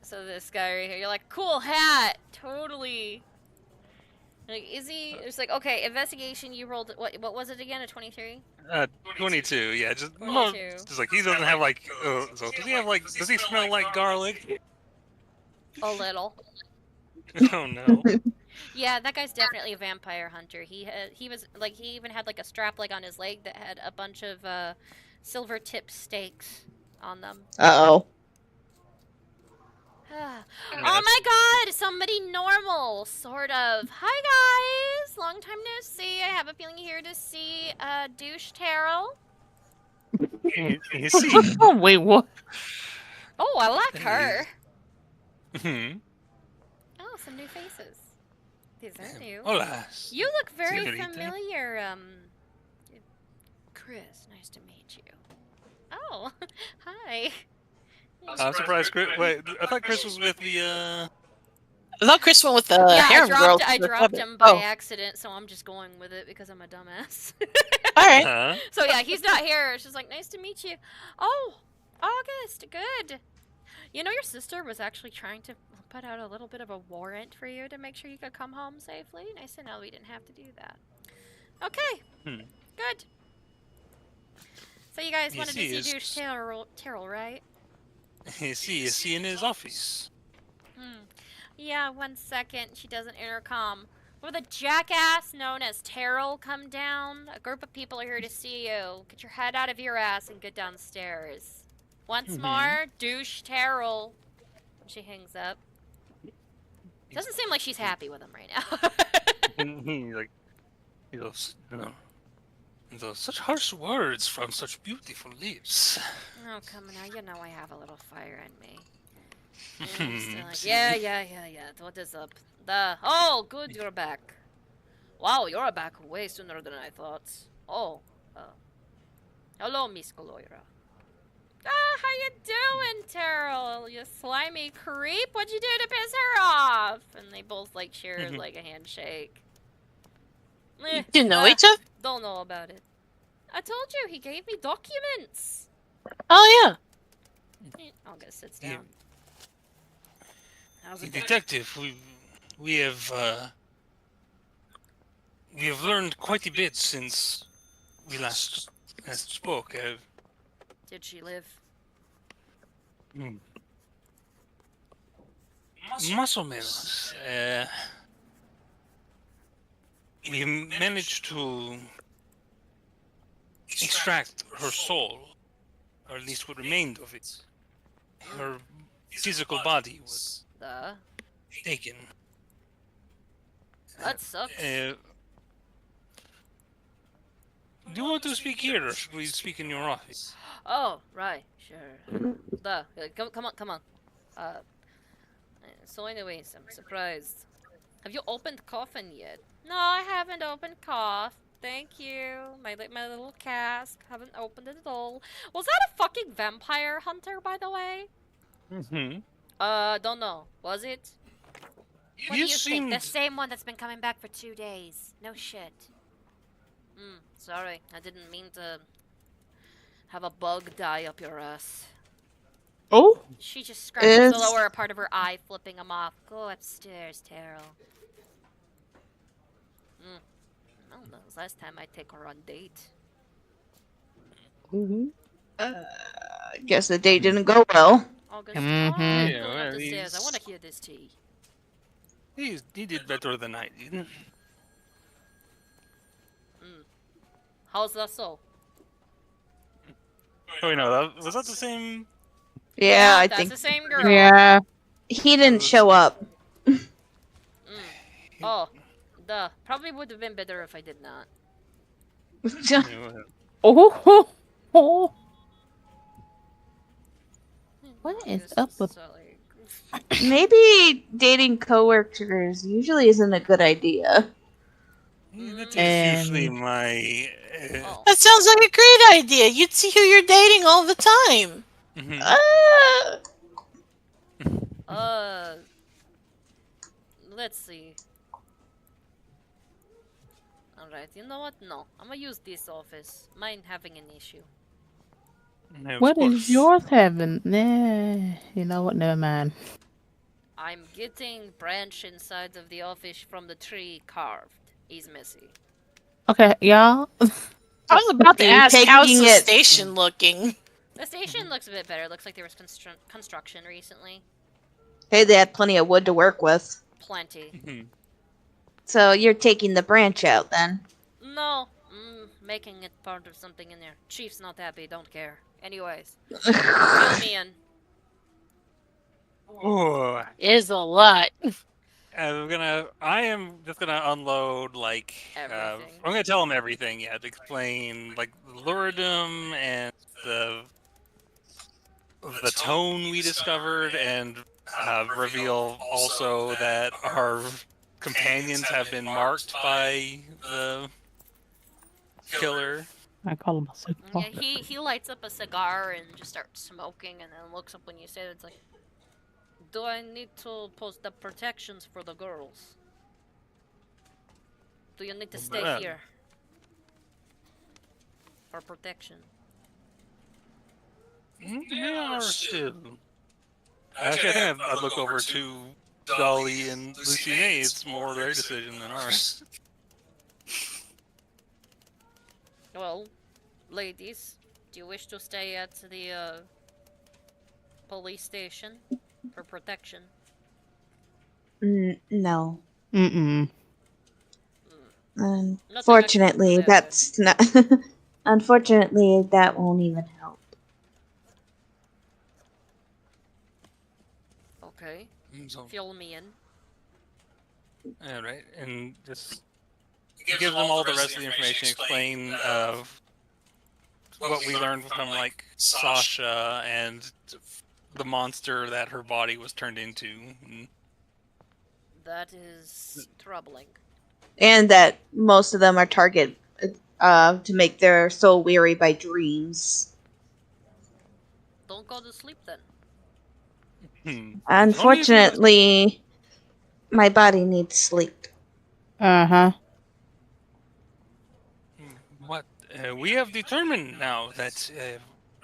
So this guy right here, you're like, cool hat, totally. Like, is he? It's like, okay, investigation. You rolled what was it again? A 23? 22. Yeah, just 22. Just like he doesn't have like. So does he have like? Does he smell like garlic? A little. Oh no. Yeah, that guy's definitely a vampire hunter. He was like, he even had like a strap like on his leg that had a bunch of silver tip stakes on them. Uh-oh. Oh my god, somebody normal, sort of. Hi Chris. Long time no see. I have a feeling you're here to see douche Terrell. Oh, wait, what? Oh, I like her. Hmm. Oh, some new faces. These are new. Hola. You look very Señorita. familiar. Chris, nice to meet you. Oh, hi. I'm surprised Chris. Wait, I thought Chris was with the. I thought Chris went with the Yeah, harem girl. I dropped him by accident, so I'm just going with it because I'm a dumbass. All right. So yeah, he's not here. She's like, nice to meet you. Oh, August, good. You know, your sister was actually trying to put out a little bit of a warrant for you to make sure you could come home safely. Nice to know we didn't have to do that. Okay, good. So you guys wanted to see douche Terrell, right? Is he in his office? Yeah, 1 second. She does an intercom. Will the jackass known as Terrell come down? A group of people are here to see you. Get your head out of your ass and get downstairs. Once more, douche Terrell. She hangs up. Doesn't seem like she's happy with him right now. He goes, those such harsh words from such beautiful lips. Oh, come on now. You know I have a little fire in me. Like, yeah. What is up? Oh, good, you're back. Wow, you're back way sooner than I thought. Oh, hello, Miss Galoira. How you doing, Terrell? You slimy creep? What'd you do to piss her off? And they both like share like a handshake. You know each other? Don't know about it. I told you he gave me documents. Oh yeah. August sits down. Detective, we have learned quite a bit since we last spoke. Did she live? Más o menos. We managed to extract her soul, or at least what remained of it. Her physical body was taken. That sucks. Do you want to speak here, or should we speak in your office? Oh, right, sure. Come on. So anyways, I'm surprised. Have you opened coffin yet? No, I haven't opened cough. Thank you. My little cask. Haven't opened it at all. Was that a fucking vampire hunter, by the way? Don't know. Was it? What do you think? The same one that's been coming back for 2 days. No shit. Sorry. I didn't mean to have a bug die up your ass. Oh? She just scratches the lower part of her eye, flipping him off. Go upstairs, Terrell. I don't know. It was last time I take her on date. Guess the date didn't go well. August, go up the stairs. I want to hear this tea. He did better than I did. How's that so? Oh, no, was that the same? Yeah, I that's think. the same girl. Yeah. He didn't show up. Oh, probably would have been better if I did not. Oh. What is up with? Maybe dating coworkers usually isn't a good idea. That's usually my. That sounds like a great idea. You'd see who you're dating all the time. Let's see. Alright, you know what? No. I'm gonna use this office. Mine having an issue. What is yours having? Nah, you know what? Never mind. I'm getting branch inside of the office from the tree carved. He's messy. Okay, y'all. I was about to ask, how's the station looking? The station looks a bit better. Looks like there was construction recently. Hey, they had plenty of wood to work with. Plenty. So you're taking the branch out then? No, making it part of something in there. Chief's not happy, don't care. Anyways, fill me in. Oh, is a lot. I am just gonna unload like Everything. I'm gonna tell him everything. Yeah, to explain like the luridum and the tone we discovered, and reveal also that our companions have been marked by the killer. I call him a sick Yeah, he lights up a cigar and just starts smoking, and then looks up when you say it. It's like, do I need to post up protections for the girls? Do you need to stay here for protection? They are still. Actually, I think I'd look over to Dolly and Lucy. Hey, it's more their decision than ours. Well, ladies, do you wish to stay at the police station for protection? No. Mm-mm. Unfortunately, that's not. Unfortunately, that won't even help. Okay. So- Fill me in. Alright, and just give them all the rest of the information, explain what we learned from, like, Sasha and the monster that her body was turned into. That is troubling. And that most of them are target to make their soul weary by dreams. Don't go to sleep then. Unfortunately, my body needs sleep. Uh-huh. What? We have determined now that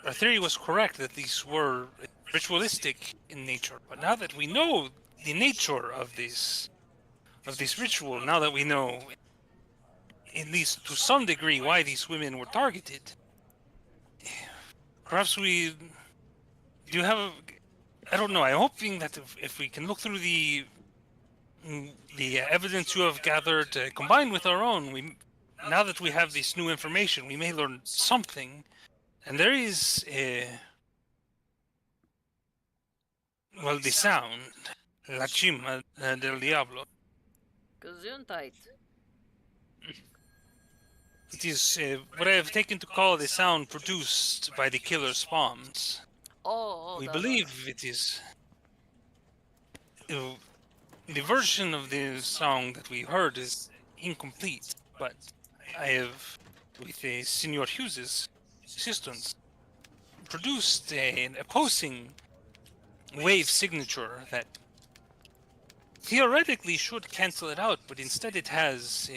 our theory was correct, that these were ritualistic in nature. But now that we know the nature of this ritual, now that we know, at least to some degree, why these women were targeted, perhaps we do have. I don't know. I'm hoping that if we can look through the evidence you have gathered, combined with our own, now that we have this new information, we may learn something. And there is the sound, La Cima del Diablo. Gesundheit. It is what I have taken to call the sound produced by the killer's spawns. We believe it is the version of the song that we heard is incomplete, but I have, with Senor Hughes's assistance, produced an opposing wave signature that theoretically should cancel it out, but instead it has.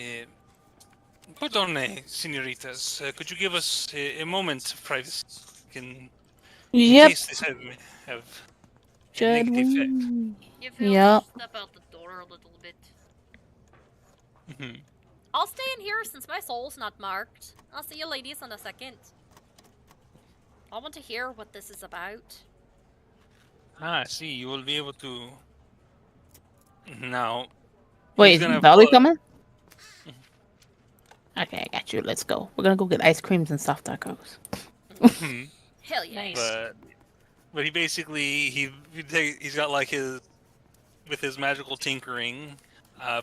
Put on, senoritas. Could you give us a moment of privacy? In case this have a negative effect. Give him Yep. step out the door a little bit. I'll stay in here since my soul's not marked. I'll see you ladies in a second. I want to hear what this is about. I see. You will be able to. Now. Wait, is Dolly coming? Okay, I got you. Let's go. We're gonna go get ice creams and soft tacos. Hell yeah. Nice. But he basically he's got like with his magical tinkering,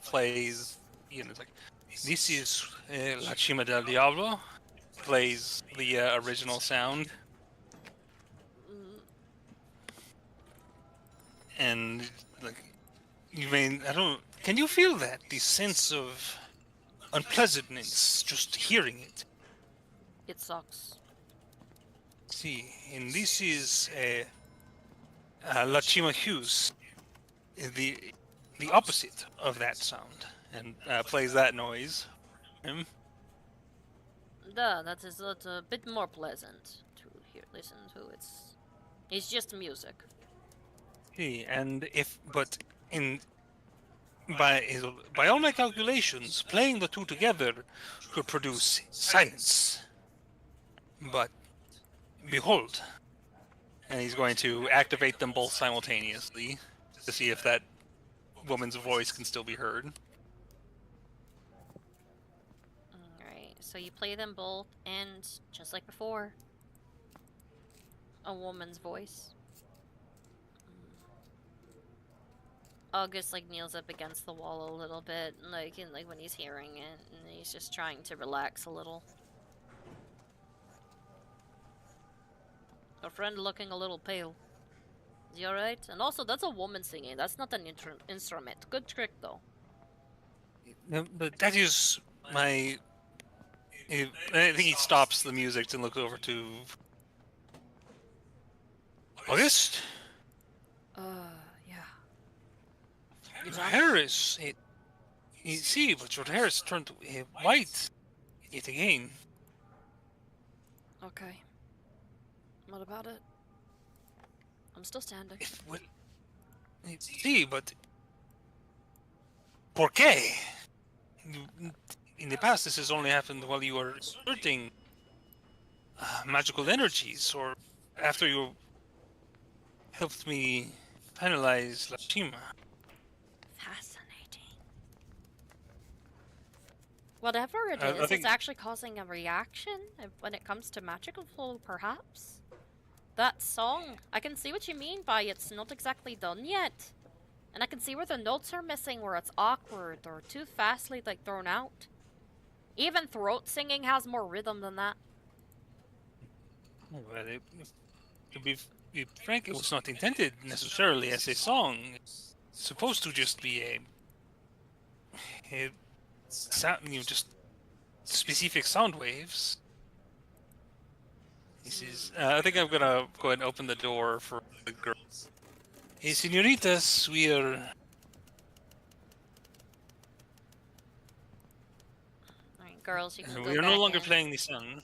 plays. It's like, this is La Cima del Diablo. Plays the original sound. And like, can you feel that? The sense of unpleasantness just hearing it. It sucks. See, and this is La Cima Hughes, the opposite of that sound, and plays that noise. That is a bit more pleasant to listen to. It's just music. See, and by all my calculations, playing the two together could produce silence. But behold, and he's going to activate them both simultaneously to see if that woman's voice can still be heard. Alright, so you play them both, and just like before, a woman's voice. August like kneels up against the wall a little bit, like when he's hearing it, and he's just trying to relax a little. Our friend looking a little pale. Is he alright? And also, that's a woman singing. That's not an instrument. Good trick, though. No, but that is my. I think he stops the music to look over to August. Yeah. Your hair is. You see, but your hair is turned white yet again. Okay. What about it? I'm still standing. See, but. ¿Por qué? In the past, this has only happened while you were exerting magical energies, or after you helped me penalize Lashima. Fascinating. Whatever it is, it's actually causing a reaction when it comes to magical flow, perhaps. That song, I can see what you mean by it's not exactly done yet. And I can see where the notes are missing, where it's awkward or too fastly like thrown out. Even throat singing has more rhythm than that. Well, to be frank, it was not intended necessarily as a song. It's supposed to just be a sound, just specific sound waves. This is. I think I'm gonna go ahead and open the door for the girls. Hey, senoritas, we are. Alright, girls, you can go We are back no longer in. playing the song.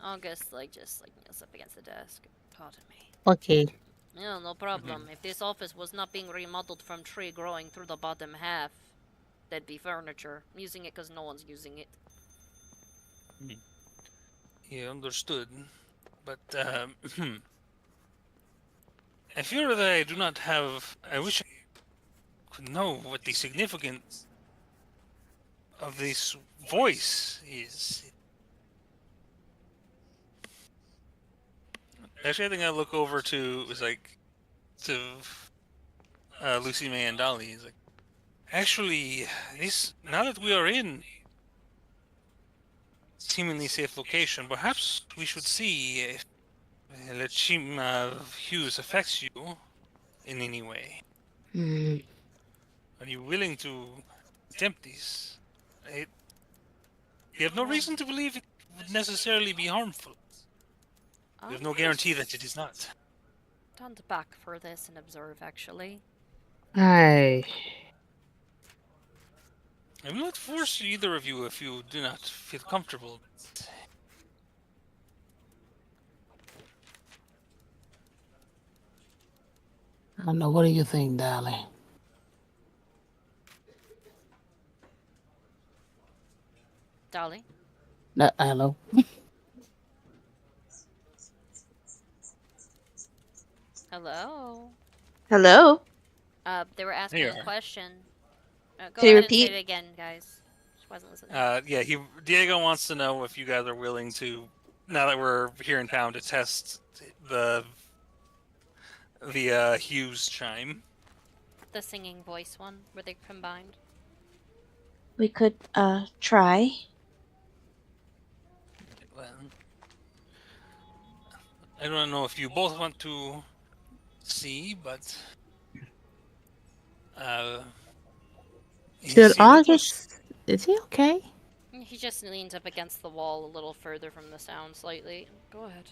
August, just kneels up against the desk. Pardon me. Okay. Yeah, no problem. If this office was not being remodeled from tree growing through the bottom half, there'd be furniture. I'm using it because no one's using it. Yeah, understood. But, I fear that I do not have. I wish I could know what the significance of this voice is. Actually, I think I look over to Lucy May and Dolly. He's like, actually, now that we are in seemingly safe location, perhaps we should see if Lachima Hughes affects you in any way. Are you willing to attempt this? You have no reason to believe it would necessarily be harmful. There's no guarantee that it is not. Stand back for this and observe, actually. Hi. I will not force either of you if you do not feel comfortable. I don't know. What do you think, darling? Dolly? Hello? Hello? Hello? They were asking Here. a question. Go Can you ahead and repeat? say it again, guys. She wasn't listening. Yeah, Diego wants to know if you guys are willing to, now that we're here in town, to test the Hughes chime. The singing voice one, were they combined? We could, try. Well, I don't know if you both want to see, but Should August... Is he okay? He just leans up against the wall a little further from the sound slightly. Go ahead.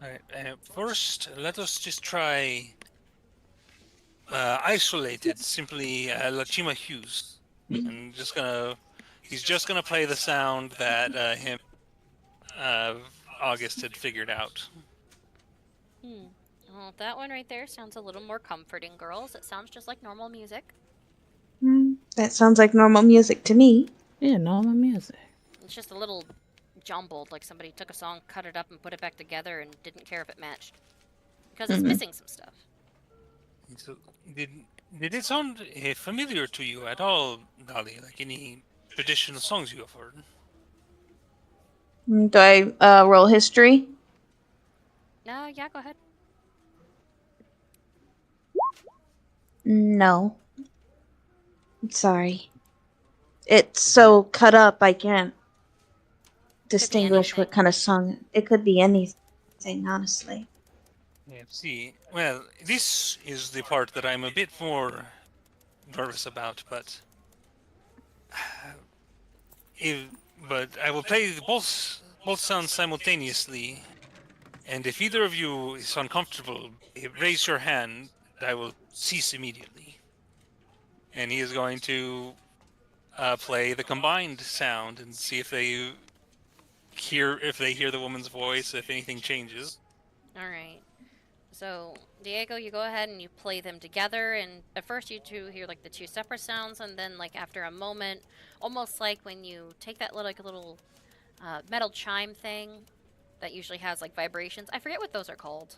Alright, first, let us just try isolated, simply Lachima Hughes. I'm just gonna... He's just gonna play the sound that August had figured out. Well, that one right there sounds a little more comforting, girls. It sounds just like normal music. That sounds like normal music to me. Yeah, normal music. It's just a little jumbled, like somebody took a song, cut it up, and put it back together and didn't care if it matched. Because it's missing some stuff. So, did it sound familiar to you at all, Dolly? Like any traditional songs you have heard? Do I roll history? Yeah, go ahead. No. I'm sorry. It's so cut up I can't distinguish what kind of song. It could be anything, honestly. Yeah, see, well, this is the part that I'm a bit more nervous about, but but I will play both sounds simultaneously, and if either of you is uncomfortable, raise your hand. I will cease immediately. And he is going to play the combined sound and see if they hear the woman's voice, if anything changes. All right. So, Diego, you go ahead and you play them together, and at first you two hear like the two separate sounds, and then like after a moment, almost like when you take that little metal chime thing that usually has like vibrations. I forget what those are called.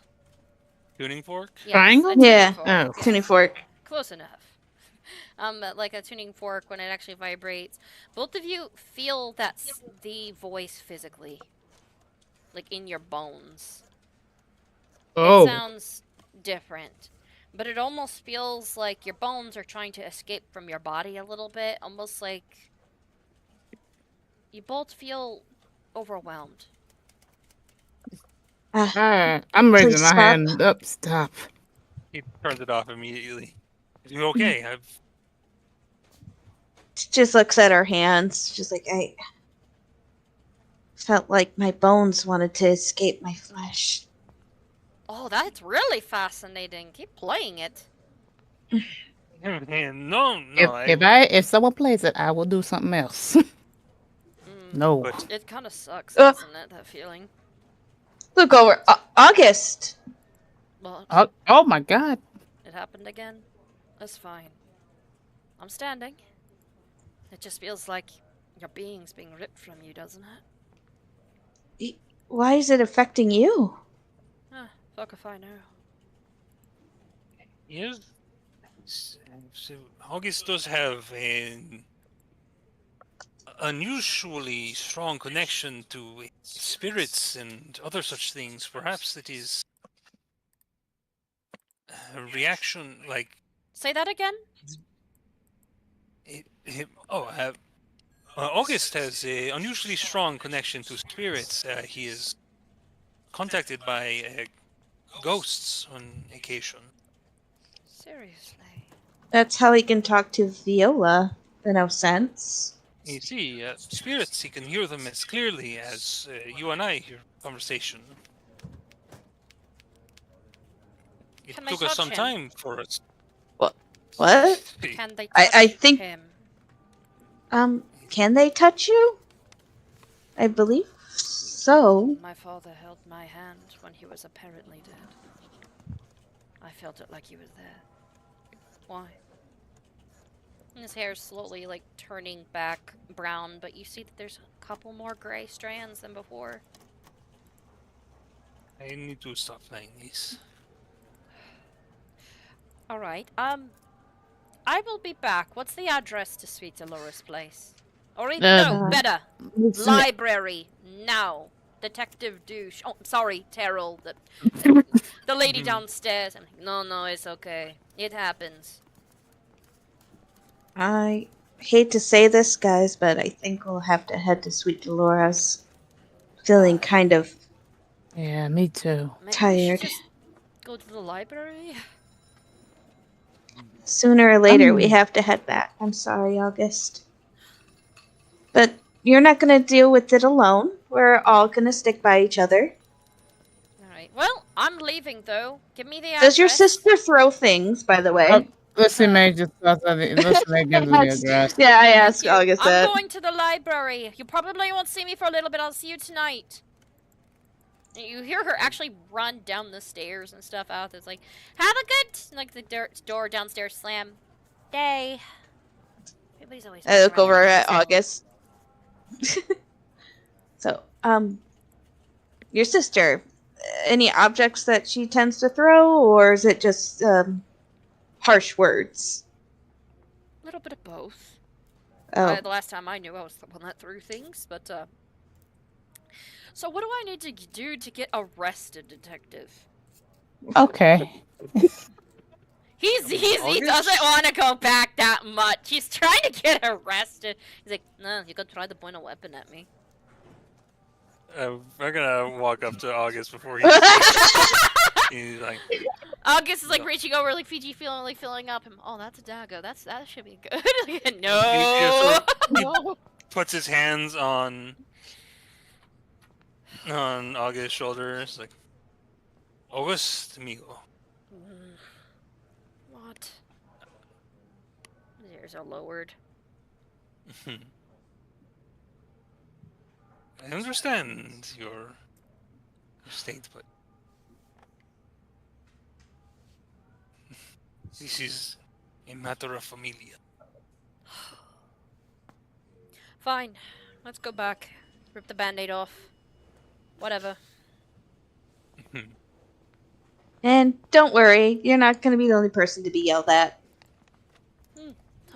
Tuning fork? Yes, Triangle? a tuning Yeah. fork. Oh. Tuning fork. Close enough. Like a tuning fork when it actually vibrates. Both of you feel that's the voice physically, like in your bones. Oh. It sounds different, but it almost feels like your bones are trying to escape from your body a little bit, almost like you both feel overwhelmed. I'm raising Please my stop. hand up. Stop. He turns it off immediately. You okay? Just looks at her hands. Just like, I felt like my bones wanted to escape my flesh. Oh, that's really fascinating. Keep playing it. No. If someone plays it, I will do something else. No. It kind of sucks, doesn't it? That feeling. Look over. August. Well, Oh my god. it happened again. That's fine. I'm standing. It just feels like your being's being ripped from you, doesn't it? Why is it affecting you? Fuck if I know. Yes. So August does have an unusually strong connection to spirits and other such things. Perhaps it is a reaction like... Say that again? August has an unusually strong connection to spirits. He is contacted by ghosts on occasion. Seriously? That's how he can talk to Viola, in no sense. You see, spirits, he can hear them as clearly as you and I hear conversation. It Can they took us touch some him? time for us. What? Can they touch I think. him? Can they touch you? I believe so. My father held my hand when he was apparently dead. I felt it like he was there. Why? And his hair's slowly like turning back brown, but you see that there's a couple more gray strands than before. I need to stop playing this. Alright, I will be back. What's the address to Sweet Dolores' place? Or no, better. Library, now. Detective Douche. Oh, sorry, Terrell. The lady downstairs. No, it's okay. It happens. I hate to say this, guys, but I think we'll have to head to Sweet Dolores. Feeling kind of... Yeah, me too. Maybe tired. we should just go to the library? Sooner or later, we have to head back. I'm sorry, August. But you're not going to deal with it alone. We're all going to stick by each other. Alright, well, I'm leaving, though. Give me the address. Does your sister throw things, by the way? Listen, May just listen, May gives me the address. Yeah, I asked August I'm that. going to the library. You probably won't see me for a little bit. I'll see you tonight. You hear her actually run down the stairs and stuff out. It's like, have a good... Like, the door downstairs slam. Day. Everybody's always... I look over at August. So, your sister, any objects that she tends to throw, or is it just, harsh words? A little bit of both. Oh. The last time I knew, I was the one that threw things, but, So what do I need to do to get arrested, Detective? Okay. He doesn't want to go back that much. He's trying to get arrested. He's like, no, you could try to point a weapon at me. I'm gonna walk up to August before he's like. August is like reaching over, like Fiji, filling up him. Oh, that's a dagger. That should be good. No. He puts his hands on August's shoulder. It's like, August, amigo. What? His ears are lowered. I understand your state, but this is a matter of familia. Fine. Let's go back. Rip the band-aid off. Whatever. And don't worry, you're not going to be the only person to be yelled at.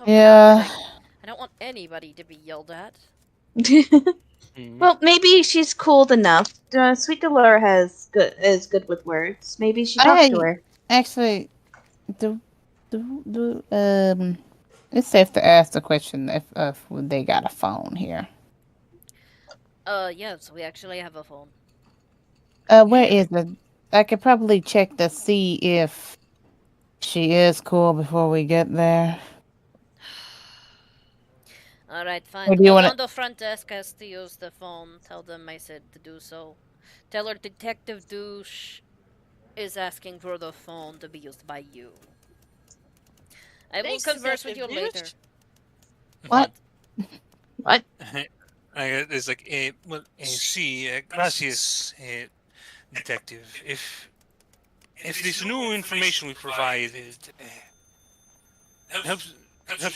Yeah. I don't want anybody to be yelled at. Well, maybe she's cooled enough. Sweet Delora is good with words. Maybe she talks to her. Actually, it's safe to ask the question if they got a phone here. Yeah, so we actually have a phone. Where is it? I could probably check to see if she is cool before we get there. Alright, fine. Or do you wanna... On the front desk has to use the phone. Tell them I said to do so. Tell her Detective Douche is asking for the phone to be used by you. I will converse with you later. What? What? It's like, gracias, detective. If this new information we provide helps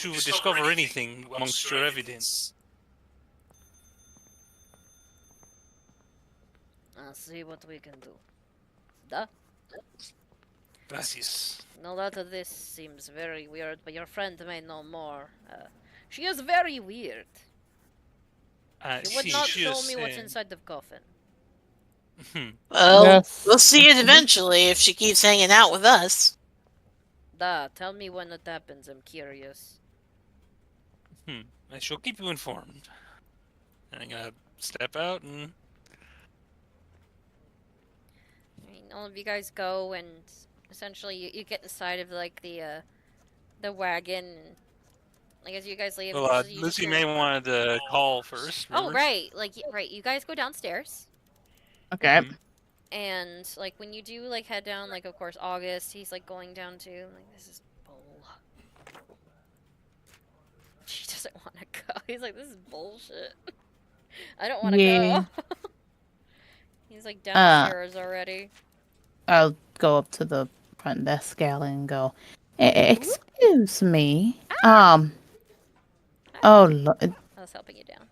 you discover anything amongst your evidence, I'll see what we can do. Duh. gracias. No, lot of this seems very weird, but your friend may know more. She is very weird. She would not show me what's inside the coffin. Well, we'll see it eventually if she keeps hanging out with us. Tell me when it happens, I'm curious. I shall keep you informed. And I'm gonna step out and... all of you guys go, and essentially you get inside of like the wagon. And, like as you guys leave, well, Lucy May wanted to call first. Oh right, right. You guys go downstairs. Okay. And like when you do like head down, like of course August, he's like going down too. Like this is bull. She doesn't want to go. He's like, this is bullshit. I don't want to go. He's like downstairs already. I'll go up to the front desk gal and go, excuse me. Oh, Lord. I was helping you down.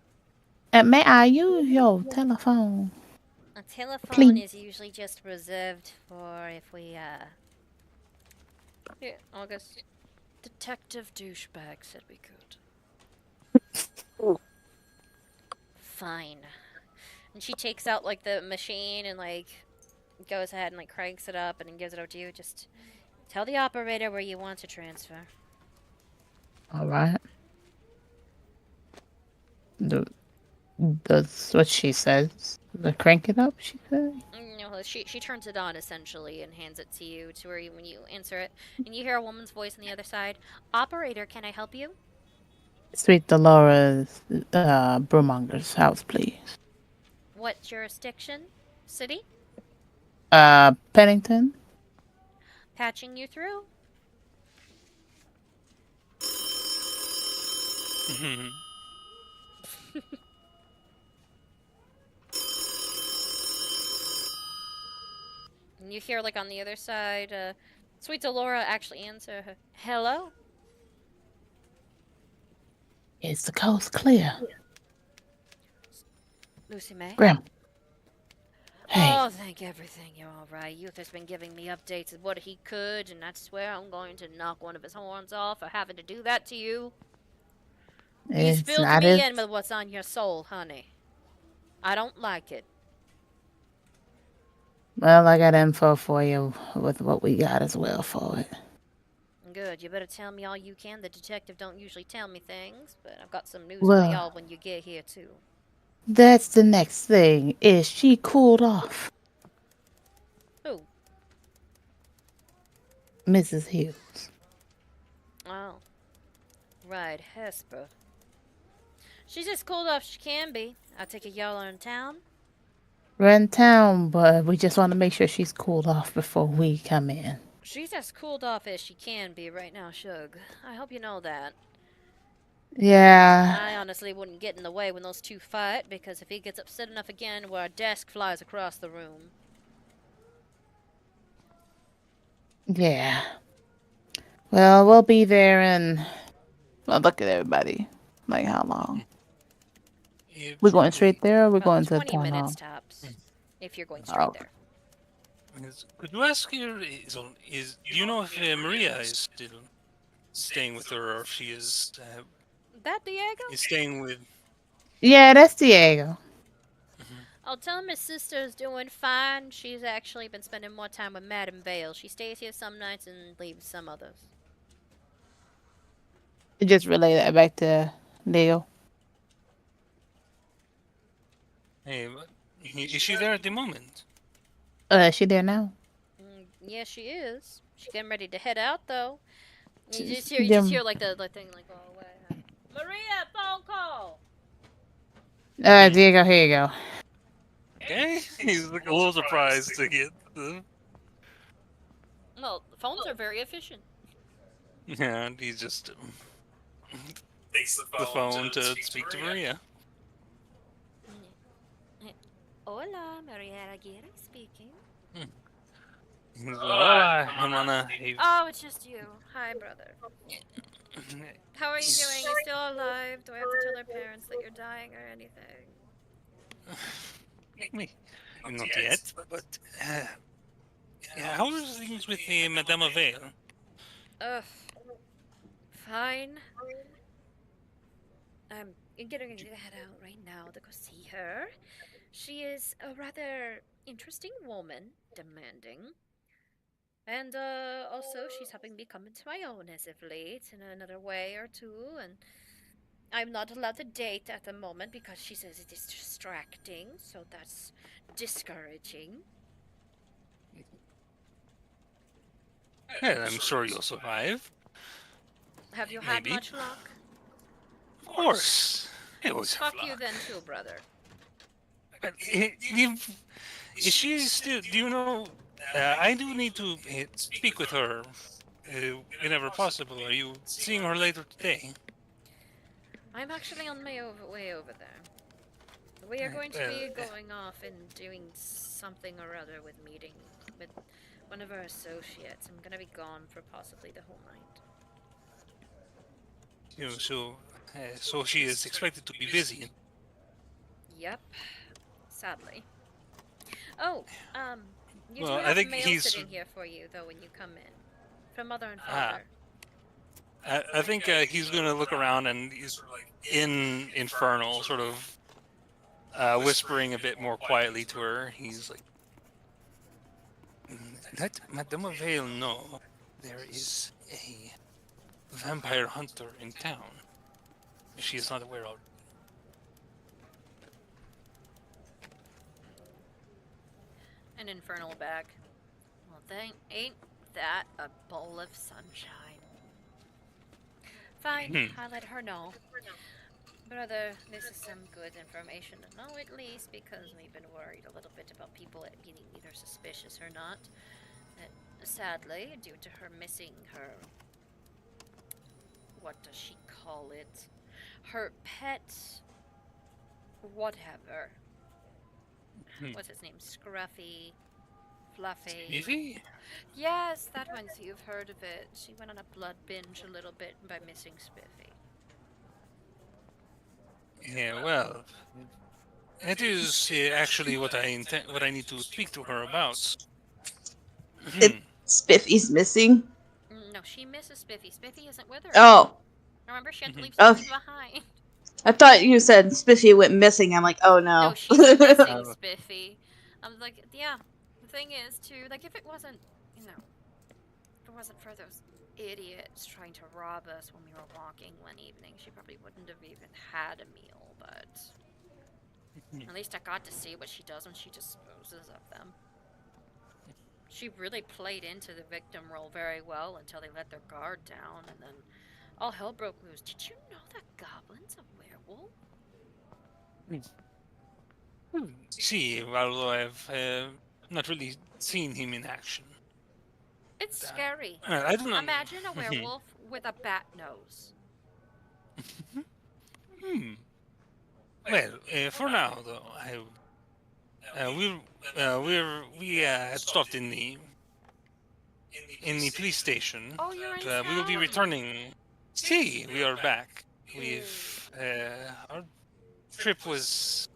May I use your telephone? A telephone Please. is usually just reserved for if we, Here, August. Detective Douchebag said we could. Fine. And she takes out, like, the machine and, like, goes ahead and, like, cranks it up and then gives it over to you. Just tell the operator where you want to transfer. Alright. That's what she says. Crank it up, she said? No, she turns it on, essentially, and hands it to you to where when you answer it. And you hear a woman's voice on the other side. Operator, can I help you? Sweet Dolores, Brewmonger's house, please. What jurisdiction? City? Pennington? Patching you through. And you hear, like, on the other side, Sweet Delora actually answer her. Hello? Is the coast clear? Lucy May? Graham. Hey. Oh, thank everything. You're alright. Youth has been giving me updates of what he could, and I swear I'm going to knock one of his horns off for having to do that to you. You spilled me in with what's on your soul, honey. I don't like it. Well, I got info for you with what we got as well for it. Good. You better tell me all you can. The detective don't usually tell me things, but I've got some news Well- for y'all when you get here, too. That's the next thing. Is she cooled off? Who? Mrs. Hughes. Oh. Right, Hesper. She's as cooled off as she can be. I take it y'all are in town? We're in town, but we just want to make sure she's cooled off before we come in. She's as cooled off as she can be right now, Shug. I hope you know that. Yeah. I honestly wouldn't get in the way when those two fight, because if he gets upset enough again, well, our desk flies across the room. Yeah. Well, we'll be there in... Well, look at everybody. Like, how long? We're going straight there, or we're going to 20 town hall? minutes tops, if you're going straight there. Could you ask her? Do you know if Maria is still staying with her, or if she is That Diego? staying with? Yeah, that's Diego. I'll tell him his sister's doing fine. She's actually been spending more time with Madame Vale. She stays here some nights and leaves some others. Just relay that back to Diego. Hey, is she there at the moment? Is she there now? Yeah, she is. She's getting ready to head out, though. You She's- just hear like the thing like, oh, wait. Maria, phone call! Diego, here you go. Okay, he's like a little surprised to get the. Well, the phones are very efficient. Yeah, and he just takes the phone to speak to Maria. Hola, Maria Aguirre speaking. Hola, hermana. Oh, it's just you. Hi, brother. How are you doing? You still alive? Do I have to tell our parents that you're dying or anything? Me. Not yet, but how are things with Madame Vale? Ugh. Fine. I'm getting ready to head out right now to go see her. She is a rather interesting woman, demanding. And also, she's helping me come into my own as of late in another way or two, and I'm not allowed to date at the moment because she says it is distracting, so that's discouraging. Yeah, I'm sure you'll survive. Have you had Maybe. much luck? Of course. It was Fuck you then too, brother. Is she still? Do you know? I do need to speak with her whenever possible. Are you seeing her later today? I'm actually on my way over there. We are going to be going off and doing something or other with meeting with one of our associates. I'm gonna be gone for possibly the whole night. So she is expected to be busy. Yep. Sadly. Oh, you Well, do I have think mail he's- sitting here for you, though, when you come in. From Mother and Father. I think he's gonna look around and he's in Infernal, sort of whispering a bit more quietly to her. He's like, "Let Madame Vale know there is a vampire hunter in town. If she is not aware of." An infernal bag. Well, ain't that a bowl of sunshine? Fine, I'll let her know. Brother, this is some good information to know at least, because we've been worried a little bit about people getting either suspicious or not. That, sadly, due to her missing her... What does she call it? Her pet... Whatever. What's his name? Scruffy, Fluffy. Spiffy? Yes, that one. So you've heard of it. She went on a blood binge a little bit by missing Spiffy. Yeah, well, it is actually what I need to speak to her about. Spiffy's missing. No, she misses Spiffy. Spiffy isn't with her. Oh. Remember, she had to leave Oh. Spiffy behind. I thought you said Spiffy went missing. I'm like, oh no. No, she's missing Spiffy. I'm like, yeah. The thing is, too, like, if it wasn't, if it wasn't for those idiots trying to rob us when we were walking one evening. She probably wouldn't have even had a meal, but at least I got to see what she does when she disposes of them. She really played into the victim role very well until they let their guard down, and then all hell broke loose. Did you know that Goblin's a werewolf? See, although I've not really seen him in action. It's scary. I don't know. Imagine a werewolf with a bat nose. Well, for now though, we had stopped in the police station. Oh, you're in We will be town. returning. See, we are back. Our trip was.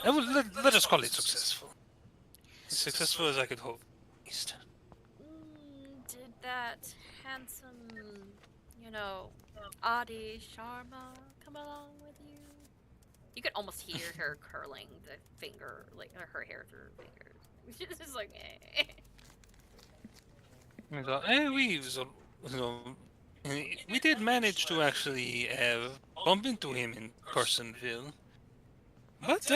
Let us call it successful. As successful as I could hope, at least. Did that handsome, Adi Sharma come along with you? You could almost hear her curling the finger, like her hair through her fingers. She's just like, We did manage to actually bump into him in Carsonville. But,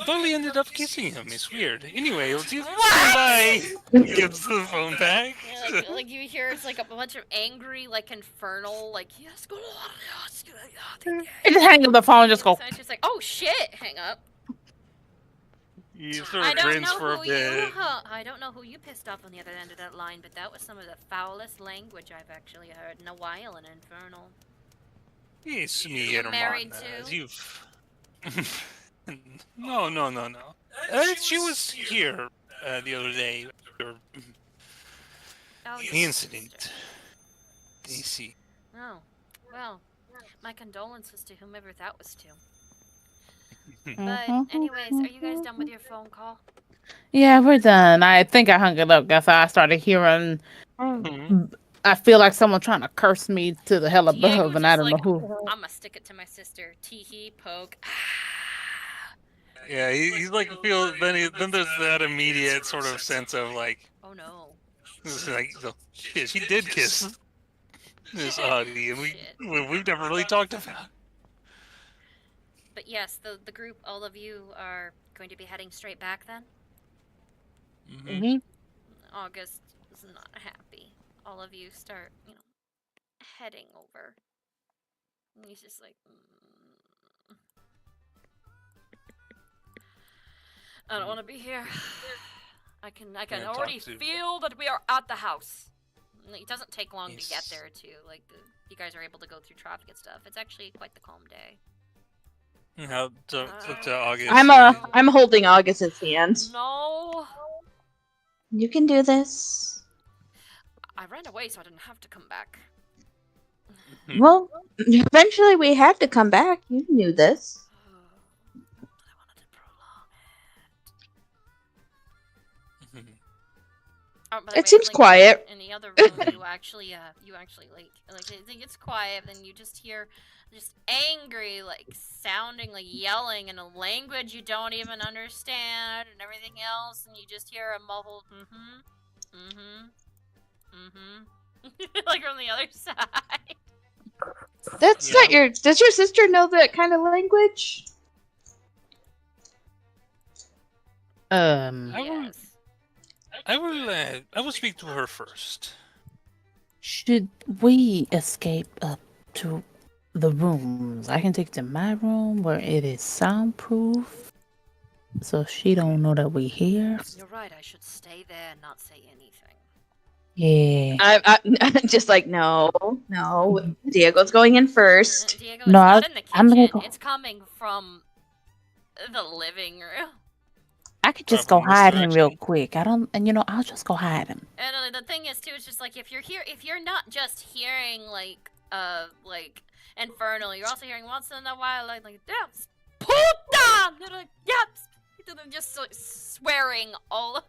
Dolly ended up kissing him. It's weird. Anyway, bye. Gives the phone back. Yeah, like you hear it's like a bunch of angry, like infernal, like yes, go on. I just hang up the phone and just go. So it's just like, oh shit, hang up. He sort of grins for a bit. I don't know who you pissed off on the other end of that line, but that was some of the foulest language I've actually heard in a while in Infernal. It's me, You're married Hermana. too? You've... No. She was here the other day. The incident. You see. Oh, well, my condolences to whomever that was to. But anyways, are you guys done with your phone call? Yeah, we're done. I think I hung it up because I started hearing. I feel like someone trying to curse me to the hell above, and I don't know who. I'm gonna stick it to my sister. Tee-hee, poke. Yeah, he's like then there's that immediate sort of sense of like, oh no. Like, shit, she did kiss this Audie, and we've never really talked about it. But yes, the group, all of you are going to be heading straight back then? August is not happy. All of you start, heading over. And he's just like, I don't want to be here. I can already feel that we are at the house. It doesn't take long to get there too. Like you guys are able to go through traffic and stuff. It's actually quite the calm day. August. I'm holding August's hand. No. You can do this. I ran away so I didn't have to come back. Well, eventually we had to come back. You knew this. It seems quiet. In the other room, you actually like I think it's quiet. Then you just hear just angry, like sounding, like yelling in a language you don't even understand, and everything else, and you just hear a muffled like from the other side. That's not your. Does your sister know that kind of language? Yes. I will speak to her first. Should we escape up to the rooms? I can take to my room where it is soundproof, so she don't know that we here. You're right. I should stay there and not say anything. Yeah. I'm just like no. Diego's going in first. Diego's not in the kitchen. It's coming from the living room. I could just go hide him real quick. I'll just go hide him. And the thing is too, it's just like if you're not just hearing like infernal, you're also hearing once in a while like yes, puta, yep, just like swearing all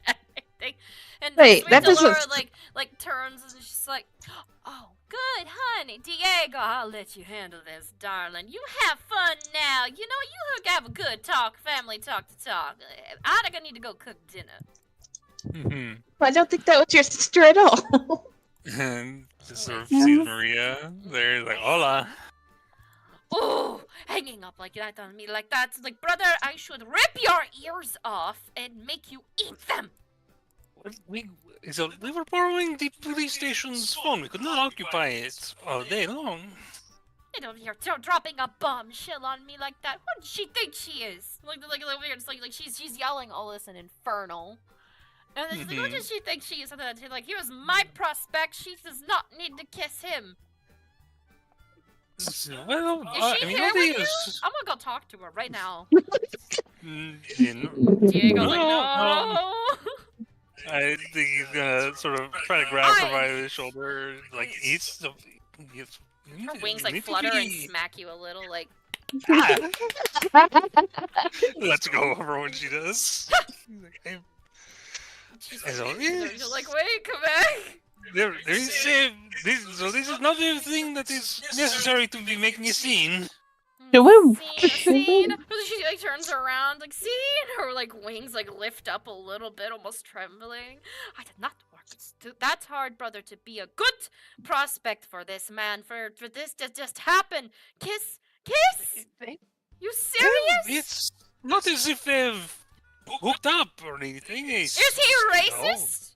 everything. And wait, Sweet that Delora, doesn't like turns and she's just like, oh, good, honey, Diego, I'll let you handle this, darling. You have fun now. You have a good family talk to talk. I'm gonna need to go cook dinner. I don't think that was your sister at all. And just sort of sees Maria there, like, hola. Oh, hanging up like that on me like that. Like, brother, I should rip your ears off and make you eat them. We were borrowing the police station's phone. We could not occupy it all day long. You know, you're dropping a bombshell on me like that. What does she think she is? Like weird. It's like she's yelling all this in Infernal. And it's like, what does she think she is? And then she's like, here's my prospect. She does not need to kiss him. Well, is she here with you? I'm gonna go talk to her right now. Diego's like, no. I think he's gonna sort of try to grab her by the shoulder, like her wings like flutter and smack you a little, like. Let's go over when she does. You're like, wait, come back. This is not everything that is necessary to be making a scene. Scene. She like turns around, like, scene. Her like wings like lift up a little bit, almost trembling. I did not work. That's hard, brother, to be a good prospect for this man. For this to just happen. Kiss. You serious? It's not as if they've hooked up or anything. Is he racist?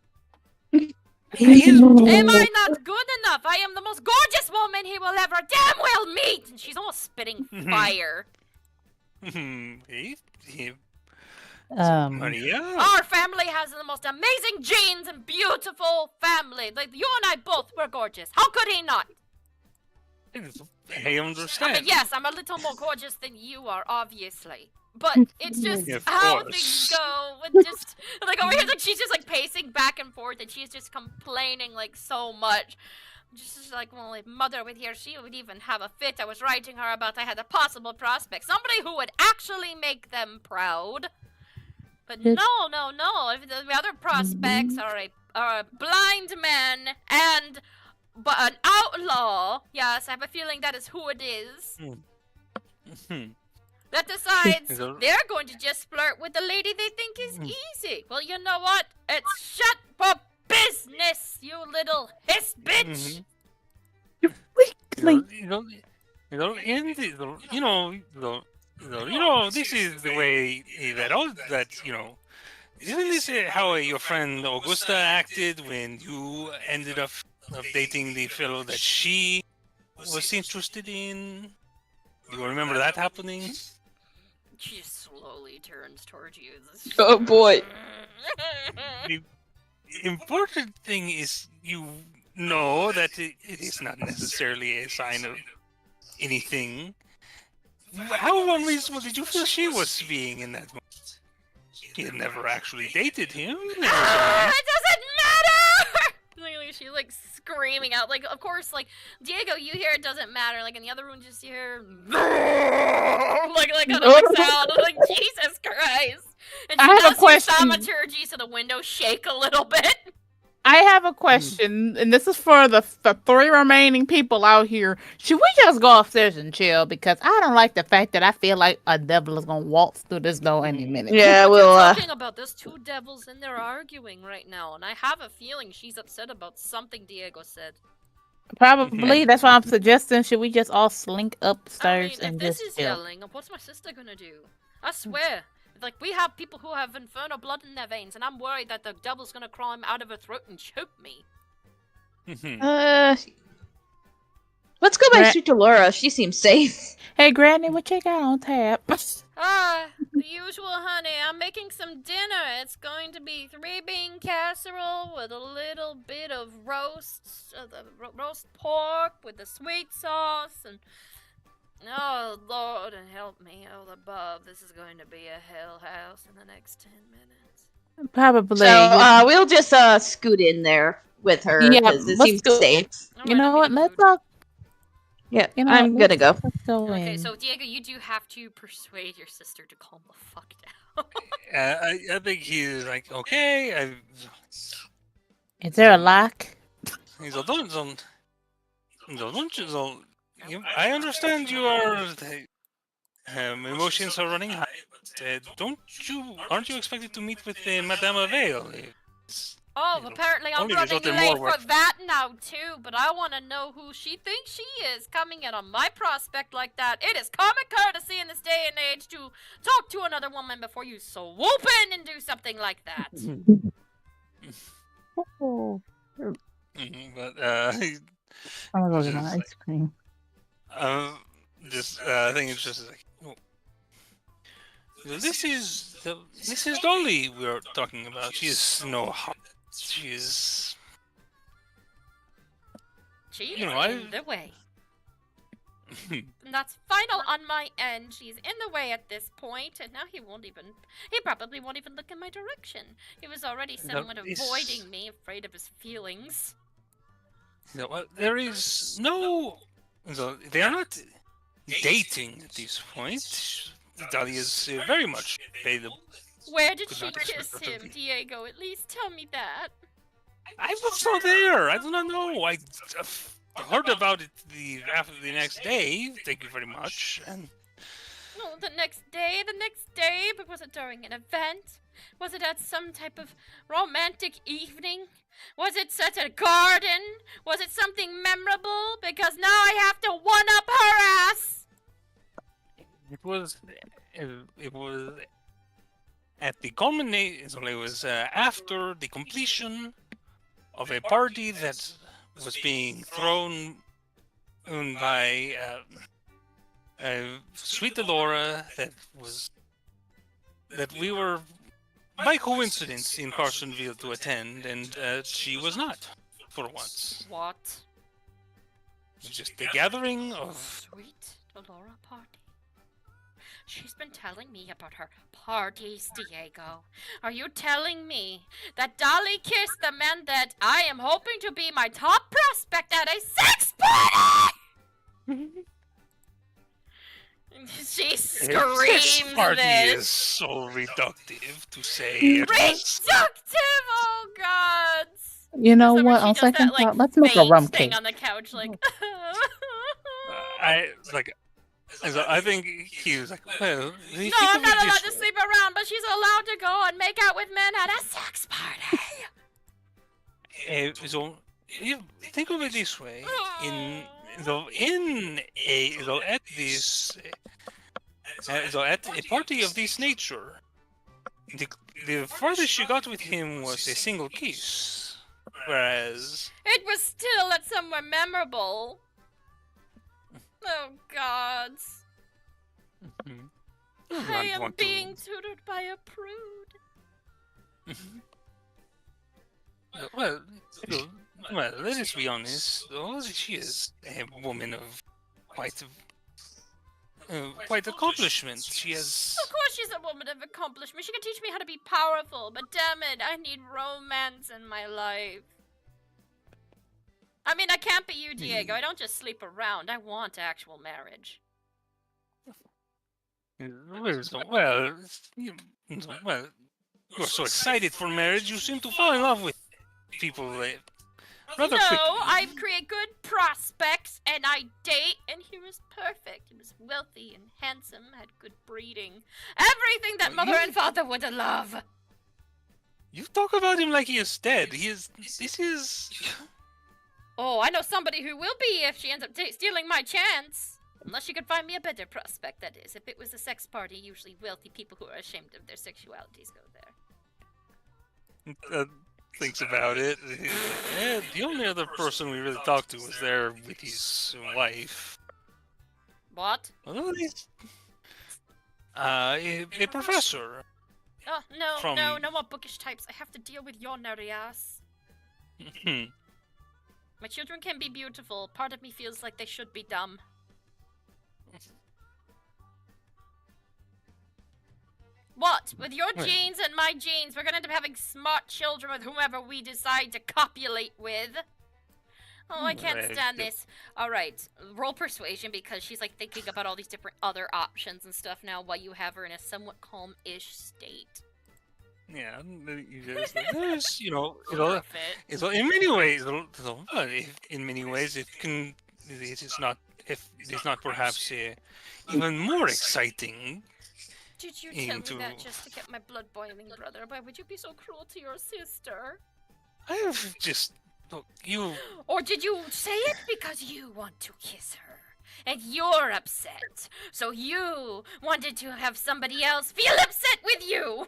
Am I not good enough? I am the most gorgeous woman he will ever damn well meet! And she's almost spitting fire. Maria? Our family has the most amazing genes and beautiful family. Like, you and I both were gorgeous. How could he not? I understand. I mean, yes, I'm a little more gorgeous than you are, obviously. But it's just how things go with just, like, over here, like, she's just, like, pacing back and forth, and she's just complaining, like, so much. Just like, well, if Mother were here, she would even have a fit. I was writing her about I had a possible prospect. Somebody who would actually make them proud. But no. If the other prospects are a blind man and an outlaw. Yes, I have a feeling that is who it is. That decides they're going to just flirt with the lady they think is easy. Well, you know what? It's shut for business, you little hiss bitch. This is the way isn't this how your friend Augusta acted when you ended up dating the fellow that she was interested in? Do you remember that happening? She slowly turns towards you. Oh boy. The important thing is you know that it is not necessarily a sign of anything. How unreasonable did you feel she was being in that moment? She had never actually dated him. It doesn't matter! She's like screaming out, like, of course, like, Diego, you hear it doesn't matter, like, in the other room, just hear like kind of like sound, like, Jesus Christ. And she does use thaumaturgy, so the windows shake a little bit. I have a question, and this is for the 3 remaining people out here. Should we just go upstairs and chill? Because I don't like the fact that I feel like a devil is gonna waltz through this door any minute. Yeah, we'll. Talking about there's 2 devils and they're arguing right now, and I have a feeling she's upset about something Diego said. Probably. That's why I'm suggesting. Should we just all slink upstairs and this just is chill? yelling, what's my sister gonna do? I swear. Like, we have people who have infernal blood in their veins, and I'm worried that the devil's gonna crawl out of her throat and choke me. Let's go back to Laura. She seems safe. Hey, Granny, what you got on tap? The usual, honey. I'm making some dinner. It's going to be 3 bean casserole with a little bit of roast pork with the sweet sauce and... Oh, Lord, and help me, all above. This is going to be a hell house in the next 10 minutes. Probably. So, we'll just scoot in there with her because it seems safe. You know what? Let's go. Yeah, I'm gonna go. Let's go Okay, in. so Diego, you do have to persuade your sister to calm the fuck down. I think he's like, okay. Is there a lock? He's a I understand your emotions are running high, but aren't you expected to meet with Madame Avail? Oh, It'll apparently I'm only running result in late more for work. that now too, but I want to know who she thinks she is coming in on my prospect like that. It is common courtesy in this day and age to talk to another woman before you swoop in and do something like that. Oh. But I'm gonna go get my ice cream. I think it's just like, oh, this is Dolly we're talking about. She is she is. She's You know, in the way. And that's final on my end. She's in the way at this point, and now he probably won't even look in my direction. He was already somewhat avoiding me, afraid of his feelings. No, well, there is no. They are not dating at this point. Dolly is very much available. Where did she kiss him, Diego? At least tell me that. I was not there. I do not know. I heard about it after the next day. Thank you very much. And Oh, the next day, but was it during an event? Was it at some type of romantic evening? Was it at a garden? Was it something memorable? Because now I have to one-up her ass! it was at the culmination. It was after the completion of a party that was being thrown by Sweet Delora that we were by coincidence in Carsonville to attend, and she was not for once. What? It was just a gathering of Sweet Delora party? She's been telling me about her parties, Diego. Are you telling me that Dolly kissed the man that I am hoping to be my top prospect at a sex party? She screams Sex party this. is so reductive to say. Reductive! Oh, God! You know Summer, what? she On does second that, like, thought, let's make a rum thing cake. on the couch, like. I think he was like, well, No, I'm not allowed to sleep around, but she's allowed to go and make out with men at a sex party. So you think of it this way: at a party of this nature, the farthest she got with him was a single kiss, whereas It was still at somewhere memorable. Oh, God. I am being tutored by a prude. well, let us be honest. She is a woman of quite accomplishment. She has. Of course she's a woman of accomplishment. She can teach me how to be powerful, but damn it, I need romance in my life. I mean, I can't be you, Diego. I don't just sleep around. I want actual marriage. You're so excited for marriage. You seem to fall in love with people rather quickly. I create good prospects, and I date, and he was perfect. He was wealthy and handsome, had good breeding. Everything that mother and father would love. You talk about him like he is dead. This is... Oh, I know somebody who will be if she ends up stealing my chance. Unless she could find me a better prospect, that is. If it was a sex party, usually wealthy people who are ashamed of their sexualities go there. Thinks about it. The only other person we really talked to was there with his wife. What? A professor. Oh, no more bookish types. I have to deal with your nerdy ass. My children can be beautiful. Part of me feels like they should be dumb. What? With your genes and my genes, we're gonna end up having smart children with whomever we decide to copulate with. Oh, I can't stand this. Alright, roll persuasion because she's like thinking about all these different other options and stuff now while you have her in a somewhat calm-ish state. Yeah, you just, in many ways, it is not perhaps even more exciting Did you tell me that just to get my blood boiling, brother? Why would you be so cruel to your sister? I've just... Look, you... Or did you say it because you want to kiss her? And you're upset, so you wanted to have somebody else feel upset with you!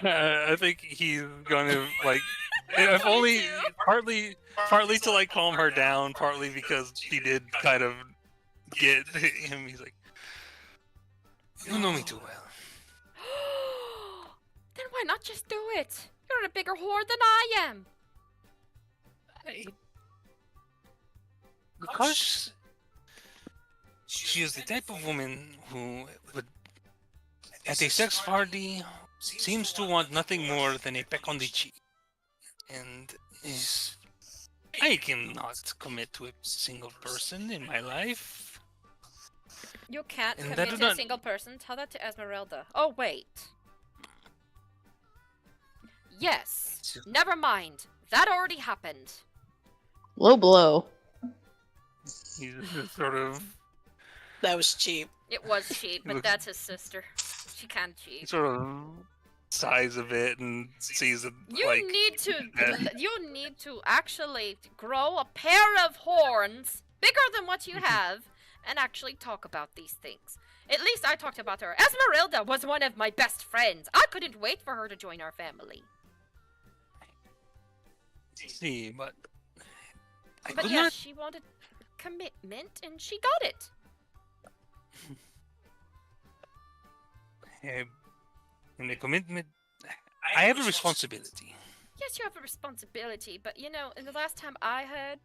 I think he's gonna, like... if only... Partly to, like, calm her down, partly because she did kind of get him. He's like... You know me too well. Then why not just do it? You're a bigger whore than I am. Because she is the type of woman who would, at a sex party, seems to want nothing more than a peck on the cheek. And is... I cannot commit to a single person in my life. You can't And commit to a single person. Tell that to Esmeralda. Oh, wait. Yes. Never mind. That already happened. Low blow. He's just sort of... That was cheap. It was cheap, but that's his sister. She can't cheat. He sort of sighs a bit and sees it, You need to actually grow a pair of horns bigger than what you have and actually talk about these things. At least I talked about her. Esmeralda was one of my best friends. I couldn't wait for her to join our family. See, but... But yeah, she wanted commitment and she got it. In the commitment, I have a responsibility. Yes, you have a responsibility, but you know, in the last time I heard,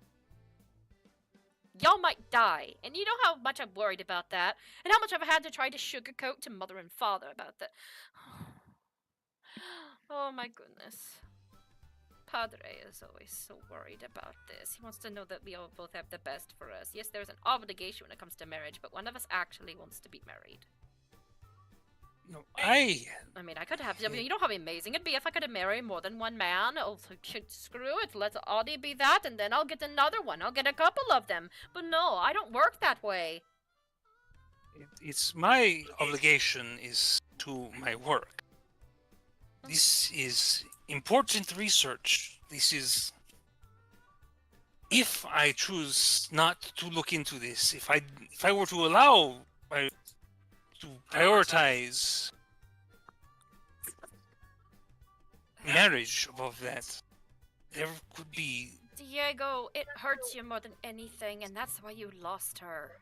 y'all might die. And you know how much I'm worried about that, and how much I've had to try to sugarcoat to mother and father about that. Oh my goodness. Padre is always so worried about this. He wants to know that we all both have the best for us. Yes, there's an obligation when it comes to marriage, but one of us actually wants to be married. No, I mean, I could have... I mean, you know how amazing it'd be if I could marry more than one man? Oh, screw it. Let Audie be that, and then I'll get another one. I'll get a couple of them. But no, I don't work that way. It's my obligation is to my work. This is important research. This is... If I choose not to look into this, if I were to allow to prioritize marriage above that, there could be... Diego, it hurts you more than anything, and that's why you lost her.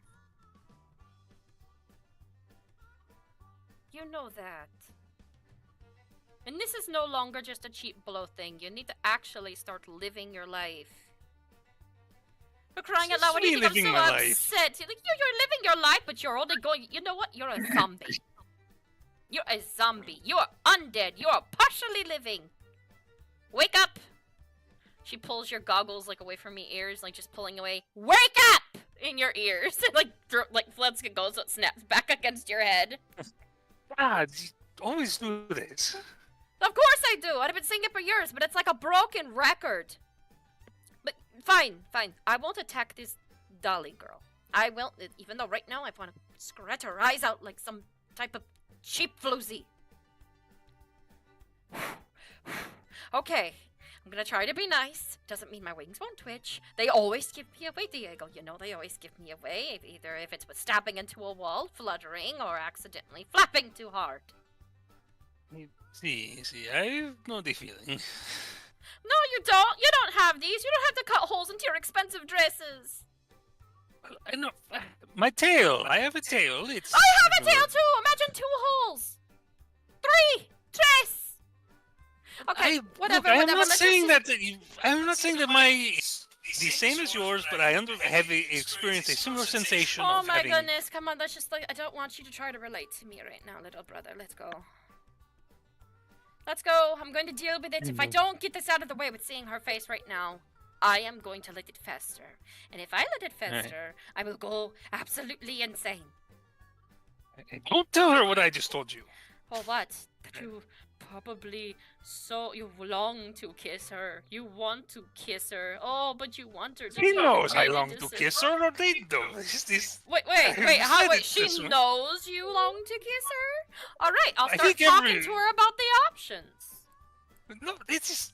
You know that. And this is no longer just a cheap blow thing. You need to actually start living your life. For crying out loud, what do you think I'm so upset? You're living your life, but you're only going... You know what? You're a zombie. You're a zombie. You are undead. You are partially living. Wake up! She pulls your goggles, like, away from your ears, like, just pulling away. Wake up! In your ears. like Fletska goes, so it snaps back against your head. God, you always do this. Of course I do! I've been singing it for years, but it's like a broken record. But fine. I won't attack this Dolly girl. I will, even though right now I want to scratch her eyes out like some type of cheap floozy. Okay, I'm gonna try to be nice. Doesn't mean my wings won't twitch. They always give me away, Diego. You know they always give me away, either if it's with stabbing into a wall, fluttering, or accidentally flapping too hard. See, I know the feeling. No, you don't. You don't have these. You don't have to cut holes into your expensive dresses. I know. My tail. I have a tail. I have a tail too. Imagine 2 holes. 3 dress. Okay, whatever. I'm not saying that my the same as yours, but I have experienced a similar sensation. Oh my goodness! Come on, let's just I don't want you to try to relate to me right now, little brother. Let's go. Let's go. I'm going to deal with it. If I don't get this out of the way with seeing her face right now, I am going to let it fester. And if I let it fester, I will go absolutely insane. Don't tell her what I just told you. Well, what? But you probably you long to kiss her. You want to kiss her. Oh, but you want her to He be knows I really long to distant. kiss her, or they do. Wait, how? Wait, she knows you long to kiss her? Alright, I'll I start think talking to her about the options. No, it's just.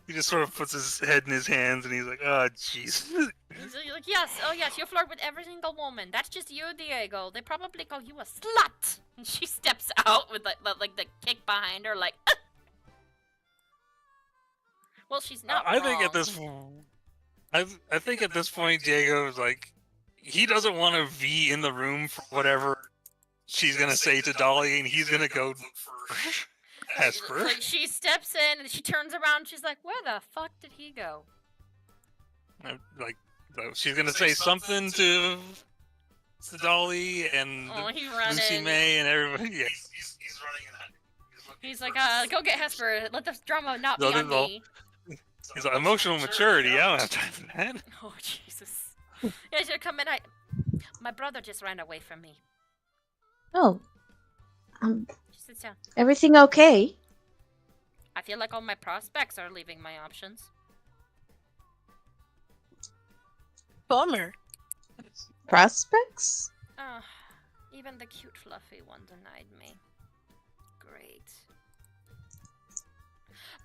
He just sort of puts his head in his hands and he's like, oh, jeez. You're like, yes, oh yes, you flirt with every single woman. That's just you, Diego. They probably call you a slut. And she steps out with like the kick behind her, like. Well, she's not. I think wrong. at this, I think at this point, Diego's like, he doesn't want to be in the room for whatever she's gonna say to Dolly, and he's gonna go look for Hesper. Like she steps in and she turns around. And she's like, "Where the fuck did he go?" Like, she's gonna say something to Dolly and Lucy May and everybody. Yeah, he's running in that. He's like, "Go get Hesper. Let the drama not be on me." He's like, emotional maturity. I don't have time for that. Oh Jesus! Yeah, she'll come in. My brother just ran away from me. Oh. She sits down. Everything okay? I feel like all my prospects are leaving my options. Bummer. Prospects? Even the cute fluffy one denied me. Great.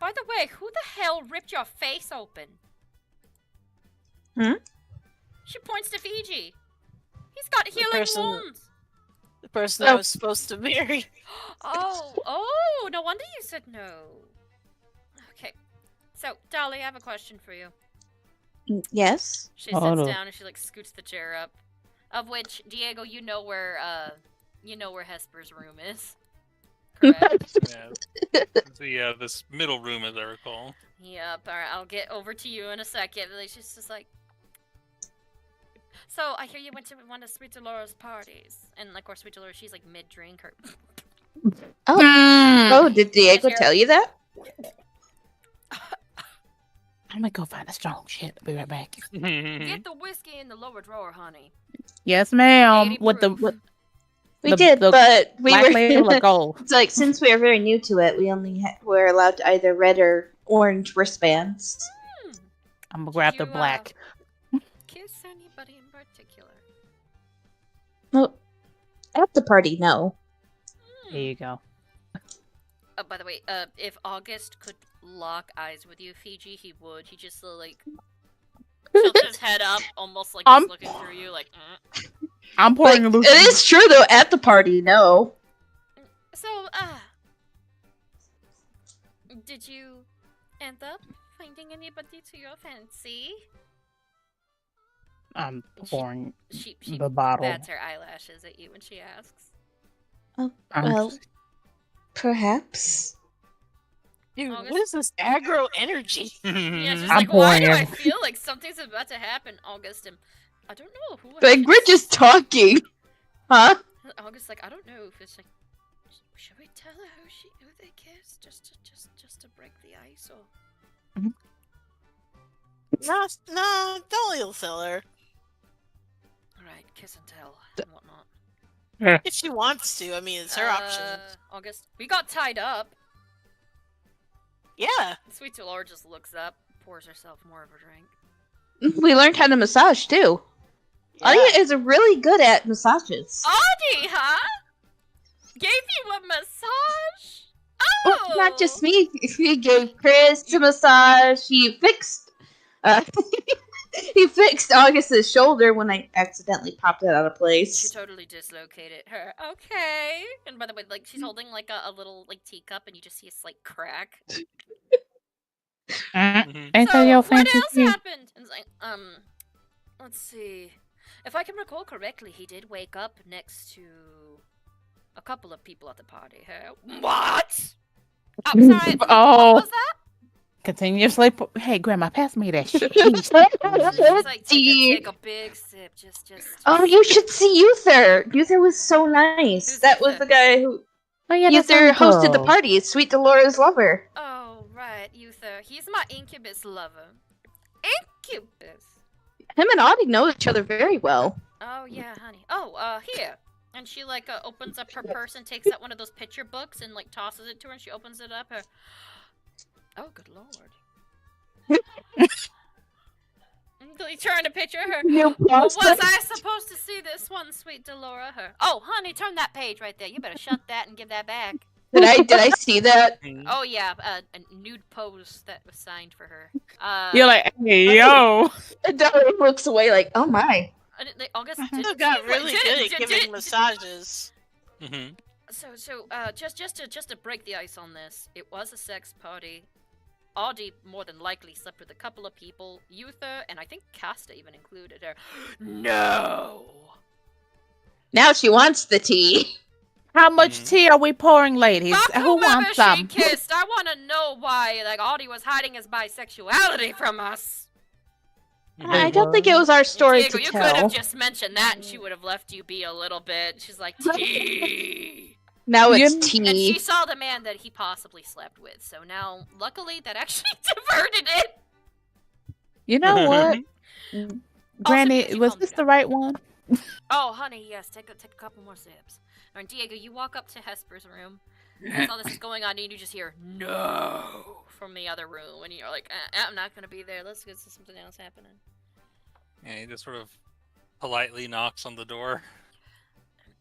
By the way, who the hell ripped your face open? She points to Fiji. He's got healing wounds. The person I was supposed to marry. Oh, no wonder you said no. Okay. So, Dolly, I have a question for you. Yes? She sits down and she like scoots the chair up. Of which, Diego, you know where Hesper's room is. Correct? Yeah, this middle room, as I recall. Yep, alright, I'll get over to you in a second. She's just like... So, I hear you went to one of Sweet Dolores' parties. And, of course, Sweet Dolores, she's, like, mid-drink. Oh, did Diego tell you that? I'm gonna go find the strong shit. I'll be right back. Get the whiskey in the lower drawer, honey. Yes, ma'am. But we were gold. It's like, since we are very new to it, we only were allowed to either red or orange wristbands. I'm gonna grab the black. Kiss anybody in particular? Well, at the party, no. There you go. By the way, if August could lock eyes with you, Fiji, he would. He just like tilts his head up, almost like he's looking through you, like. I'm pouring It is true though. At the party, no. So, did you end up finding anybody to your fancy? I'm pouring She the bottle. bats her eyelashes at you when she asks. Oh, well, perhaps. Dude, what is this aggro energy? Yeah, she's I'm like, why do pouring I feel like something's about to happen, August? And I don't know who. Like, we're just talking. Huh? August, like, I don't know if it's like, should we tell her who they kissed just to break the ice, or? No, Dolly will tell her. Alright, kiss and tell and whatnot. If she wants to, I mean, it's her option. August, we got tied up. Yeah. Sweet Dolores just looks up, pours herself more of a drink. We learned how to massage too. Yeah. Adia is really good at massages. Audie, huh? Gave you a massage? Well, not just me. He gave Chris a massage. He fixed August's shoulder when I accidentally popped it out of place. She totally dislocated her. Okay. And by the way, like, she's holding like a little like teacup, and you just see a slight crack. Ain't So, that your what fantasy? else happened? And it's like, let's see. If I can recall correctly, he did wake up next to a couple of people at the party. What? I'm sorry. Oh. What was that? Continuously. Hey, Grandma, pass me that shit. Just like take a big sip. Just. Oh, you should see Uther. Uther was so nice. That was the guy who. Oh yeah, Uther hosted the party. It's Sweet Dolores' lover. Oh right, Uther. He's my incubus lover. Incubus. Him and Audie know each other very well. Oh yeah, honey. Oh, here. And she like opens up her purse and takes out one of those picture books and like tosses it to her, and she opens it up. Oh, good lord! Really trying to picture her. Was I supposed to see this one, sweet Delora? Oh, honey, turn that page right there. You better shut that and give that back. Did I see that? Oh yeah, a nude pose that was signed for her. You're like, hey, yo. Dolly looks away like, oh my. August Still got really good at giving massages. Mm-hmm. So, just to break the ice on this, it was a sex party. Audie more than likely slept with a couple of people. Uther, and I think Casta even included her. No! Now she wants the tea. How much tea are we pouring, ladies? Fuck Who wants she some? kissed. I want to know why, like, Audie was hiding his bisexuality from us. I don't think it was our story Diego, to you tell. could have just mentioned that, and she would have left you be a little bit. She's like, tea. Now it's tea. And she saw the man that he possibly slept with, so now, luckily, that actually diverted it. You know what? Granny, was this the right one? Oh, honey, yes. Take a couple more sips. And Diego, you walk up to Hesper's room. As all this is going on, and you just hear "no" from the other room, and you're like, "I'm not gonna be there. Let's get something else happening." Yeah, he just sort of politely knocks on the door.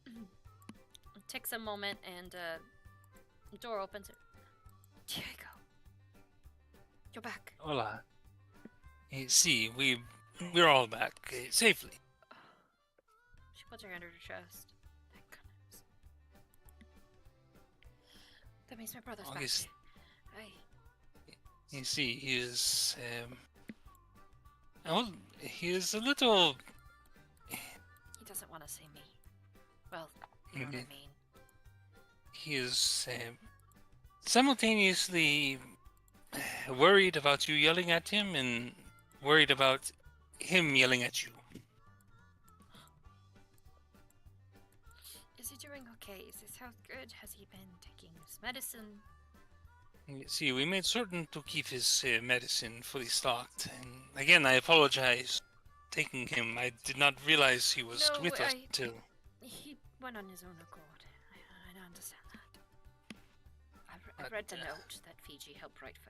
It takes a moment, and the door opens. Diego, you're back. Hola. See, we're all back safely. She puts her hand on her chest. Thank goodness. That means my brother's back. Hi. You see, he is a little. He doesn't want to see me. Well, you know what I mean. He is simultaneously worried about you yelling at him and worried about him yelling at you. Is he doing okay? Is his health good? Has he been taking his medicine? You see, we made certain to keep his medicine fully stocked. And again, I apologize taking him. I did not realize he was with us till... He went on his own accord. I understand that. I read the note that Fiji helped write for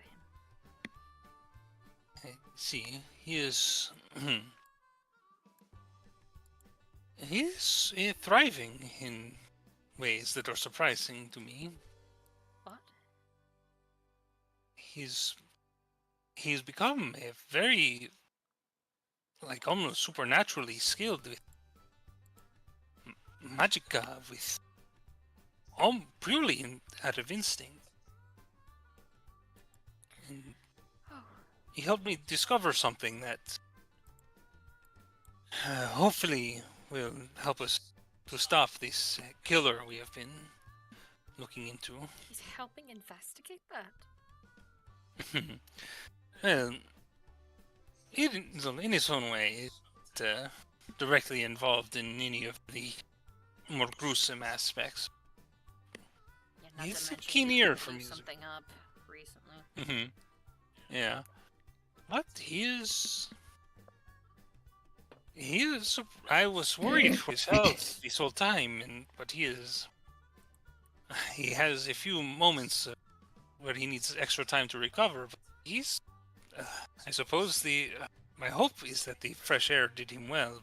him. See, he is... he is thriving in ways that are surprising to me. What? He's become a very, like, almost supernaturally skilled with magicka, with all purely out of instinct. And he helped me discover something that hopefully will help us to stop this killer we have been looking into. He's helping investigate that. Well, in his own way, it's directly involved in any of the more gruesome aspects. Yeah, He's a keen ear for music. Something up recently. Yeah, but he is. I was worried for his health this whole time, but he is. He has a few moments where he needs extra time to recover. But he's. I suppose my hope is that the fresh air did him well.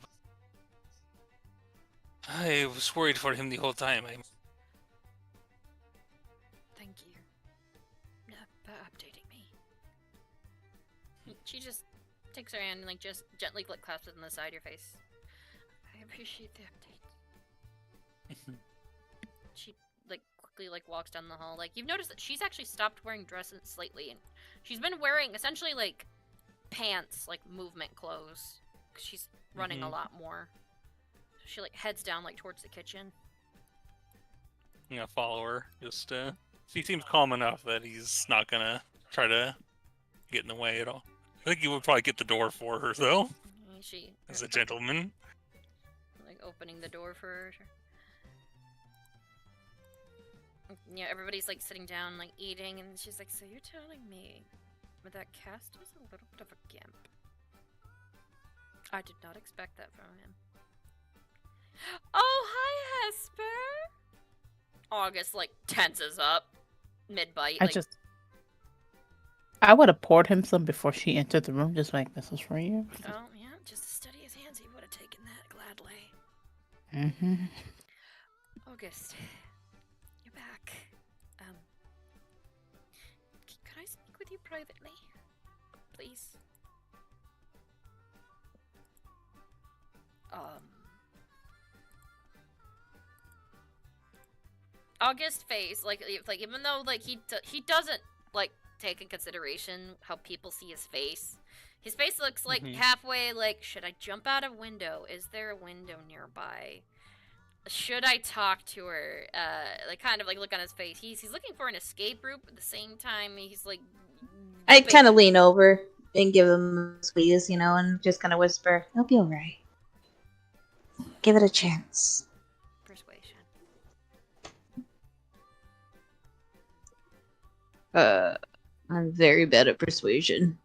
I was worried for him the whole time. Thank you for updating me. She just takes her hand and like just gently clasps it on the side of your face. I appreciate the update. She like quickly like walks down the hall. Like you've noticed that she's actually stopped wearing dresses slightly, and she's been wearing essentially like pants, like movement clothes, because she's running a lot more. So she like heads down like towards the kitchen. Yeah, follow her. Just she seems calm enough that he's not gonna try to get in the way at all. I think he would probably get the door for her though. She as a gentleman. Like opening the door for her. Yeah, everybody's like sitting down, like eating, and she's like, "So you're telling me that Cast was a little bit of a gimp?" I did not expect that from him. Oh, hi, whisper? August, like, tenses up mid-bite. I would have poured him some before she entered the room, just like, this is for you. Oh, yeah, just to steady his hands, he would have taken that gladly. Mm-hmm. August, you're back. Could I speak with you privately? Please? August face, like even though, like, he doesn't, like, take in consideration how people see his face looks like halfway, like, should I jump out a window? Is there a window nearby? Should I talk to her? Like, kind of, like, look on his face. He's looking for an escape route, but at the same time, he's, like... I kind of lean over and give him a squeeze, you know, and just kind of whisper, "It'll be alright. Give it a chance." Persuasion. I'm very bad at persuasion.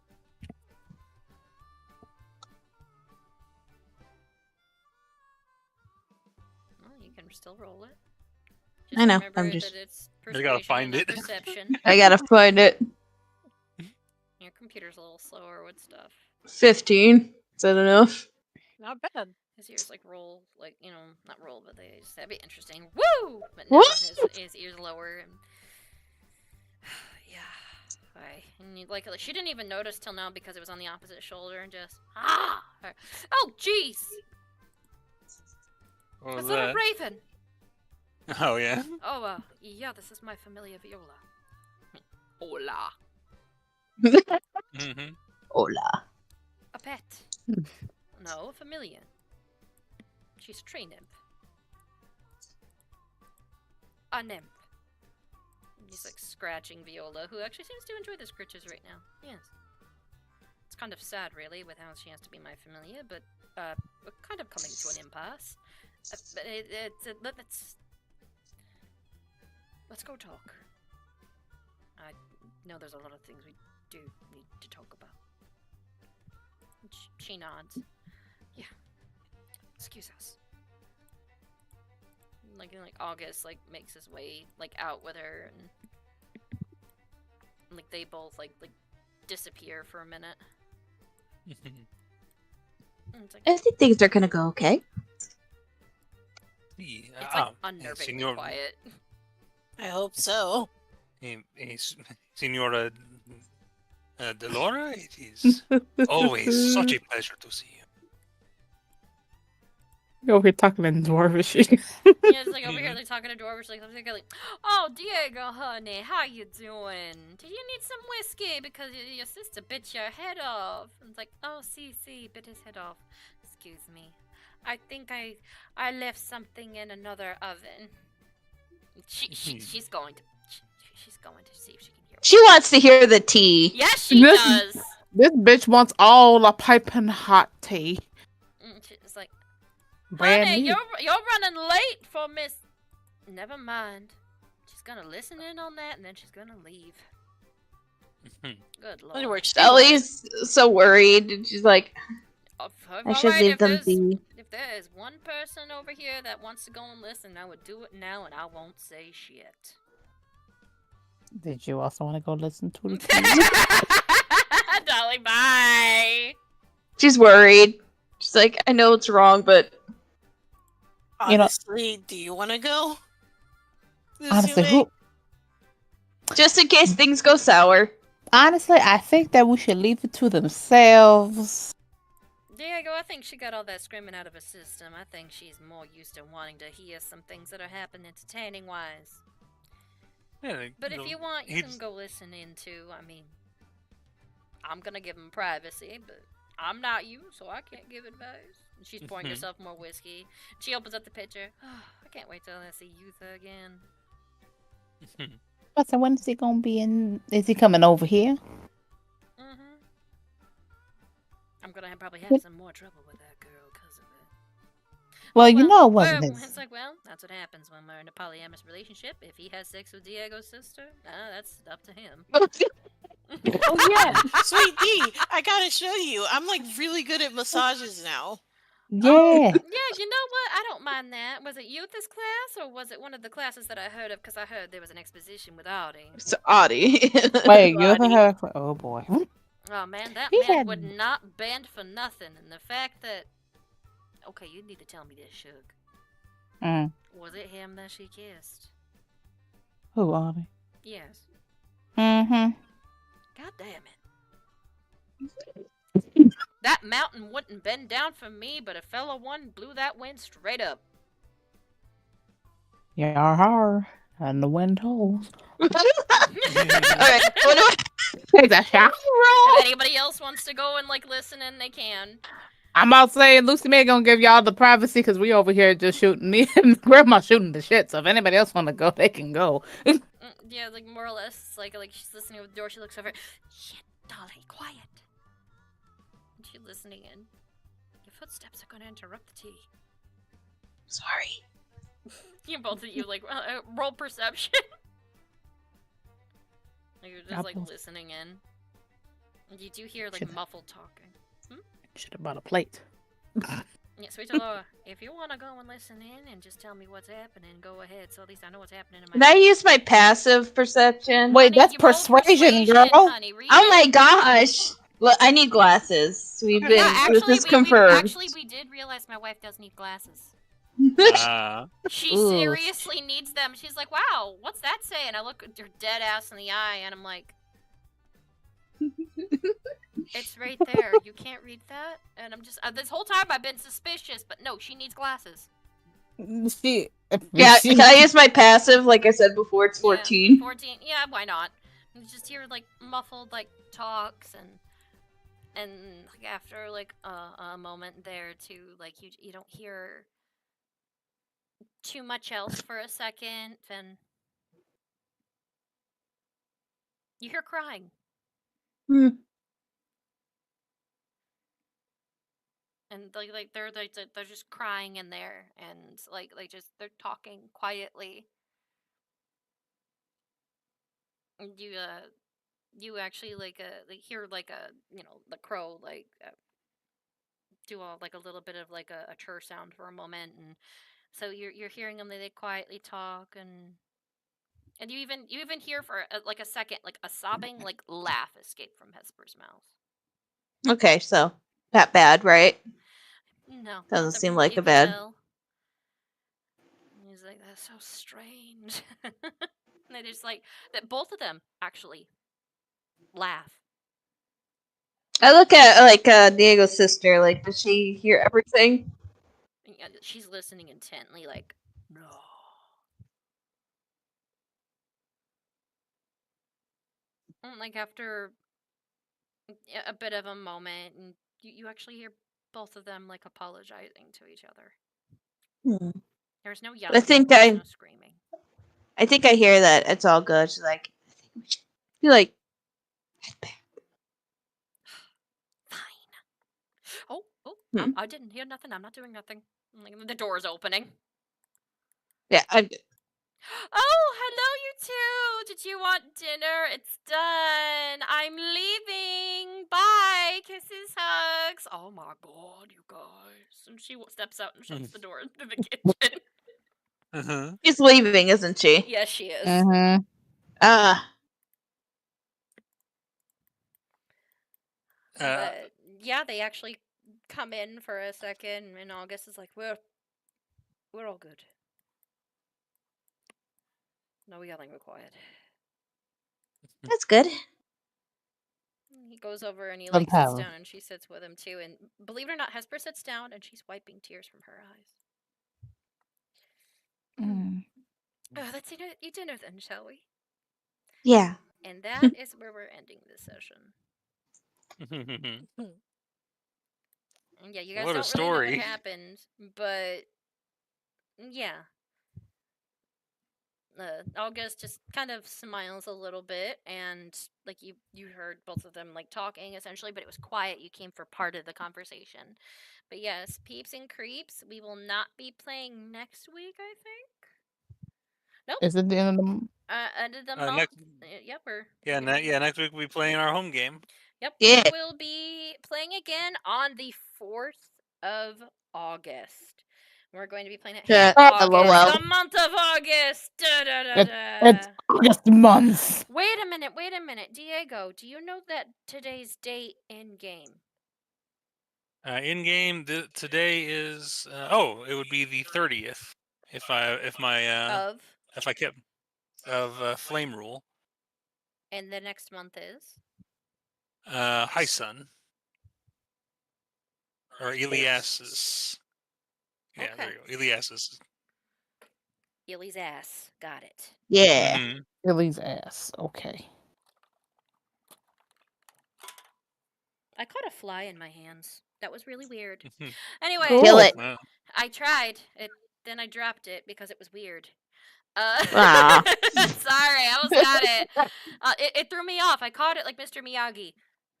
Well, you can still roll it. I know, remember I'm just... that it's You gotta find persuasion, it. not Perception. I gotta find it. Your computer's a little slower with stuff. 15. Is that enough? Not bad. His ears, like, roll, like, you know, not roll, but they just, that'd be interesting. Woo! But no, his ears lower, and... yeah. And you, like, she didn't even notice till now because it was on the opposite shoulder, and just... ah! Oh, jeez! What was Is that a that? raven? Oh, yeah? Oh, yeah, this is my familiar Viola. Hola. Mm-hmm. Hola. A pet. No, a familiar. She's a tree nymph. A nymph. He's, like, scratching Viola, who actually seems to enjoy the scritches right now. Yes. It's kind of sad, really, with how she has to be my familiar, but, we're kind of coming to an impasse. But let's go talk. I know there's a lot of things we do need to talk about. She nods. Yeah. Excuse us. Like August, like, makes his way, like, out with her, and like, they both, like disappear for a minute. It's like, I think things are gonna go okay. it's, like, unnervingly quiet. I hope so. Senora Delora, it is always such a pleasure to see you. Over here talking in Dwarvish. Yeah, it's like over here, like, talking to Dwarvish, like, I'm thinking, like, oh, Diego, honey, how you doing? Do you need some whiskey because your sister bit your head off? And it's like, oh, see, bit his head off. Excuse me. I think I left something in another oven. She's going to see if she can hear. She wants to hear the tea. Yes, she does. This bitch wants all the piping hot tea. She's like, Brand honey, new. you're running late for Miss. Never mind. She's gonna listen in on that, and then she's gonna leave. Good lord. Sally's so worried. And she's like, I should leave them be. If there is one person over here that wants to go and listen, I would do it now, and I won't say shit. Did you also want to go listen to the tea? Dolly, bye. She's worried. She's like, I know it's wrong, but Honestly, do you want to go? Honestly, just in case things go sour. Honestly, I think that we should leave it to themselves. Diego, I think she got all that screaming out of her system. I think she's more used to wanting to hear some things that are happening entertaining-wise. Yeah, But if you want, you can go listen in too. I mean, I'm gonna give him privacy, but I'm not you, so I can't give advice. And she's pouring herself more whiskey. She opens up the pitcher. Oh, I can't wait till I see Yutha again. But so when is he gonna be in? Is he coming over here? I'm gonna probably have some more trouble with that girl because of it. Well, you know it wasn't his. It's like, well, that's what happens when we're in a polyamorous relationship. If he has sex with Diego's sister, that's up to him. Oh yeah, sweet D, I gotta show you. I'm like really good at massages now. Yeah. Yeah, you know what? I don't mind that. Was it you this class, or was it one of the classes that I heard of? Because I heard there was an exposition with Audie. It's Audie. Wait, you ever heard? Oh boy. Oh man, that He man had- would not bend for nothing. And the fact that... Okay, you need to tell me this, Shug. Mm. Was it him that she kissed? Who are they? Yes. Mm-hmm. God damn it. That mountain wouldn't bend down for me, but a fellow one blew that wind straight up. Yar, and the wind holds. Alright, what do I... Take that shot. If anybody else wants to go and like listen in, they can. I'm about to say Lucy May gonna give y'all the privacy because we over here just shooting me and Grandma shooting the shit. So if anybody else want to go, they can go. Yeah, like more or less, it's like she's listening with the door. She looks over. Shit, Dolly, quiet. And she's listening in. Your footsteps are gonna interrupt the tea. Sorry. You both of you like roll perception. Like, you're just like listening in. And you do hear like muffled talking. Should have bought a plate. Yeah, so we tell her, if you want to go and listen in and just tell me what's happening, go ahead. So at least I know what's happening in my... Can I use my passive perception? Wait, that's persuasion, girl. Honey, oh my gosh. Look, I need glasses. We've been... this is confirmed. Actually, we did realize my wife does need glasses. She seriously needs them. She's like, wow, what's that say? And I look at her dead ass in the eye, and I'm like... It's right there. You can't read that? And I'm just... this whole time I've been suspicious, but no, she needs glasses. Yeah, can I use my passive? Like I said before, it's 14. Yeah, 14. Yeah, why not? You just hear, like, muffled, like, talks, and like, after, like, a moment there, too, like, you don't hear too much else for a second, and you hear crying. And like they're just crying in there, and like they're talking quietly. And you actually like hear like the crow like do like a little bit of like a chirr sound for a moment, and so you're hearing them. They quietly talk, and you even hear for like a second like a sobbing like laugh escape from Hesper's mouth. Okay, so not bad, right? No. Doesn't seem like a bad. He's like, that's so strange. And they just like that both of them actually laugh. I look at like Diego's sister. Like, does she hear everything? Yeah, she's listening intently, like, no. And like after a bit of a moment, and you actually hear both of them like apologizing to each other. There's no yelling. I think no screaming. I think I hear that. It's all good. She's like, I think we should be like, head back. Fine. Oh, I didn't hear nothing. I'm not doing nothing. Like, the door's opening. Yeah, Oh, hello, you two. Did you want dinner? It's done. I'm leaving. Bye. Kisses, hugs. Oh my god, you guys. And she steps out and shuts the door into the kitchen. She's leaving, isn't she? Yes, she is. But yeah, they actually come in for a second, and August is like, we're all good. No yelling required. That's good. He goes over and he like sits down, and she sits with him too. And believe it or not, Hesper sits down and she's wiping tears from her eyes. Let's eat dinner then, shall we? Yeah. And that is where we're ending this session. And yeah, you guys don't really know what happened, but yeah. August just kind of smiles a little bit, and like you heard both of them like talking essentially, but it was quiet. You came for part of the conversation. But yes, peeps and creeps, we will not be playing next week, I think. Nope. Is it the end of the end of the month? Yep, next week we'll be playing our home game. Yep. Yeah. We will be playing again on the 4th of August. We're going to be playing it. Yeah, August, LOL. the month of August. Da, da, da, da. It's August month. Wait a minute. Diego, do you know that today's date in game? In game, today is it would be the 30th if I kept of Flame Rule. And the next month is High Sun or Elias's. Yeah, Okay. there you go. Elias's. Illy's ass. Got it. Yeah. Mhm. Billy's ass. Okay. I caught a fly in my hands. That was really weird. Anyway, Kill it. Wow. I tried it. Then I dropped it because it was weird. Ah. Sorry, I almost got it. It threw me off. I caught it like Mr. Miyagi.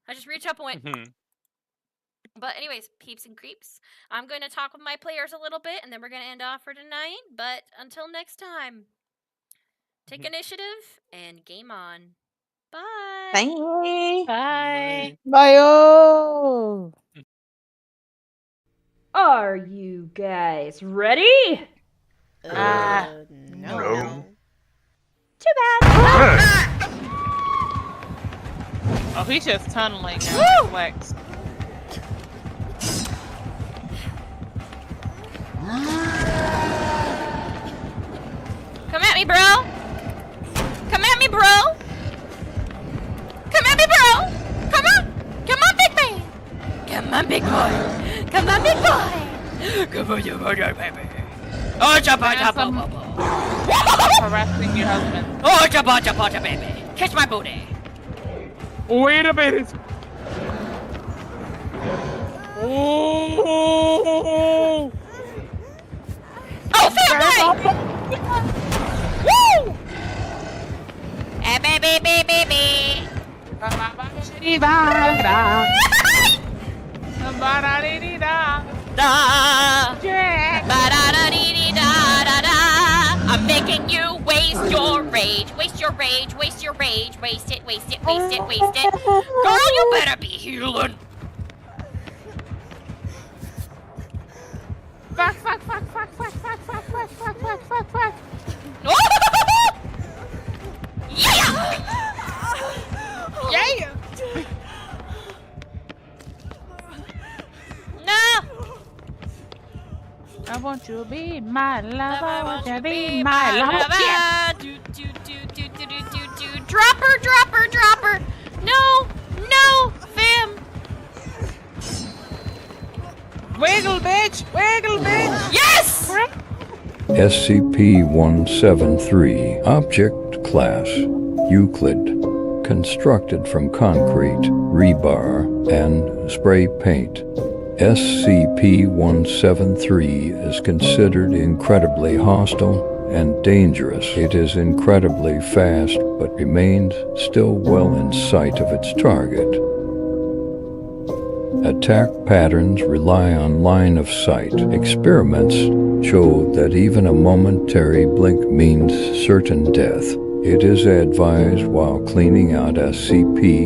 I just reached up and went. Mhm. But anyways, peeps and creeps, I'm going to talk with my players a little bit, and then we're going to end off for tonight. But until next time, take initiative and game on. Bye. Bye. Bye. Bye. Are you guys ready? No. Too bad. Oh, he's just tunneling now. Flex. Come at me, bro. Come at me, bro. Come at me, bro. Come on. Come on, big man. Come on, big boy. Come on, big boy. Come on, you baby. Oh, jump, Harassing your husband. oh, jump, baby. Catch my booty. Wait a minute. Oh. Oh, feel good. Woo! Baby. I'm making you waste your rage. Waste your rage. Waste your rage. Waste it. Girl, you better be healing. Fuck. Yeah! Yeah! No! I want you to be my lover. I want you to be my lover. Dropper. No, fam. Wiggle, bitch. Yes! SCP-173 Object Class Euclid. Constructed from concrete, rebar, and spray paint. SCP-173 is considered incredibly hostile and dangerous. It is incredibly fast, but remains still well in sight of its target. Attack patterns rely on line of sight. Experiments show that even a momentary blink means certain death. It is advised while cleaning out SCP